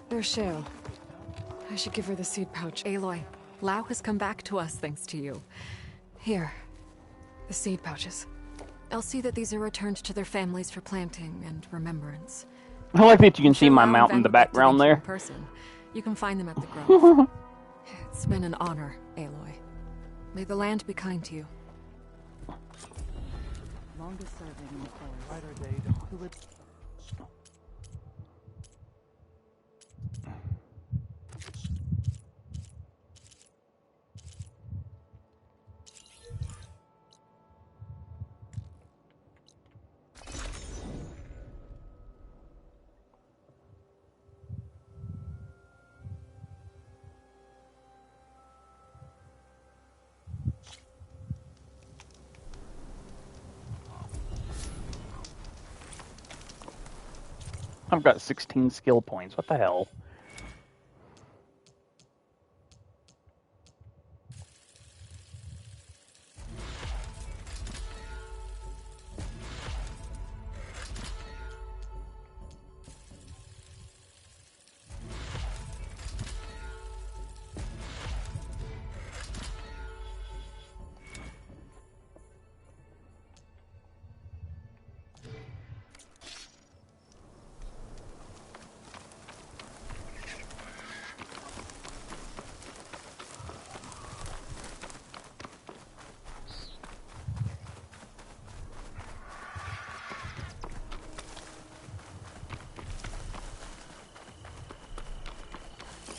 There's Shale. I should give her the seed pouch. Aloy, Lau has come back to us thanks to you. Here. The seed pouches. I'll see that these are returned to their families for planting and remembrance. I like that you can see my mount in the background there. Person. You can find them at the Grove. It's been an honor, Aloy. May the land be kind to you. Longest serving in the forest. Ryder Dade, who would... I've got 16 skill points. What the hell?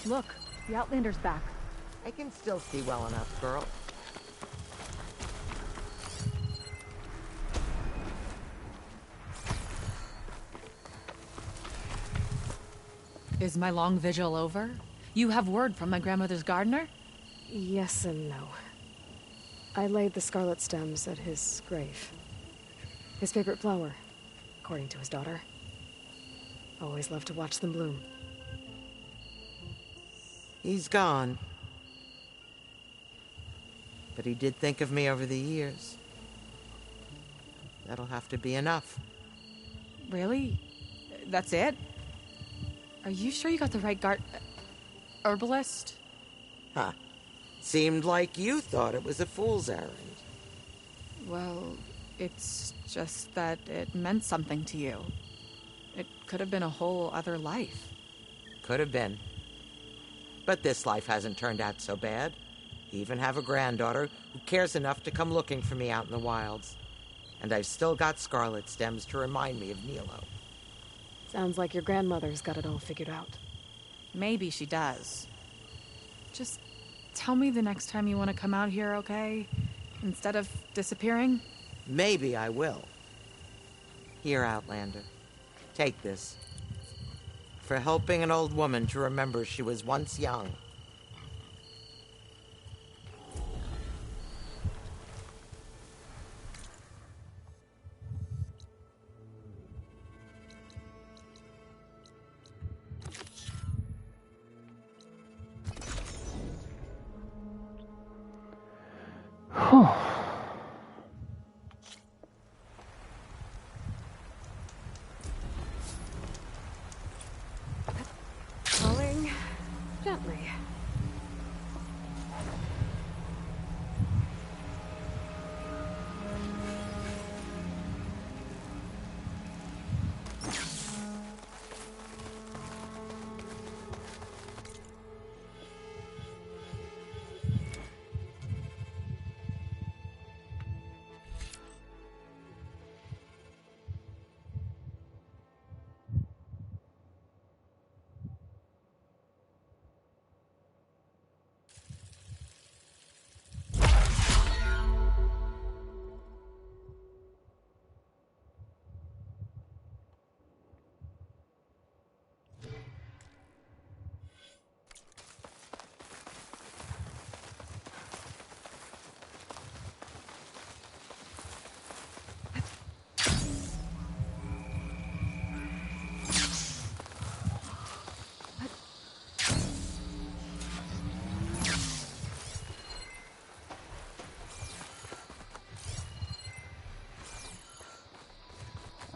Look, the Outlander's back. I can still see well enough, girl. Is my long vigil over? You have word from my grandmother's gardener? Yes and no. I laid the scarlet stems at his grave. His favorite flower, according to his daughter. Always loved to watch them bloom. He's gone. But he did think of me over the years. That'll have to be enough. Really? That's it? Are you sure you got the right herbalist? Huh. Seemed like you thought it was a fool's errand. Well, it's just that it meant something to you. It could have been a whole other life. Could have been. But this life hasn't turned out so bad. I even have a granddaughter who cares enough to come looking for me out in the wilds. And I've still got scarlet stems to remind me of Nilo. Sounds like your grandmother's got it all figured out. Maybe she does. Just tell me the next time you want to come out here, okay? Instead of disappearing? Maybe I will. Here, Outlander. Take this. For helping an old woman to remember she was once young. Falling gently.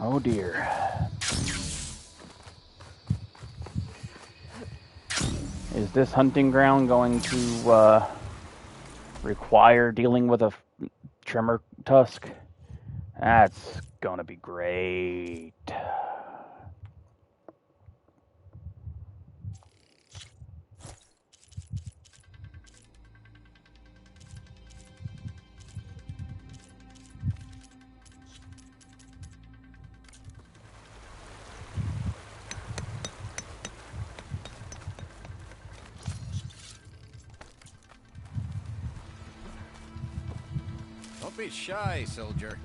Oh dear. Is this hunting ground going to require dealing with a tremor tusk? That's gonna be great. Don't be shy, soldier.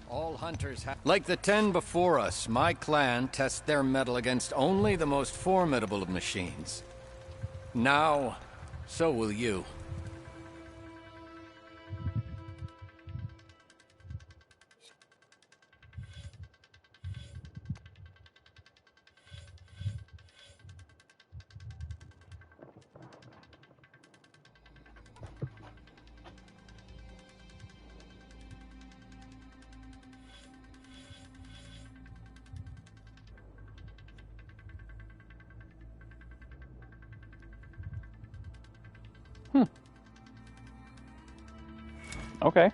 All hunters have... Like the 10 before us, my clan tests their mettle against only the most formidable of machines. Now, so will you. Okay.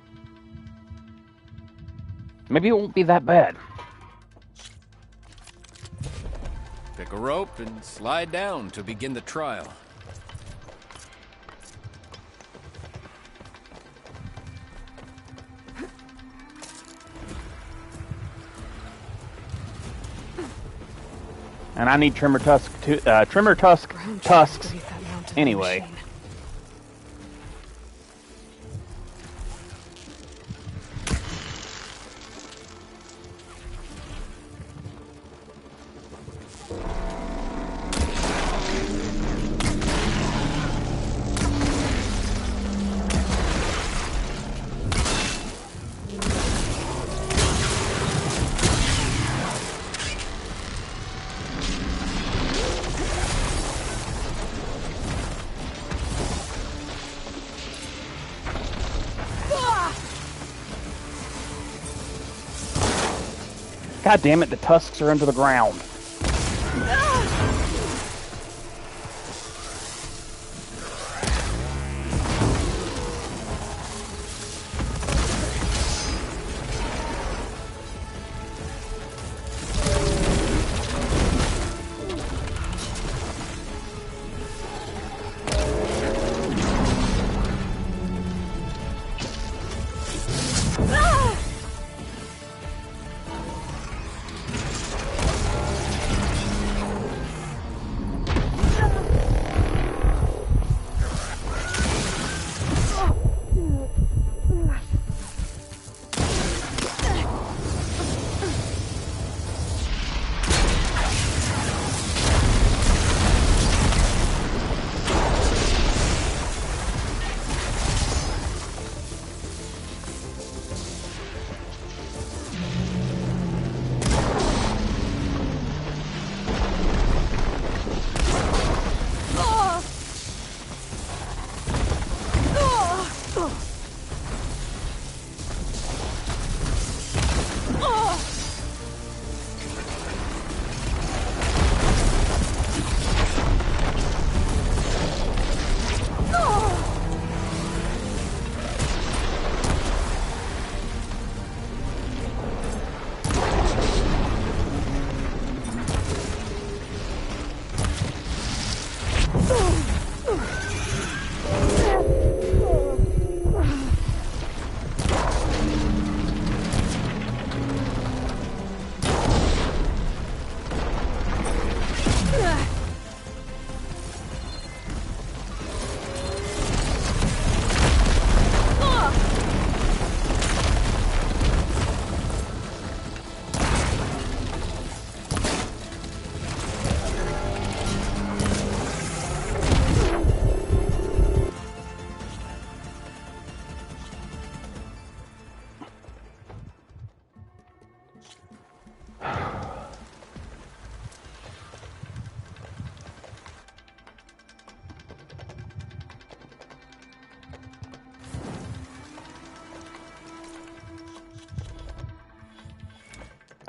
Maybe it won't be that bad. Pick a rope and slide down to begin the trial. And I need trimmer tusks Anyway. God damn it, the tusks are under the ground.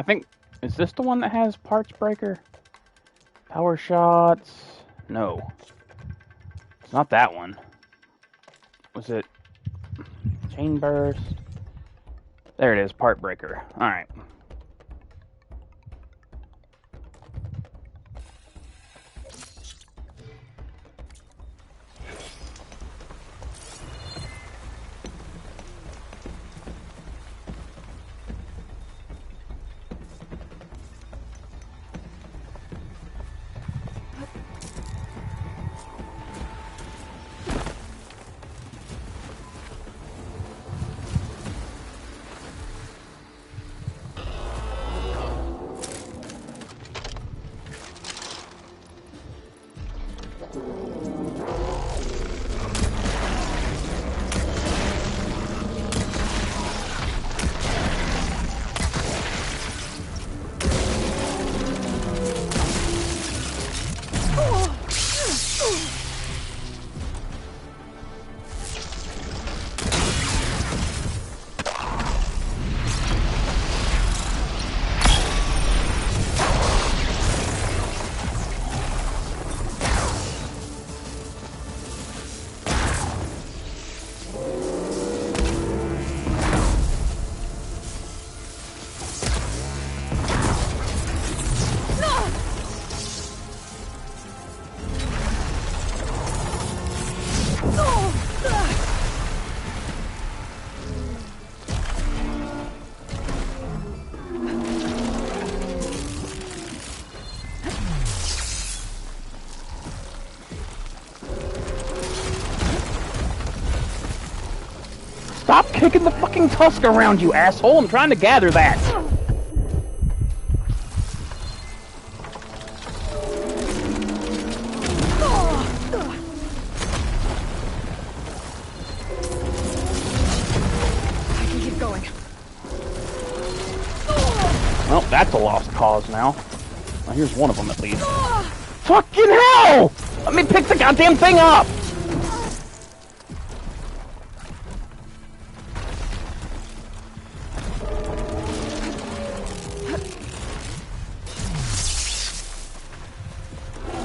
I think, is this the one that has parts breaker? Power shots? No. It's not that one. Was it chain burst? There it is, part breaker. Alright. picking the fucking tusk around, you asshole! I'm trying to gather that! I can keep going. Well, that's a lost cause now. Well, here's one of them at least. Fucking hell! Let me pick the goddamn thing up!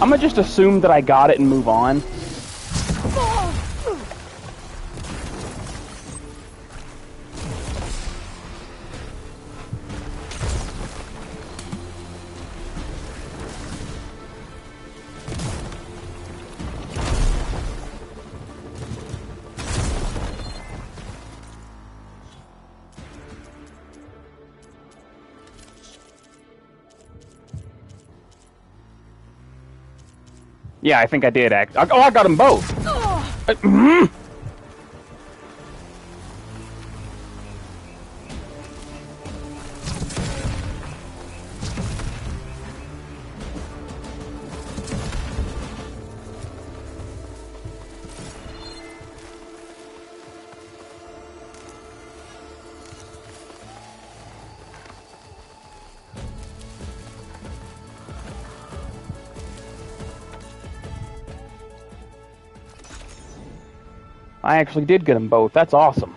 I'm gonna just assume that I got it and move on. Yeah, I think I did act. Oh, I got them both. I actually did get them both. That's awesome.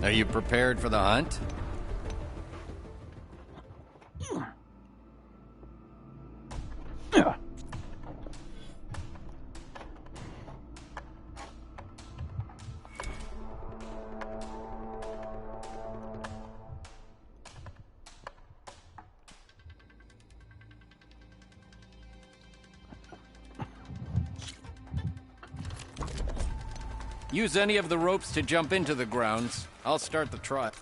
Are you prepared for the hunt? Use any of the ropes to jump into the grounds. I'll start the trot.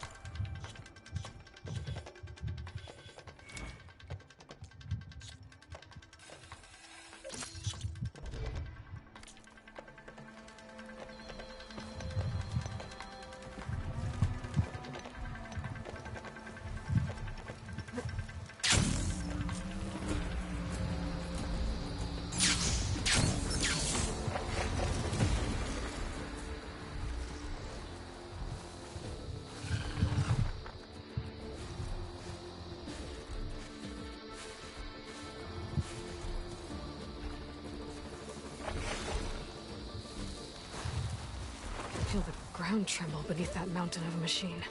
Feel the ground tremble beneath that mountain of a machine.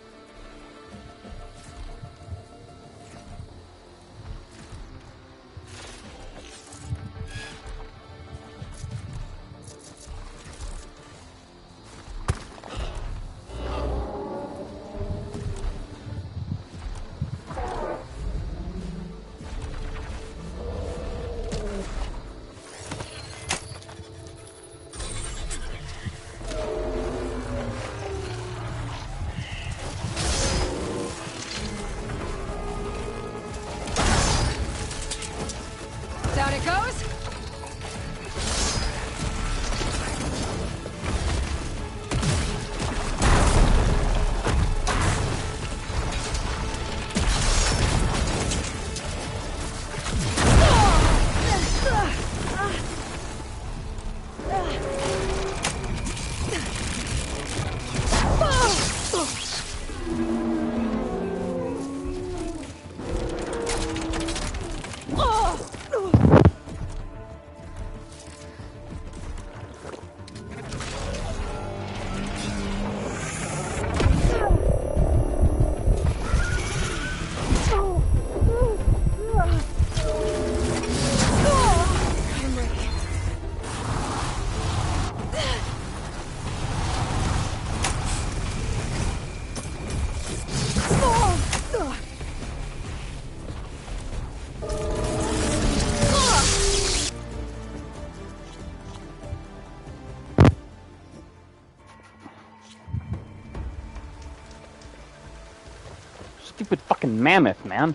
Stupid fucking mammoth, man.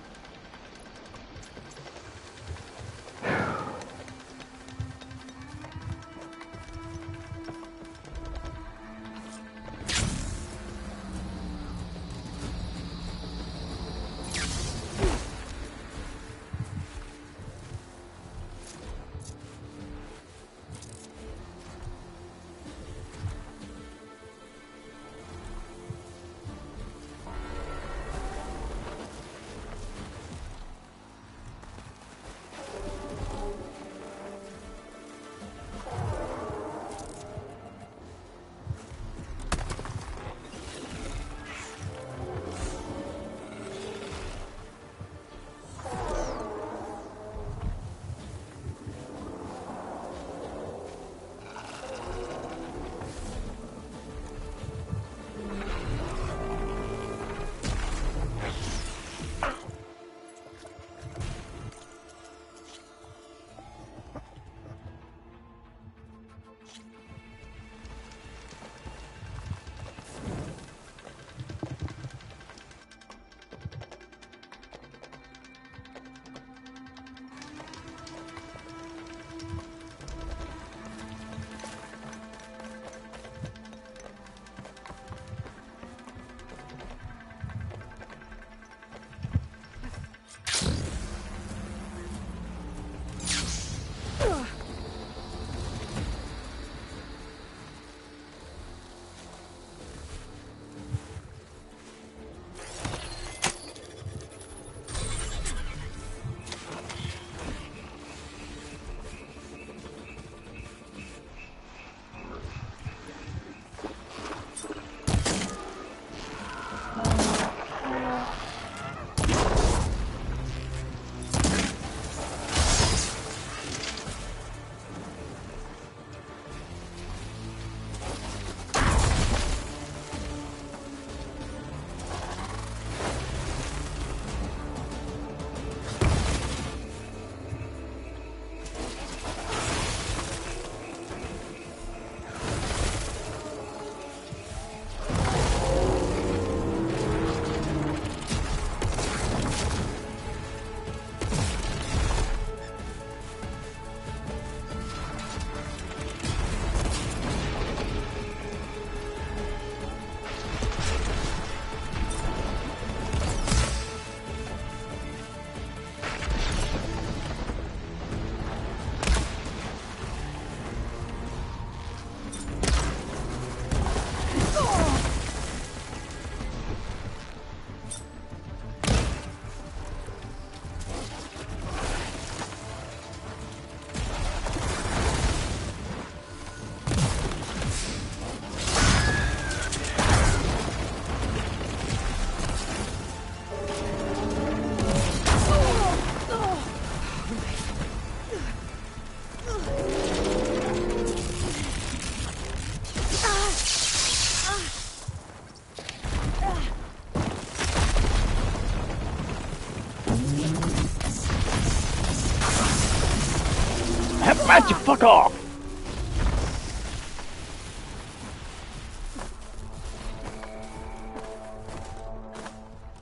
Matt, you fuck off!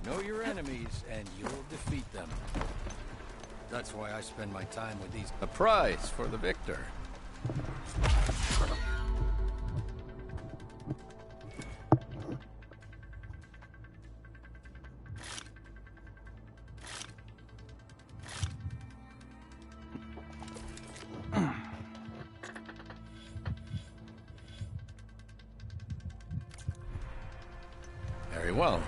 Know your enemies, and you'll defeat them. That's why I spend my time with these. A prize for the victor. Very well.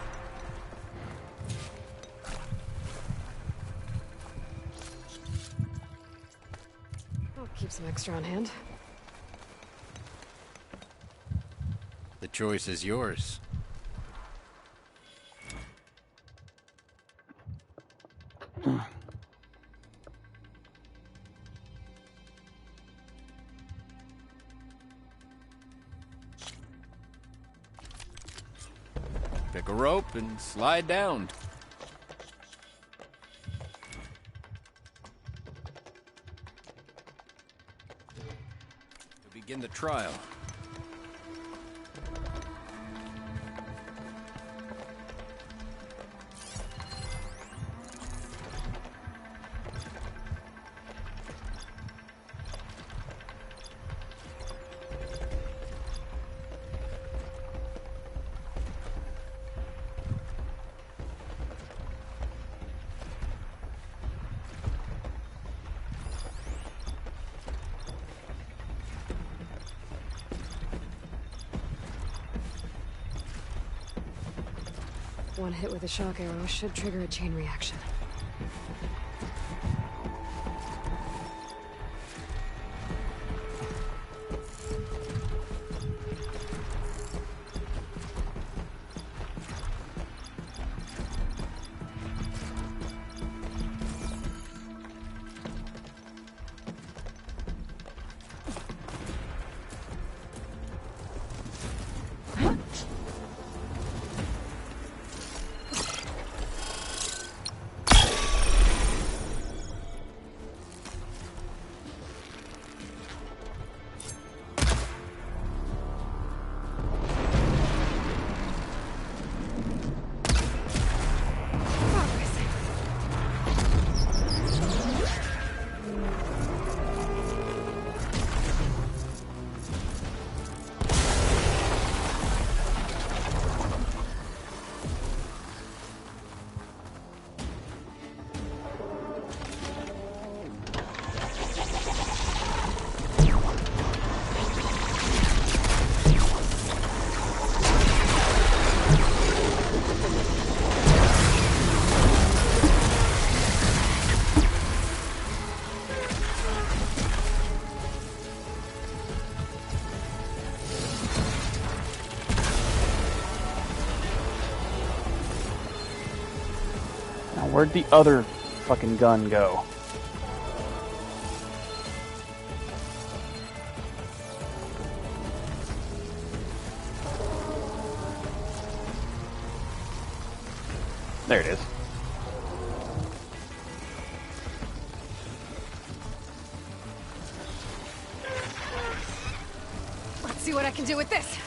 I'll keep some extra on hand. The choice is yours. Pick a rope and slide down. To begin the trial. One hit with a shock arrow should trigger a chain reaction. Where'd the other fucking gun go? There it is. Let's see what I can do with this.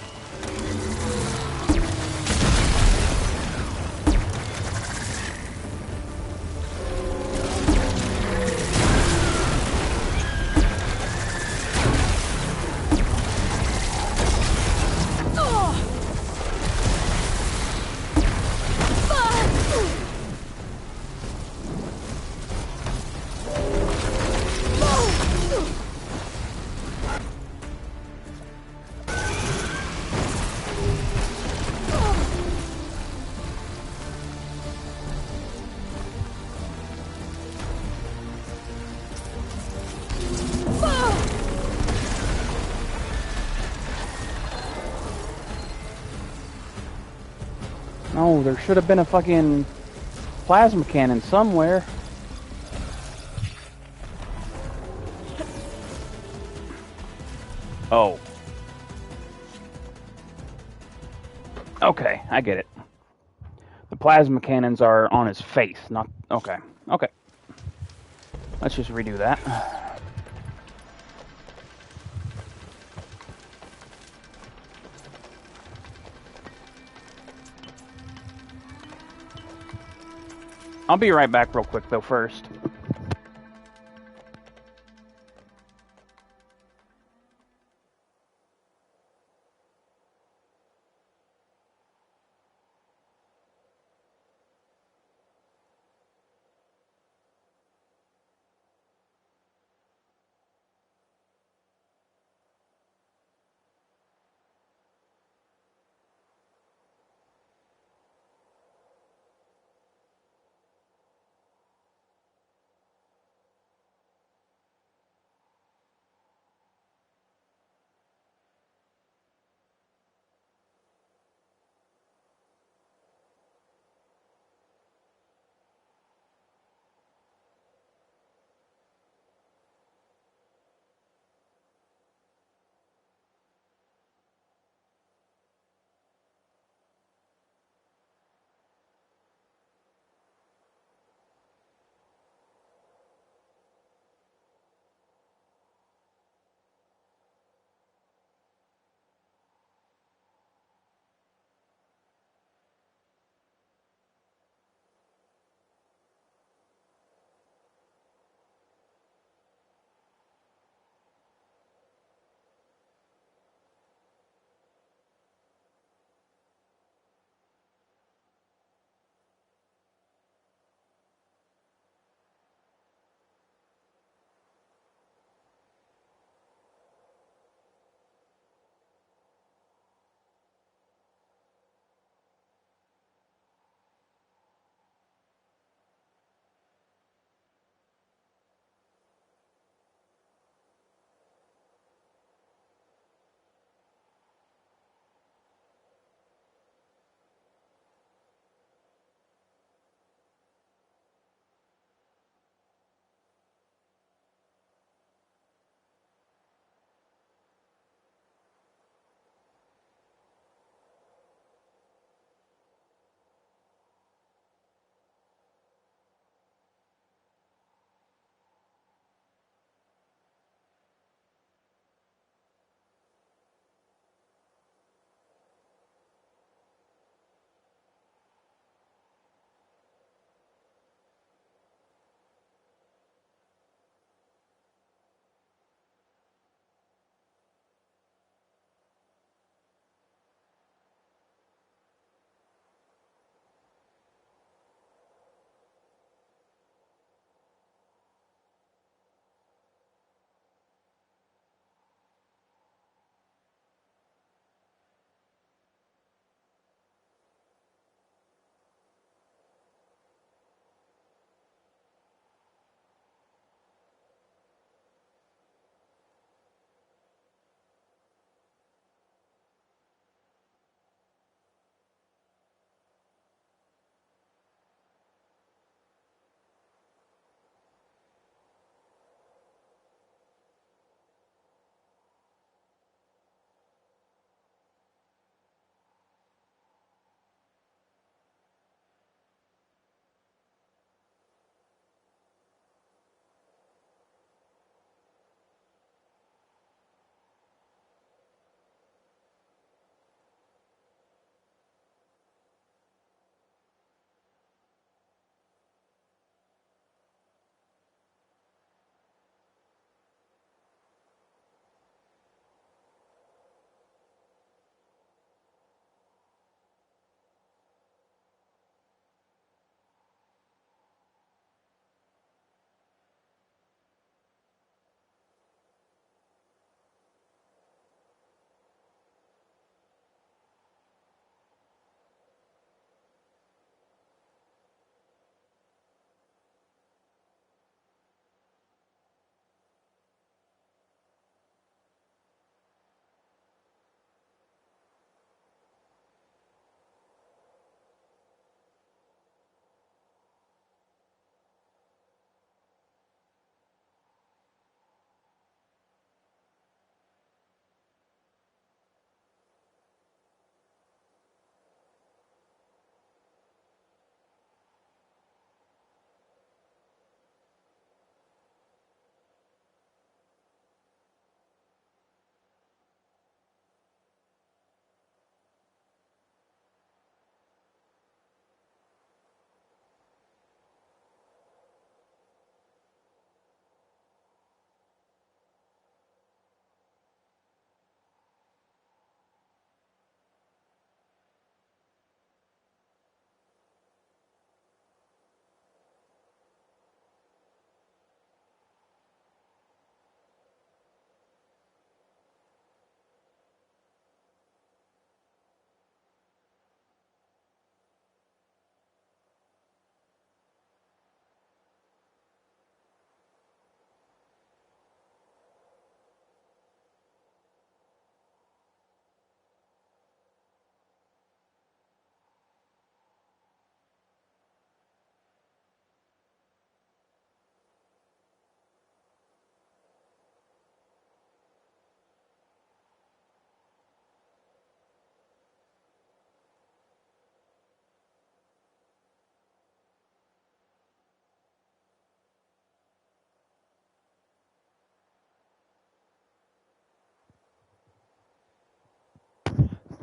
No, there should have been a fucking plasma cannon somewhere. Oh. Okay, I get it. The plasma cannons are on his face, not... Okay, okay. Let's just redo that. I'll be right back real quick, though, first.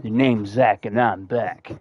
Your name's Zack, and I'm back.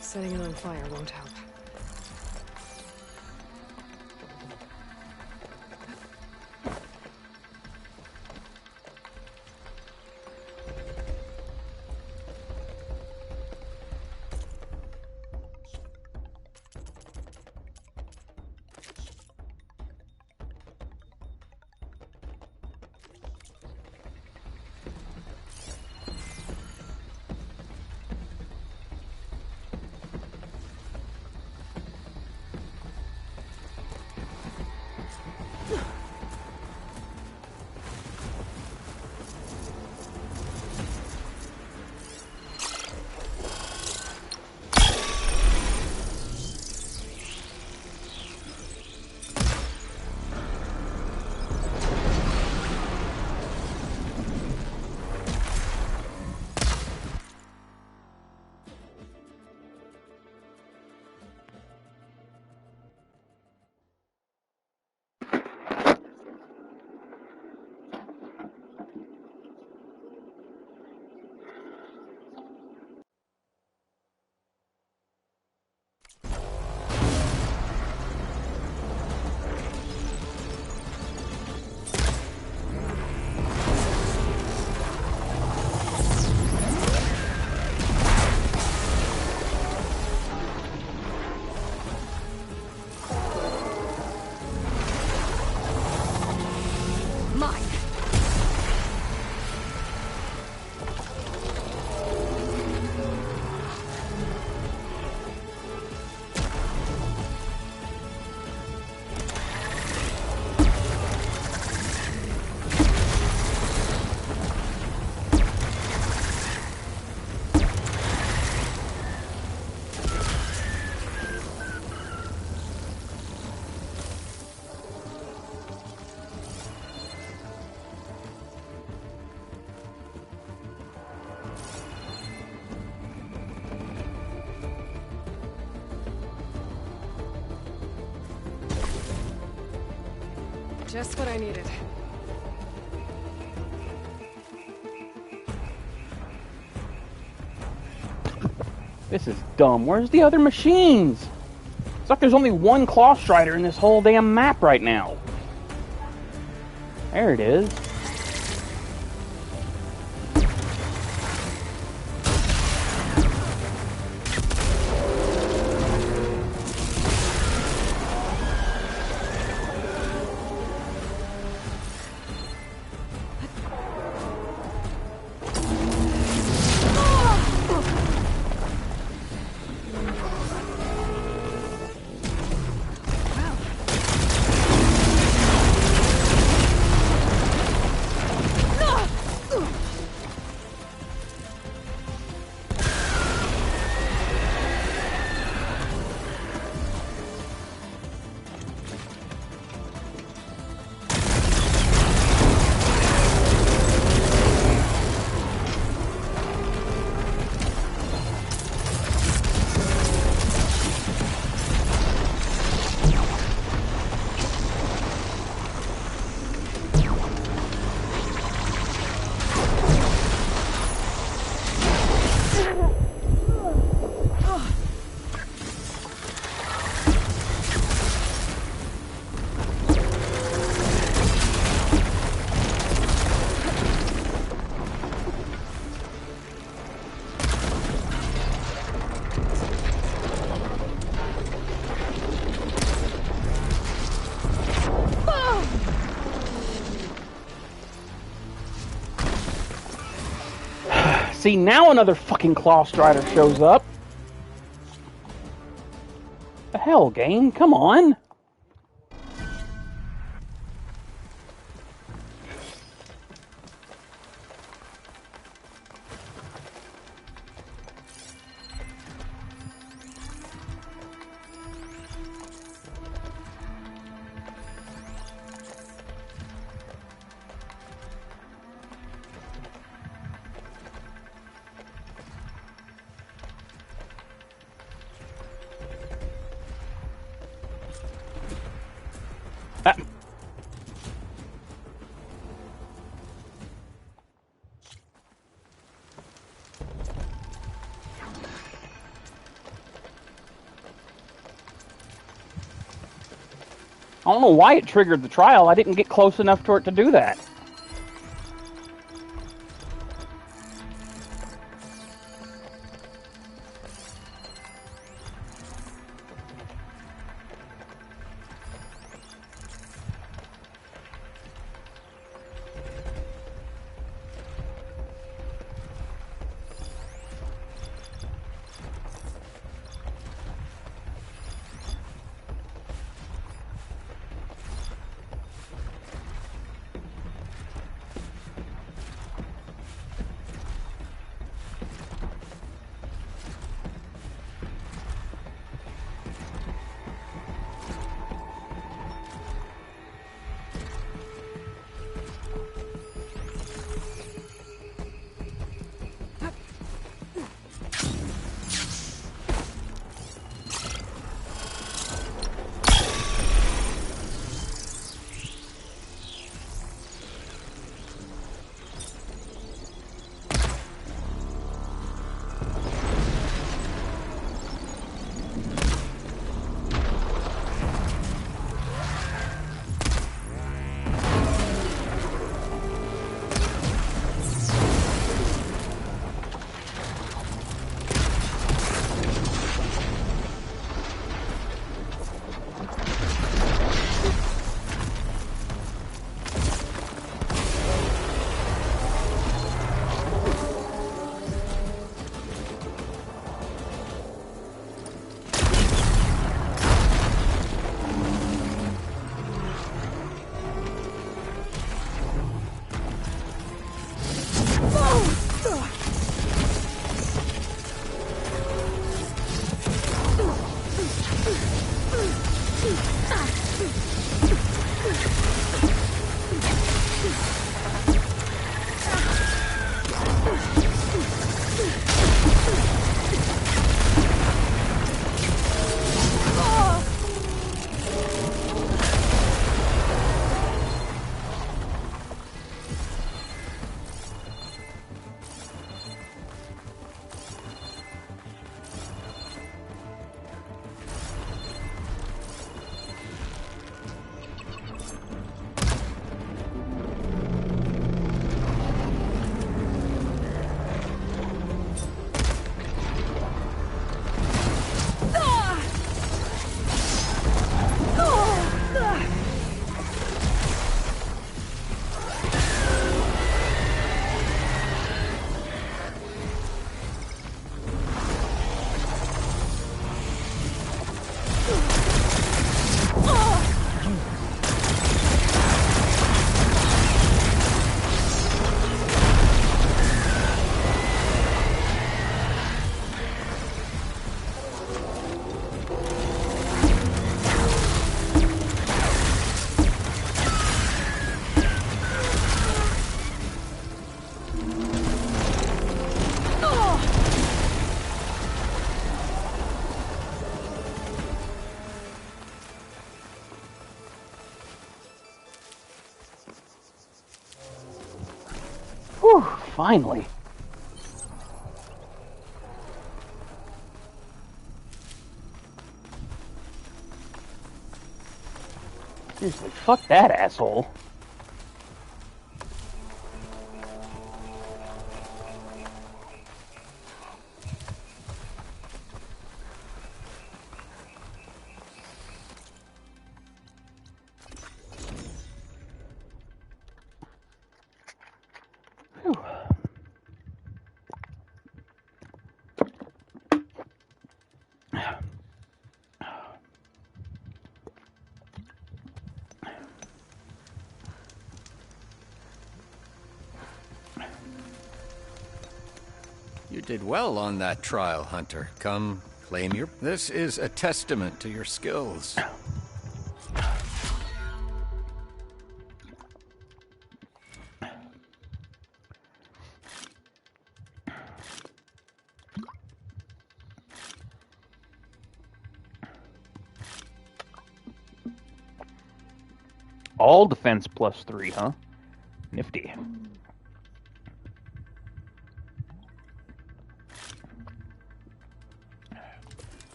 Setting it on fire won't help. Just what I needed. This is dumb. Where's the other machines? It's like there's only one Claw Strider in this whole damn map right now. There it is. See, now another fucking Claw Strider shows up. The hell, game? Come on. I don't know why it triggered the trial. I didn't get close enough to it to do that. Whew, finally. Seriously, fuck that asshole. You did well on that trial, Hunter. Come, claim your... This is a testament to your skills. All defense +3, huh? Nifty.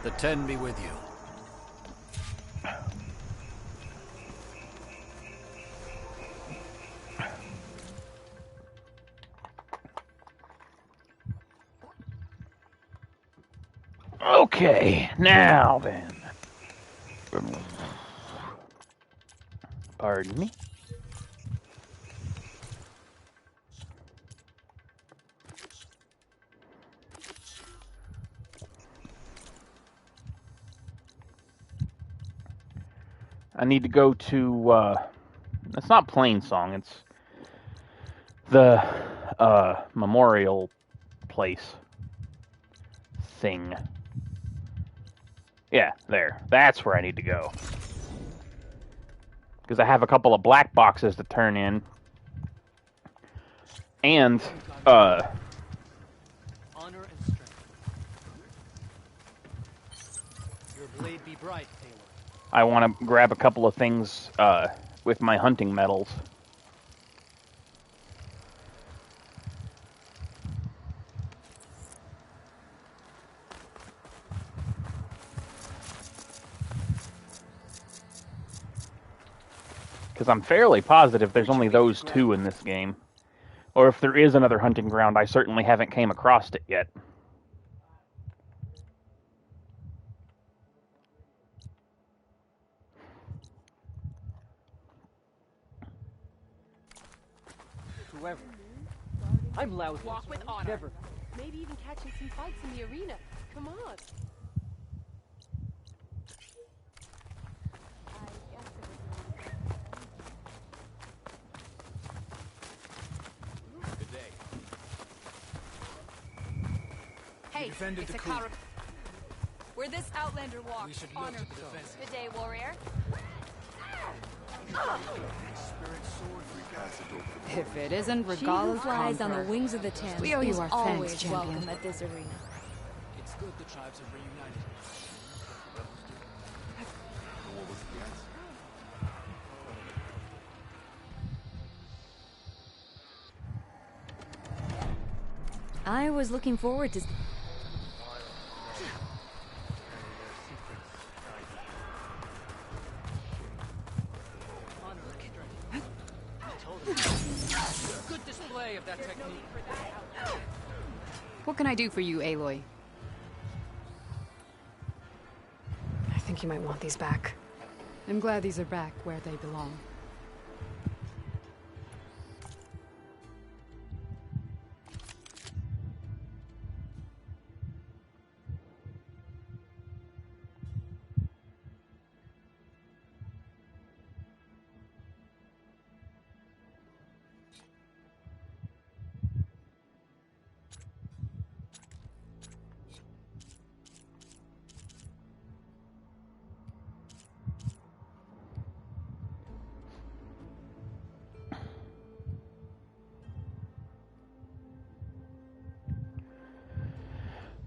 The 10 be with you. Okay, now then. Pardon me. I need to go to, it's not Plainsong, it's the, memorial place thing. Yeah, there. That's where I need to go. Because I have a couple of black boxes to turn in. And, Honor and strength. Your blade be bright, Taylor. I want to grab a couple of things, with my hunting medals. Because I'm fairly positive there's only those two in this game. Or if there is another hunting ground, I certainly haven't came across it yet. Whoever. I'm loud. Walk with honor. Never. Maybe even catching some fights in the arena. Come on. Good day. Hey, defended it's the a coup. car. Where this Outlander walks, We should look honor. to the defense. Good day, warrior. If it isn't She who Regala's flies on the conqueror. wings of the Thames We owe you is our always thanks, champion. welcome at this arena. It's good the tribes are reunited. I was looking forward to... Good display of that technique. What can I do for you, Aloy? I think you might want these back. I'm glad these are back where they belong.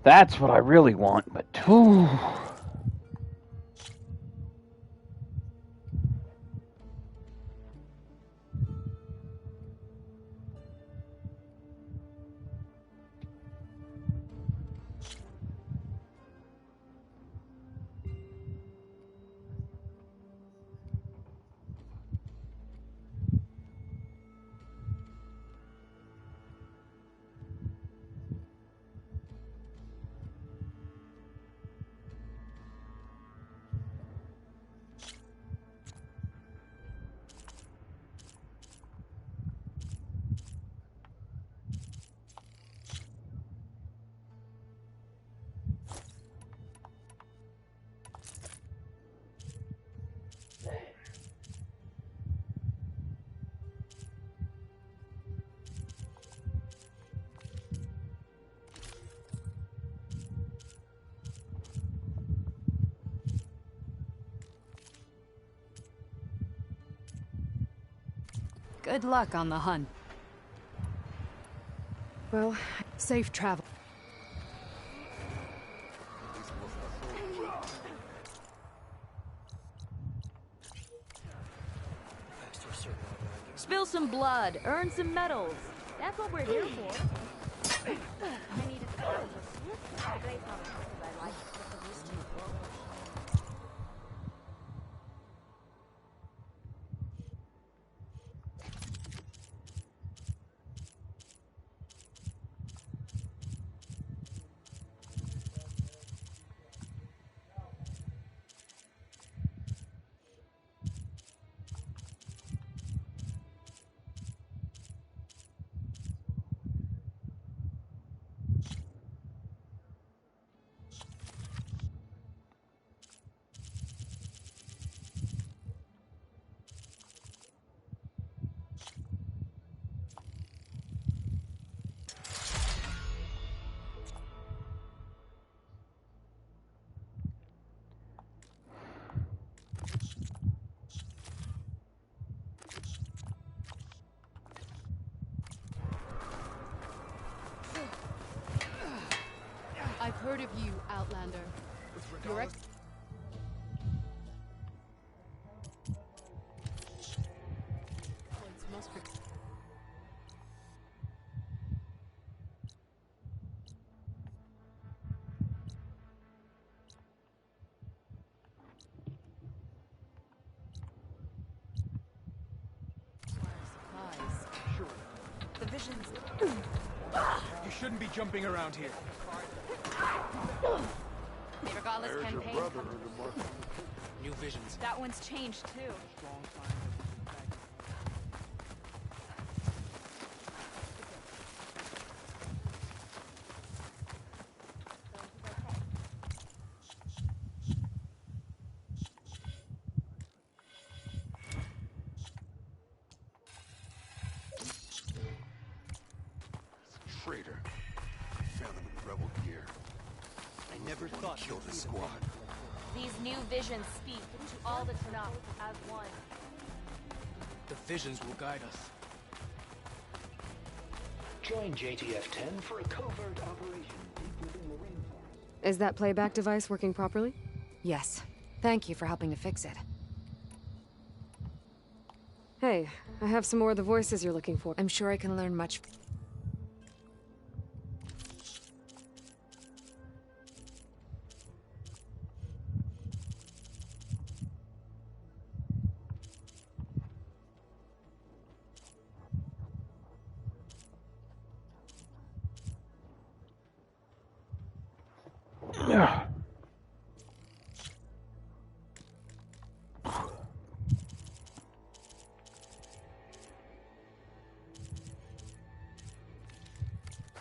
That's what I really want, but... Ooh. Good luck on the hunt. Well, safe travel. Spill some blood, earn some medals. That's what we're here for. I need a great I like I've heard of you, Outlander. Your ex- most The visions. You shouldn't be jumping around here. Regardless campaign. New visions. That one's changed too. Traitor. Found him in rebel gear. I never thought killed his squad. These new visions speak to all the Tanakh as one. The visions will guide us. Join JTF-10 for a covert operation deep within the rainforest. Is that playback device working properly? Yes. Thank you for helping to fix it. Hey, I have some more of the voices you're looking for. I'm sure I can learn much.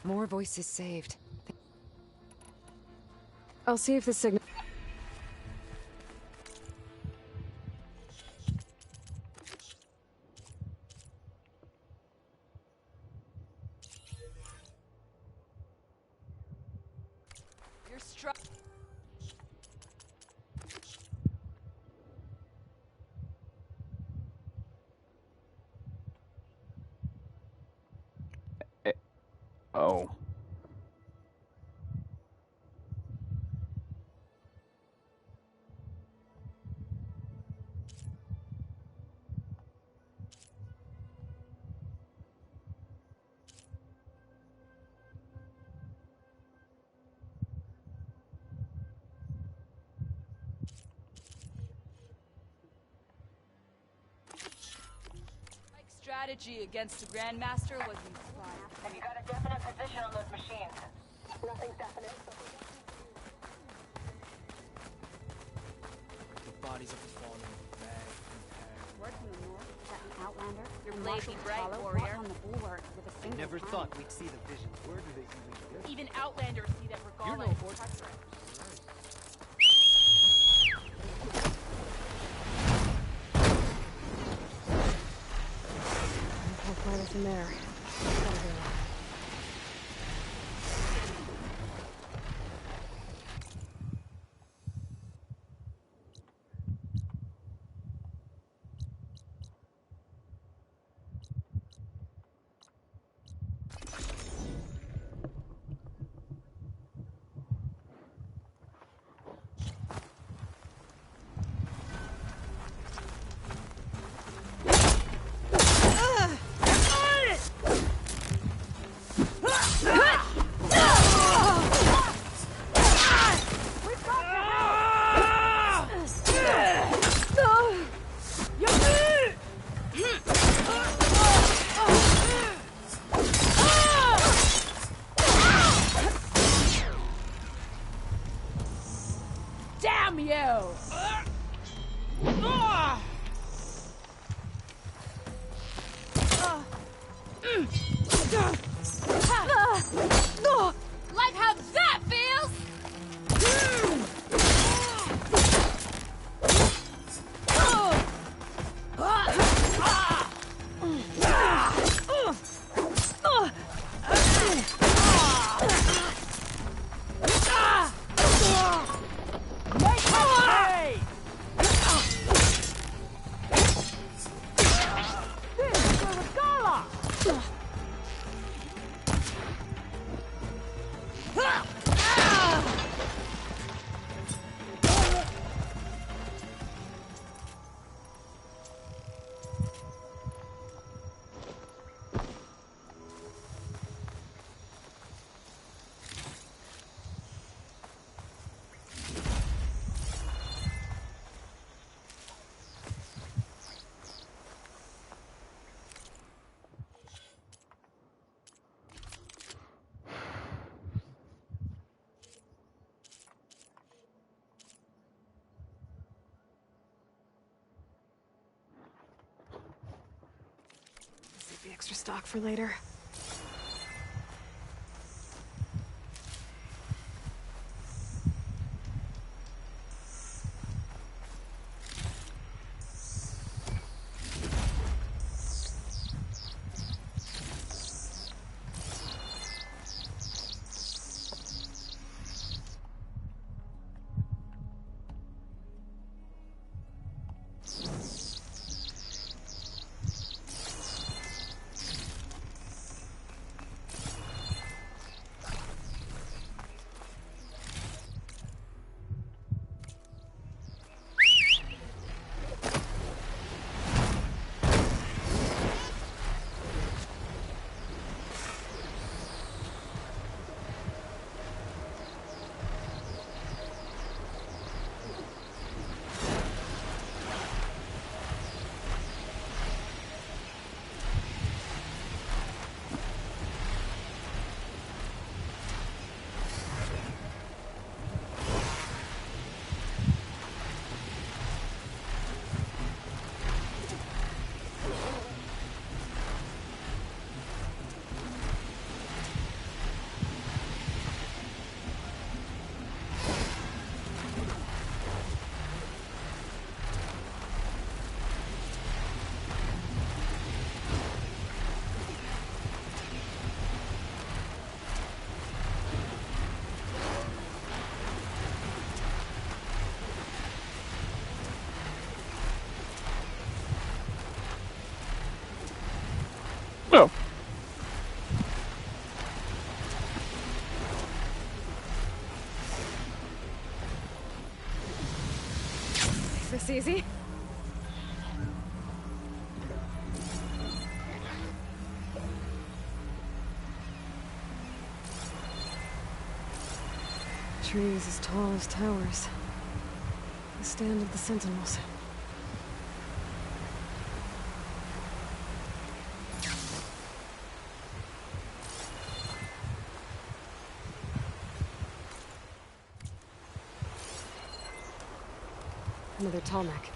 More voices saved. I'll see if the signal... You're struck. Oh. Strategy against the Grandmaster was inspired. Have you got a definite position on those machines? Nothing definite. The bodies of the fallen bag Working on north, that an Outlander, Your and blade Marshal be bright, T'Challa warrior. fought on the bulwark with a I single never hand. thought we'd see the visions. Where do they even go? Even Outlanders see that Regala You're no is horse. treacherous. I'll find us in there. Gotta go. Damn you! Like how that feels? Save the extra stock for later. Oh. Is this easy? Trees as tall as towers. The stand of the Sentinels. Another tall neck.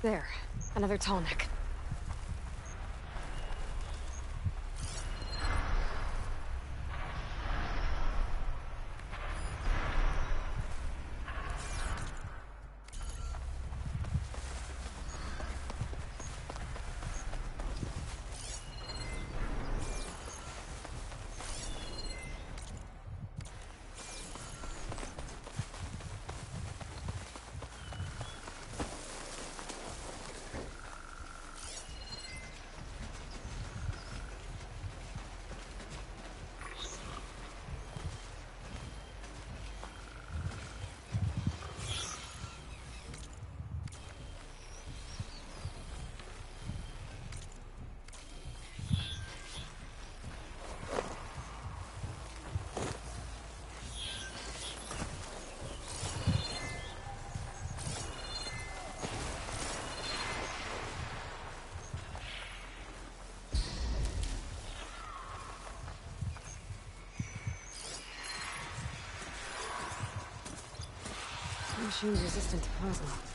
There, another tall neck. machine resistant to plasma.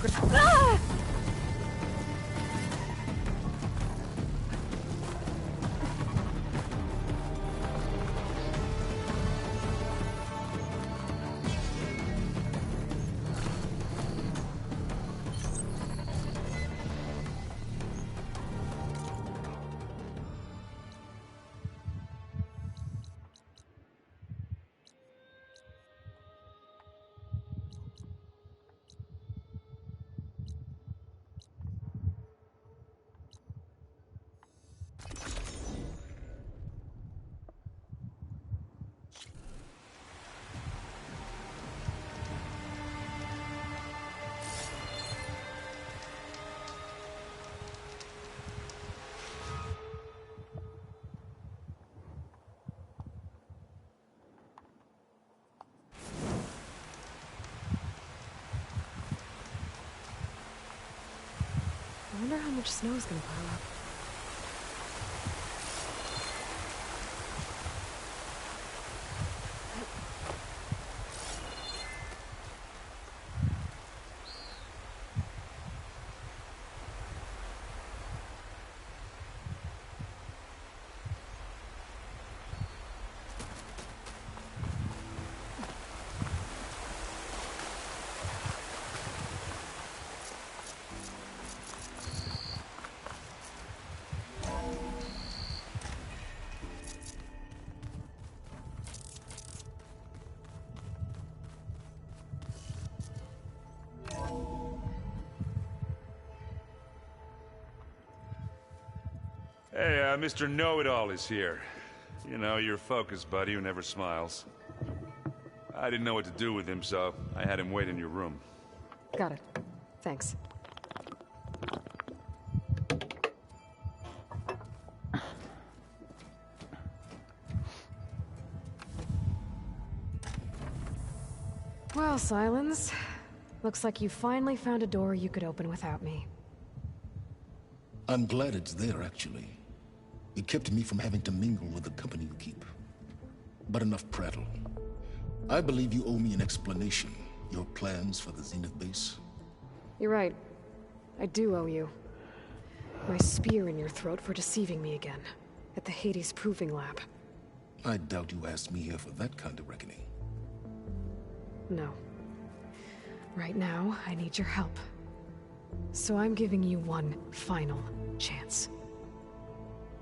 Ah! I wonder how much snow's gonna pile up. Hey, Mr. Know-It-All is here. You know, your focus buddy who never smiles. I didn't know what to do with him, so I had him wait in your room. Got it. Thanks. Well, Silence. Looks like you finally found a door you could open without me. I'm glad it's there, actually. It kept me from having to mingle with the company you keep. But enough prattle. I believe you owe me an explanation. Your plans for the Zenith base? You're right. I do owe you. My spear in your throat for deceiving me again. At the Hades Proving Lab. I doubt you asked me here for that kind of reckoning. No. Right now, I need your help. So I'm giving you one final chance.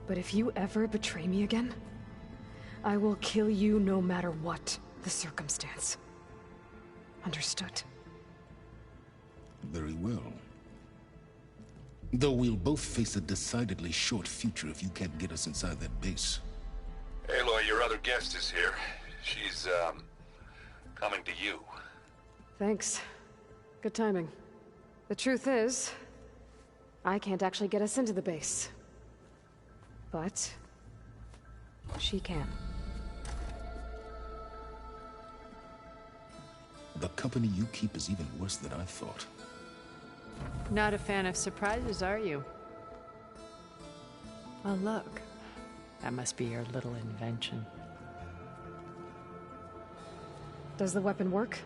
But if you ever betray me again, I will kill you no matter what the circumstance. Understood? Very well. Though we'll both face a decidedly short future if you can't get us inside that base. Aloy, your other guest is here. She's, coming to you. Thanks. Good timing. The truth is, I can't actually get us into the base. But she can. The company you keep is even worse than I thought. Not a fan of surprises, are you? Oh, look. That must be your little invention. Does the weapon work?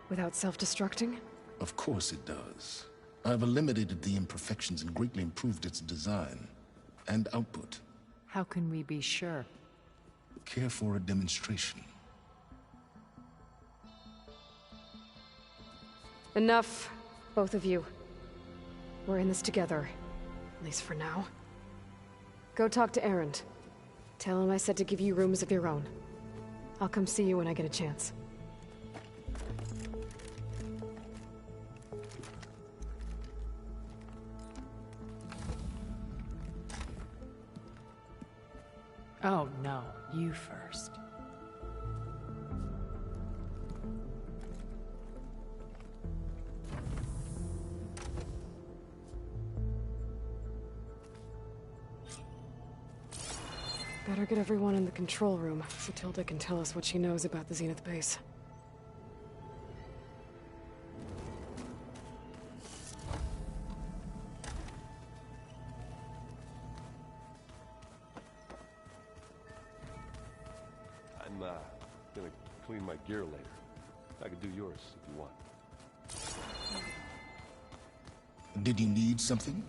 Without self-destructing? Of course it does. I've eliminated the imperfections and greatly improved its design and output. How can we be sure? Care for a demonstration? Enough, both of you. We're in this together, at least for now. Go talk to Erend. Tell him I said to give you rooms of your own. I'll come see you when I get a chance. Oh, no. You first. Better get everyone in the control room so Tilda can tell us what she knows about the Zenith base. I'm, gonna clean my gear later. I can do yours if you want. Did you need something?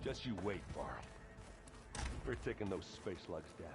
Just you wait, Varl. We're taking those space slugs down.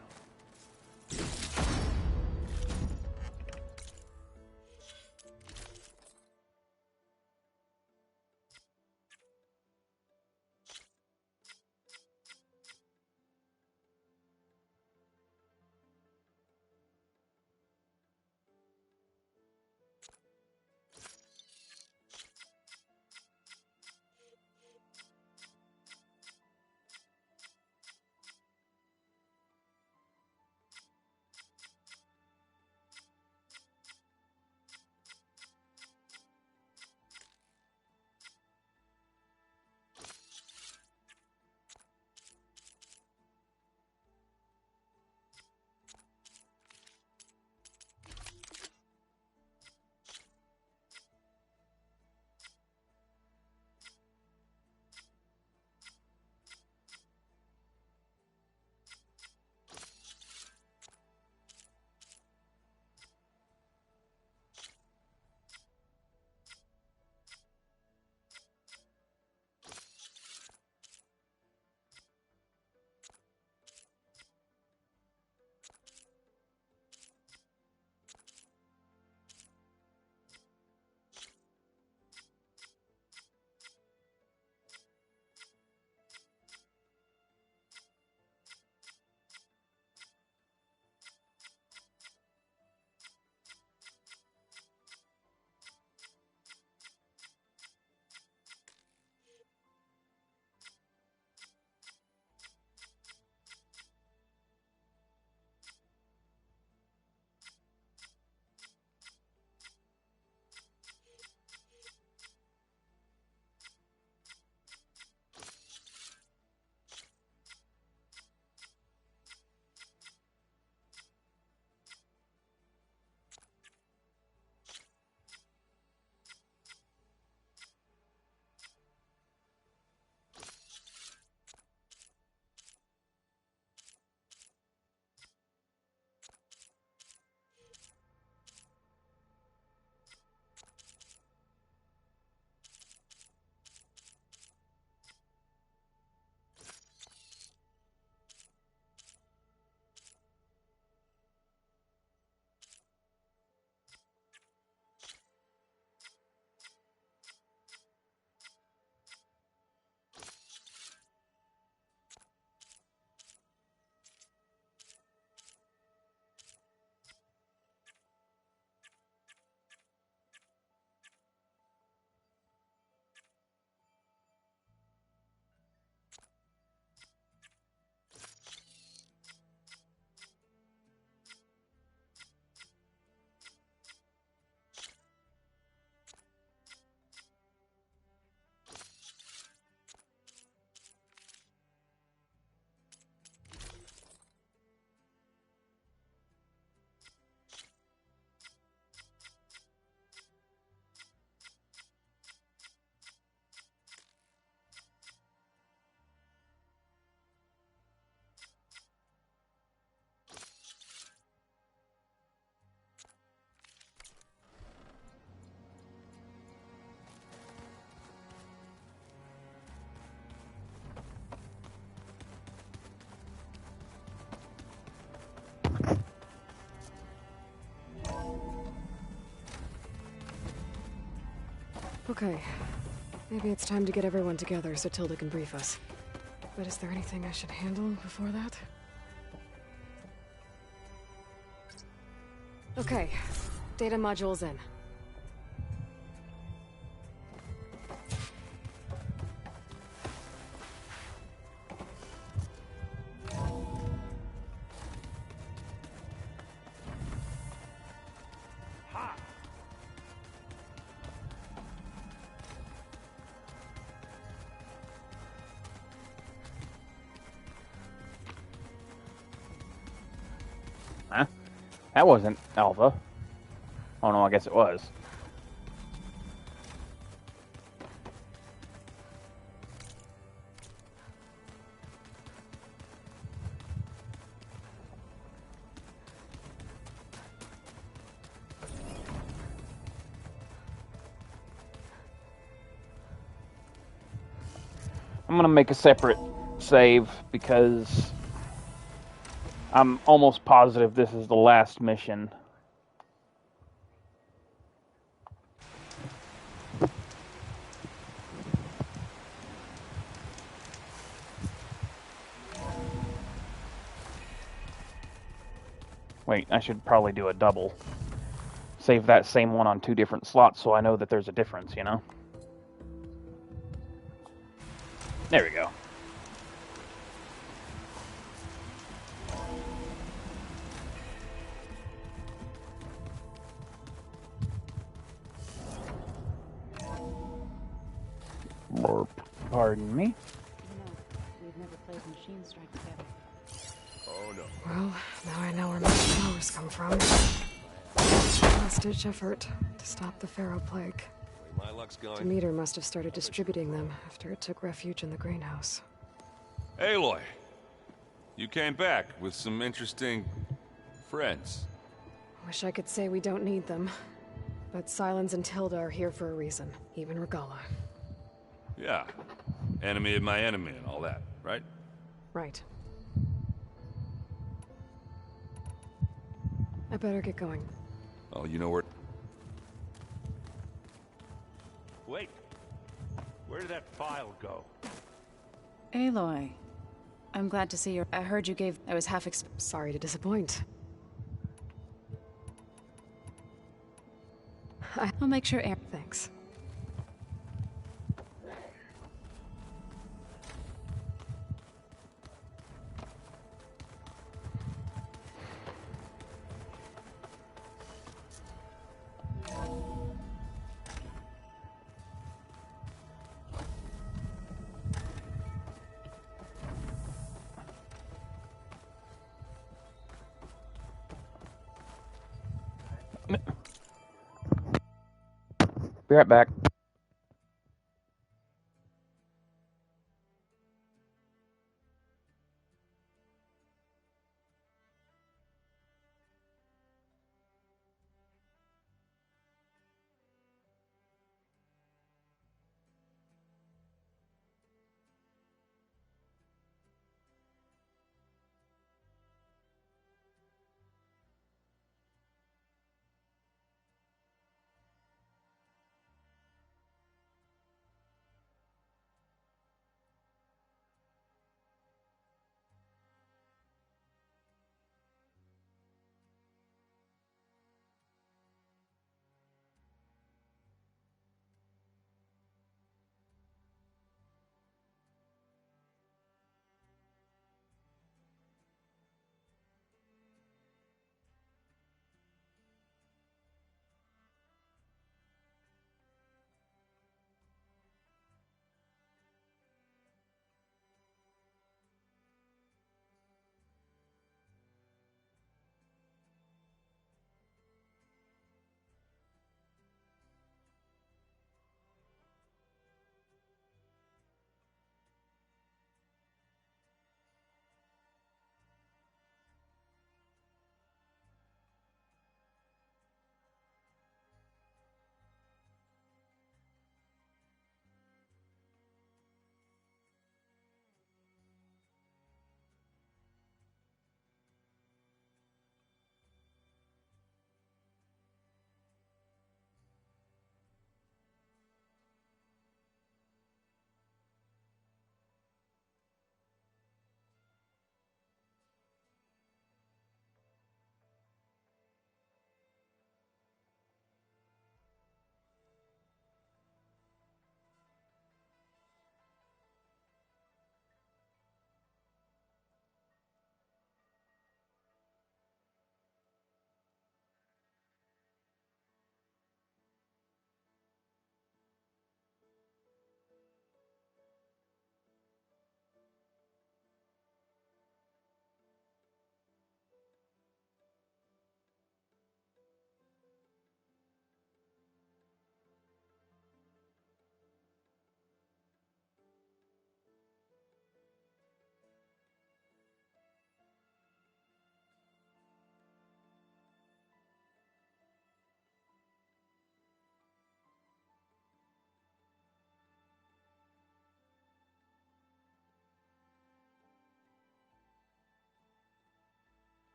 Okay. Maybe it's time to get everyone together so Tilda can brief us. But is there anything I should handle before that? Okay. Data module's in. Huh? That wasn't Alva. Oh no, I guess it was. I'm gonna make a separate save because I'm almost positive this is the last mission. Wait, I should probably do a double. Save that same one on 2 different slots so I know that there's a difference, you know? There we go. Pardon me? You know, we've never played Machine Strike together. Oh no. Well, now I know where my powers come from. Last-ditch effort to stop the Pharaoh Plague. My luck's going. Demeter must have started distributing them after it took refuge in the greenhouse. Aloy, you came back with some interesting friends. Wish I could say we don't need them. But Sylens and Tilda are here for a reason. Even Regalla. Yeah. Enemy of my enemy and all that, right? Right. I better get going. Oh, you know where... Wait. Where did that file go? Aloy, I'm glad to see you. I heard you gave... I was half sorry to disappoint. I'll make sure Thanks. Be right back.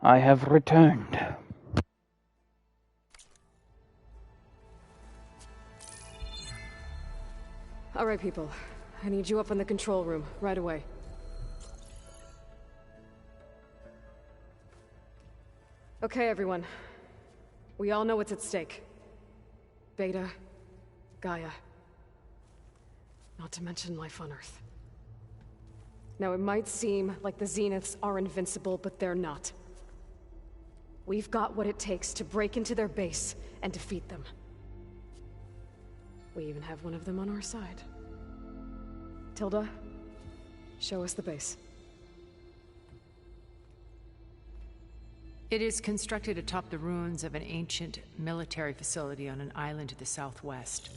I have returned. All right, people. I need you up in the control room, right away. Okay, everyone. We all know what's at stake. Beta, Gaia. Not to mention life on Earth. Now, it might seem like the Zeniths are invincible, but they're not. We've got what it takes to break into their base and defeat them. We even have one of them on our side. Tilda, show us the base. It is constructed atop the ruins of an ancient military facility on an island to the southwest.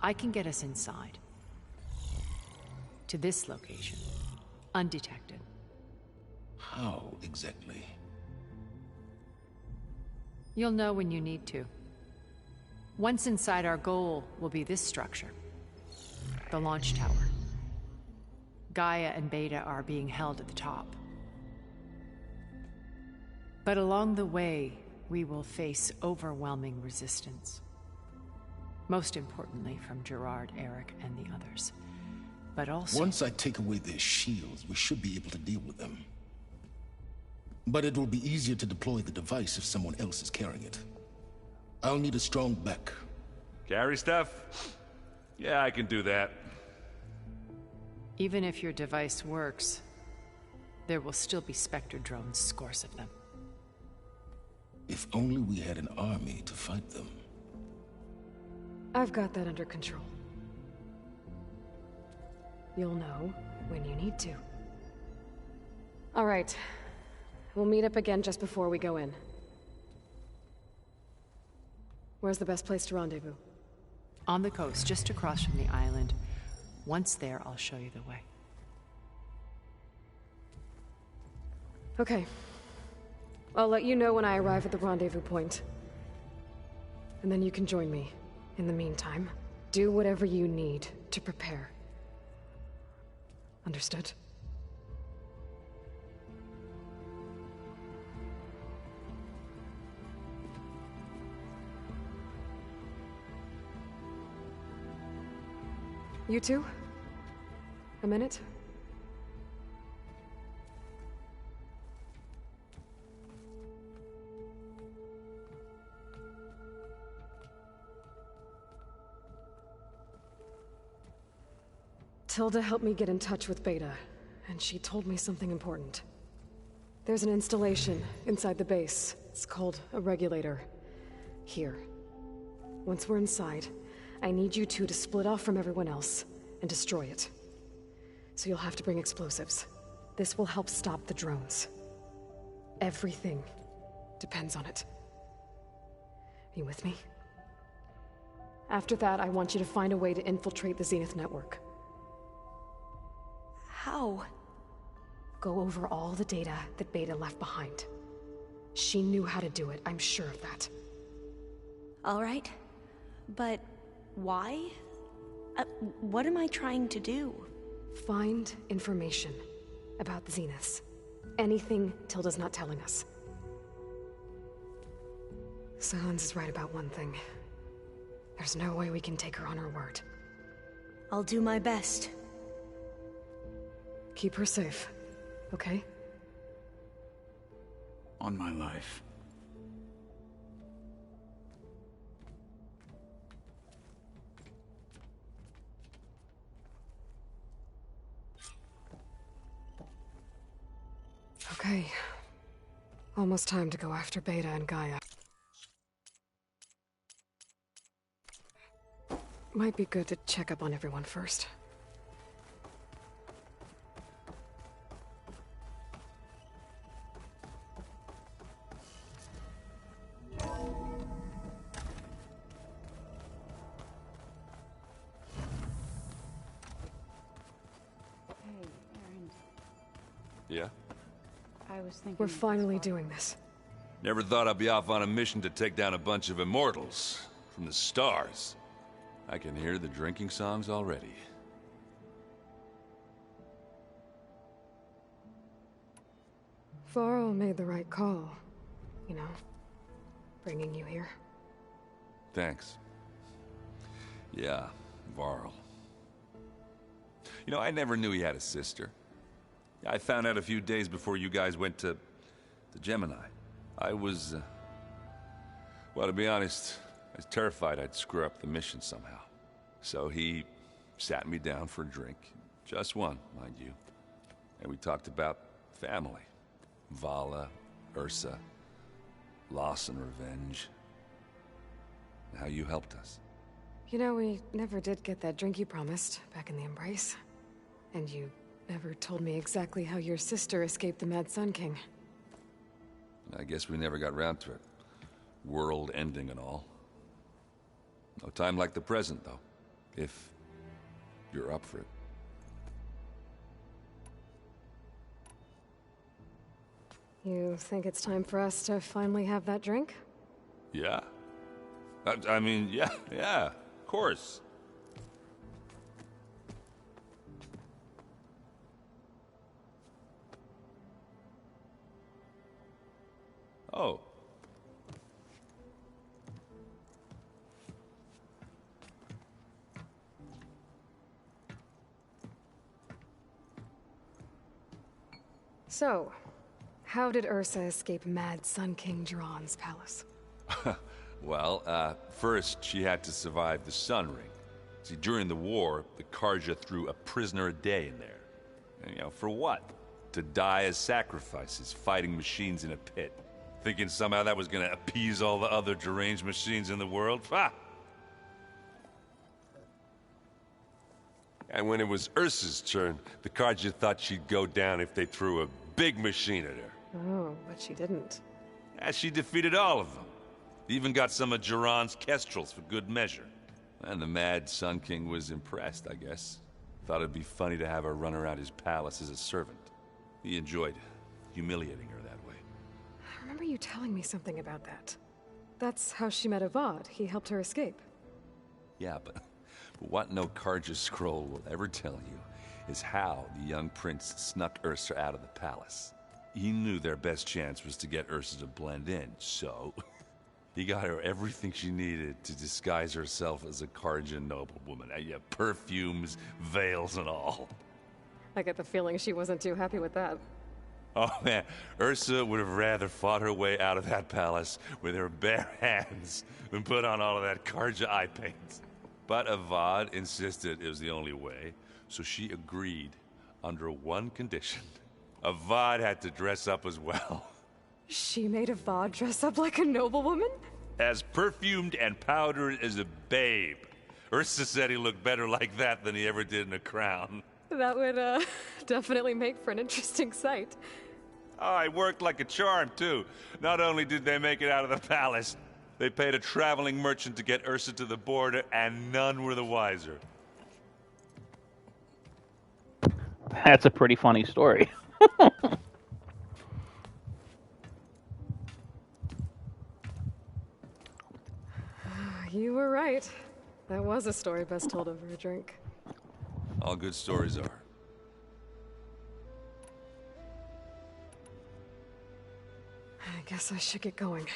I can get us inside. To this location. Undetected. How exactly? You'll know when you need to. Once inside, our goal will be this structure. The launch tower. Gaia and Beta are being held at the top. But along the way, we will face overwhelming resistance. Most importantly from Gerard, Eric, and the others. But also... Once I take away their shields, we should be able to deal with them. But it will be easier to deploy the device if someone else is carrying it. I'll need a strong back. Carry stuff? Yeah, I can do that. Even if your device works, there will still be Spectre drones, scores of them. If only we had an army to fight them. I've got that under control. You'll know when you need to. All right. We'll meet up again just before we go in. Where's the best place to rendezvous? On the coast, just across from the island. Once there, I'll show you the way. Okay. I'll let you know when I arrive at the rendezvous point. And then you can join me. In the meantime, do whatever you need to prepare. Understood? You two? A minute? Tilda helped me get in touch with Beta, and she told me something important. There's an installation inside the base. It's called a regulator. Here. Once we're inside, I need you two to split off from everyone else and destroy it. So you'll have to bring explosives. This will help stop the drones. Everything depends on it. Are you with me? After that, I want you to find a way to infiltrate the Zenith network. How? Go over all the data that Beta left behind. She knew how to do it, I'm sure of that. All right. But why? What am I trying to do? Find information about the Zeniths. Anything Tilda's not telling us. Sylens is right about one thing. There's no way we can take her on her word. I'll do my best. Keep her safe, okay? On my life. Okay. Almost time to go after Beta and Gaia. Might be good to check up on everyone first. Yeah? I was thinking... We're finally doing this. Never thought I'd be off on a mission to take down a bunch of immortals from the stars. I can hear the drinking songs already. Varl made the right call. You know, bringing you here. Thanks. Yeah, Varl. You know, I never knew he had a sister. I found out a few days before you guys went to Gemini. I was, well, to be honest, I was terrified I'd screw up the mission somehow. So he sat me down for a drink. Just one, mind you. And we talked about family. Vala, Ursa, loss and revenge. And how you helped us. You know, we never did get that drink you promised back in the Embrace. And you never told me exactly how your sister escaped the Mad Sun King. I guess we never got round to it. World ending and all. No time like the present, though. If you're up for it. You think it's time for us to finally have that drink? Yeah. I mean, yeah, of course. Oh. So, how did Ursa escape Mad Sun King Jiran's palace? Well, first she had to survive the Sun Ring. See, during the war, the Carja threw a prisoner a day in there. And, you know, for what? To die as sacrifices, fighting machines in a pit. Thinking somehow that was gonna appease all the other deranged machines in the world? Ha! And when it was Ursa's turn, the Carja thought she'd go down if they threw a big machine at her. Oh, but she didn't. And she defeated all of them. Even got some of Jiran's kestrels for good measure. And the Mad Sun King was impressed, I guess. Thought it'd be funny to have her run around his palace as a servant. He enjoyed humiliating her that way. I remember you telling me something about that. That's how she met Avad. He helped her escape. Yeah, but what no Carja scroll will ever tell you is how the young prince snuck Ursa out of the palace. He knew their best chance was to get Ursa to blend in, so he got her everything she needed to disguise herself as a Carja noblewoman. Yeah, perfumes, veils, and all. I get the feeling she wasn't too happy with that. Oh man, Ursa would have rather fought her way out of that palace with her bare hands than put on all of that Carja eye paint. But Avad insisted it was the only way, so she agreed under one condition. Avad had to dress up as well. She made Avad dress up like a noblewoman? As perfumed and powdered as a babe. Ursa said he looked better like that than he ever did in a crown. That would, definitely make for an interesting sight. Oh, it worked like a charm, too. Not only did they make it out of the palace, they paid a traveling merchant to get Ursa to the border, and none were the wiser. That's a pretty funny story. You were right. That was a story best told over a drink. All good stories are. I guess I should get going.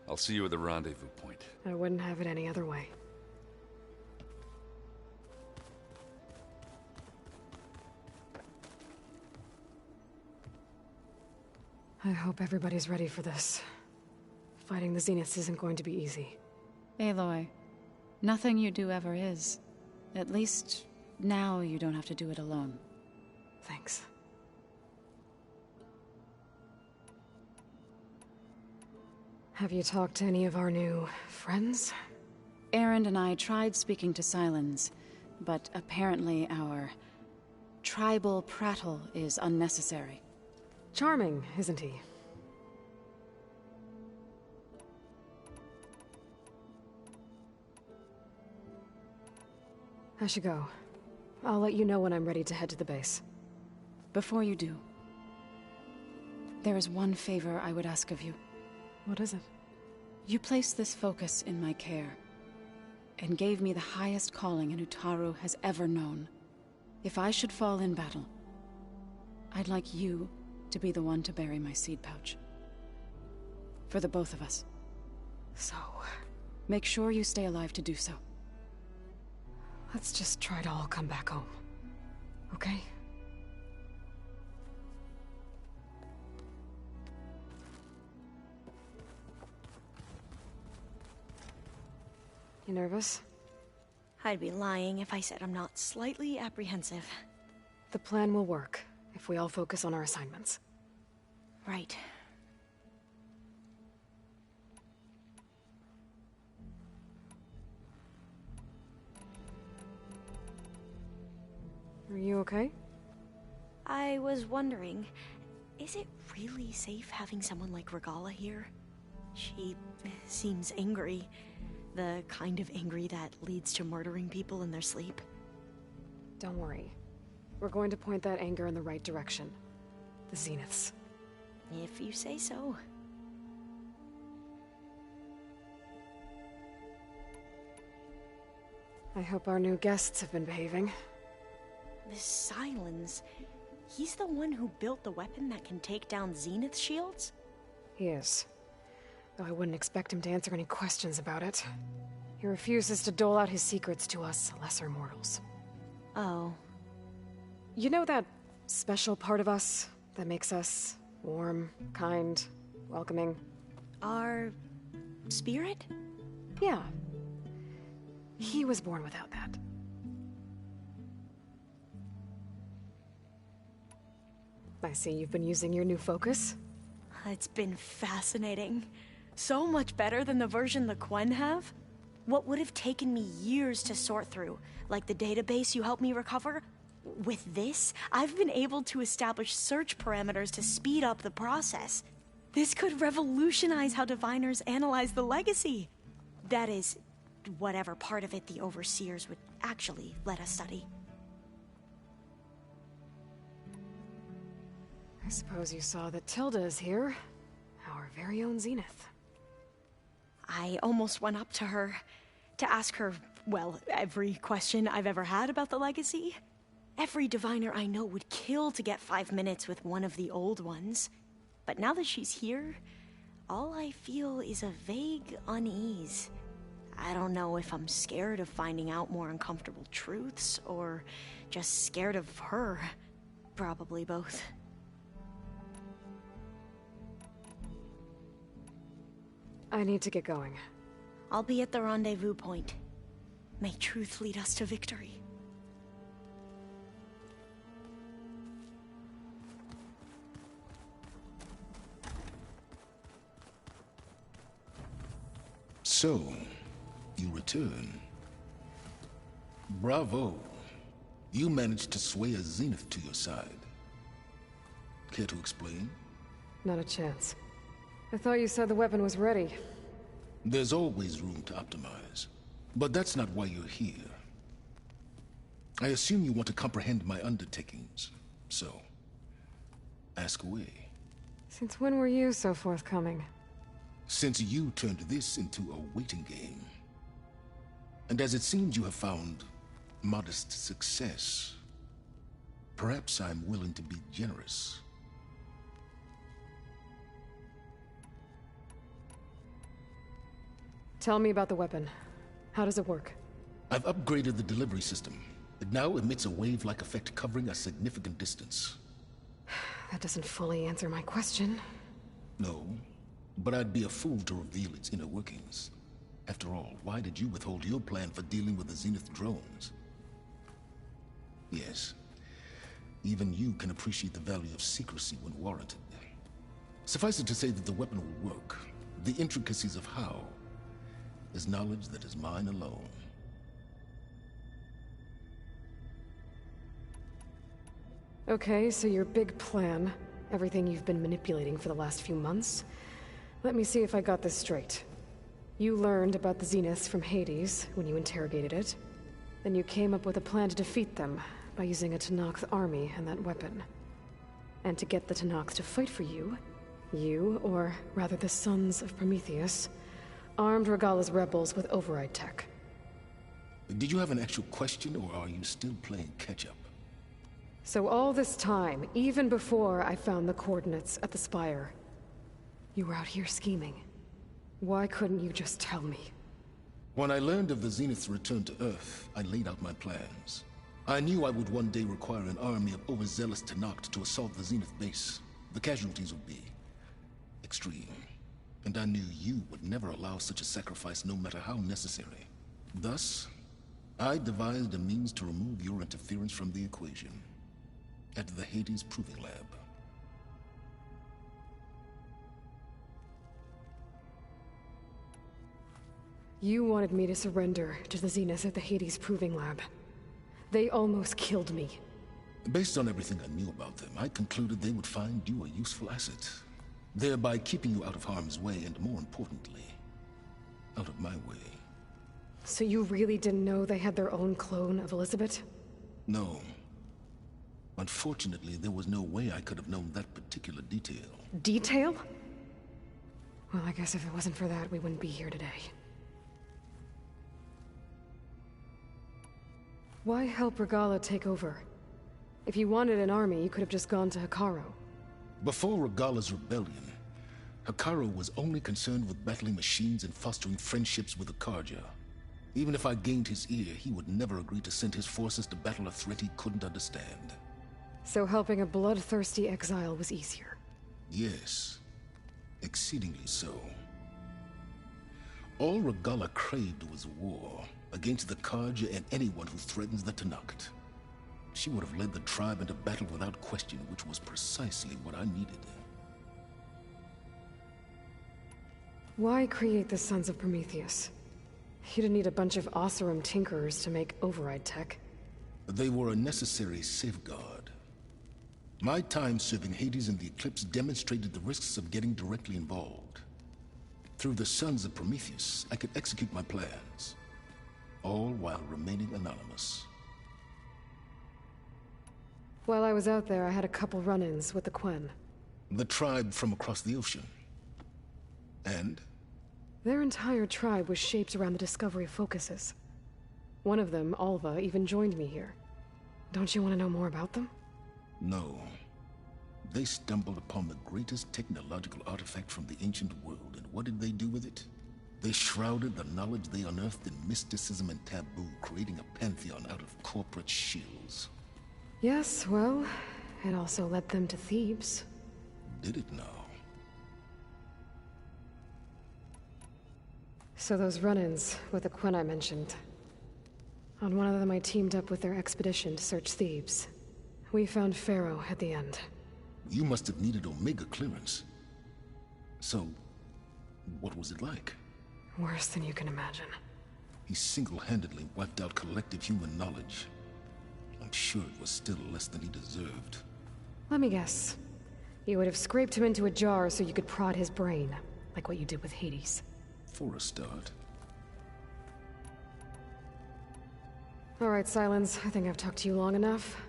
I'll see you at the rendezvous point. I wouldn't have it any other way. I hope everybody's ready for this. Fighting the Zeniths isn't going to be easy. Aloy, nothing you do ever is. At least, now you don't have to do it alone. Thanks. Have you talked to any of our new friends? Erend and I tried speaking to Sylens, but apparently our tribal prattle is unnecessary. Charming, isn't he? I should go. I'll let you know when I'm ready to head to the base. Before you do, there is one favor I would ask of you. What is it? You placed this focus in my care, and gave me the highest calling an Utaru has ever known. If I should fall in battle, I'd like you to be the one to bury my seed pouch. For the both of us. So... make sure you stay alive to do so. let's just try to all come back home. Okay? You nervous? I'd be lying if I said I'm not slightly apprehensive. The plan will work, if we all focus on our assignments. Right. Are you okay? I was wondering, is it really safe having someone like Regalla here? She seems angry. The kind of angry that leads to murdering people in their sleep. Don't worry. We're going to point that anger in the right direction. The Zeniths. If you say so. I hope our new guests have been behaving. This Sylens, he's the one who built the weapon that can take down Zenith shields? He is. Though I wouldn't expect him to answer any questions about it. He refuses to dole out his secrets to us lesser mortals. Oh. You know that special part of us that makes us warm, kind, welcoming? Our spirit? Yeah. He was born without that. I see you've been using your new focus. It's been fascinating. So much better than the version the Quen have. What would have taken me years to sort through, like the database you helped me recover, with this, I've been able to establish search parameters to speed up the process. This could revolutionize how diviners analyze the legacy. That is, whatever part of it the Overseers would actually let us study. I suppose you saw that Tilda is here. Our very own Zenith. I almost went up to her to ask her, well, every question I've ever had about the legacy. Every diviner I know would kill to get 5 minutes with one of the old ones. But now that she's here, all I feel is a vague unease. I don't know if I'm scared of finding out more uncomfortable truths, or just scared of her. Probably both. I need to get going. I'll be at the rendezvous point. May truth lead us to victory. So, you return. Bravo. You managed to sway a Zenith to your side. Care to explain? Not a chance. I thought you said the weapon was ready. There's always room to optimize. But that's not why you're here. I assume you want to comprehend my undertakings. So, ask away. Since when were you so forthcoming? Since you turned this into a waiting game. And as it seems you have found modest success, perhaps I'm willing to be generous. Tell me about the weapon. How does it work? I've upgraded the delivery system. It now emits a wave-like effect covering a significant distance. That doesn't fully answer my question. No, but I'd be a fool to reveal its inner workings. After all, why did you withhold your plan for dealing with the Zenith drones? Yes, even you can appreciate the value of secrecy when warranted. Suffice it to say that the weapon will work. The intricacies of how is knowledge that is mine alone. Okay, so your big plan, everything you've been manipulating for the last few months. Let me see if I got this straight. You learned about the Zeniths from Hades when you interrogated it. Then you came up with a plan to defeat them by using a Tenakth army and that weapon. And to get the Tenakth to fight for you, or rather the Sons of Prometheus, armed Regalla's rebels with override tech. Did you have an actual question, or are you still playing catch-up? So all this time, even before I found the coordinates at the Spire, you were out here scheming. Why couldn't you just tell me? When I learned of the Zenith's return to Earth, I laid out my plans. I knew I would one day require an army of overzealous Tenakth to assault the Zenith base. The casualties would be extreme. And I knew you would never allow such a sacrifice, no matter how necessary. Thus, I devised a means to remove your interference from the equation. At the Hades Proving Lab. You wanted me to surrender to the Zenith at the Hades Proving Lab. They almost killed me. Based on everything I knew about them, I concluded they would find you a useful asset, thereby keeping you out of harm's way and, more importantly, out of my way. So you really didn't know they had their own clone of Elizabeth? No. Unfortunately, there was no way I could have known that particular detail. Detail? Well, I guess if it wasn't for that, we wouldn't be here today. Why help Regalla take over? If you wanted an army, you could have just gone to Hekarro. Before Regalla's rebellion, Hekarro was only concerned with battling machines and fostering friendships with the Carja. Even if I gained his ear, he would never agree to send his forces to battle a threat he couldn't understand. So helping a bloodthirsty exile was easier? Yes. Exceedingly so. All Regalla craved was war, against the Carja and anyone who threatens the Tenakth. She would have led the tribe into battle without question, which was precisely what I needed. Why create the Sons of Prometheus? You didn't need a bunch of Oseram tinkerers to make override tech. They were a necessary safeguard. My time serving Hades in the Eclipse demonstrated the risks of getting directly involved. Through the Sons of Prometheus, I could execute my plans, all while remaining anonymous. While I was out there, I had a couple run-ins with the Quen. The tribe from across the ocean. And? Their entire tribe was shaped around the discovery of focuses. One of them, Alva, even joined me here. Don't you want to know more about them? No. They stumbled upon the greatest technological artifact from the ancient world, and what did they do with it? They shrouded the knowledge they unearthed in mysticism and taboo, creating a pantheon out of corporate shills. Yes, well, it also led them to Thebes. Did it now? So those run-ins with the Quen I mentioned. On one of them I teamed up with their expedition to search Thebes. We found Pharaoh at the end. You must have needed Omega clearance. So, what was it like? Worse than you can imagine. He single-handedly wiped out collective human knowledge. I'm sure it was still less than he deserved. Let me guess. You would have scraped him into a jar so you could prod his brain, like what you did with Hades. For a start. Alright, Silence. I think I've talked to you long enough.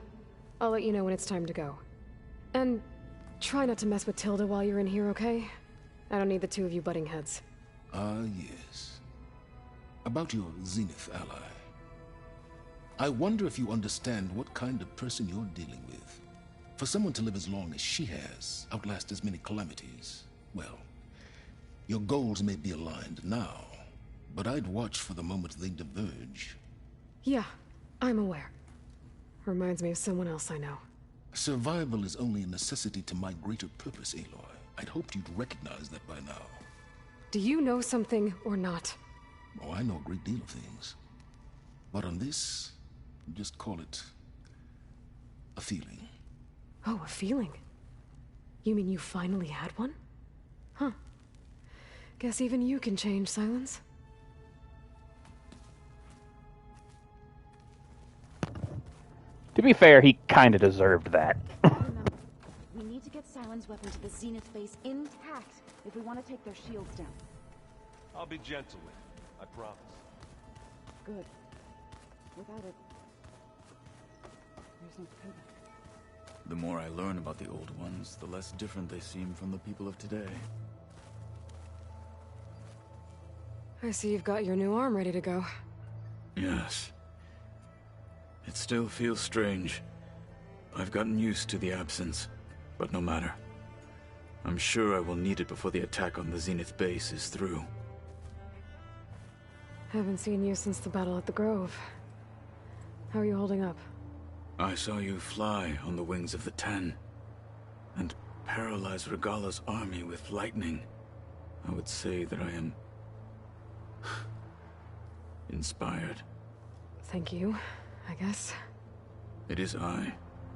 I'll let you know when it's time to go. And try not to mess with Tilda while you're in here, okay? I don't need the two of you butting heads. Ah, yes. About your Zenith ally. I wonder if you understand what kind of person you're dealing with. For someone to live as long as she has, outlast as many calamities, well, your goals may be aligned now, but I'd watch for the moment they diverge. Yeah, I'm aware. Reminds me of someone else I know. Survival is only a necessity to my greater purpose, Aloy. I'd hoped you'd recognize that by now. Do you know something or not? Oh, I know a great deal of things. But on this, just call it a feeling. Oh, a feeling? You mean you finally had one? Huh. Guess even you can change, Silence. To be fair, he kinda deserved that. Remember, we need to get Silence weapon to the Zenith base intact if we want to take their shields down. I'll be gentle with it, I promise. Good. Without it, there's no payback. The more I learn about the old ones, the less different they seem from the people of today. I see you've got your new arm ready to go. Yes. It still feels strange. I've gotten used to the absence, but no matter. I'm sure I will need it before the attack on the Zenith base is through. Haven't seen you since the battle at the Grove. How are you holding up? I saw you fly on the wings of the Ten, and paralyze Regala's army with lightning. I would say that I am inspired. Thank you, I guess. It is I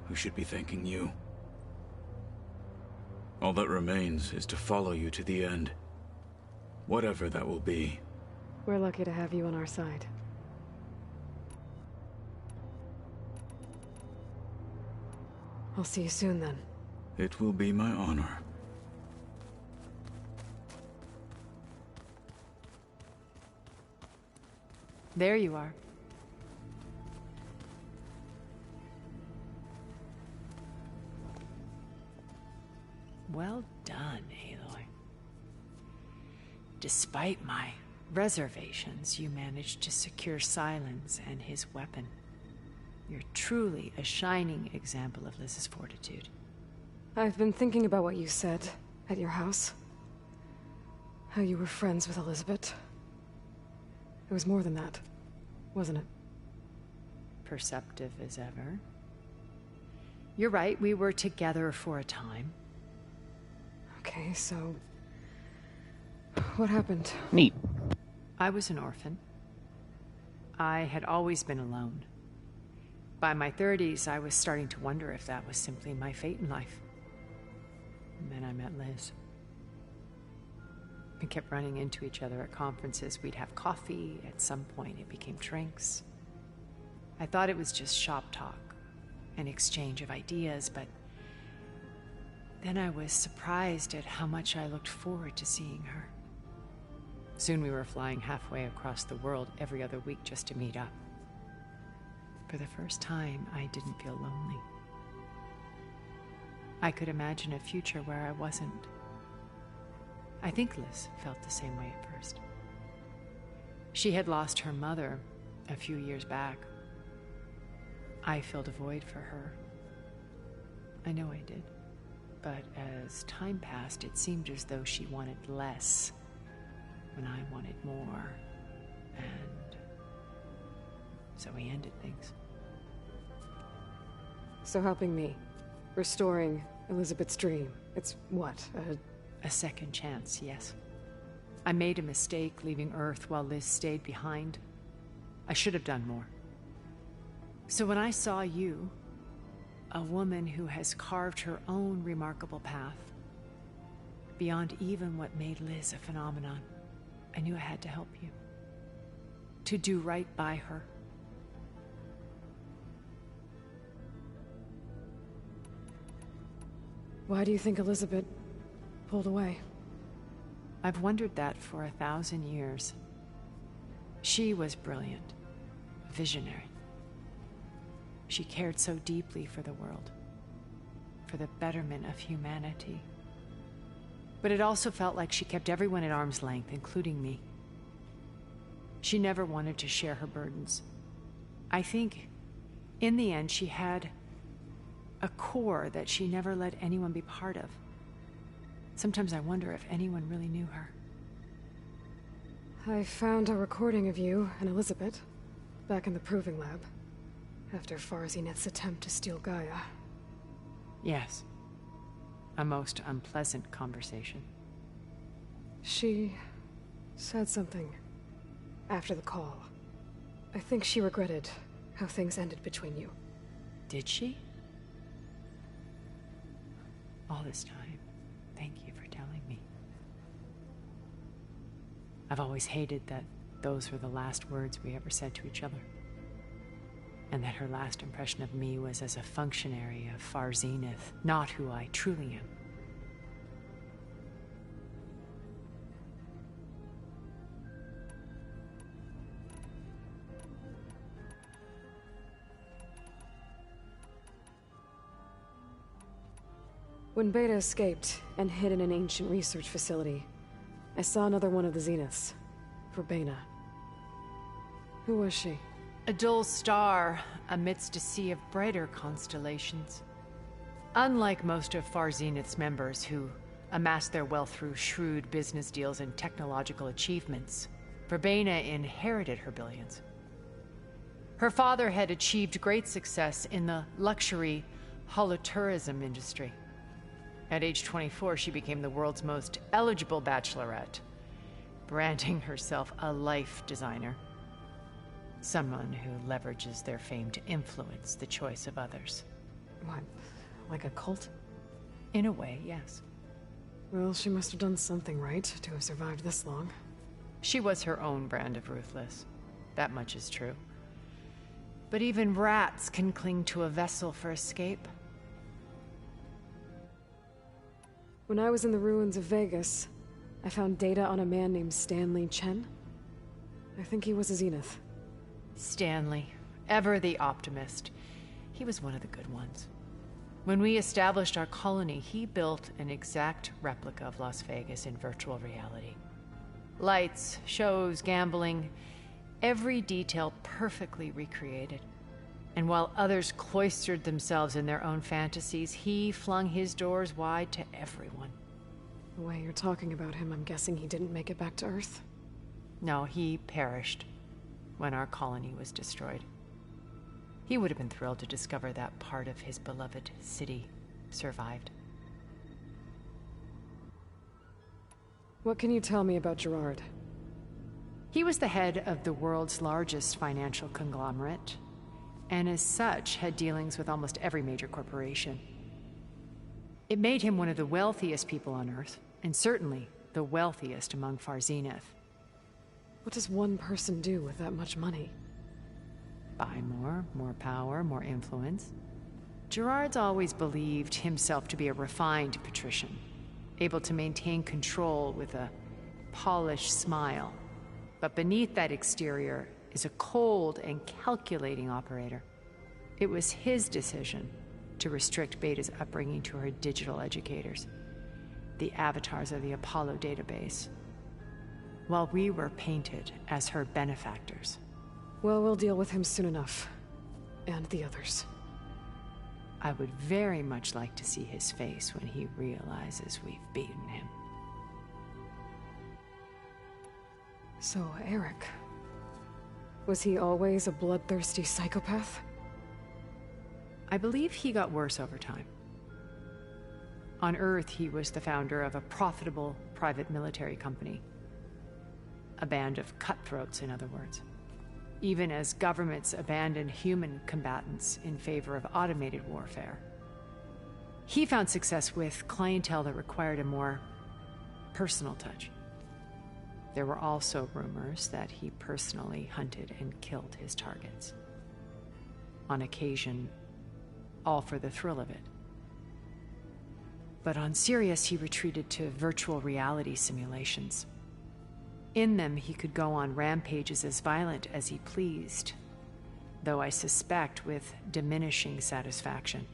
who should be thanking you. All that remains is to follow you to the end. Whatever that will be. We're lucky to have you on our side. I'll see you soon then. It will be my honor. There you are. Well done, Aloy. Despite my reservations, you managed to secure Sylens and his weapon. You're truly a shining example of Liz's fortitude. I've been thinking about what you said at your house. How you were friends with Elizabeth. It was more than that, wasn't it? Perceptive as ever. You're right, we were together for a time. Okay, so... what happened? Neat. I was an orphan. I had always been alone. By my 30s, I was starting to wonder if that was simply my fate in life. And then I met Liz. We kept running into each other at conferences. We'd have coffee. At some point, it became drinks. I thought it was just shop talk, an exchange of ideas, but then I was surprised at how much I looked forward to seeing her. Soon we were flying halfway across the world every other week just to meet up. For the first time, I didn't feel lonely. I could imagine a future where I wasn't. I think Liz felt the same way at first. She had lost her mother a few years back. I filled a void for her. I know I did. But as time passed, it seemed as though she wanted less when I wanted more. And so we ended things. So helping me, restoring Elizabeth's dream, it's what, a second chance, yes. I made a mistake leaving Earth while Liz stayed behind. I should have done more. So when I saw you, a woman who has carved her own remarkable path, beyond even what made Liz a phenomenon, I knew I had to help you. To do right by her. Why do you think Elizabeth pulled away? I've wondered that for 1,000 years. She was brilliant, visionary. She cared so deeply for the world, for the betterment of humanity. But it also felt like she kept everyone at arm's length, including me. She never wanted to share her burdens. I think, in the end, she had a core that she never let anyone be part of. Sometimes I wonder if anyone really knew her. I found a recording of you and Elizabeth back in the Proving Lab after Farzineth's attempt to steal Gaia. Yes. A most unpleasant conversation. She said something after the call. I think she regretted how things ended between you. Did she? All this time, thank you for telling me. I've always hated that those were the last words we ever said to each other. And that her last impression of me was as a functionary of Far Zenith, not who I truly am. When Beta escaped and hid in an ancient research facility, I saw another one of the Zeniths, Verbena. Who was she? A dull star amidst a sea of brighter constellations. Unlike most of Far Zenith's members who amassed their wealth through shrewd business deals and technological achievements, Verbena inherited her billions. Her father had achieved great success in the luxury holotourism industry. At age 24, she became the world's most eligible bachelorette, branding herself a life designer. Someone who leverages their fame to influence the choice of others. What, like a cult? In a way, yes. Well, she must have done something right to have survived this long. She was her own brand of ruthless. That much is true. But even rats can cling to a vessel for escape. When I was in the ruins of Vegas, I found data on a man named Stanley Chen. I think he was a Zenith. Stanley, ever the optimist. He was one of the good ones. When we established our colony, he built an exact replica of Las Vegas in virtual reality. Lights, shows, gambling, every detail perfectly recreated. And while others cloistered themselves in their own fantasies, he flung his doors wide to everyone. The way you're talking about him, I'm guessing he didn't make it back to Earth? No, he perished when our colony was destroyed. He would have been thrilled to discover that part of his beloved city survived. What can you tell me about Gerard? He was the head of the world's largest financial conglomerate, and as such had dealings with almost every major corporation. It made him one of the wealthiest people on Earth, and certainly the wealthiest among Far Zenith. What does one person do with that much money? Buy more power, more influence. Gerard's always believed himself to be a refined patrician, able to maintain control with a polished smile. But beneath that exterior is a cold and calculating operator. It was his decision to restrict Beta's upbringing to her digital educators, the avatars of the Apollo database, while we were painted as her benefactors. Well, we'll deal with him soon enough. And the others. I would very much like to see his face when he realizes we've beaten him. So, Eric. Was he always a bloodthirsty psychopath? I believe he got worse over time. On Earth, he was the founder of a profitable private military company. A band of cutthroats, in other words. Even as governments abandoned human combatants in favor of automated warfare. He found success with clientele that required a more personal touch. There were also rumors that he personally hunted and killed his targets. On occasion, all for the thrill of it. But on Sirius, he retreated to virtual reality simulations. In them, he could go on rampages as violent as he pleased, though I suspect with diminishing satisfaction.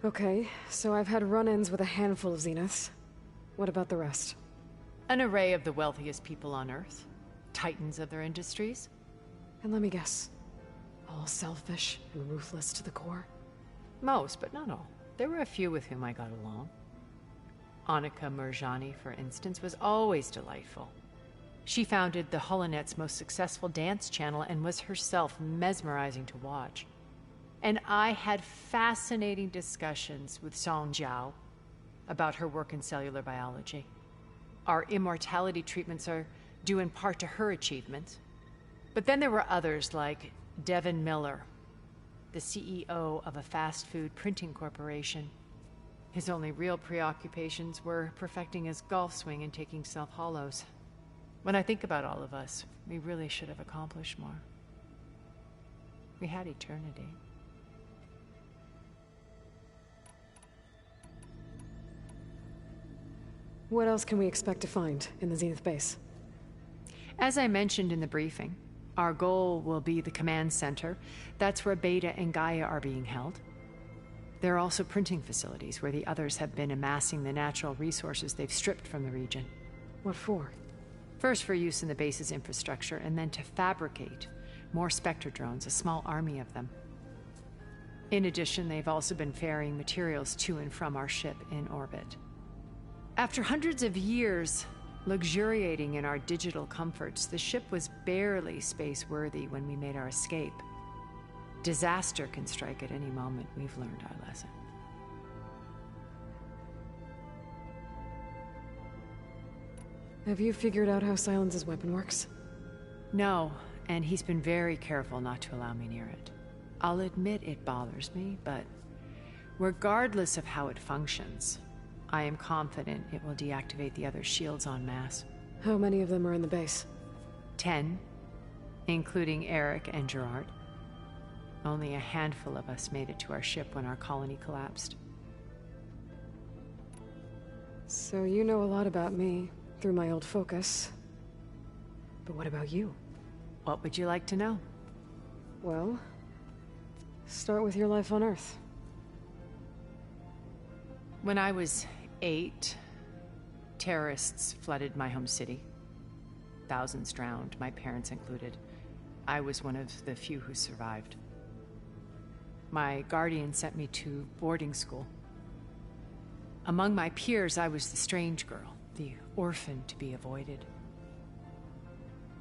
Okay, so I've had run-ins with a handful of Zeniths. What about the rest? An array of the wealthiest people on Earth. Titans of their industries. And let me guess. All selfish and ruthless to the core? Most, but not all. There were a few with whom I got along. Annika Murjani, for instance, was always delightful. She founded the Holonet's most successful dance channel and was herself mesmerizing to watch. And I had fascinating discussions with Song Jiao about her work in cellular biology. Our immortality treatments are due in part to her achievements. But then there were others like Devin Miller, the CEO of a fast food printing corporation. His only real preoccupations were perfecting his golf swing and taking self-hollows. When I think about all of us, we really should have accomplished more. We had eternity. What else can we expect to find in the Zenith base? As I mentioned in the briefing, our goal will be the command center. That's where Beta and Gaia are being held. There are also printing facilities where the others have been amassing the natural resources they've stripped from the region. What for? First for use in the base's infrastructure, and then to fabricate more Spectre drones, a small army of them. In addition, they've also been ferrying materials to and from our ship in orbit. After hundreds of years luxuriating in our digital comforts, the ship was barely space-worthy when we made our escape. Disaster can strike at any moment. We've learned our lesson. Have you figured out how Silence's weapon works? No, and he's been very careful not to allow me near it. I'll admit it bothers me, but regardless of how it functions, I am confident it will deactivate the other shields en masse. How many of them are in the base? 10, including Eric and Gerard. Only a handful of us made it to our ship when our colony collapsed. So you know a lot about me through my old focus. But what about you? What would you like to know? Well, start with your life on Earth. When I was 8, terrorists flooded my home city. Thousands drowned, my parents included. I was one of the few who survived. My guardian sent me to boarding school. Among my peers, I was the strange girl, the orphan to be avoided.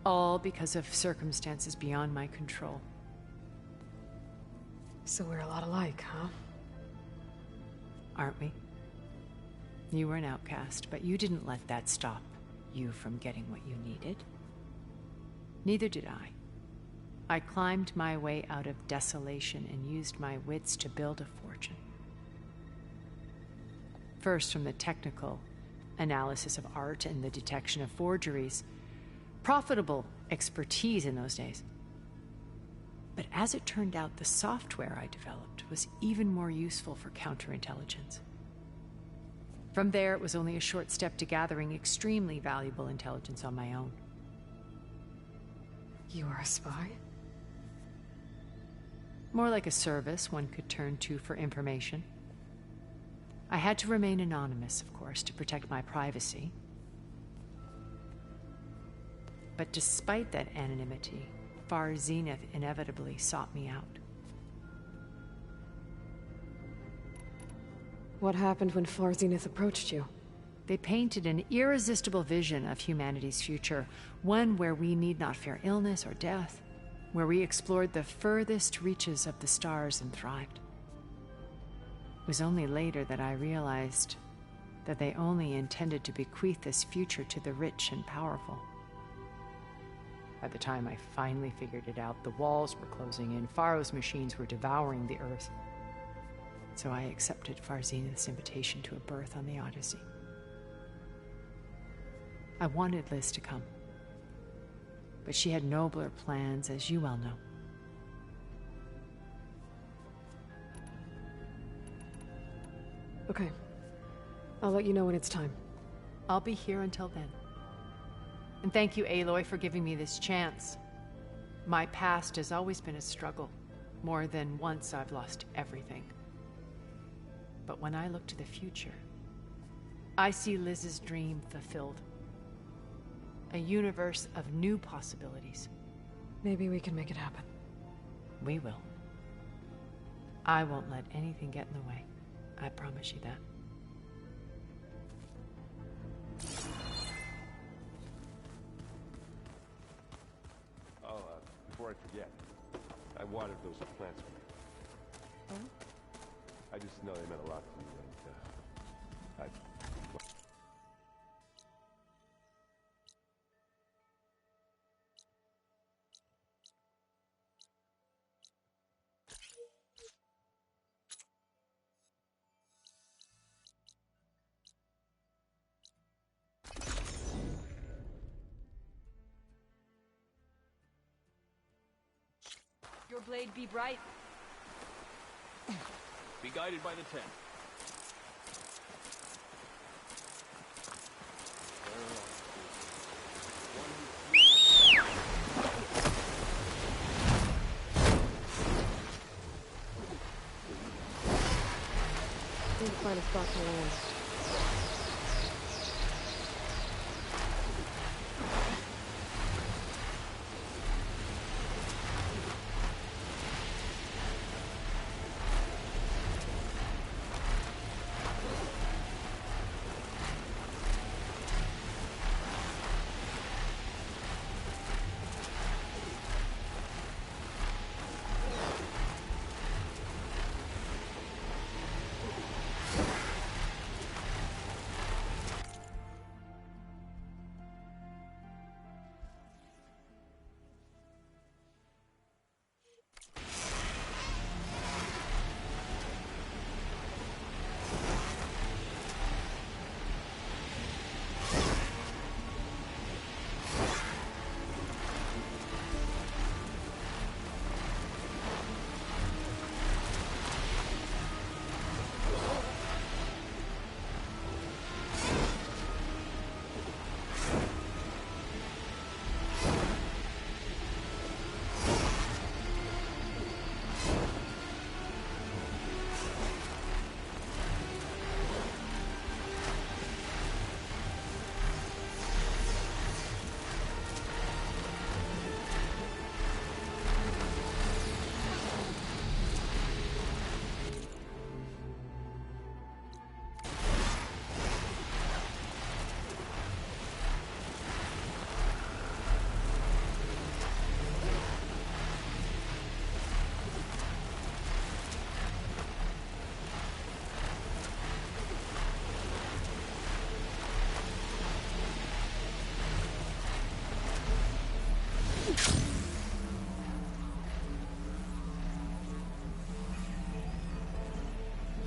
All because of circumstances beyond my control. So we're a lot alike, huh? Aren't we? You were an outcast, but you didn't let that stop you from getting what you needed. Neither did I. I climbed my way out of desolation and used my wits to build a fortune. First, from the technical analysis of art and the detection of forgeries. Profitable expertise in those days. But as it turned out, the software I developed was even more useful for counterintelligence. From there, it was only a short step to gathering extremely valuable intelligence on my own. You are a spy? More like a service one could turn to for information. I had to remain anonymous, of course, to protect my privacy. But despite that anonymity, Far Zenith inevitably sought me out. What happened when Far Zenith approached you? They painted an irresistible vision of humanity's future, one where we need not fear illness or death, where we explored the furthest reaches of the stars and thrived. It was only later that I realized that they only intended to bequeath this future to the rich and powerful. By the time I finally figured it out, the walls were closing in, Faro's machines were devouring the Earth. So I accepted Far Zenith's invitation to a berth on the Odyssey. I wanted Liz to come, but she had nobler plans, as you well know. Okay. I'll let you know when it's time. I'll be here until then. And thank you, Aloy, for giving me this chance. My past has always been a struggle. More than once I've lost everything. But when I look to the future, I see Liz's dream fulfilled. A universe of new possibilities. Maybe we can make it happen. We will. I won't let anything get in the way. I promise you that. Before I forget, I watered those plants for you. I just know they meant a lot to you, and Your blade be bright. Be guided by the 10. Need to find a spot to land.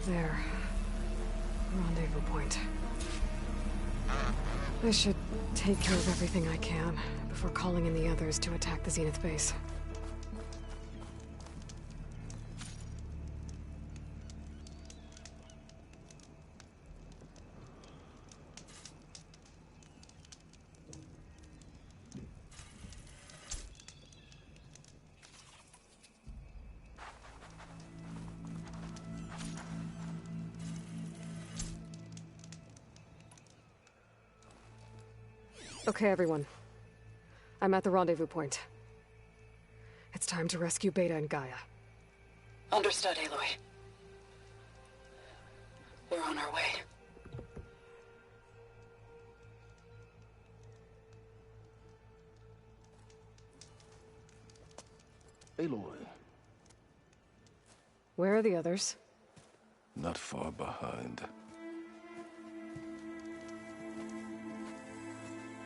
There. Rendezvous point. I should take care of everything I can before calling in the others to attack the Zenith base. Okay, everyone. I'm at the rendezvous point. It's time to rescue Beta and Gaia. Understood, Aloy. We're on our way. Aloy. Where are the others? Not far behind.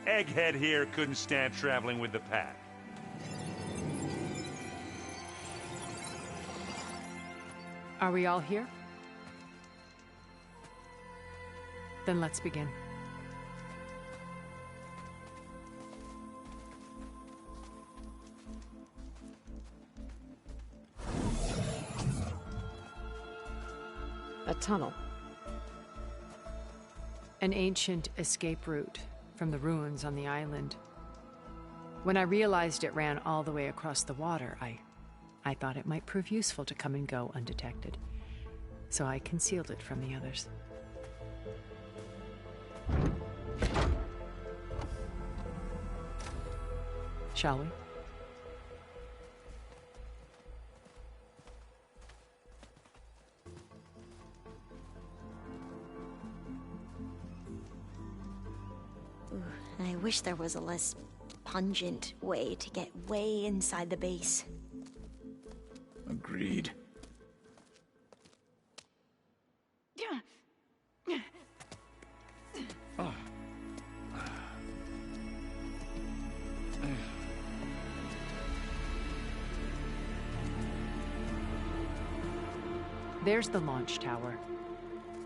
Egghead here couldn't stand traveling with the pack. Are we all here? Then let's begin. A tunnel. An ancient escape route from the ruins on the island. When I realized it ran all the way across the water, I thought it might prove useful to come and go undetected. So I concealed it from the others. Shall we? I wish there was a less pungent way to get way inside the base. Agreed. Oh. There's the launch tower.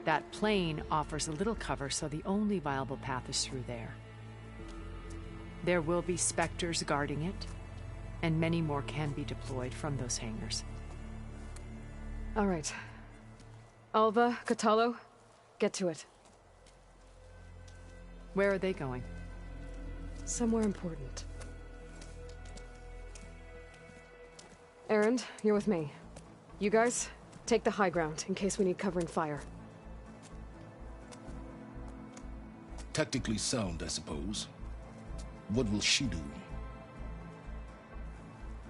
That plane offers a little cover, so the only viable path is through there. There will be Spectres guarding it, and many more can be deployed from those hangars. All right. Alva, Kotallo, get to it. Where are they going? Somewhere important. Erend, you're with me. You guys, take the high ground in case we need covering fire. Tactically sound, I suppose. What will she do?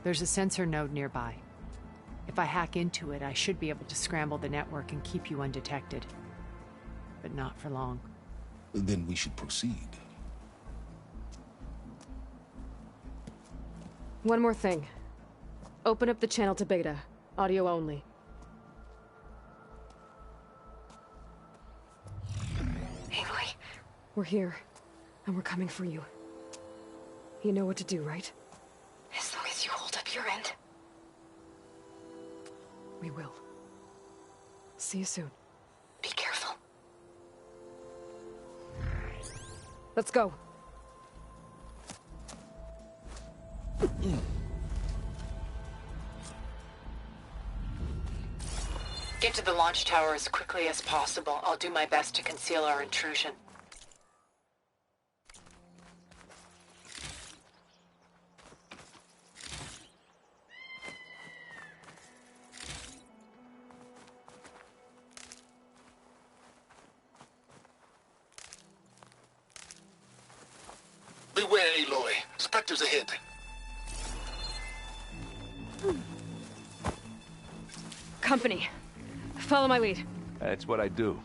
There's a sensor node nearby. If I hack into it, I should be able to scramble the network and keep you undetected. But not for long. Then we should proceed. One more thing. Open up the channel to Beta. Audio only. Aloy. We're here, and we're coming for you. You know what to do, right? As long as you hold up your end. We will. See you soon. Be careful. Let's go. Get to the launch tower as quickly as possible. I'll do my best to conceal our intrusion. Beware, Aloy. Spectres ahead. Company. Follow my lead. That's what I do.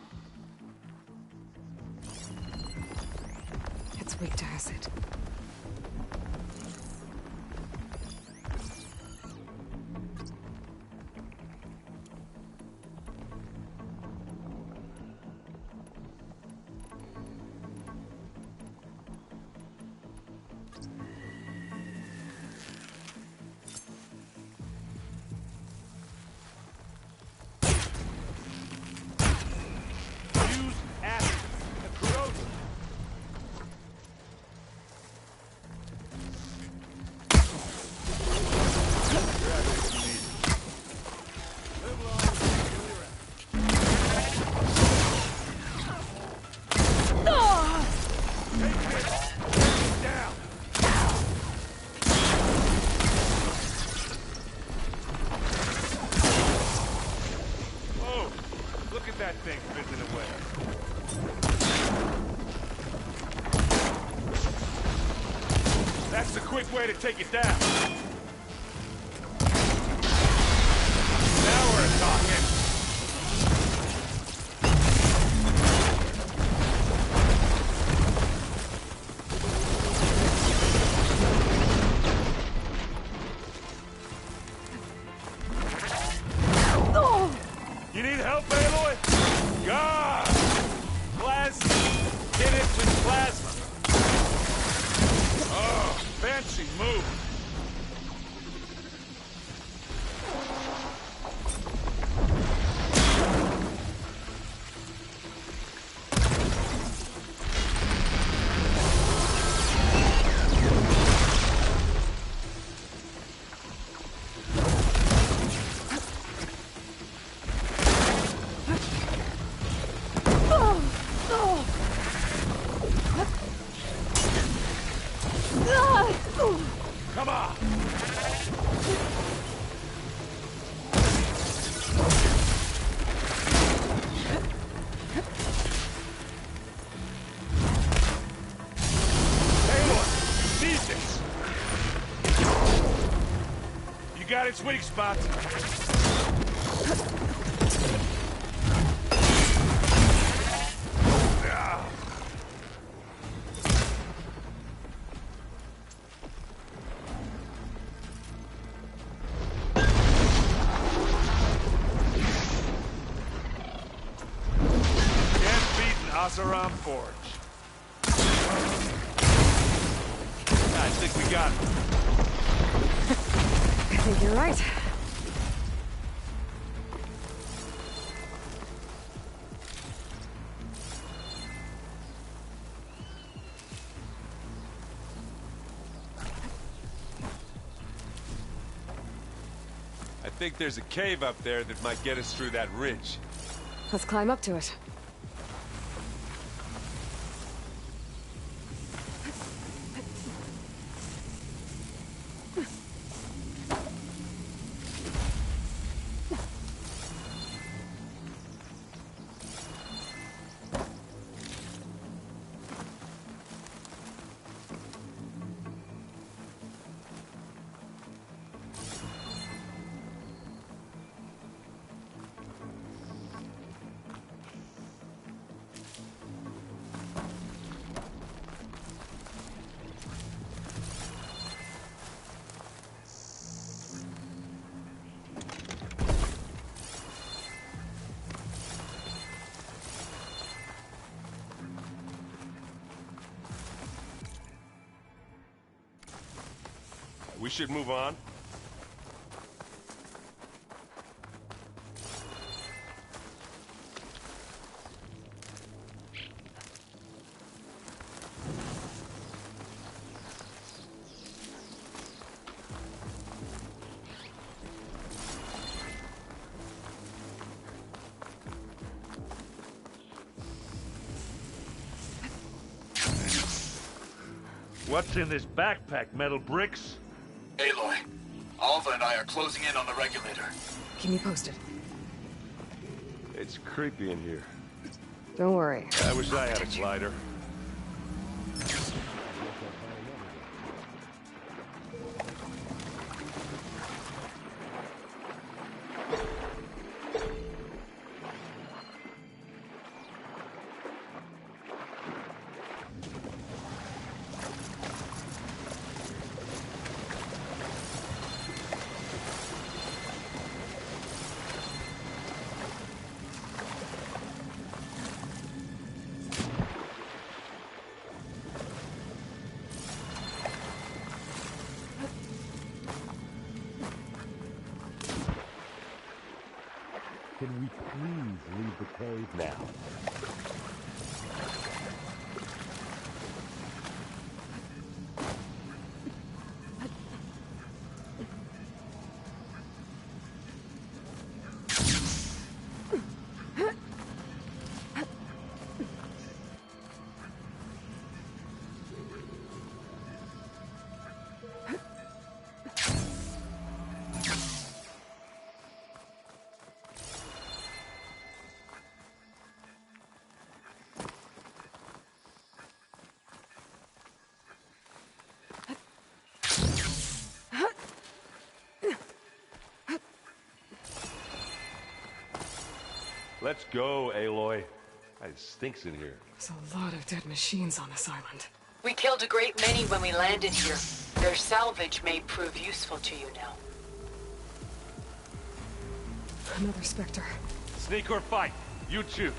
It's weak to acid. that thing fizzing away. That's the quick way to take it down. Now we're talking. You need help, Aloy? God! Plasma! Hit it with plasma! Oh, fancy move! Come on! Aloy, need this! You got its weak spots. Asaram Forge. I think we got it. I think you're right. I think there's a cave up there that might get us through that ridge. Let's climb up to it. We should move on. What's in this backpack, metal bricks? Aloy, Alva and I are closing in on the regulator. Keep me posted. It's creepy in here. Don't worry. I wish I had a glider. Can we please leave the cave now? Let's go, Aloy. It stinks in here. There's a lot of dead machines on this island. We killed a great many when we landed here. Their salvage may prove useful to you now. Another Spectre. Sneak or fight, you choose.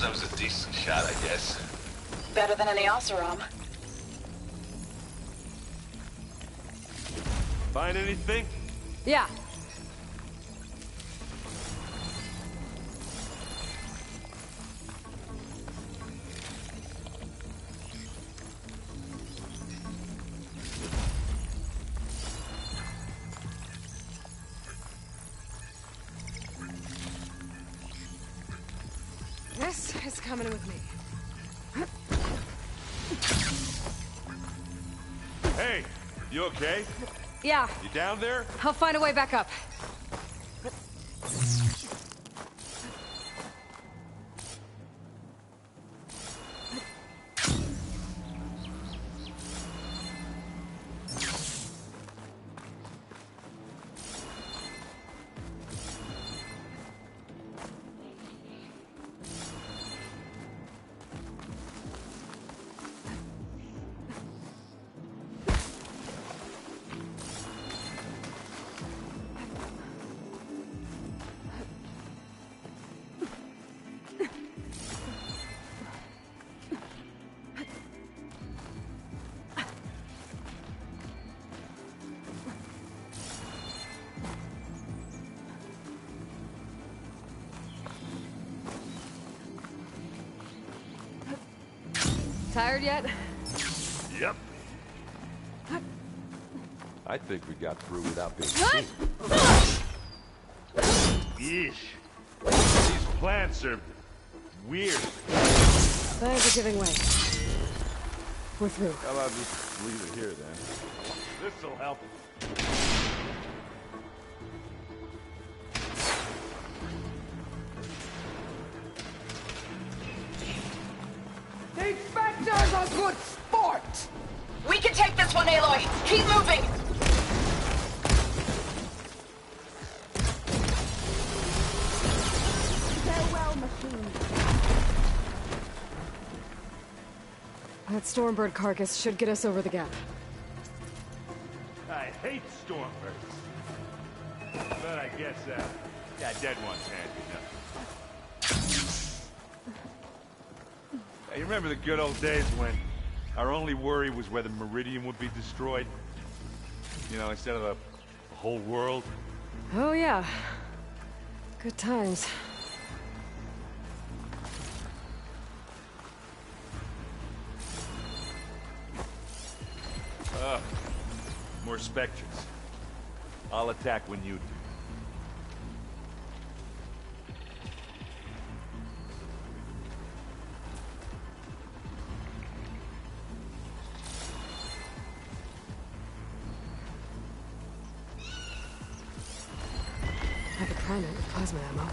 That was a decent shot, I guess. Better than any Oseram. Find anything? Yeah. This is coming with me. Hey, you okay? Yeah. You down there? I'll find a way back up. Tired yet? Yep. I think we got through without being seen. Yeesh. These plants are weird. Thanks for giving way. We're through. How about just leave it here then? This'll help. These Spectres are good sport! We can take this one, Aloy! Keep moving! Farewell, machine. That Stormbird carcass should get us over the gap. I hate Stormbirds. But I guess, yeah, dead one's handy enough. Hey, you remember the good old days when our only worry was whether Meridian would be destroyed? You know, instead of the whole world? Oh yeah. Good times. More Spectres. I'll attack when you do. I have a primate with plasma ammo.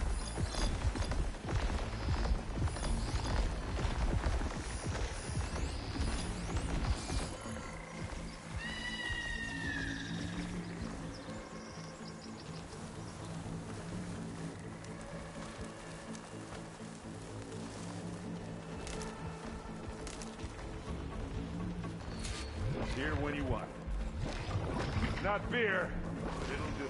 Here when you want. Not beer, but it'll do.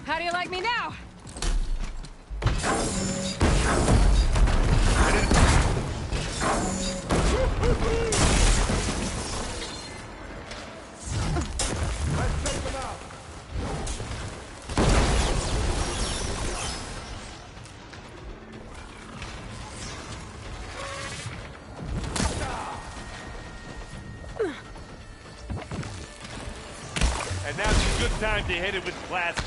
How do you like me now? And good time to hit it with plasma.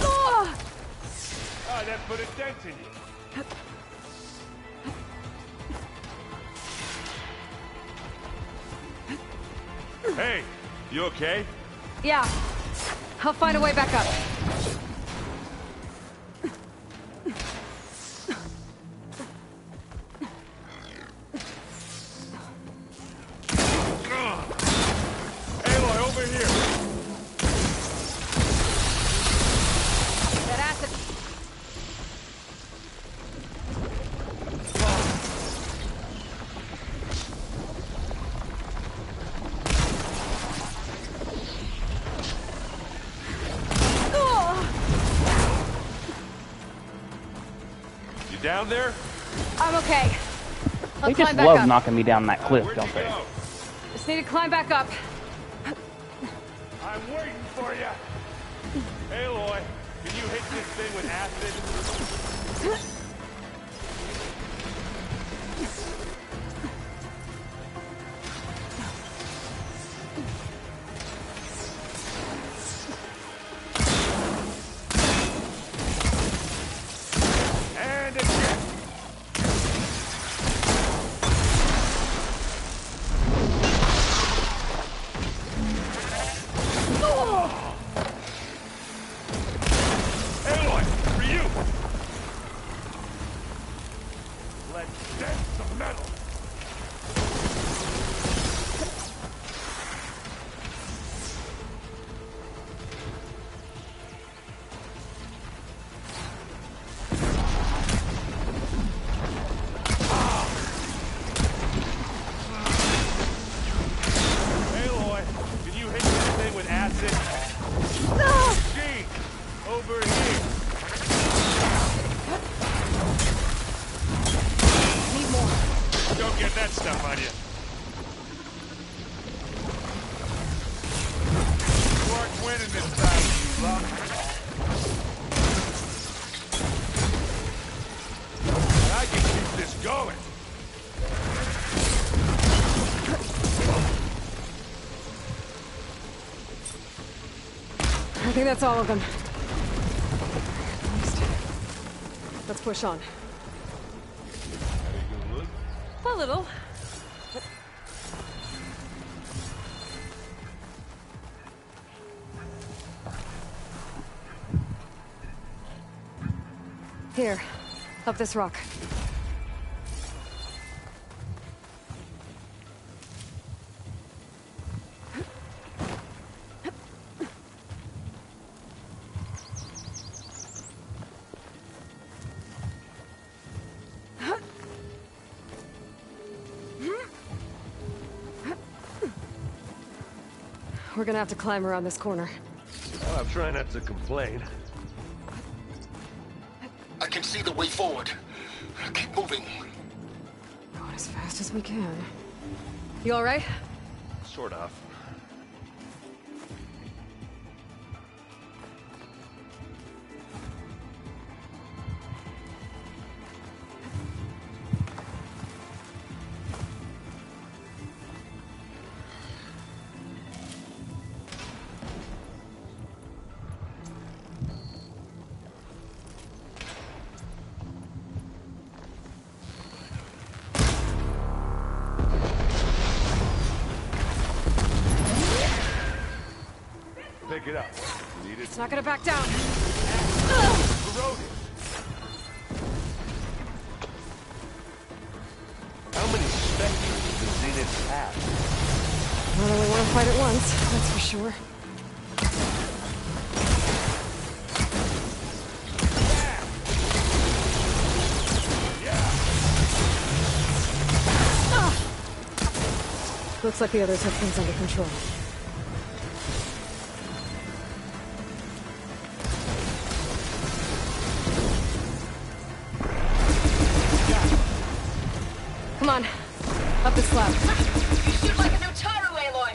Oh, that put a dent in you. Hey, you okay? Yeah. I'll find a way back up. Aloy, over here. That acid. Down there? I'm okay. I'll They climb just back love up. knocking me down that cliff, don't they? Just need to climb back up. I'm waiting for you. Aloy, can you hit this thing with acid? And again. Aloy, for you. Let's dent some metal. Aloy, can you hit this thing with acid? Gene, over here. Need more. Don't get that stuff on you. You aren't winning this time, you lump. But I can keep this going. I think that's all of them. Let's push on. A little. Here, up this rock. We're gonna have to climb around this corner. Well, I'm trying not to complain. I can see the way forward. Keep moving. Going as fast as we can. You all right? Sort of. Pick it up. Need it? It's not gonna back down. Corroded. How many specters does the Zenith have? Not only want to fight at once, that's for sure. Looks like the others have things under control. Come on, up this slab. You shoot like a new Taru, Aloy!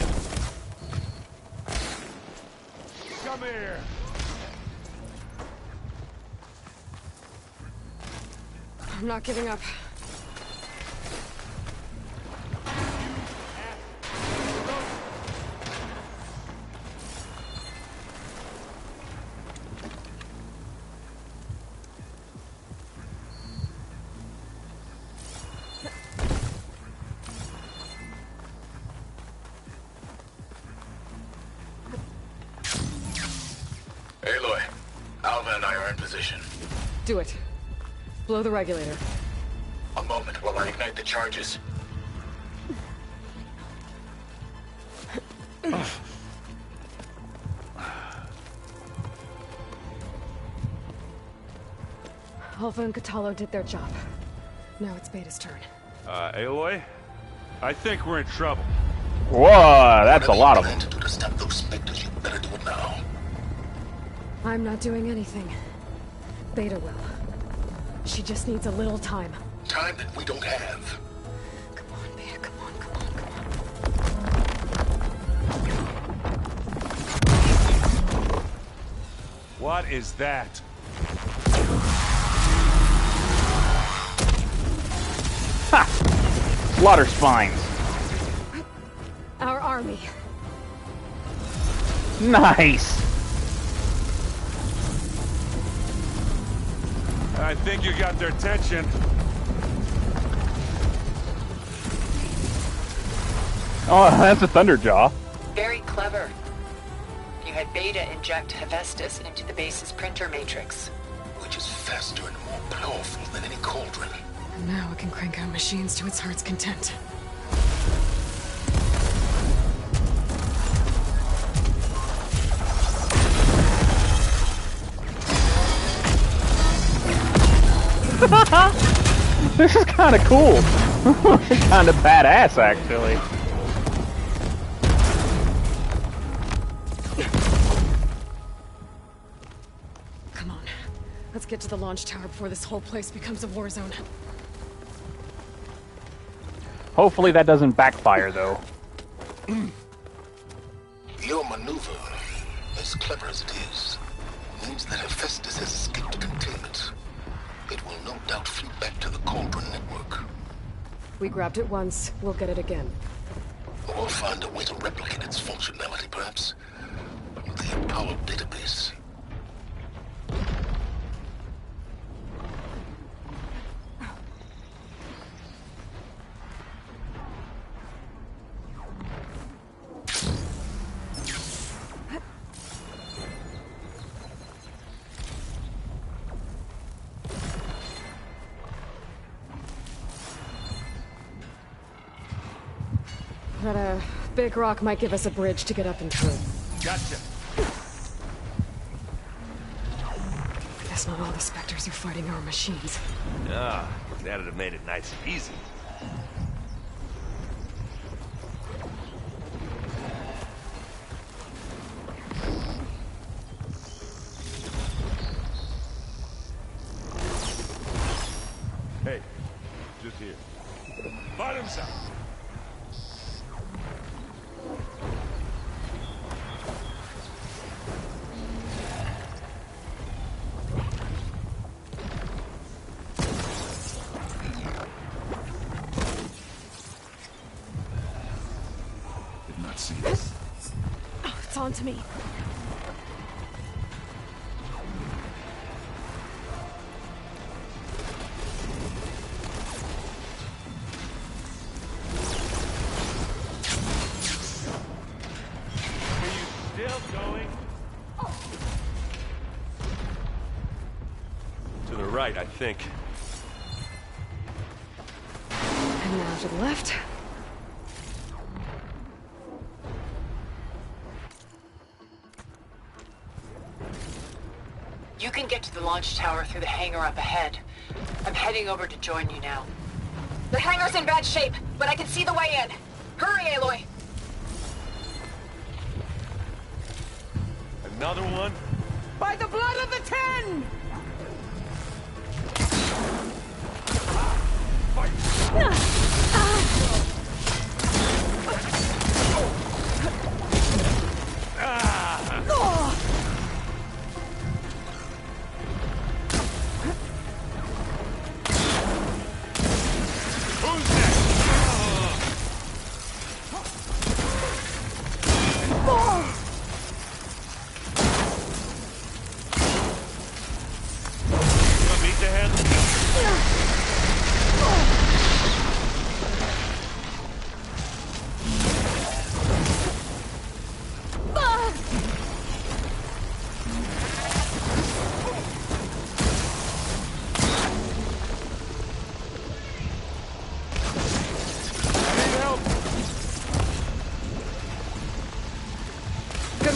Come here. I'm not giving up. Aloy, Alva and I are in position. Do it. Blow the regulator. A moment while I ignite the charges. Alpha and Kotallo did their job. Now it's Beta's turn. Aloy? I think we're in trouble. Whoa, that's a lot of them. To stop those specters, you better do it now. I'm not doing anything. Beta will. She just needs a little time. Time that we don't have. Come on, Beta, come on, come on, come on. What is that? Ha! Slaughter spines. Our army. Nice. I think you got their attention. Oh, that's a Thunderjaw. Very clever. You had Beta inject Hephaestus into the base's printer matrix. Which is faster and more powerful than any cauldron. And now it can crank out machines to its heart's content. This is kind of cool. Kind of badass, actually. Come on. Let's get to the launch tower before this whole place becomes a war zone. Hopefully that doesn't backfire, though. Your maneuver, as clever as it is, means that Hephaestus has escaped containment. It will no doubt flee back to the Cauldron network. We grabbed it once, we'll get it again. Or find a way to replicate its functionality, perhaps. The Apollo database. That big rock might give us a bridge to get up and through. Gotcha. Guess not all the Spectres are fighting our machines. Ah, that'd have made it nice and easy. Hey, just here. Bottoms up. Did not see this. Oh, it's on to me. Still going? To the right, I think. And now to the left. You can get to the launch tower through the hangar up ahead. I'm heading over to join you now. The hangar's in bad shape, but I can see the way in. Hurry, Aloy! Another one? By the blood of the Ten!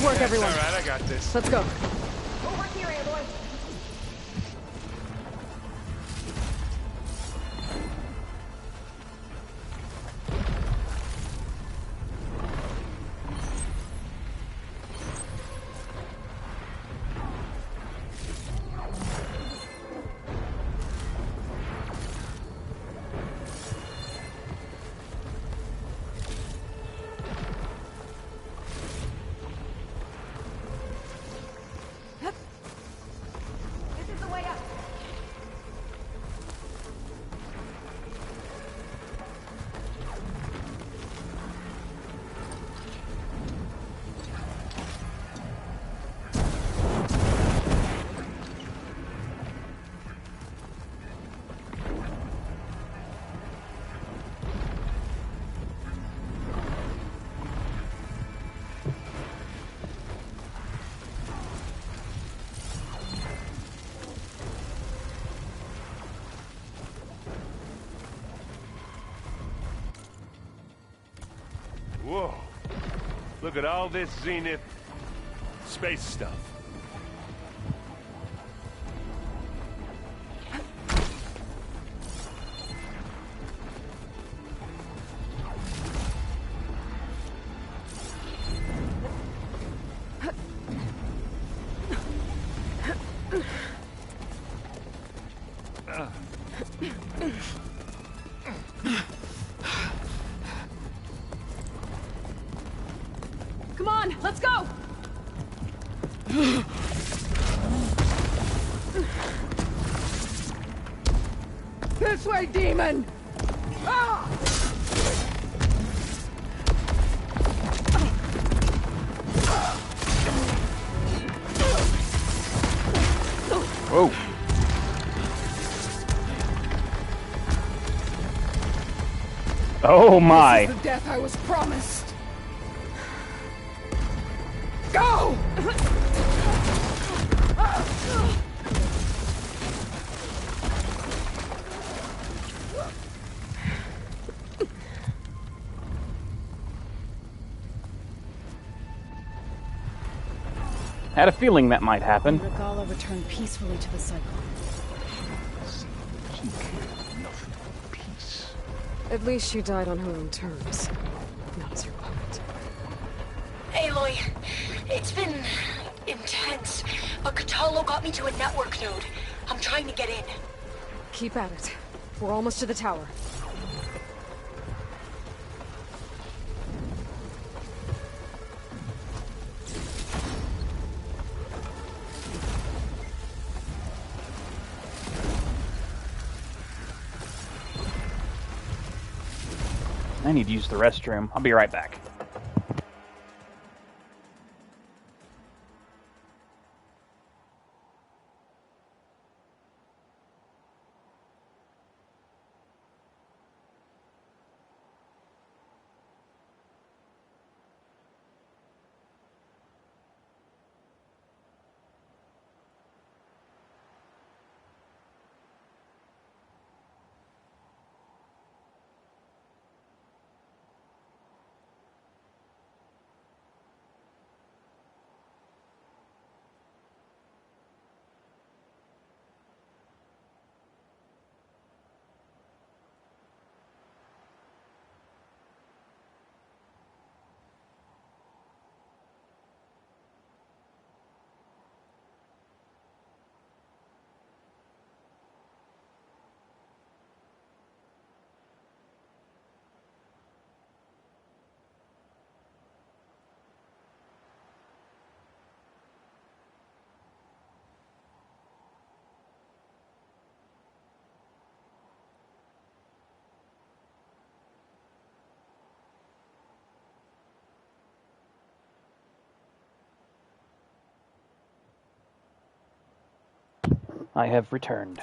Good work, everyone. All right, I got this. Let's go. Over here, Aloy. This is the way up. Whoa. Look at all this Zenith space stuff. Come on, let's go! This way, demon! Ah! Whoa. Oh my. This is the death I was promised. Go! Had a feeling that might happen. Regalla returned peacefully to the cycle. She cared nothing for peace. At least she died on her own terms, not as your puppet. Aloy, it's been intense, but Kotallo got me to a network node. I'm trying to get in. Keep at it. We're almost to the tower. I need to use the restroom. I'll be right back. I have returned.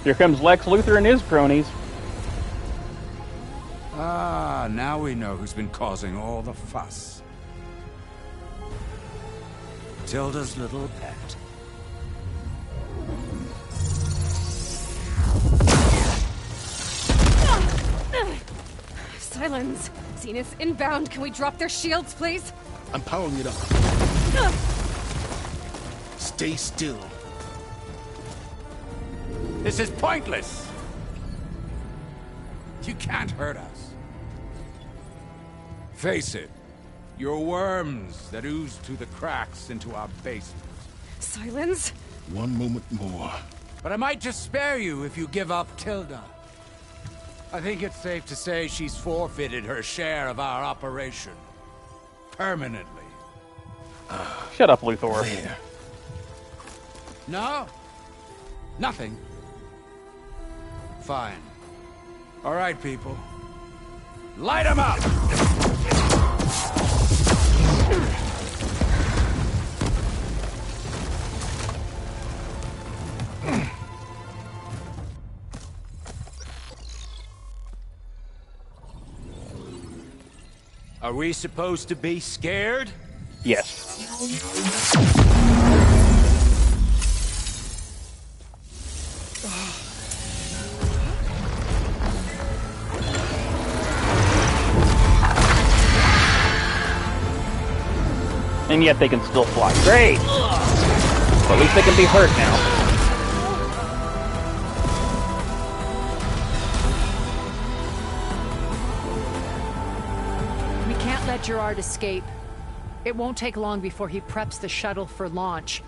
Here comes Lex Luthor and his cronies. Ah, now we know who's been causing all the fuss. Tilda's little pet. Silence! Zenith inbound. Can we drop their shields, please? I'm powering it up. Stay still. This is pointless. You can't hurt us. Face it, you're worms that ooze through the cracks into our basement. Silence? One moment more. But I might just spare you if you give up Tilda. I think it's safe to say she's forfeited her share of our operation. Permanently. Shut up, Luthor. There. No? Nothing? Fine. All right, people. Light 'em up! Are we supposed to be scared? Yes. And yet they can still fly. Great! But at least they can be hurt now. We can't let Gerard escape. It won't take long before he preps the shuttle for launch.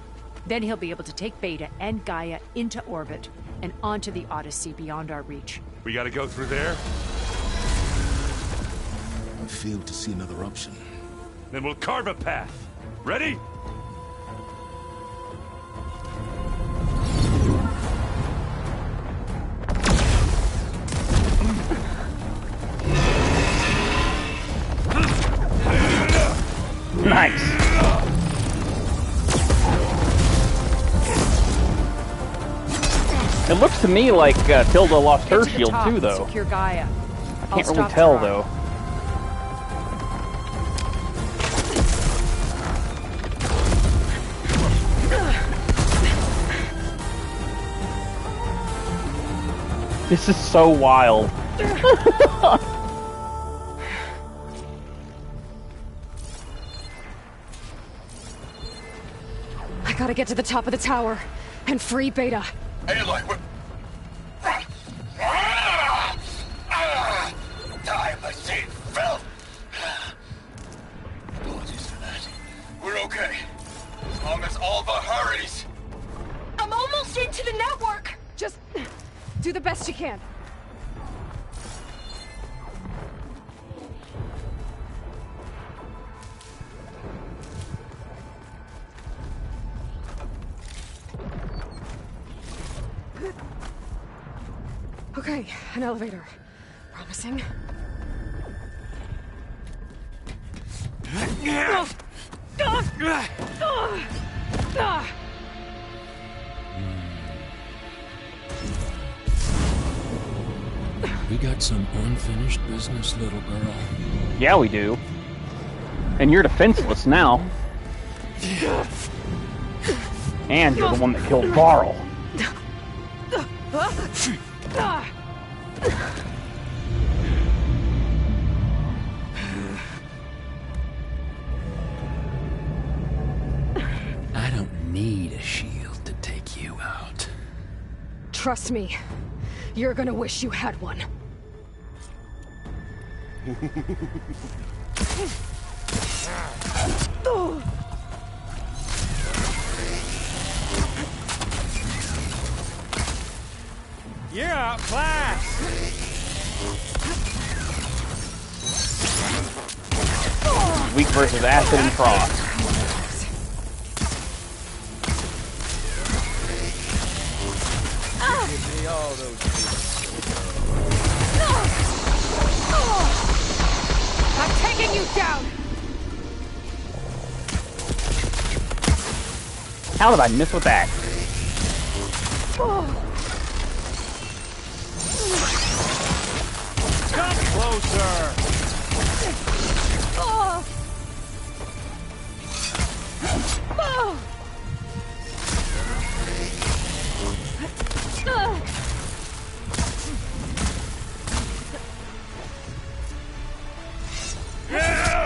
Then he'll be able to take Beta and Gaia into orbit and onto the Odyssey beyond our reach. We gotta go through there? I failed to see another option. Then we'll carve a path. Ready? Nice. It looks to me like Tilda lost her shield too, though. Secure Gaia. I can't really tell, though. This is so wild. I gotta get to the top of the tower and free Beta. Aloy, we're... Die, my seed filth! Apologies for that. We're okay. As long as Alva hurries. I'm almost into the network! Just do the best you can. Okay, an elevator. Promising. We got some unfinished business, little girl. Yeah, we do. And you're defenseless now. And you're the one that killed Varl. I don't need a shield to take you out. Trust me, you're gonna wish you had one. You're outclassed! Weak versus Acid and Frost. Give me all those I'm taking you down! How did I miss with that? Closer! Oh! Oh!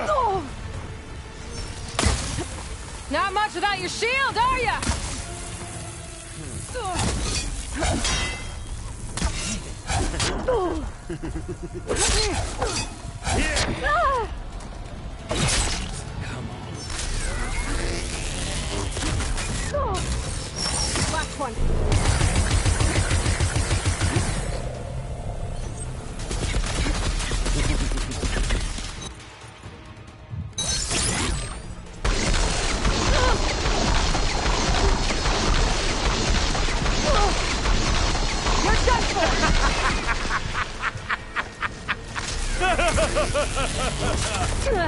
Oh! Not much without your shield, are ya? Last one. You're done for!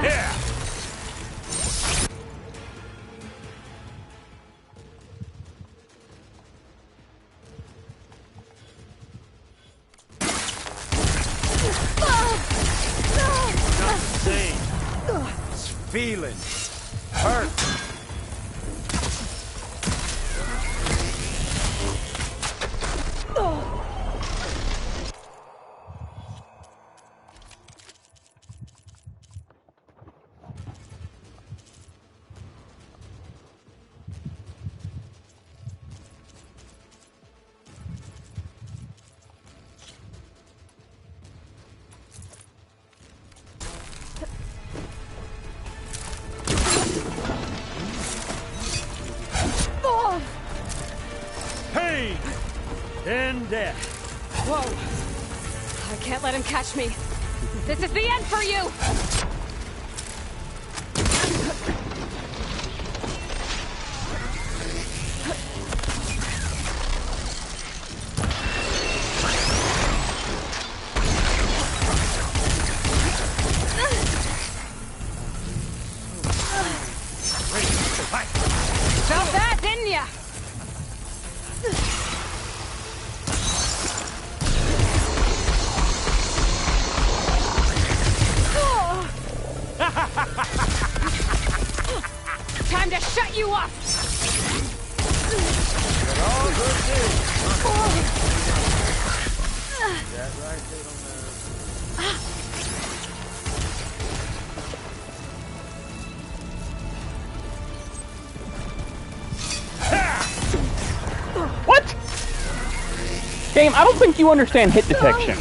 Yeah! Not the same. It's feeling. Hurt. Pain! Then death. Whoa! I can't let him catch me. This is the end for you! Felt that, didn't ya? Time to shut you up! But all good news. Is that right, little man? What? Game, I don't think you understand hit detection.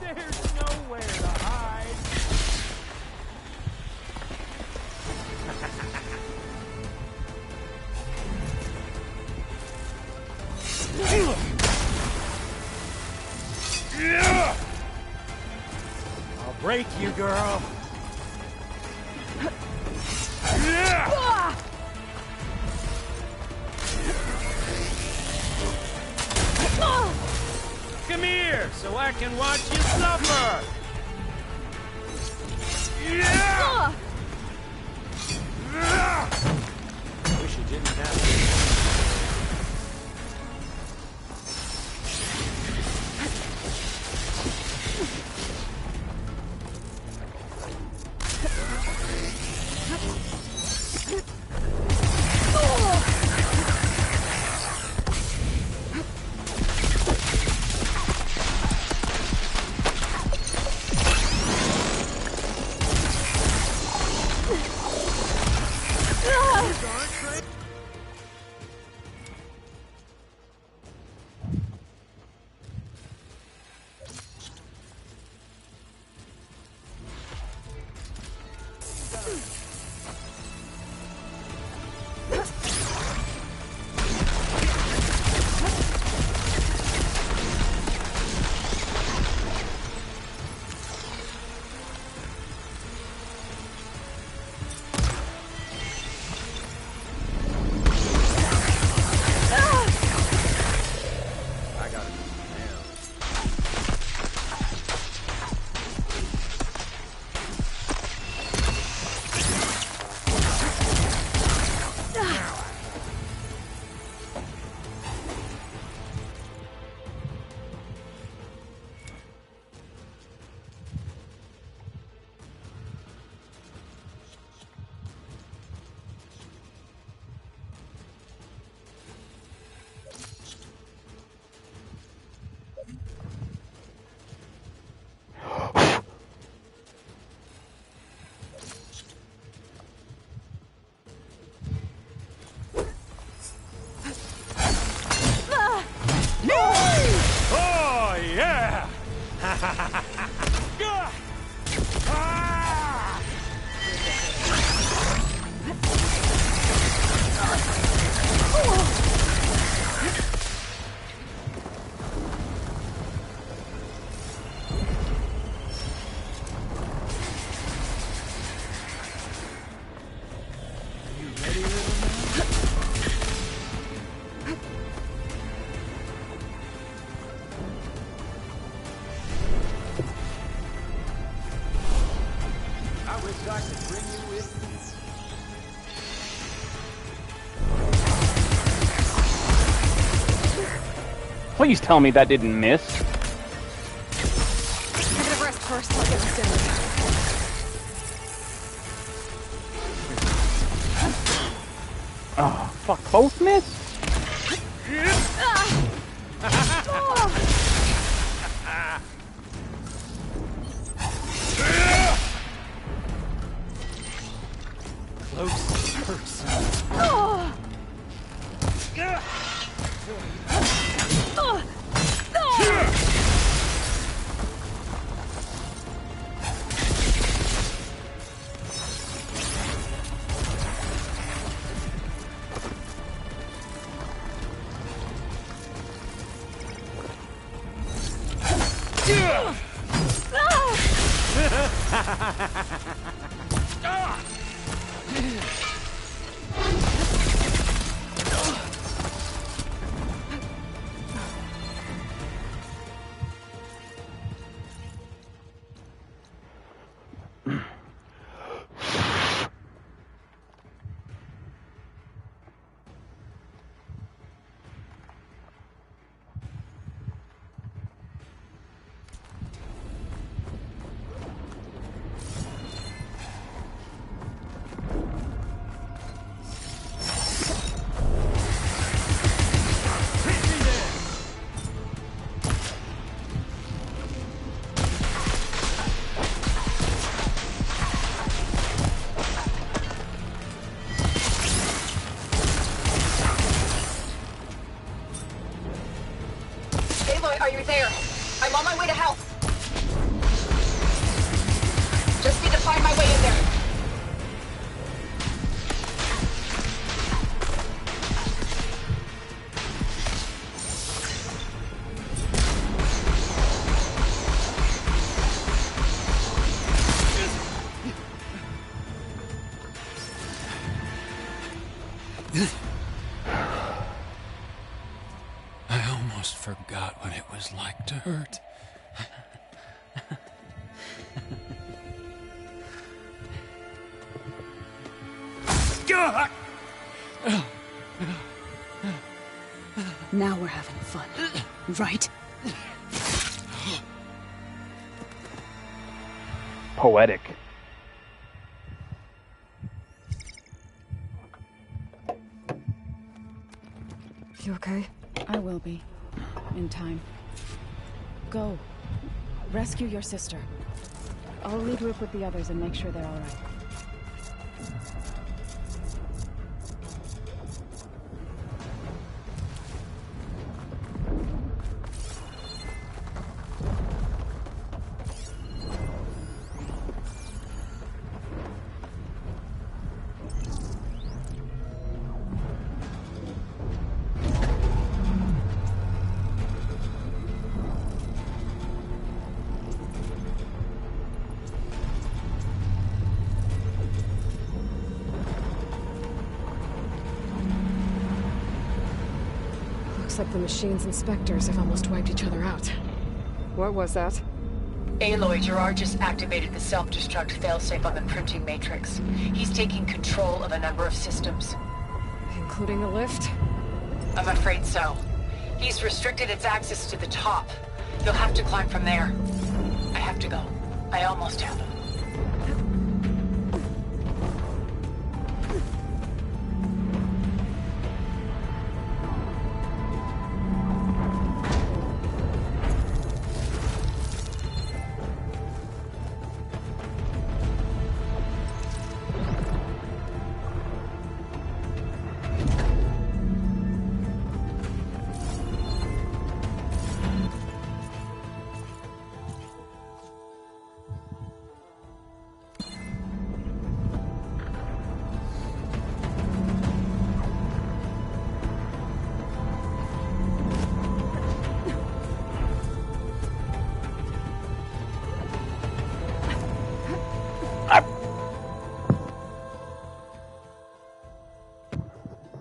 There's nowhere to hide. I'll break you, girl. Come here, so I can watch you suffer. Wish you didn't have it. Oh, yeah! Please tell me that didn't miss. I'm gonna rest first, I'll get this dinner. Oh, fuck, both miss? Close person. Aloy, are you there? I'm on my way to help. Just need to find my way in there. I almost forgot what it was like to hurt. Now we're having fun, right? Poetic. You okay? I will be. In time. Go. Rescue your sister. I'll regroup with the others and make sure they're all right. Looks like the machine's inspectors have almost wiped each other out. What was that? Aloy, Gerard just activated the self-destruct failsafe on the printing matrix. He's taking control of a number of systems. Including the lift? I'm afraid so. He's restricted its access to the top. You'll have to climb from there. I have to go. I almost have him.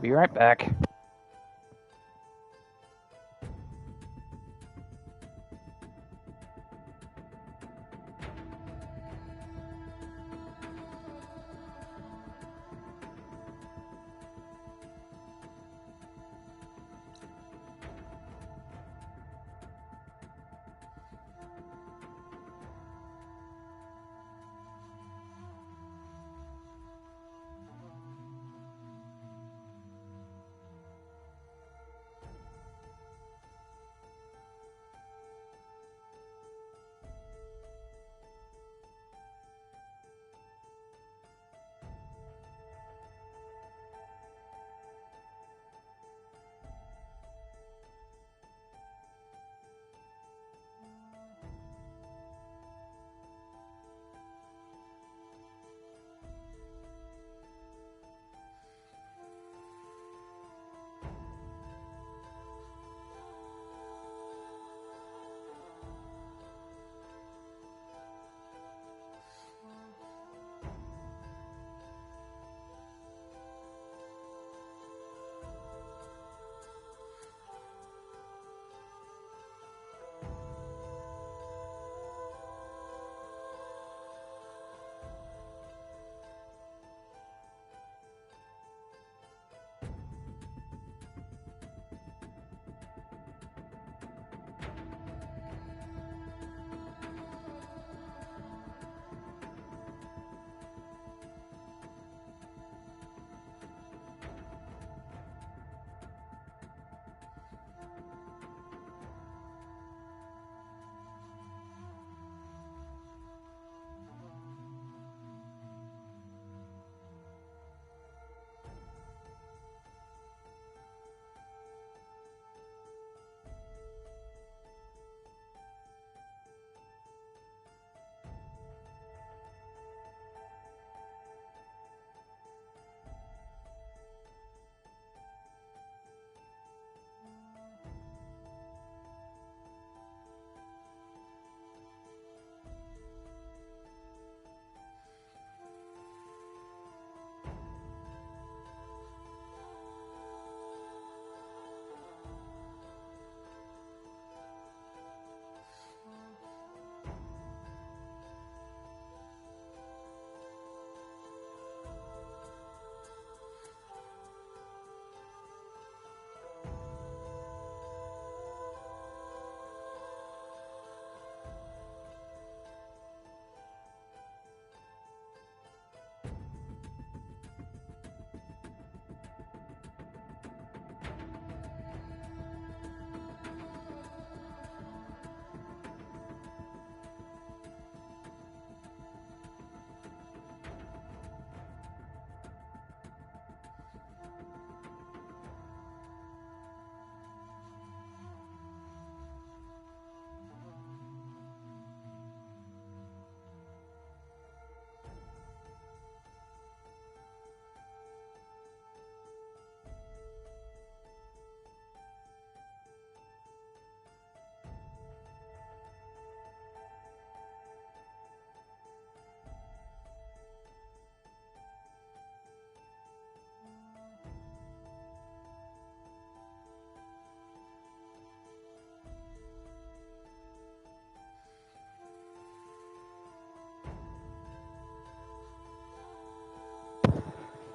Be right back.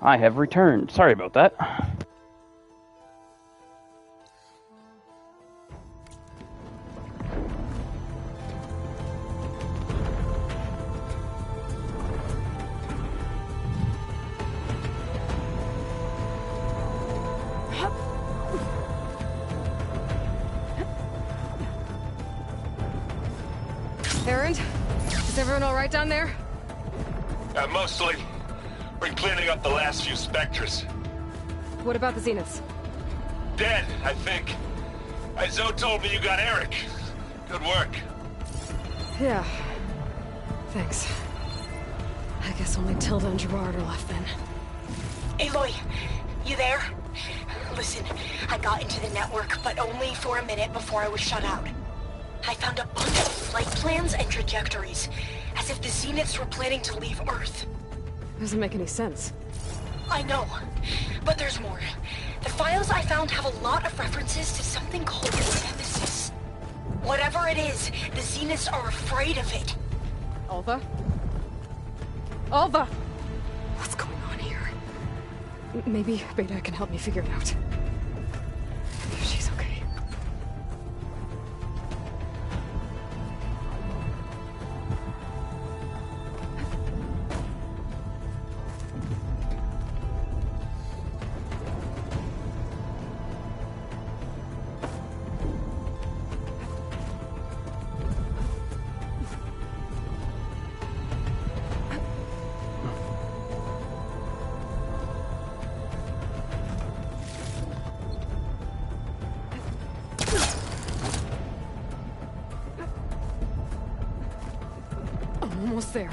I have returned. Sorry about that. Erend, is everyone all right down there? Mostly. We're cleaning up the last few Spectres. What about the Zeniths? Dead, I think. Zoe told me you got Eric. Good work. Yeah. Thanks. I guess only Tilda and Gerard are left then. Aloy, you there? Listen, I got into the network, but only for a minute before I was shut out. I found a bunch of flight plans and trajectories, as if the Zeniths were planning to leave Earth. Doesn't make any sense. I know, but there's more. The files I found have a lot of references to something called Nemesis. Whatever it is, the Zeniths are afraid of it. Alva? Alva! What's going on here? Maybe Beta can help me figure it out. If she's okay. Almost there.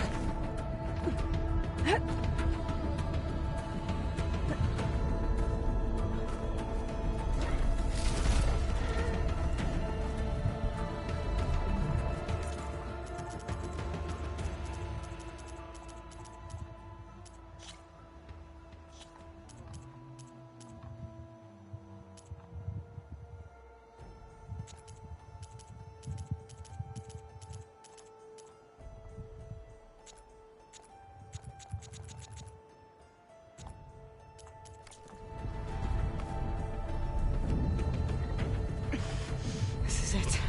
This is it.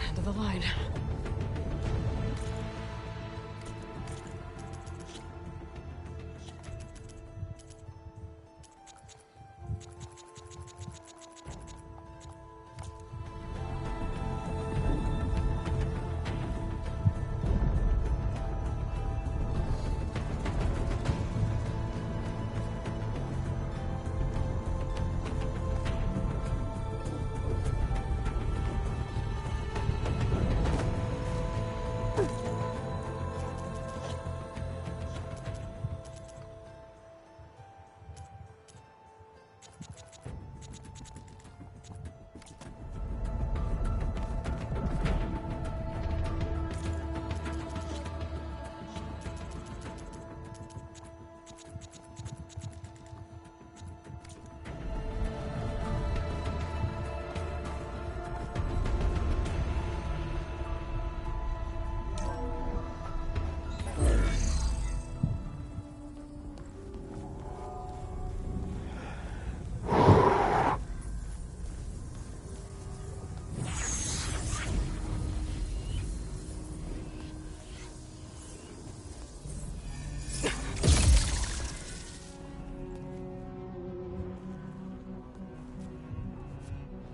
End of the line.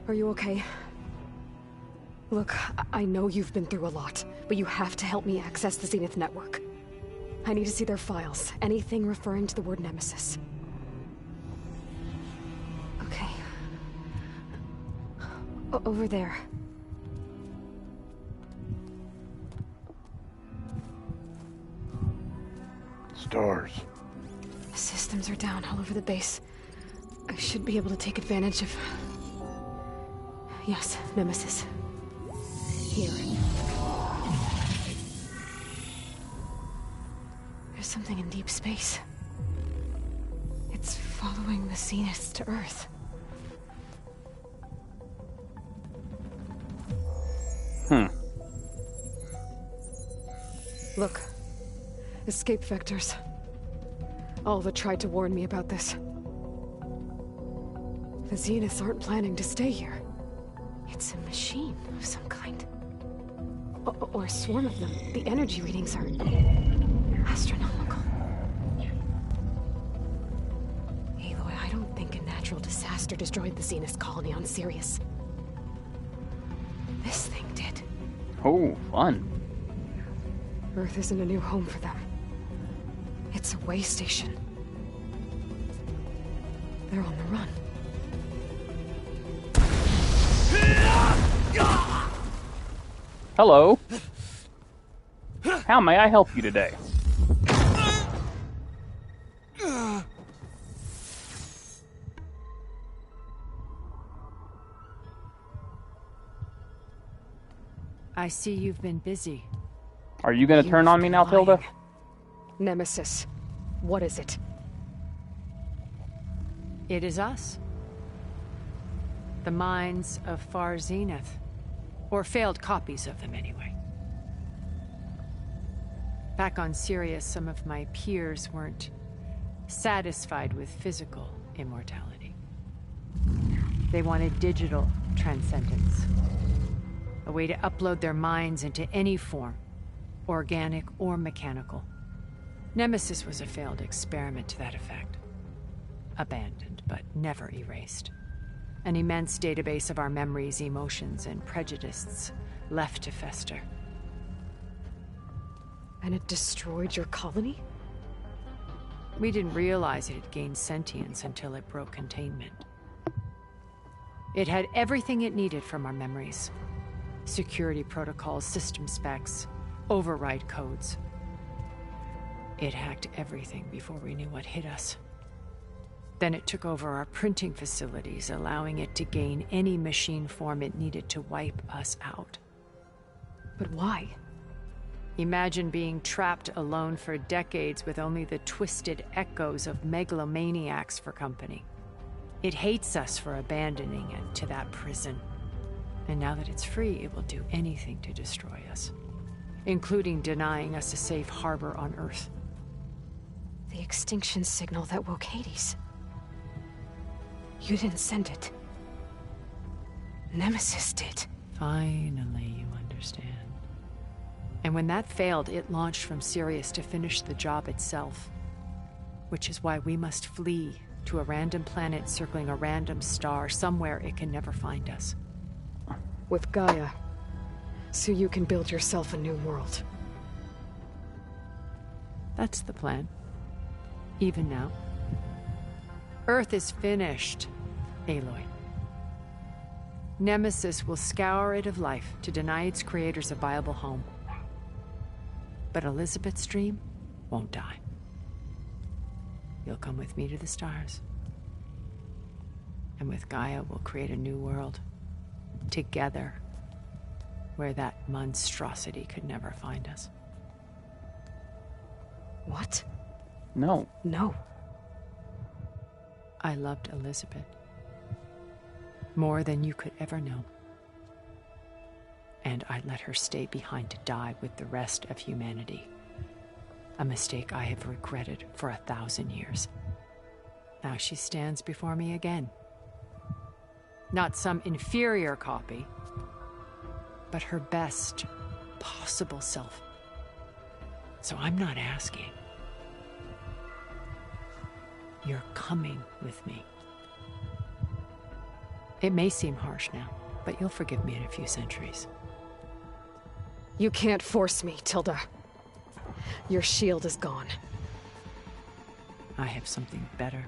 Are you okay? Look, I know you've been through a lot, but you have to help me access the Zenith network. I need to see their files, anything referring to the word Nemesis. Okay. Over there. Stars. The systems are down all over the base. I should be able to take advantage of... Yes, Nemesis. Here. There's something in deep space. It's following the Zeniths to Earth. Look. Escape vectors. Alva tried to warn me about this. The Zeniths aren't planning to stay here. It's a machine of some kind. Or a swarm of them. The energy readings are astronomical. Aloy, I don't think a natural disaster destroyed the Zenith colony on Sirius. This thing did. Oh, fun. Earth isn't a new home for them. It's a way station. They're on the run. Hello. How may I help you today? I see you've been busy. Are you going to turn on me now, Tilda? Nemesis. What is it? It is us. The minds of Far Zenith. Or failed copies of them, anyway. Back on Sirius, some of my peers weren't satisfied with physical immortality. They wanted digital transcendence. A way to upload their minds into any form, organic or mechanical. Nemesis was a failed experiment to that effect. Abandoned, but never erased. An immense database of our memories, emotions, and prejudices left to fester. And it destroyed your colony? We didn't realize it had gained sentience until it broke containment. It had everything it needed from our memories. Security protocols, system specs, override codes. It hacked everything before we knew what hit us. Then it took over our printing facilities, allowing it to gain any machine form it needed to wipe us out. But why? Imagine being trapped alone for decades with only the twisted echoes of megalomaniacs for company. It hates us for abandoning it to that prison. And now that it's free, it will do anything to destroy us, including denying us a safe harbor on Earth. The extinction signal that woke Hades. You didn't send it. Nemesis did. Finally, you understand. And when that failed, it launched from Sirius to finish the job itself. Which is why we must flee to a random planet circling a random star, somewhere it can never find us. With Gaia. So you can build yourself a new world. That's the plan. Even now. Earth is finished, Aloy. Nemesis will scour it of life to deny its creators a viable home. But Elizabeth's dream won't die. You'll come with me to the stars. And with Gaia, we'll create a new world. Together. Where that monstrosity could never find us. What? No. No. I loved Elizabeth. More than you could ever know. And I let her stay behind to die with the rest of humanity. A mistake I have regretted for 1,000 years. Now she stands before me again. Not some inferior copy, but her best possible self. So I'm not asking. You're coming with me. It may seem harsh now, but you'll forgive me in a few centuries. You can't force me, Tilda. Your shield is gone. I have something better.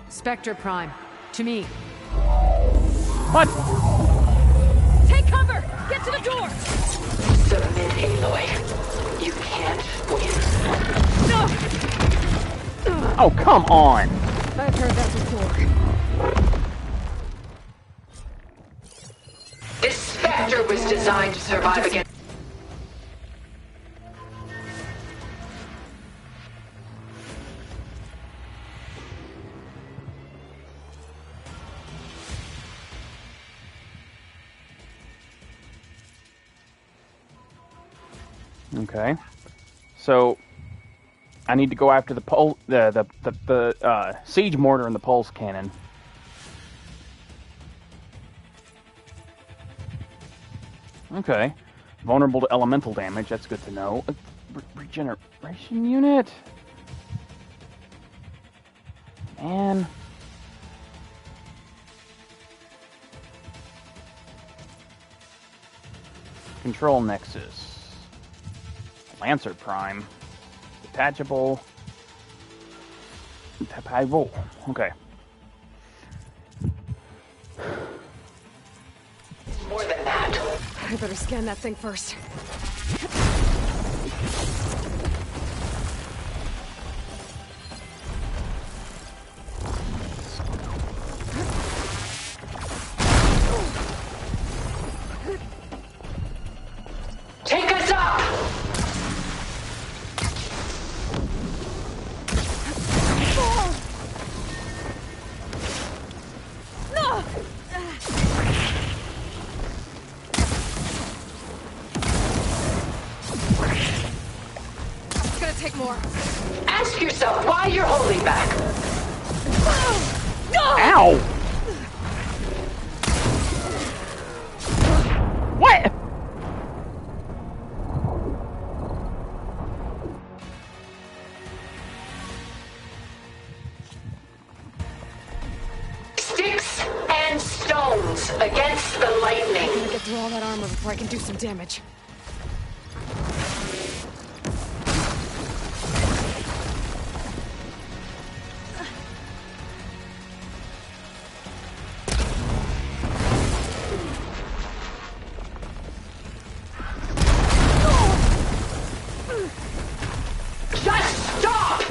Spectre Prime, to me. What? Take cover! Get to the door! Submit, Aloy. You can't win. No! Oh, come on! I've heard that before. This Spectre was designed to survive against... Okay. So, I need to go after the siege mortar and the pulse cannon. Okay. Vulnerable to elemental damage, that's good to know. Regeneration unit? Man. Control Nexus. Lancer Prime. Detachable. Detachable. Okay. More than that. I better scan that thing first. Take us up! No! It's gonna take more. Ask yourself why you're holding back. Ow! What? Sticks and stones against the lightning. I'm gonna get through all that armor before I can do some damage. Just stop!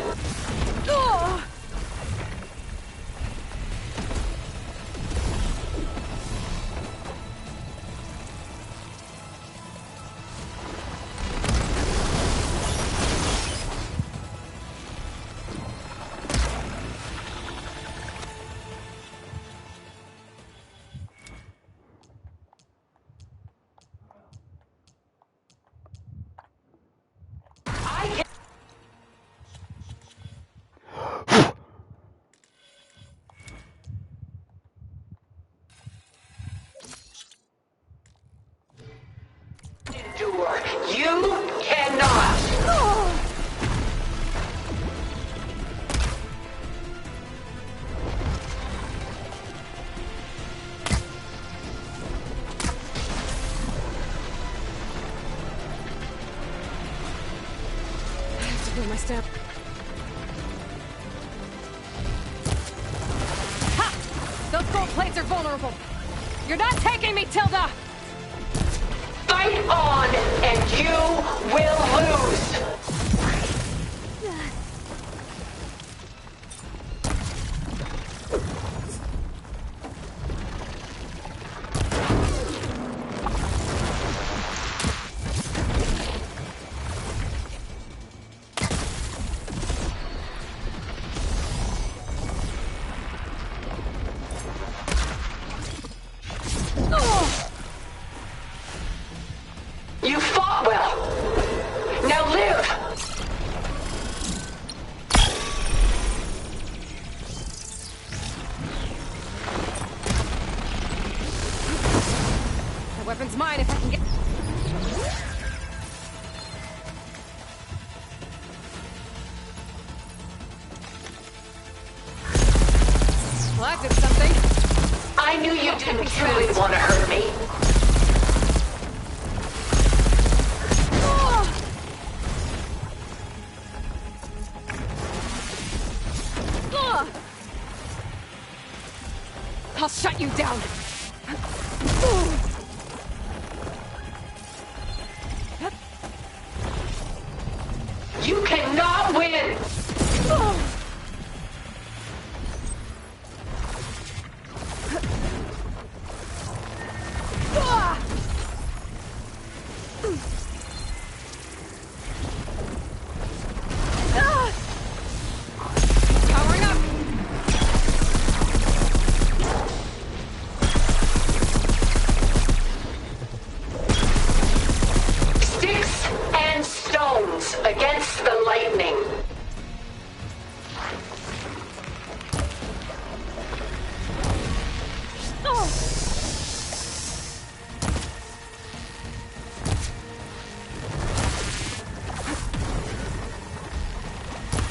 Endure. You cannot. I have to clear my step. Ha! Those gold plates are vulnerable. You're not taking me, Tilda! Fight on, and you will lose. You fought well. Now live. The weapon's mine if I can get... Well, that did something. I knew you didn't truly want to hurt me. I'll shut you down. You cannot win. Powering up.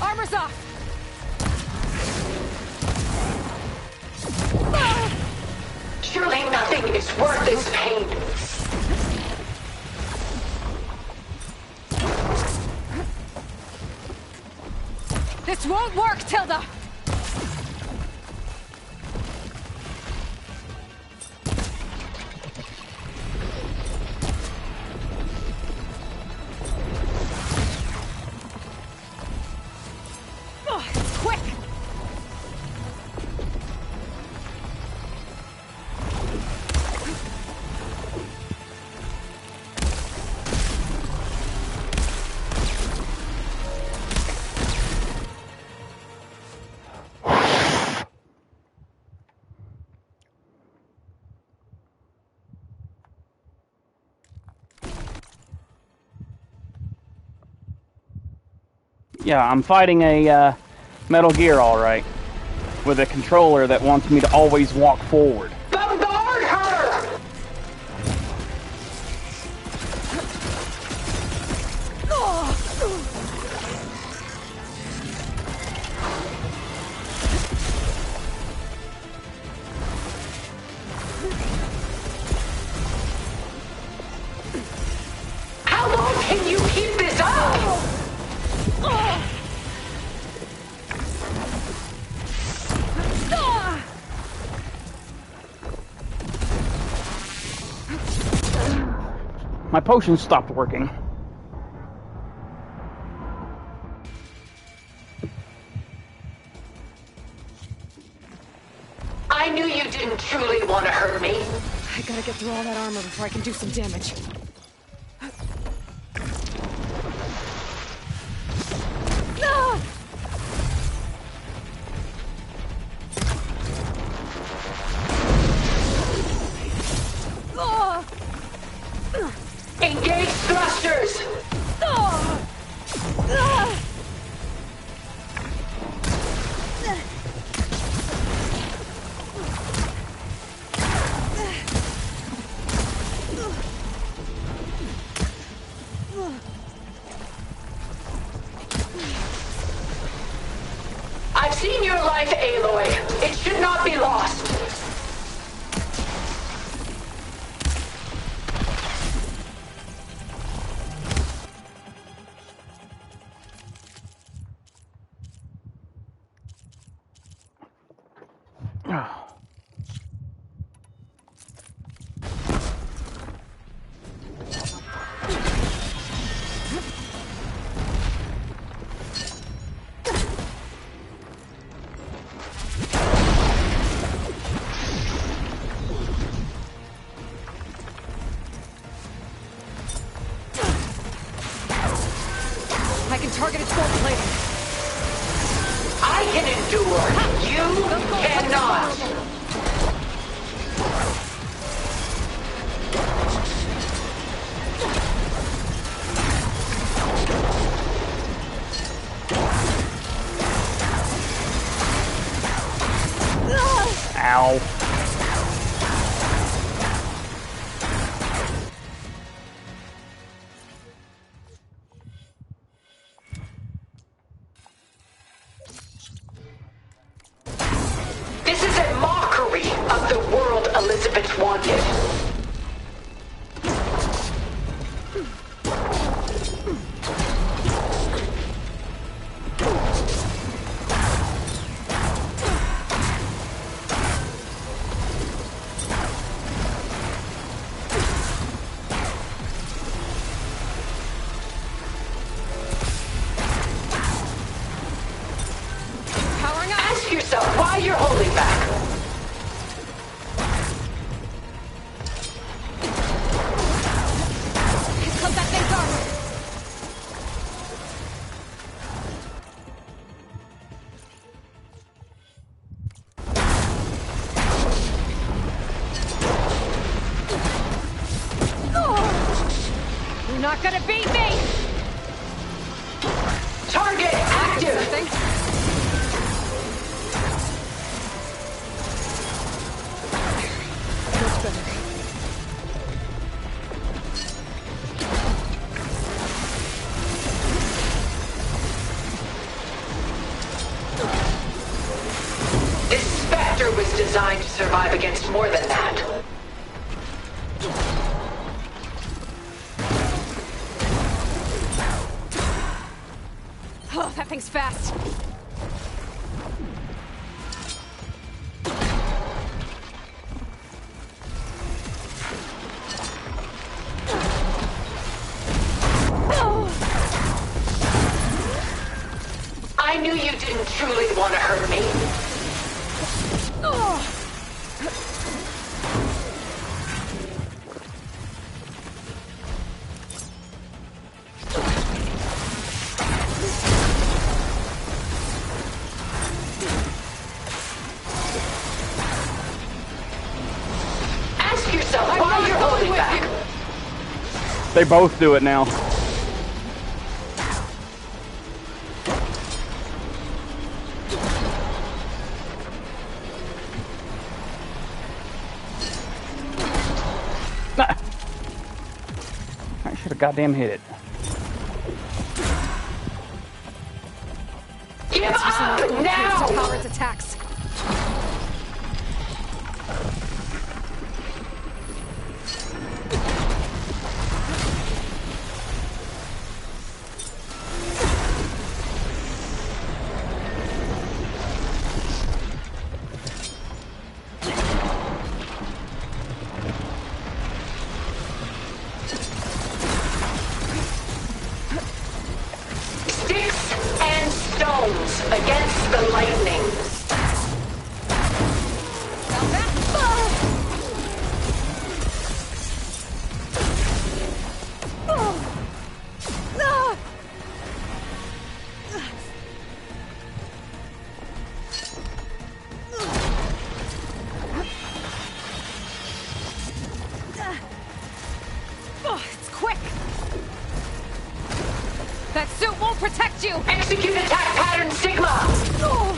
Armor's off! Surely nothing is worth this pain. This won't work, Tilda! Quick! Yeah, I'm fighting a Metal Gear, all right, with a controller that wants me to always walk forward. Bombard her! How long can you keep this up? My potion stopped working. I knew you didn't truly want to hurt me. I gotta get through all that armor before I can do some damage. Engage thrusters! I've seen your life, Aloy. It should not be lost. I can target its gold plating. I can endure. You cannot. Ow. This is a mockery of the world Elizabeth wanted. Ask yourself why you're holding back. Here comes that thing's armor. You're not gonna beat me! Target active! Much better. designed to survive against more than that. Oh, that thing's fast. I knew you didn't truly want to hurt me. Ask yourself why you're holding back. They both do it now. I should have goddamn hit it. Give up now! To power its attacks. Sticks and stones against the lightning. Oh, it's quick. That suit won't protect you. Execute attack pattern Sigma. Oh.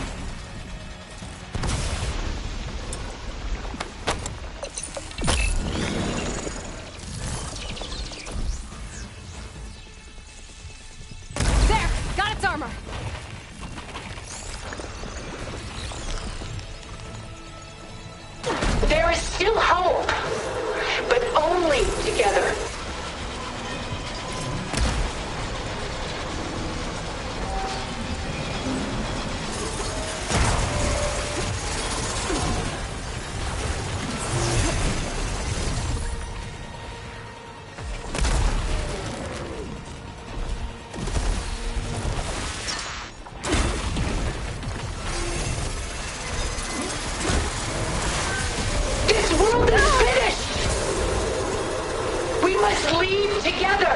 There, got its armor. There is still hope, but only together. This world is finished! We must leave together!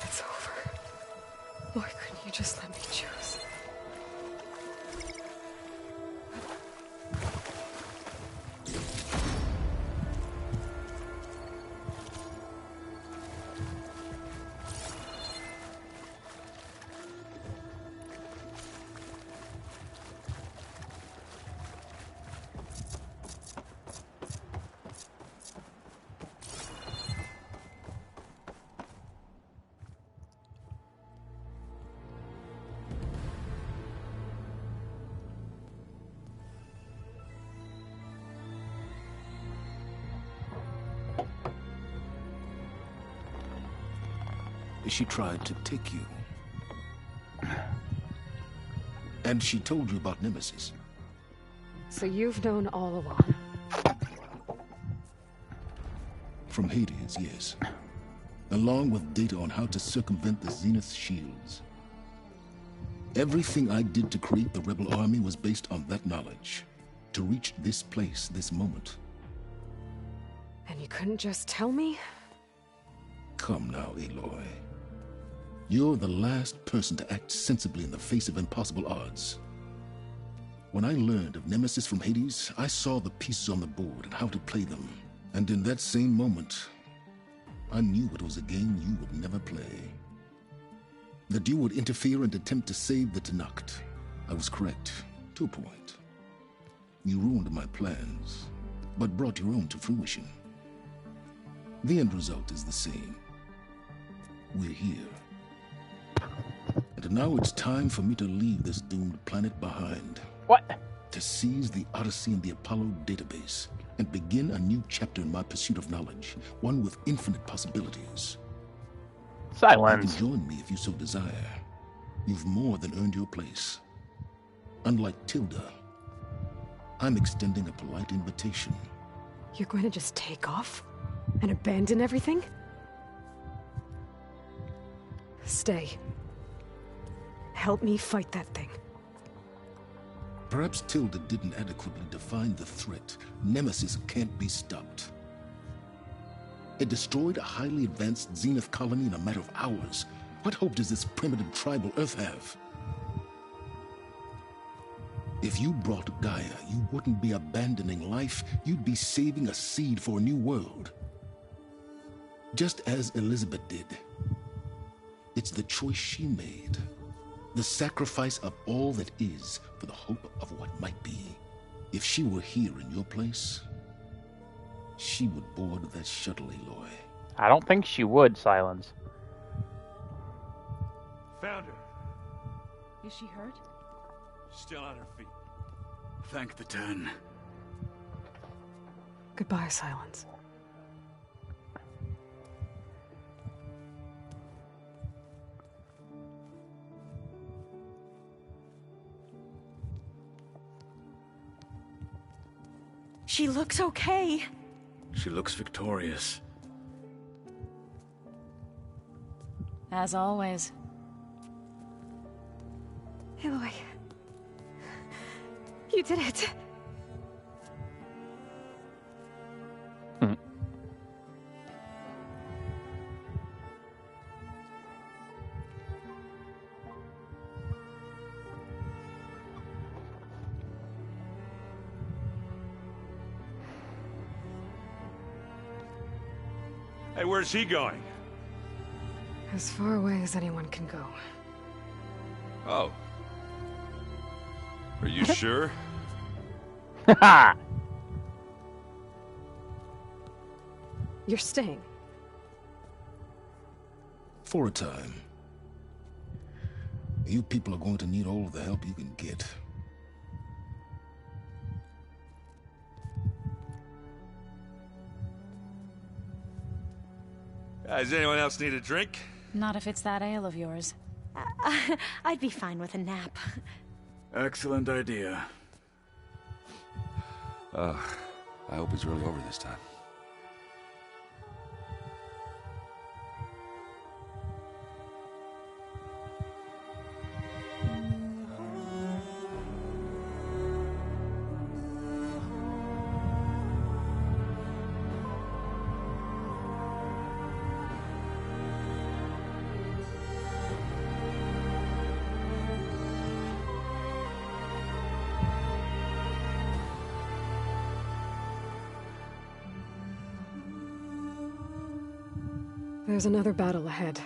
It's over. Why couldn't you just let me choose? She tried to take you. And she told you about Nemesis. So you've known all along. From Hades, yes. Along with data on how to circumvent the Zenith shields. Everything I did to create the Rebel Army was based on that knowledge. To reach this place, this moment. And you couldn't just tell me? Come now, Aloy. You're the last person to act sensibly in the face of impossible odds. When I learned of Nemesis from Hades, I saw the pieces on the board and how to play them. And in that same moment, I knew it was a game you would never play. That you would interfere and attempt to save the Tenakth. I was correct, to a point. You ruined my plans, but brought your own to fruition. The end result is the same. We're here. And now it's time for me to leave this doomed planet behind. What? To seize the Odyssey and the Apollo database, and begin a new chapter in my pursuit of knowledge, one with infinite possibilities. Silence. You can join me if you so desire. You've more than earned your place. Unlike Tilda, I'm extending a polite invitation. You're going to just take off? And abandon everything? Stay. Help me fight that thing. Perhaps Tilda didn't adequately define the threat. Nemesis can't be stopped. It destroyed a highly advanced Zenith colony in a matter of hours. What hope does this primitive tribal Earth have? If you brought Gaia, you wouldn't be abandoning life, you'd be saving a seed for a new world. Just as Elizabeth did. It's the choice she made. The sacrifice of all that is for the hope of what might be. If she were here in your place, she would board that shuttle, Aloy. I don't think she would, Silence. Found her. Is she hurt? Still on her feet. Thank the Ten. Goodbye, Silence. She looks okay. She looks victorious. As always. Aloy. You did it. Hey, where's he going? As far away as anyone can go. Oh. Are you sure? You're staying. For a time. You people are going to need all of the help you can get. Does anyone else need a drink? Not if it's that ale of yours. I'd be fine with a nap. Excellent idea. I hope it's really over this time. There's another battle ahead,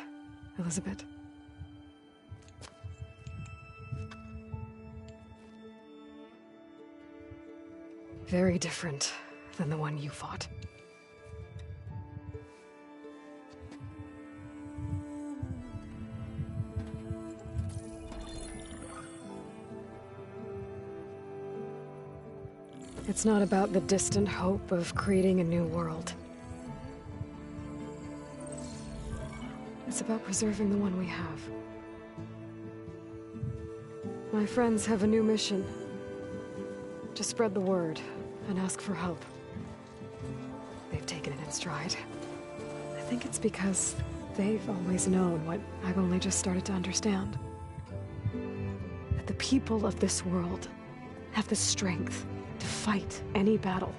Elizabeth. Very different than the one you fought. It's not about the distant hope of creating a new world. It's about preserving the one we have. My friends have a new mission. To spread the word and ask for help. They've taken it in stride. I think it's because they've always known what I've only just started to understand. That the people of this world have the strength to fight any battle.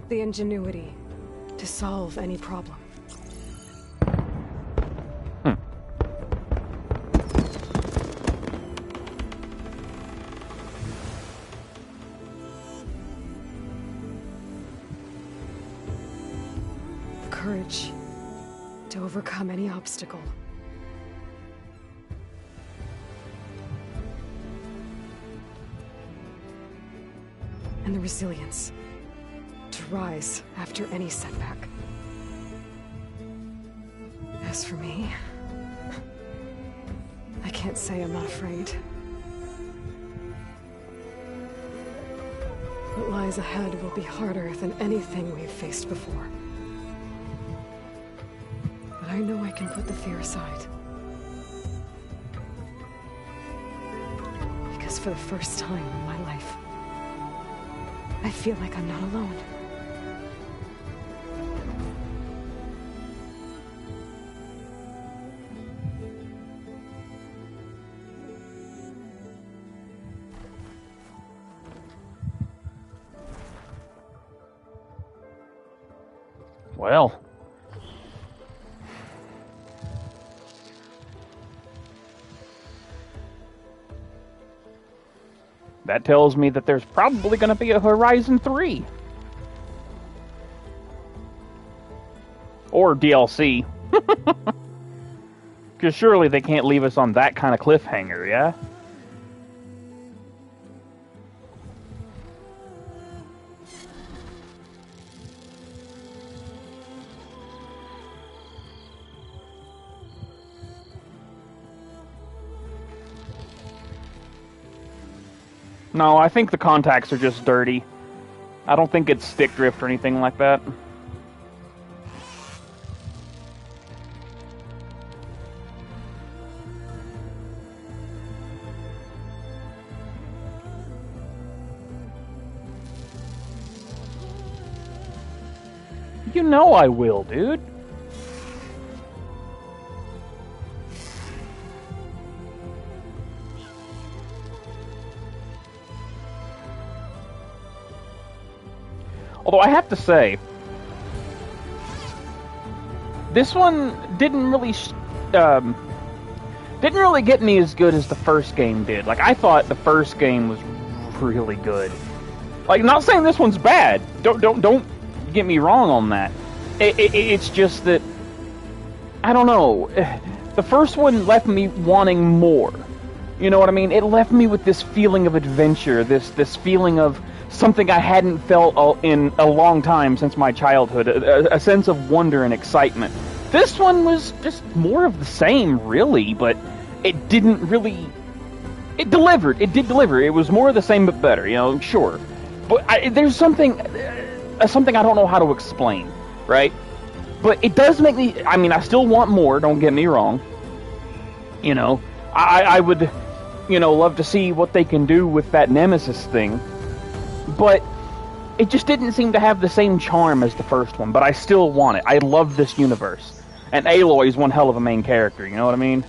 The ingenuity to solve any problem. courage to overcome any obstacle. And the resilience to rise after any setback. As for me, I can't say I'm not afraid. What lies ahead will be harder than anything we've faced before. But I know I can put the fear aside. Because for the first time in my life, I feel like I'm not alone. Well. That tells me that there's probably going to be a Horizon 3. Or DLC. Because surely they can't leave us on that kind of cliffhanger, yeah? No, I think the contacts are just dirty. I don't think it's stick drift or anything like that. You know I will, dude. Although I have to say, this one didn't really get me as good as the first game did. Like, I thought the first game was really good. Like, not saying this one's bad. Don't get me wrong on that. It's just that, I don't know. The first one left me wanting more. You know what I mean? It left me with this feeling of adventure, this feeling of something I hadn't felt in a long time since my childhood, a sense of wonder and excitement. This one was just more of the same, really, but it didn't really... It delivered. It did deliver. It was more of the same, but better, you know, sure. But there's something I don't know how to explain, right? But it does make me... I mean, I still want more, don't get me wrong. You know, I would, you know, love to see what they can do with that Nemesis thing. But it just didn't seem to have the same charm as the first one, but I still want it. I love this universe. And Aloy's one hell of a main character, you know what I mean?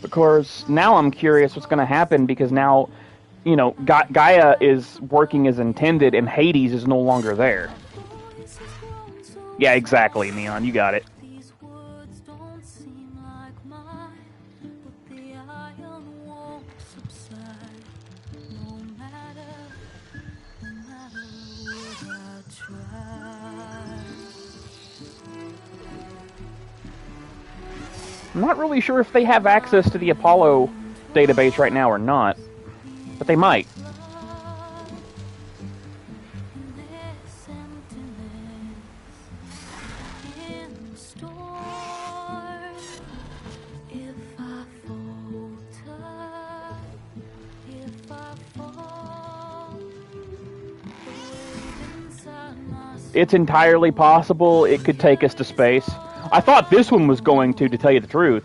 Of course, now I'm curious what's going to happen, because now, you know, Gaia is working as intended and Hades is no longer there. Yeah, exactly, Neon, you got it. I'm not really sure if they have access to the Apollo database right now or not, but they might. It's entirely possible it could take us to space. I thought this one was going to tell you the truth.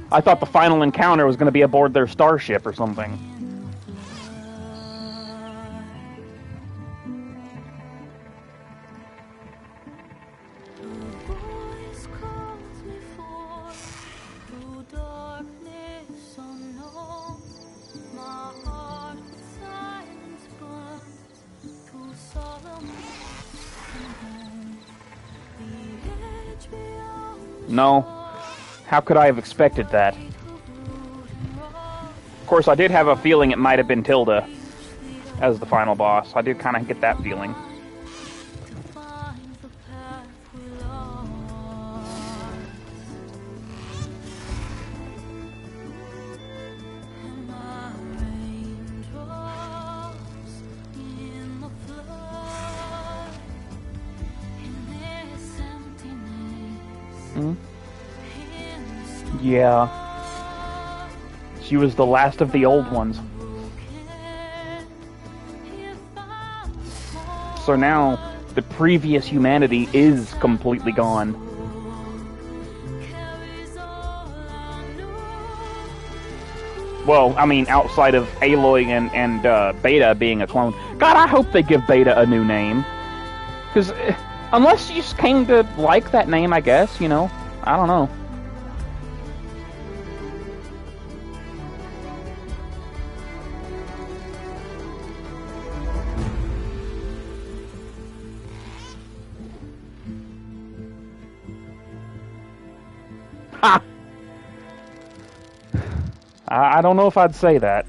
I thought the final encounter was going to be aboard their starship or something. No. How could I have expected that? Of course, I did have a feeling it might have been Tilda as the final boss. I did kind of get that feeling. Yeah. She was the last of the old ones. So now, the previous humanity is completely gone. Well, I mean, outside of Aloy and Beta being a clone. God, I hope they give Beta a new name. Because, unless you just came to like that name, I guess, you know? I don't know. Ha! I don't know if I'd say that.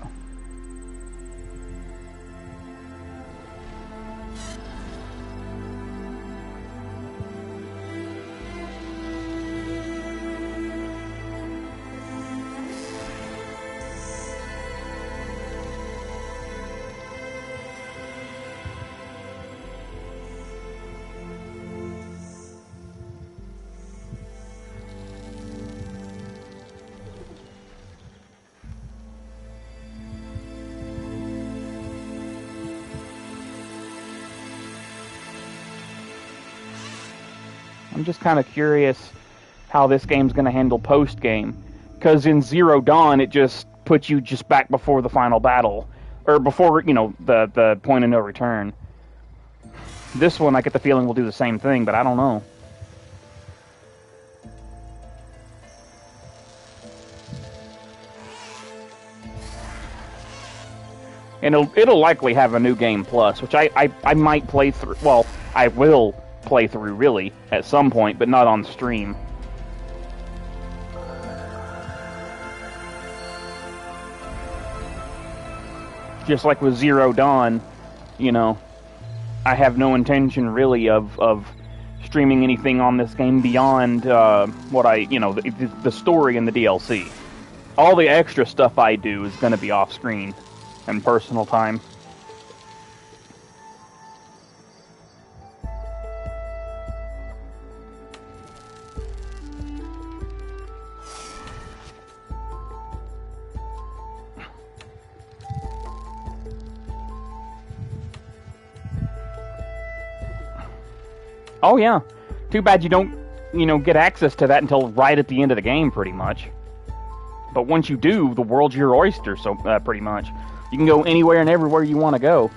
I'm just kind of curious how this game's going to handle post-game. Because in Zero Dawn, it just puts you just back before the final battle. Or before, you know, the point of no return. This one, I get the feeling will do the same thing, but I don't know. And it'll likely have a new game plus, which I might play through. Well, I will play through, really, at some point, but not on stream. Just like with Zero Dawn, you know, I have no intention, really, of streaming anything on this game beyond what the story and the DLC. All the extra stuff I do is going to be off-screen and personal time. Oh yeah. Too bad you don't, get access to that until right at the end of the game, pretty much. But once you do, the world's your oyster, so pretty much. You can go anywhere and everywhere you want to go.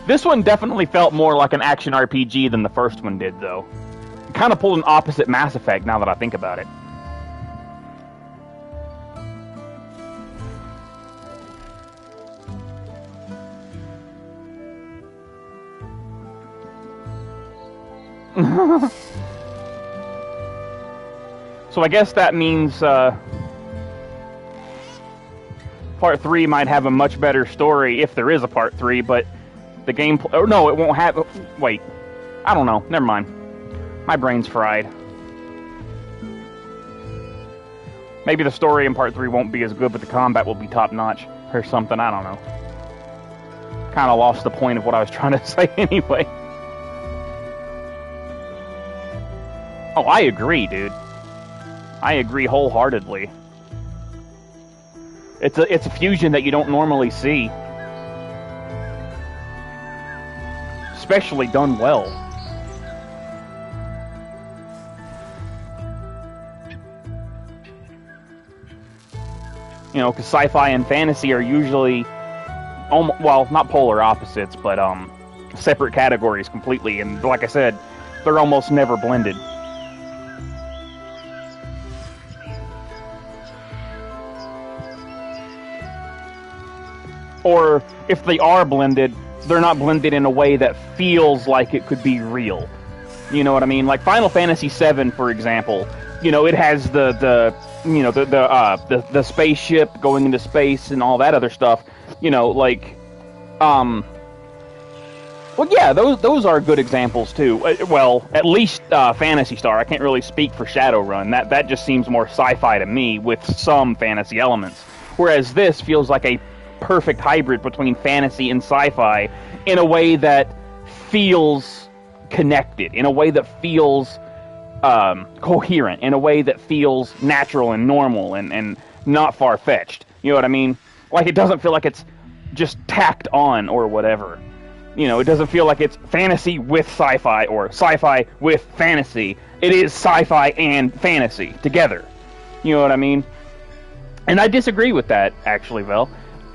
This one definitely felt more like an action RPG than the first one did, though. It kind of pulled an opposite Mass Effect, now that I think about it. So I guess that means Part 3 might have a much better story, if there is a Part 3, but the gameplay... Oh, no, it won't have... Wait. I don't know. Never mind. My brain's fried. Maybe the story in Part 3 won't be as good, but the combat will be top-notch. Or something. I don't know. Kind of lost the point of what I was trying to say anyway. Oh, I agree, dude. I agree wholeheartedly. It's a fusion that you don't normally see. Especially done well. Because sci-fi and fantasy are usually well, not polar opposites, but separate categories completely. And like I said, they're almost never blended. Or if they are blended, they're not blended in a way that feels like it could be real. You know what I mean? Like Final Fantasy VII, for example. You know, it has the spaceship going into space and all that other stuff. You know, like, well, yeah, those are good examples too. Well, at least Phantasy Star. I can't really speak for Shadowrun. That just seems more sci-fi to me with some fantasy elements. Whereas this feels like a perfect hybrid between fantasy and sci-fi in a way that feels connected, in a way that feels coherent, in a way that feels natural and normal and not far-fetched. You know what I mean? Like, it doesn't feel like it's just tacked on or whatever. You know, it doesn't feel like it's fantasy with sci-fi or sci-fi with fantasy. It is sci-fi and fantasy together. You know what I mean? And I disagree with that, actually, Vel.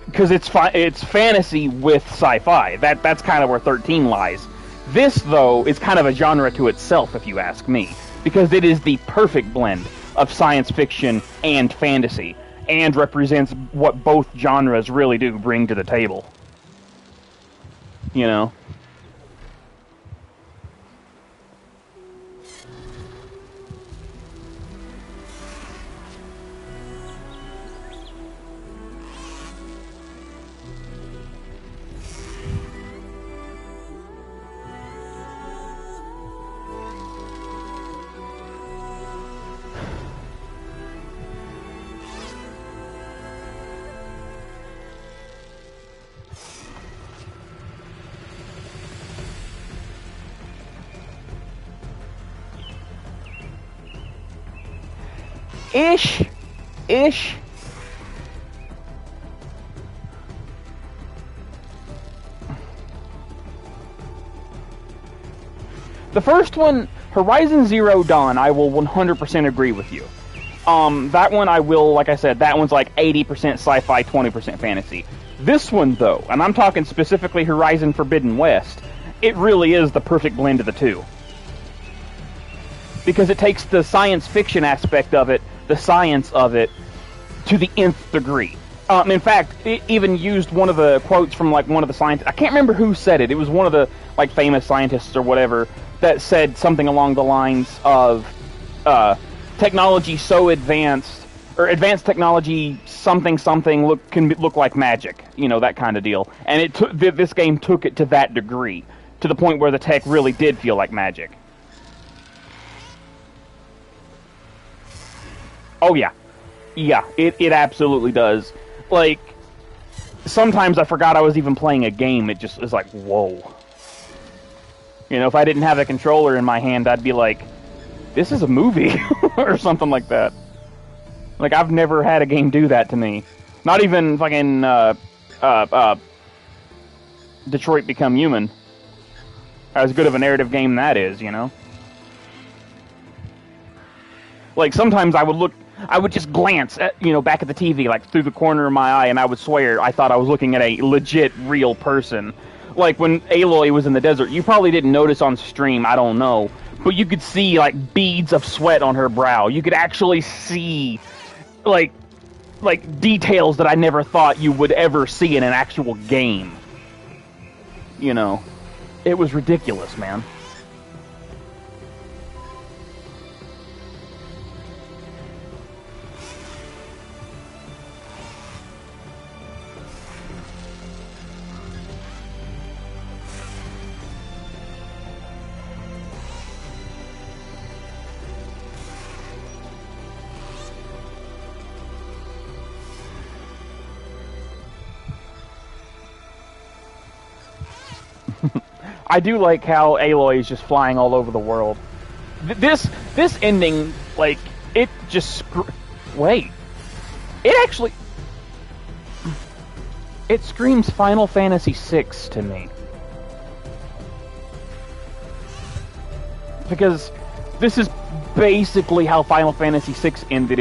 Because it's fantasy with sci-fi. That's kind of where 13 lies. This, though, is kind of a genre to itself, if you ask me. Because it is the perfect blend of science fiction and fantasy. And represents what both genres really do bring to the table. You know? Ish. The first one, Horizon Zero Dawn, I will 100% agree with you. That one I will, like I said, that one's like 80% sci-fi, 20% fantasy. This one, though, and I'm talking specifically Horizon Forbidden West, it really is the perfect blend of the two. Because it takes the science fiction aspect of it, the science of it, to the nth degree. In fact, it even used one of the quotes from like one of the scientists. I can't remember who said it. It was one of the like famous scientists or whatever that said something along the lines of technology so advanced, or advanced technology something can look like magic. You know, that kind of deal. And this game took it to that degree, to the point where the tech really did feel like magic. Oh yeah. Yeah, it absolutely does. Like, sometimes I forgot I was even playing a game. It just is like, whoa. You know, if I didn't have a controller in my hand, I'd be like, this is a movie, or something like that. Like, I've never had a game do that to me. Not even fucking, Detroit Become Human. As good of a narrative game that is, you know? Like, sometimes I would just glance at, back at the TV, like, through the corner of my eye, and I would swear I thought I was looking at a legit, real person. Like, when Aloy was in the desert, you probably didn't notice on stream, I don't know, but you could see, like, beads of sweat on her brow. You could actually see, like details that I never thought you would ever see in an actual game. You know? It was ridiculous, man. I do like how Aloy is just flying all over the world. This ending, like, it just wait. It actually... It screams Final Fantasy VI to me. Because this is basically how Final Fantasy VI ended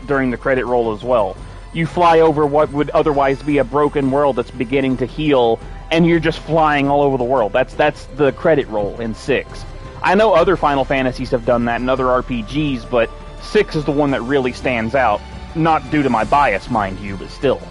during the credit roll as well. you fly over what would otherwise be a broken world that's beginning to heal, and you're just flying all over the world. That's the credit roll in 6. I know other Final Fantasies have done that in other RPGs, but 6 is the one that really stands out. Not due to my bias, mind you, but still.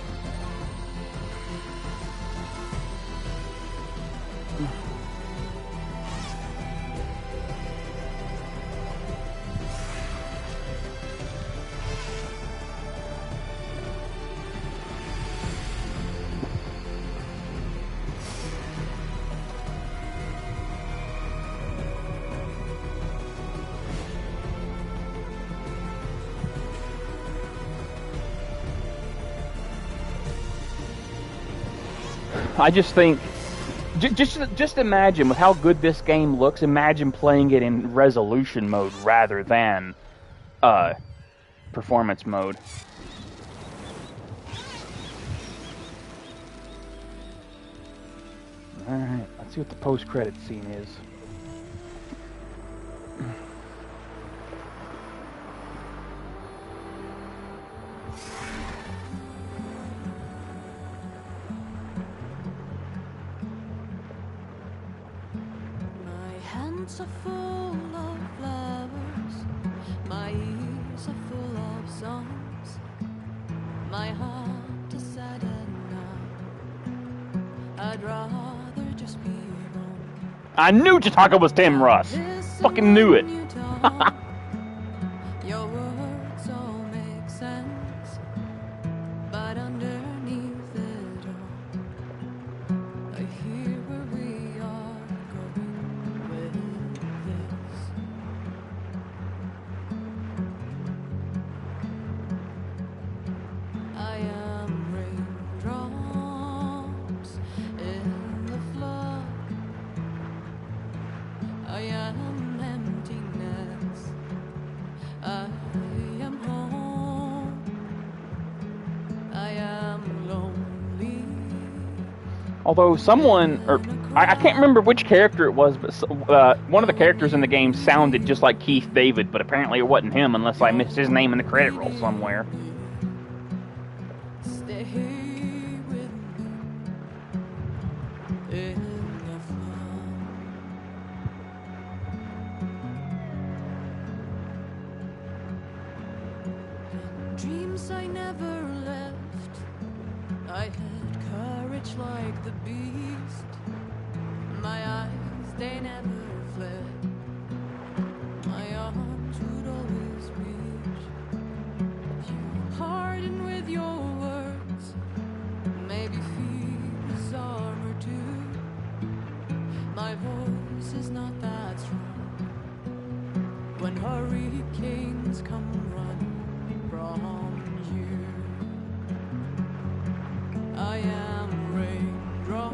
I just think, just imagine with how good this game looks. Imagine playing it in resolution mode rather than performance mode. All right, let's see what the post-credit scene is. Are full of flowers, my ears are full of songs, my heart is sad now, I'd rather just be alone. I knew Jataka was Tim Russ. Fucking knew it. Your words all make sense, but underneath it all, I hear where we are going with this. I am raindrops in the flood. I am emptiness. I am home. I am lonely. Although someone, or I can't remember which character it was, but one of the characters in the game sounded just like Keith David, but apparently it wasn't him unless I missed his name in the credit roll somewhere. Stay with me in the flood. Dreams I never left. I had courage like the beast. My eyes, they never fled. My arms would always reach. You harden with your words. Maybe fear is armor too. My voice is not that strong. When hurricanes come running from you, I am raindrops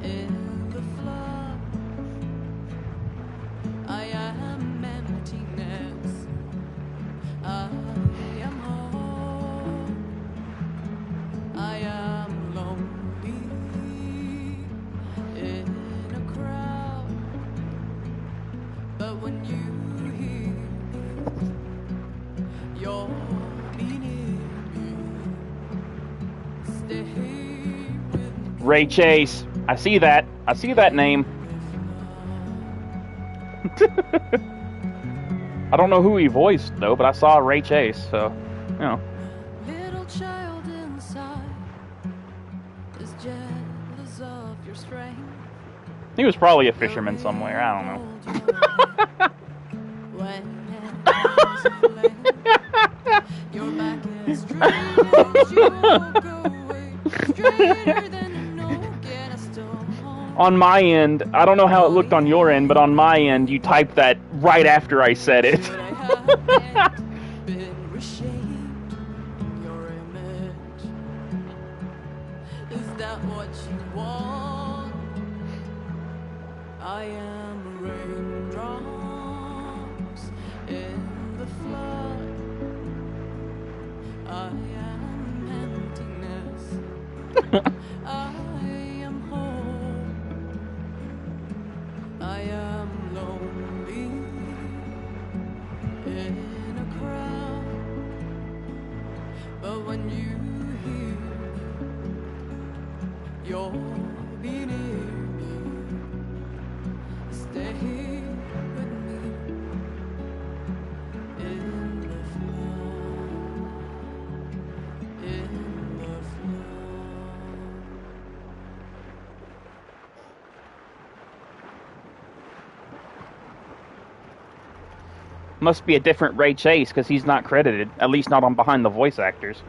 in the flood. I am emptiness. I am home. I am lonely in a crowd. But when you hear me, you're meaning me. Stay with me. Ray Chase. I see that. I see that name. I don't know who he voiced, though, but I saw Ray Chase, so, you know. Little child inside is jealous of your strength. He was probably a fisherman somewhere. I don't know. When your back is straight as you walk away, straighter than an oak stone. On my end, I don't know how it looked on your end, but on my end, you typed that right after I said it. Been reshaped in your image. Is that what you want? I am raindrops in the flood. I am emptiness. I am home. I am lonely in a crowd. want you here. You'll be near me. Stay here with me in the flow, in the flow. Must be a different Ray Chase, because he's not credited. At least not on behind the voice actors.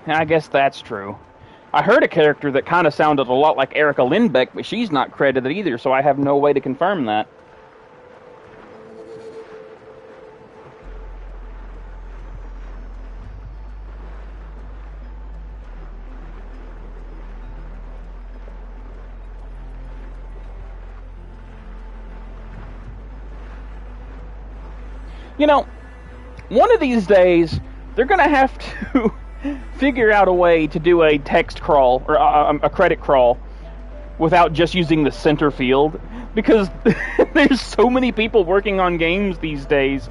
I guess that's true. I heard a character that kind of sounded a lot like Erica Lindbeck, but she's not credited either, so I have no way to confirm that. You know, one of these days, they're going to have to figure out a way to do a text crawl, or a credit crawl, without just using the center field, because there's so many people working on games these days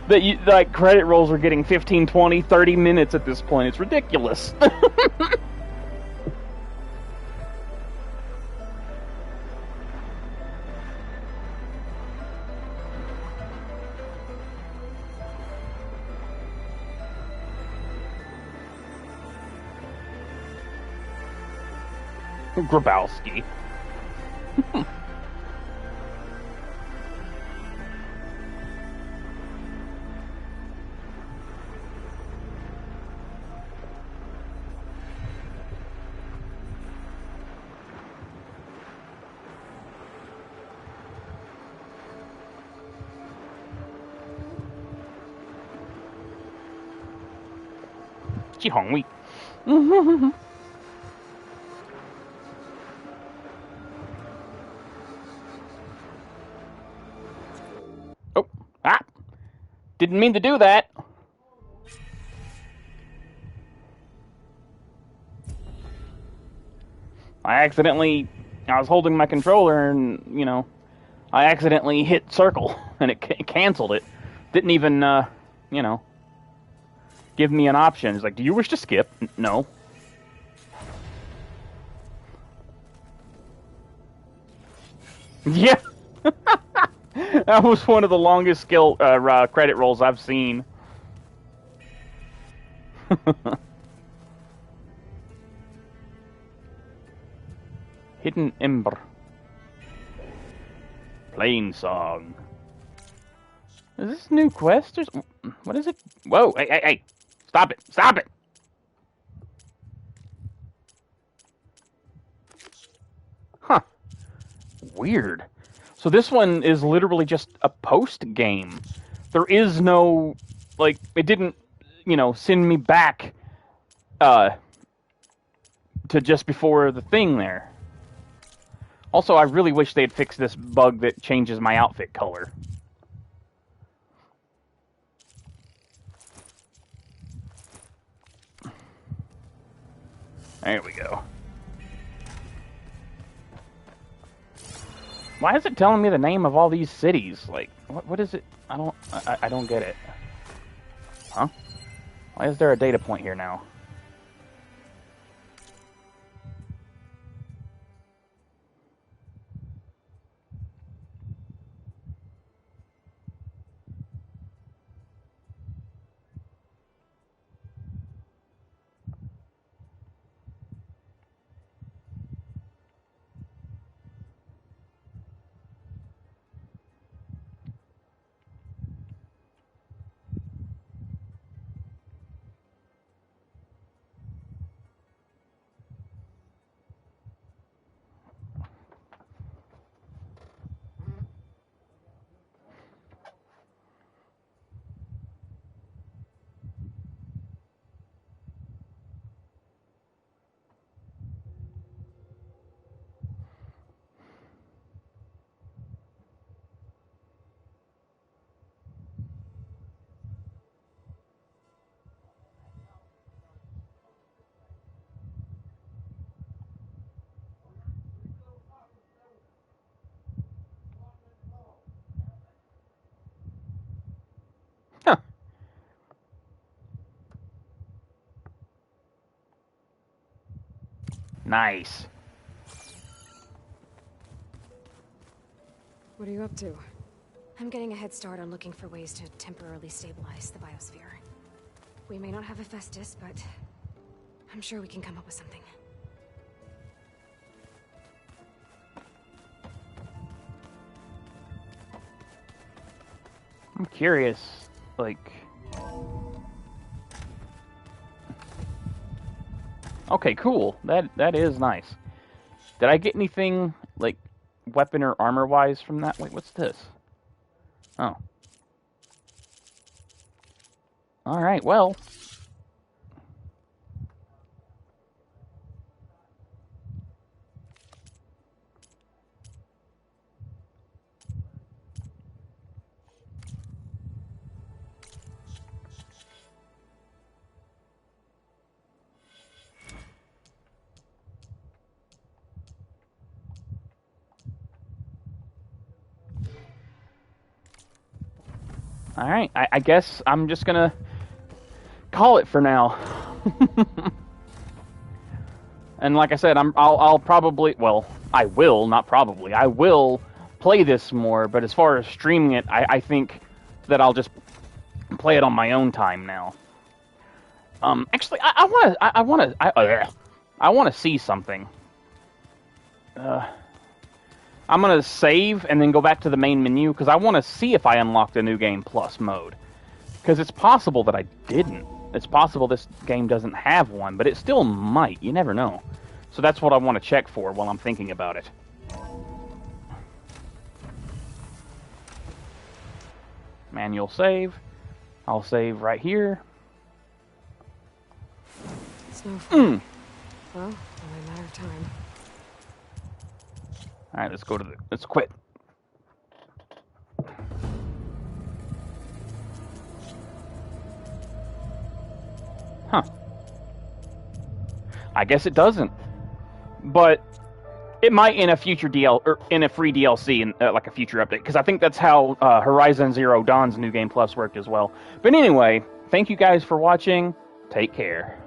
that like credit rolls are getting 15, 20, 30 minutes at this point. It's ridiculous. Grabowski. Chi Hong Wei. Oh, didn't mean to do that. I was holding my controller and, you know, I accidentally hit circle and it canceled it. Didn't even, you know, give me an option. It's like, do you wish to skip? No. Yeah. That was one of the longest credit rolls I've seen. Hidden Ember. Plain Song. Is this new quest? What is it? Whoa, hey. Stop it. Stop it. Huh. Weird. So this one is literally just a post game. There is no, like, it didn't, you know, send me back to just before the thing there. Also, I really wish they'd fix this bug that changes my outfit color. There we go. Why is it telling me the name of all these cities? Like, what is it? I don't get it. Huh? Why is there a data point here now? Nice. What are you up to? I'm getting a head start on looking for ways to temporarily stabilize the biosphere. We may not have Hephaestus, but I'm sure we can come up with something. I'm curious, like... Okay, cool. That is nice. Did I get anything, like, weapon or armor-wise from that? Wait, what's this? Oh. Alright, well... Alright, I guess I'm just gonna call it for now. And like I said, I'll probably, well, I will, not probably, I will play this more, but as far as streaming it, I think that I'll just play it on my own time now. Actually, I want to see something. I'm going to save and then go back to the main menu because I want to see if I unlocked a New Game Plus mode. Because it's possible that I didn't. It's possible this game doesn't have one, but it still might. You never know. So that's what I want to check for while I'm thinking about it. Manual save. I'll save right here. Snowfall. Well, only a matter of time. Alright, let's quit. Huh. I guess it doesn't. But it might in a future or in a free DLC, in like a future update, because I think that's how Horizon Zero Dawn's New Game Plus worked as well. But anyway, thank you guys for watching. Take care.